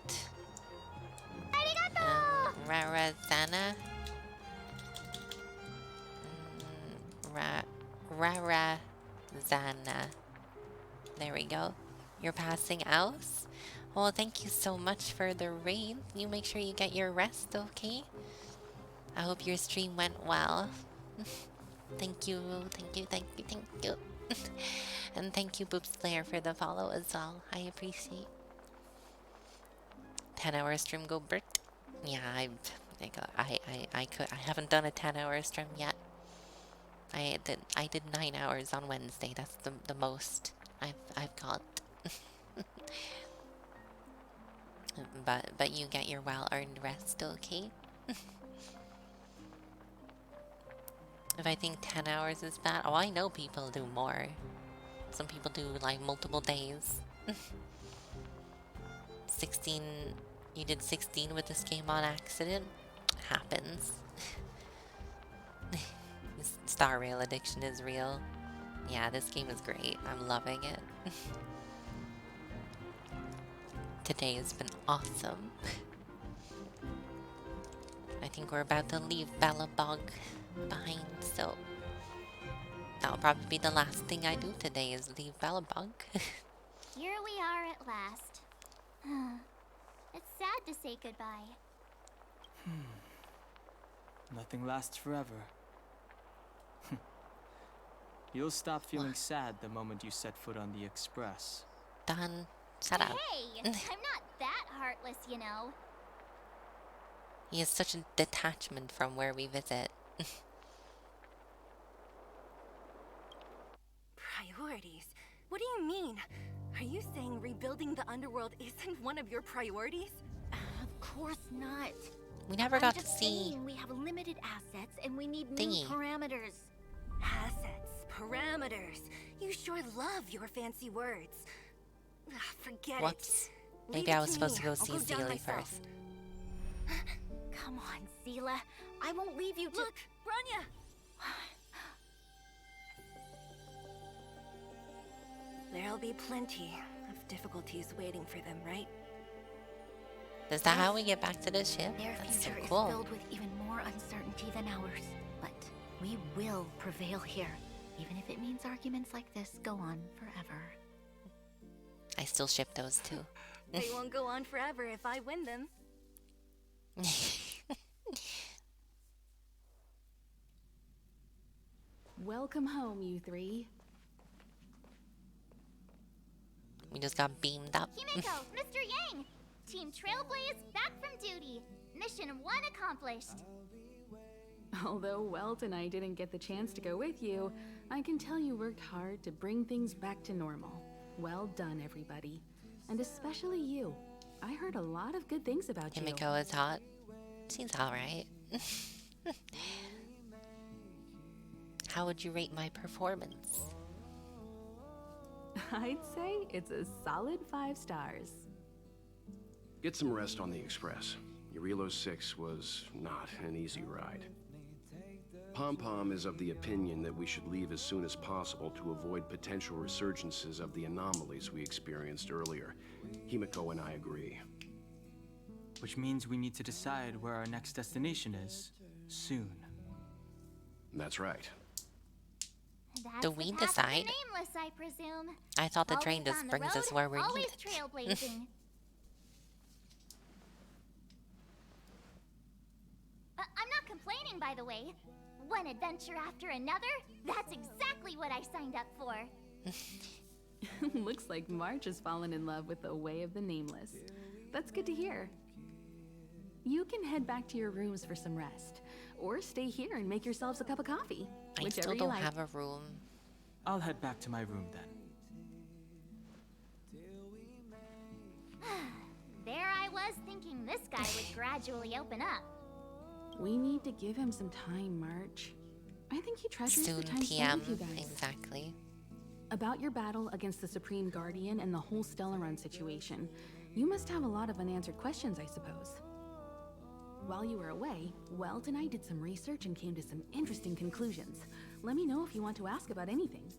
Rarazana. Rarazana. There we go. You're passing out. Well, thank you so much for the raid. You make sure you get your rest, okay? I hope your stream went well. Thank you. And thank you, Boop Slayer, for the follow as well. I appreciate. 10-hour stream go Bert. Yeah, I haven't done a 10-hour stream yet. I did 9 hours on Wednesday. That's the most I've got. but you get your well-earned rest, okay? If I think 10 hours is bad, oh, I know people do more. Some people do like multiple days. 16, you did 16 with this game on accident? Happens. Star Rail addiction is real. Yeah, this game is great. I'm loving it. Today has been awesome. I think we're about to leave Bellabog behind, so that'll probably be the last thing I do today is leave Bellabog. Here we are at last. It's sad to say goodbye. Nothing lasts forever. You'll stop feeling sad the moment you set foot on the express. Done. Shut up. Hey, I'm not that heartless, you know. He has such a detachment from where we visit. Priorities? What do you mean? Are you saying rebuilding the underworld isn't one of your priorities? Of course not. We never got to see. We have limited assets and we need Thingy. new parameters. Assets, parameters. You sure love your fancy words. Forget Whoops. it. Maybe I was supposed to go see Sealy first. Come on, Seela. I won't leave you to— Look, Bronya! There'll be plenty of difficulties waiting for them, right? Is that how we get back to the ship? Their That's so future cool. is filled with even more uncertainty than ours. But we will prevail here, even if it means arguments like this go on forever. I still ship those two. They won't go on forever if I win them. Welcome home, you three. We just got beamed up. Himeko, Mr. Yang! Team Trailblaze back from duty. Mission 1 accomplished. Although Welt and I didn't get the chance to go with you, I can tell you worked hard to bring things back to normal. Well done, everybody. And especially you. I heard a lot of good things about you. Himeko is hot. Seems alright. How would you rate my performance? I'd say it's a solid 5 stars. Get some rest on the Express. Eurilo 6 was not an easy ride. Pom-Pom is of the opinion that we should leave as soon as possible to avoid potential resurgences of the anomalies we experienced earlier. Himeko and I agree. Which means we need to decide where our next destination is, soon. That's right. That's Do we the path of the decide? Nameless, I presume. I thought the train Always just on the brings us road, where we're always needed. trailblazing. I'm not complaining, by the way. One adventure after another, that's exactly what I signed up for. Looks like March has fallen in love with the way of the Nameless. That's good to hear. You can head back to your rooms for some rest, or stay here and make yourselves a cup of coffee. I Whichever still you don't like. have a room. I'll head back to my room then. There I was thinking this guy would gradually open up. We need to give him some time, March. I think he treasures Soon the time spent PM. with you guys. Exactly. About your battle against the Supreme Guardian and the whole Stellaron situation, you must have a lot of unanswered questions, I suppose. While you were away, Welt and I did some research and came to some interesting conclusions. Let me know if you want to ask about anything.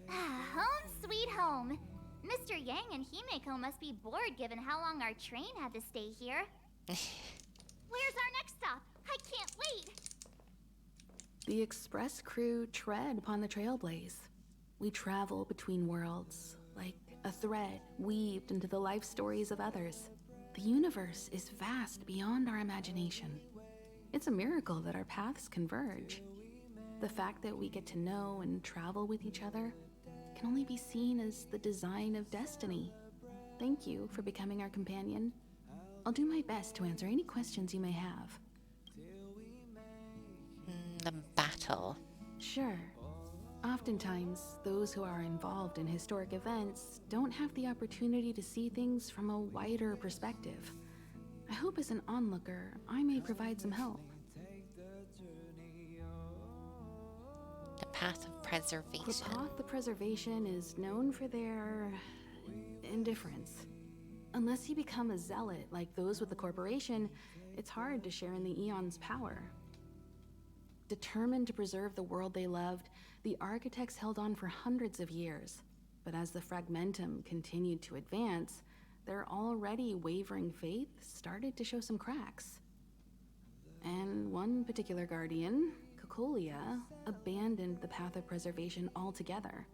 Home sweet home. Mr. Yang and Himeko must be bored given how long our train had to stay here. Where's our next stop? I can't wait! The Express crew tread upon the Trailblaze. We travel between worlds, like a thread weaved into the life stories of others. The universe is vast beyond our imagination. It's a miracle that our paths converge. The fact that we get to know and travel with each other can only be seen as the design of destiny. Thank you for becoming our companion. I'll do my best to answer any questions you may have. The battle. Sure. Oftentimes, those who are involved in historic events don't have the opportunity to see things from a wider perspective. I hope as an onlooker, I may provide some help. The path of preservation. Klapoth the Preservation is known for their indifference. Unless you become a zealot like those with the corporation, it's hard to share in the Eon's power. Determined to preserve the world they loved, the architects held on for hundreds of years. But as the Fragmentum continued to advance, their already wavering faith started to show some cracks. And one particular guardian, Cocolia, abandoned the path of preservation altogether.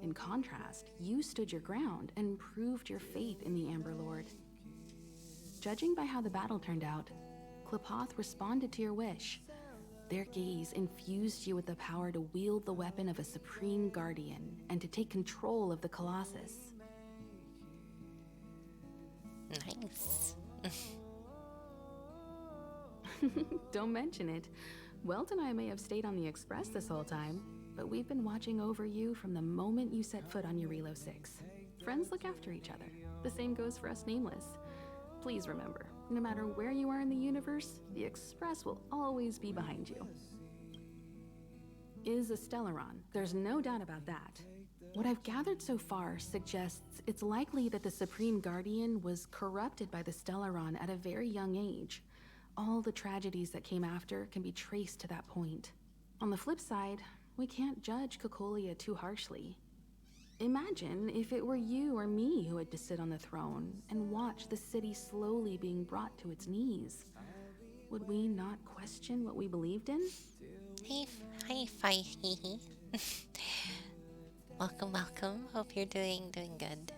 In contrast, you stood your ground and proved your faith in the Amber Lord. Judging by how the battle turned out, Klapoth responded to your wish. Their gaze infused you with the power to wield the weapon of a supreme guardian and to take control of the Colossus. Nice. Don't mention it. Welt and I may have stayed on the Express this whole time, but we've been watching over you from the moment you set foot on Eurilo 6. Friends look after each other. The same goes for us Nameless. Please remember, no matter where you are in the universe, the Express will always be behind you. Is a Stellaron, there's no doubt about that. What I've gathered so far suggests it's likely that the Supreme Guardian was corrupted by the Stellaron at a very young age. all the tragedies that came after can be traced to that point. On the flip side, we can't judge Cocolia too harshly. Imagine if it were you or me who had to sit on the throne and watch the city slowly being brought to its knees. Would we not question what we believed in? Hi, Fi. Welcome, welcome. Hope you're doing good.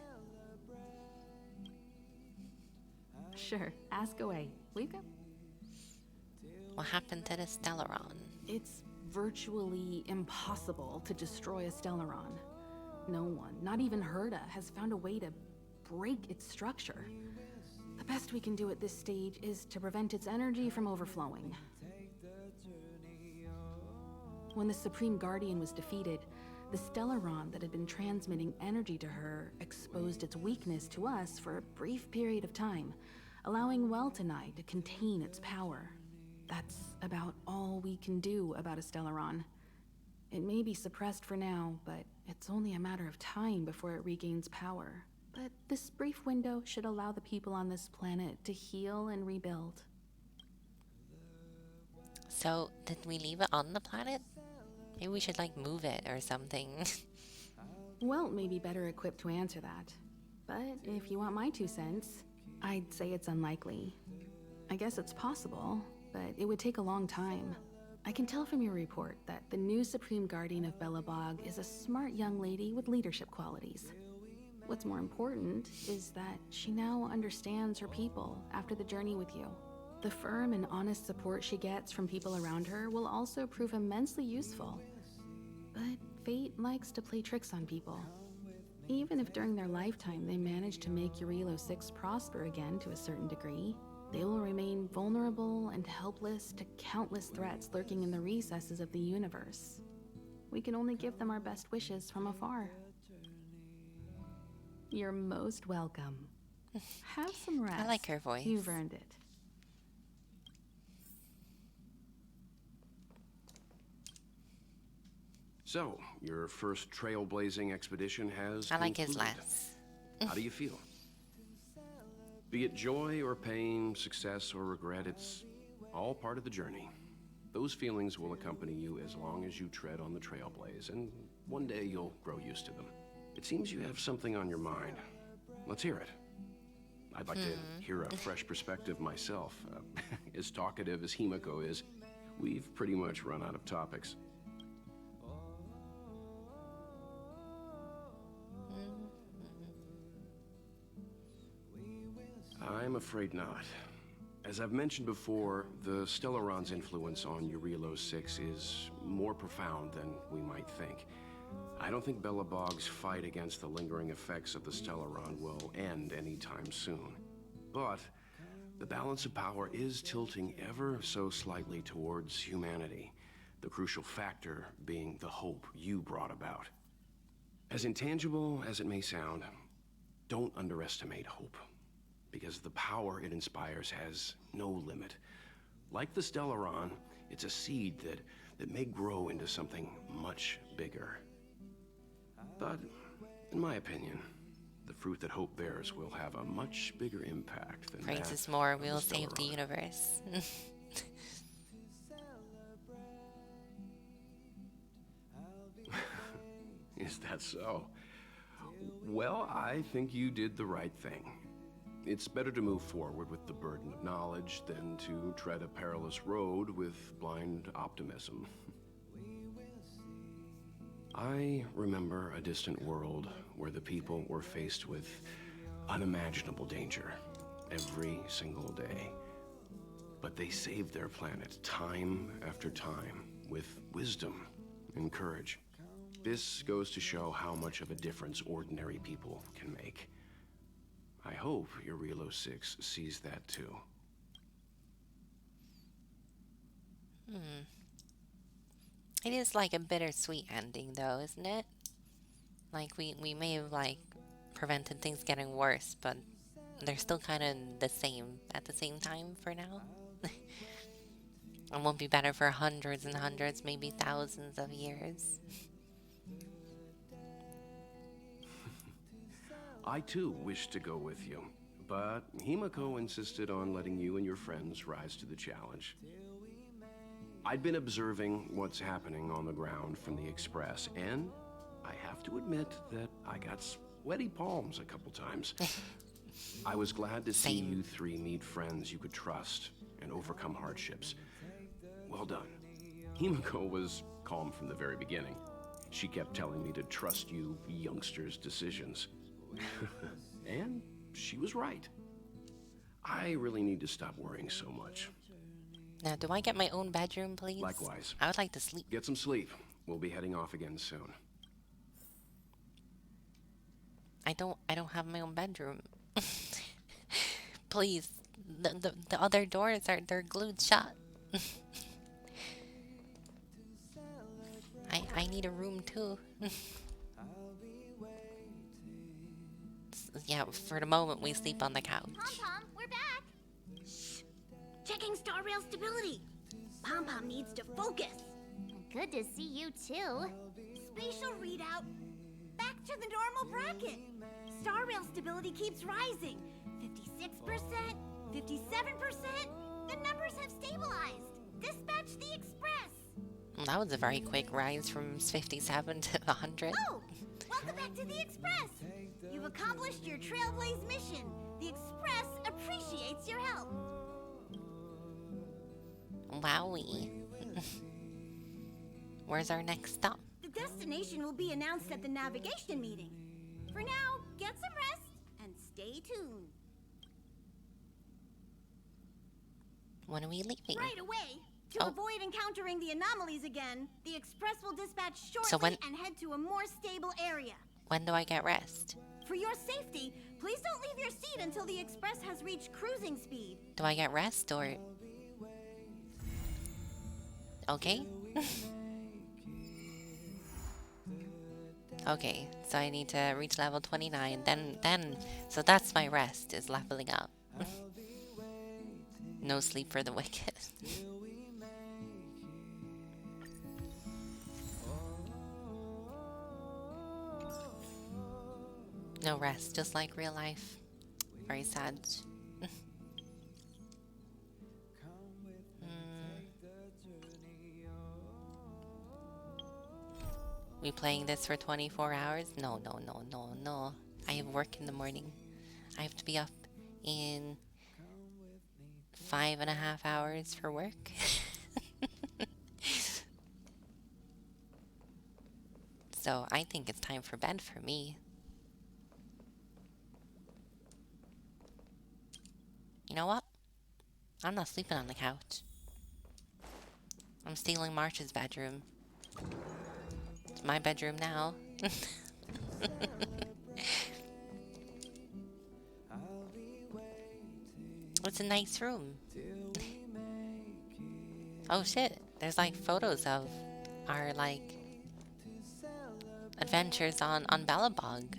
Sure, ask away. We've got... What happened to the Stellaron? It's virtually impossible to destroy a Stellaron. No one, not even Herda, has found a way to break its structure. The best we can do at this stage is to prevent its energy from overflowing. When the Supreme Guardian was defeated, the Stellaron that had been transmitting energy to her exposed its weakness to us for a brief period of time, allowing Weltanite to contain its power. That's about all we can do about a Stellaron. It may be suppressed for now, but it's only a matter of time before it regains power. But this brief window should allow the people on this planet to heal and rebuild. So, did we leave it on the planet? Maybe we should, like, move it or something. Welt may be better equipped to answer that. But if you want my 2 cents, I'd say it's unlikely. I guess it's possible, but it would take a long time. I can tell from your report that the new Supreme Guardian of Belobog is a smart young lady with leadership qualities. What's more important is that she now understands her people after the journey with you. The firm and honest support she gets from people around her will also prove immensely useful. But fate likes to play tricks on people. Even if during their lifetime they manage to make Eurilo 6 prosper again to a certain degree, they will remain vulnerable and helpless to countless threats lurking in the recesses of the universe. We can only give them our best wishes from afar. You're most welcome. Have some rest. I like her voice. You've earned it. So, your first trailblazing expedition has I like his concluded. lass. How do you feel? Be it joy or pain, success or regret, it's all part of the journey. Those feelings will accompany you as long as you tread on the trailblaze, and one day you'll grow used to them. It seems you have something on your mind. Let's hear it. I'd like to hear a fresh perspective myself. As talkative as Himiko is, we've pretty much run out of topics. I'm afraid not. As I've mentioned before, the Stellaron's influence on Eurilo 6 is more profound than we might think. I don't think Belobog's fight against the lingering effects of the Stellaron will end anytime soon. But the balance of power is tilting ever so slightly towards humanity, the crucial factor being the hope you brought about. As intangible as it may sound, don't underestimate hope, because the power it inspires has no limit. Like the Stellaron, it's a seed that may grow into something much bigger. But, in my opinion, the fruit that hope bears will have a much bigger impact than Praise that us more, of the we'll save the Stellaron. universe. Is that so? Well, I think you did the right thing. It's better to move forward with the burden of knowledge than to tread a perilous road with blind optimism. I remember a distant world where the people were faced with unimaginable danger every single day. But they saved their planet time after time with wisdom and courage. This goes to show how much of a difference ordinary people can make. I hope Eurilo 6 sees that too. It is like a bittersweet ending, though, isn't it? Like, we may have, like, prevented things getting worse, but they're still kind of the same at the same time for now. It won't be better for hundreds and hundreds, maybe thousands of years. I too wish to go with you, but Himiko insisted on letting you and your friends rise to the challenge. I'd been observing what's happening on the ground from the Express, and I have to admit that I got sweaty palms a couple times. I was glad to see you three meet friends you could trust and overcome hardships. Well done. Himiko was calm from the very beginning. She kept telling me to trust you youngsters' decisions. And she was right. I really need to stop worrying so much. Now, do I get my own bedroom, please? Likewise. I would like to sleep. Get some sleep. We'll be heading off again soon. I don't have my own bedroom. Please. The other doors they're glued shut. I need a room too. Yeah, for the moment we sleep on the couch. Pom-Pom, we're back! Shh! Checking star rail stability! Pom-Pom needs to focus! Good to see you too. Spatial readout. Back to the normal bracket. Star rail stability keeps rising. 56%, 57%. The numbers have stabilized. Dispatch the Express. That was a very quick rise from 57 to 100. Oh! Welcome back to the Express! You've accomplished your Trailblaze mission. The Express appreciates your help. Wowie. Where's our next stop? The destination will be announced at the navigation meeting. For now, get some rest and stay tuned. When are we leaving? Right away! To avoid encountering the anomalies again, the Express will dispatch shortly and head to a more stable area. When do I get rest? For your safety, please don't leave your seat until the Express has reached cruising speed. Do I get rest or... Okay. Okay, so I need to reach level 29. So that's my rest, is leveling up. No sleep for the wicked. No rest, just like real life. Very sad. We playing this for 24 hours? No. I have work in the morning. I have to be up in 5.5 hours for work. So I think it's time for bed for me. You know what? I'm not sleeping on the couch. I'm stealing March's bedroom. It's my bedroom now. It's a nice room. Oh shit, there's like photos of our like adventures on Balabog.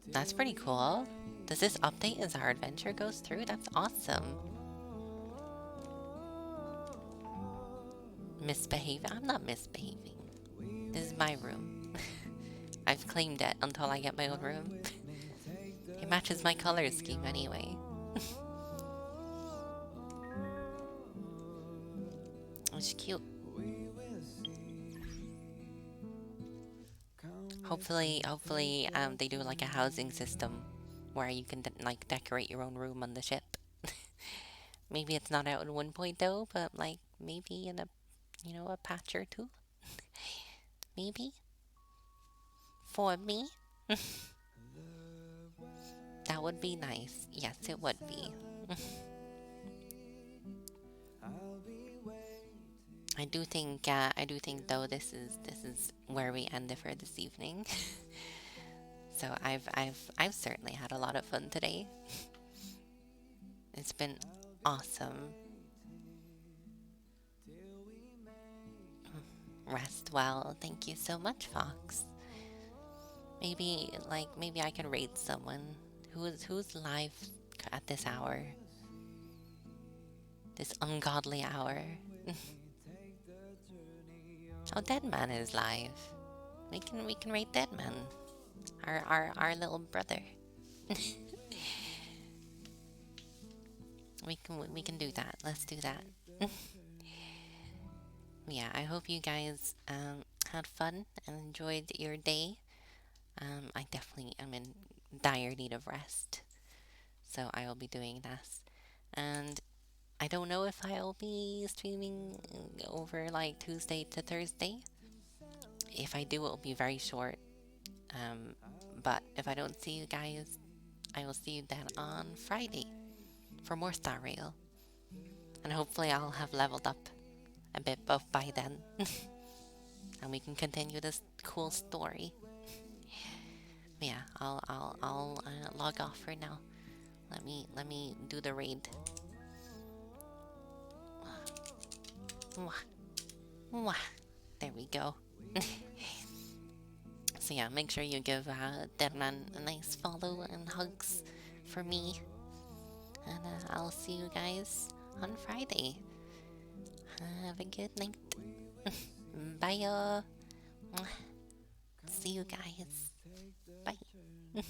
That's pretty cool. Does this update as our adventure goes through? That's awesome. Misbehaving? I'm not misbehaving. This is my room. I've claimed it until I get my own room. It matches my color scheme anyway. It's cute. Hopefully, they do like a housing system where you can like decorate your own room on the ship. Maybe it's not out in 1.0, but like maybe in a, you know, a patch or two. Maybe for me. That would be nice. Yes, it would be. I do think though this is where we end it for this evening. So I've certainly had a lot of fun today. It's been awesome. Rest well. Thank you so much, Fox. Maybe I can rate someone who's live at this hour. This ungodly hour. Oh, Deadman is live. We can rate Deadman. Our little brother. we can do that. Let's do that. Yeah, I hope you guys had fun and enjoyed your day. I definitely am in dire need of rest, so I will be doing that. And I don't know if I'll be streaming over like Tuesday to Thursday. If I do, it'll be very short. But if I don't see you guys, I will see you then on Friday for more Star Rail. And hopefully I'll have leveled up a bit both by then. And we can continue this cool story. But yeah, I'll log off for now. Let me do the raid. Mwah. There we go. So yeah, make sure you give Deadman a nice follow and hugs for me. And I'll see you guys on Friday. Have a good night. Bye. See you guys. Bye.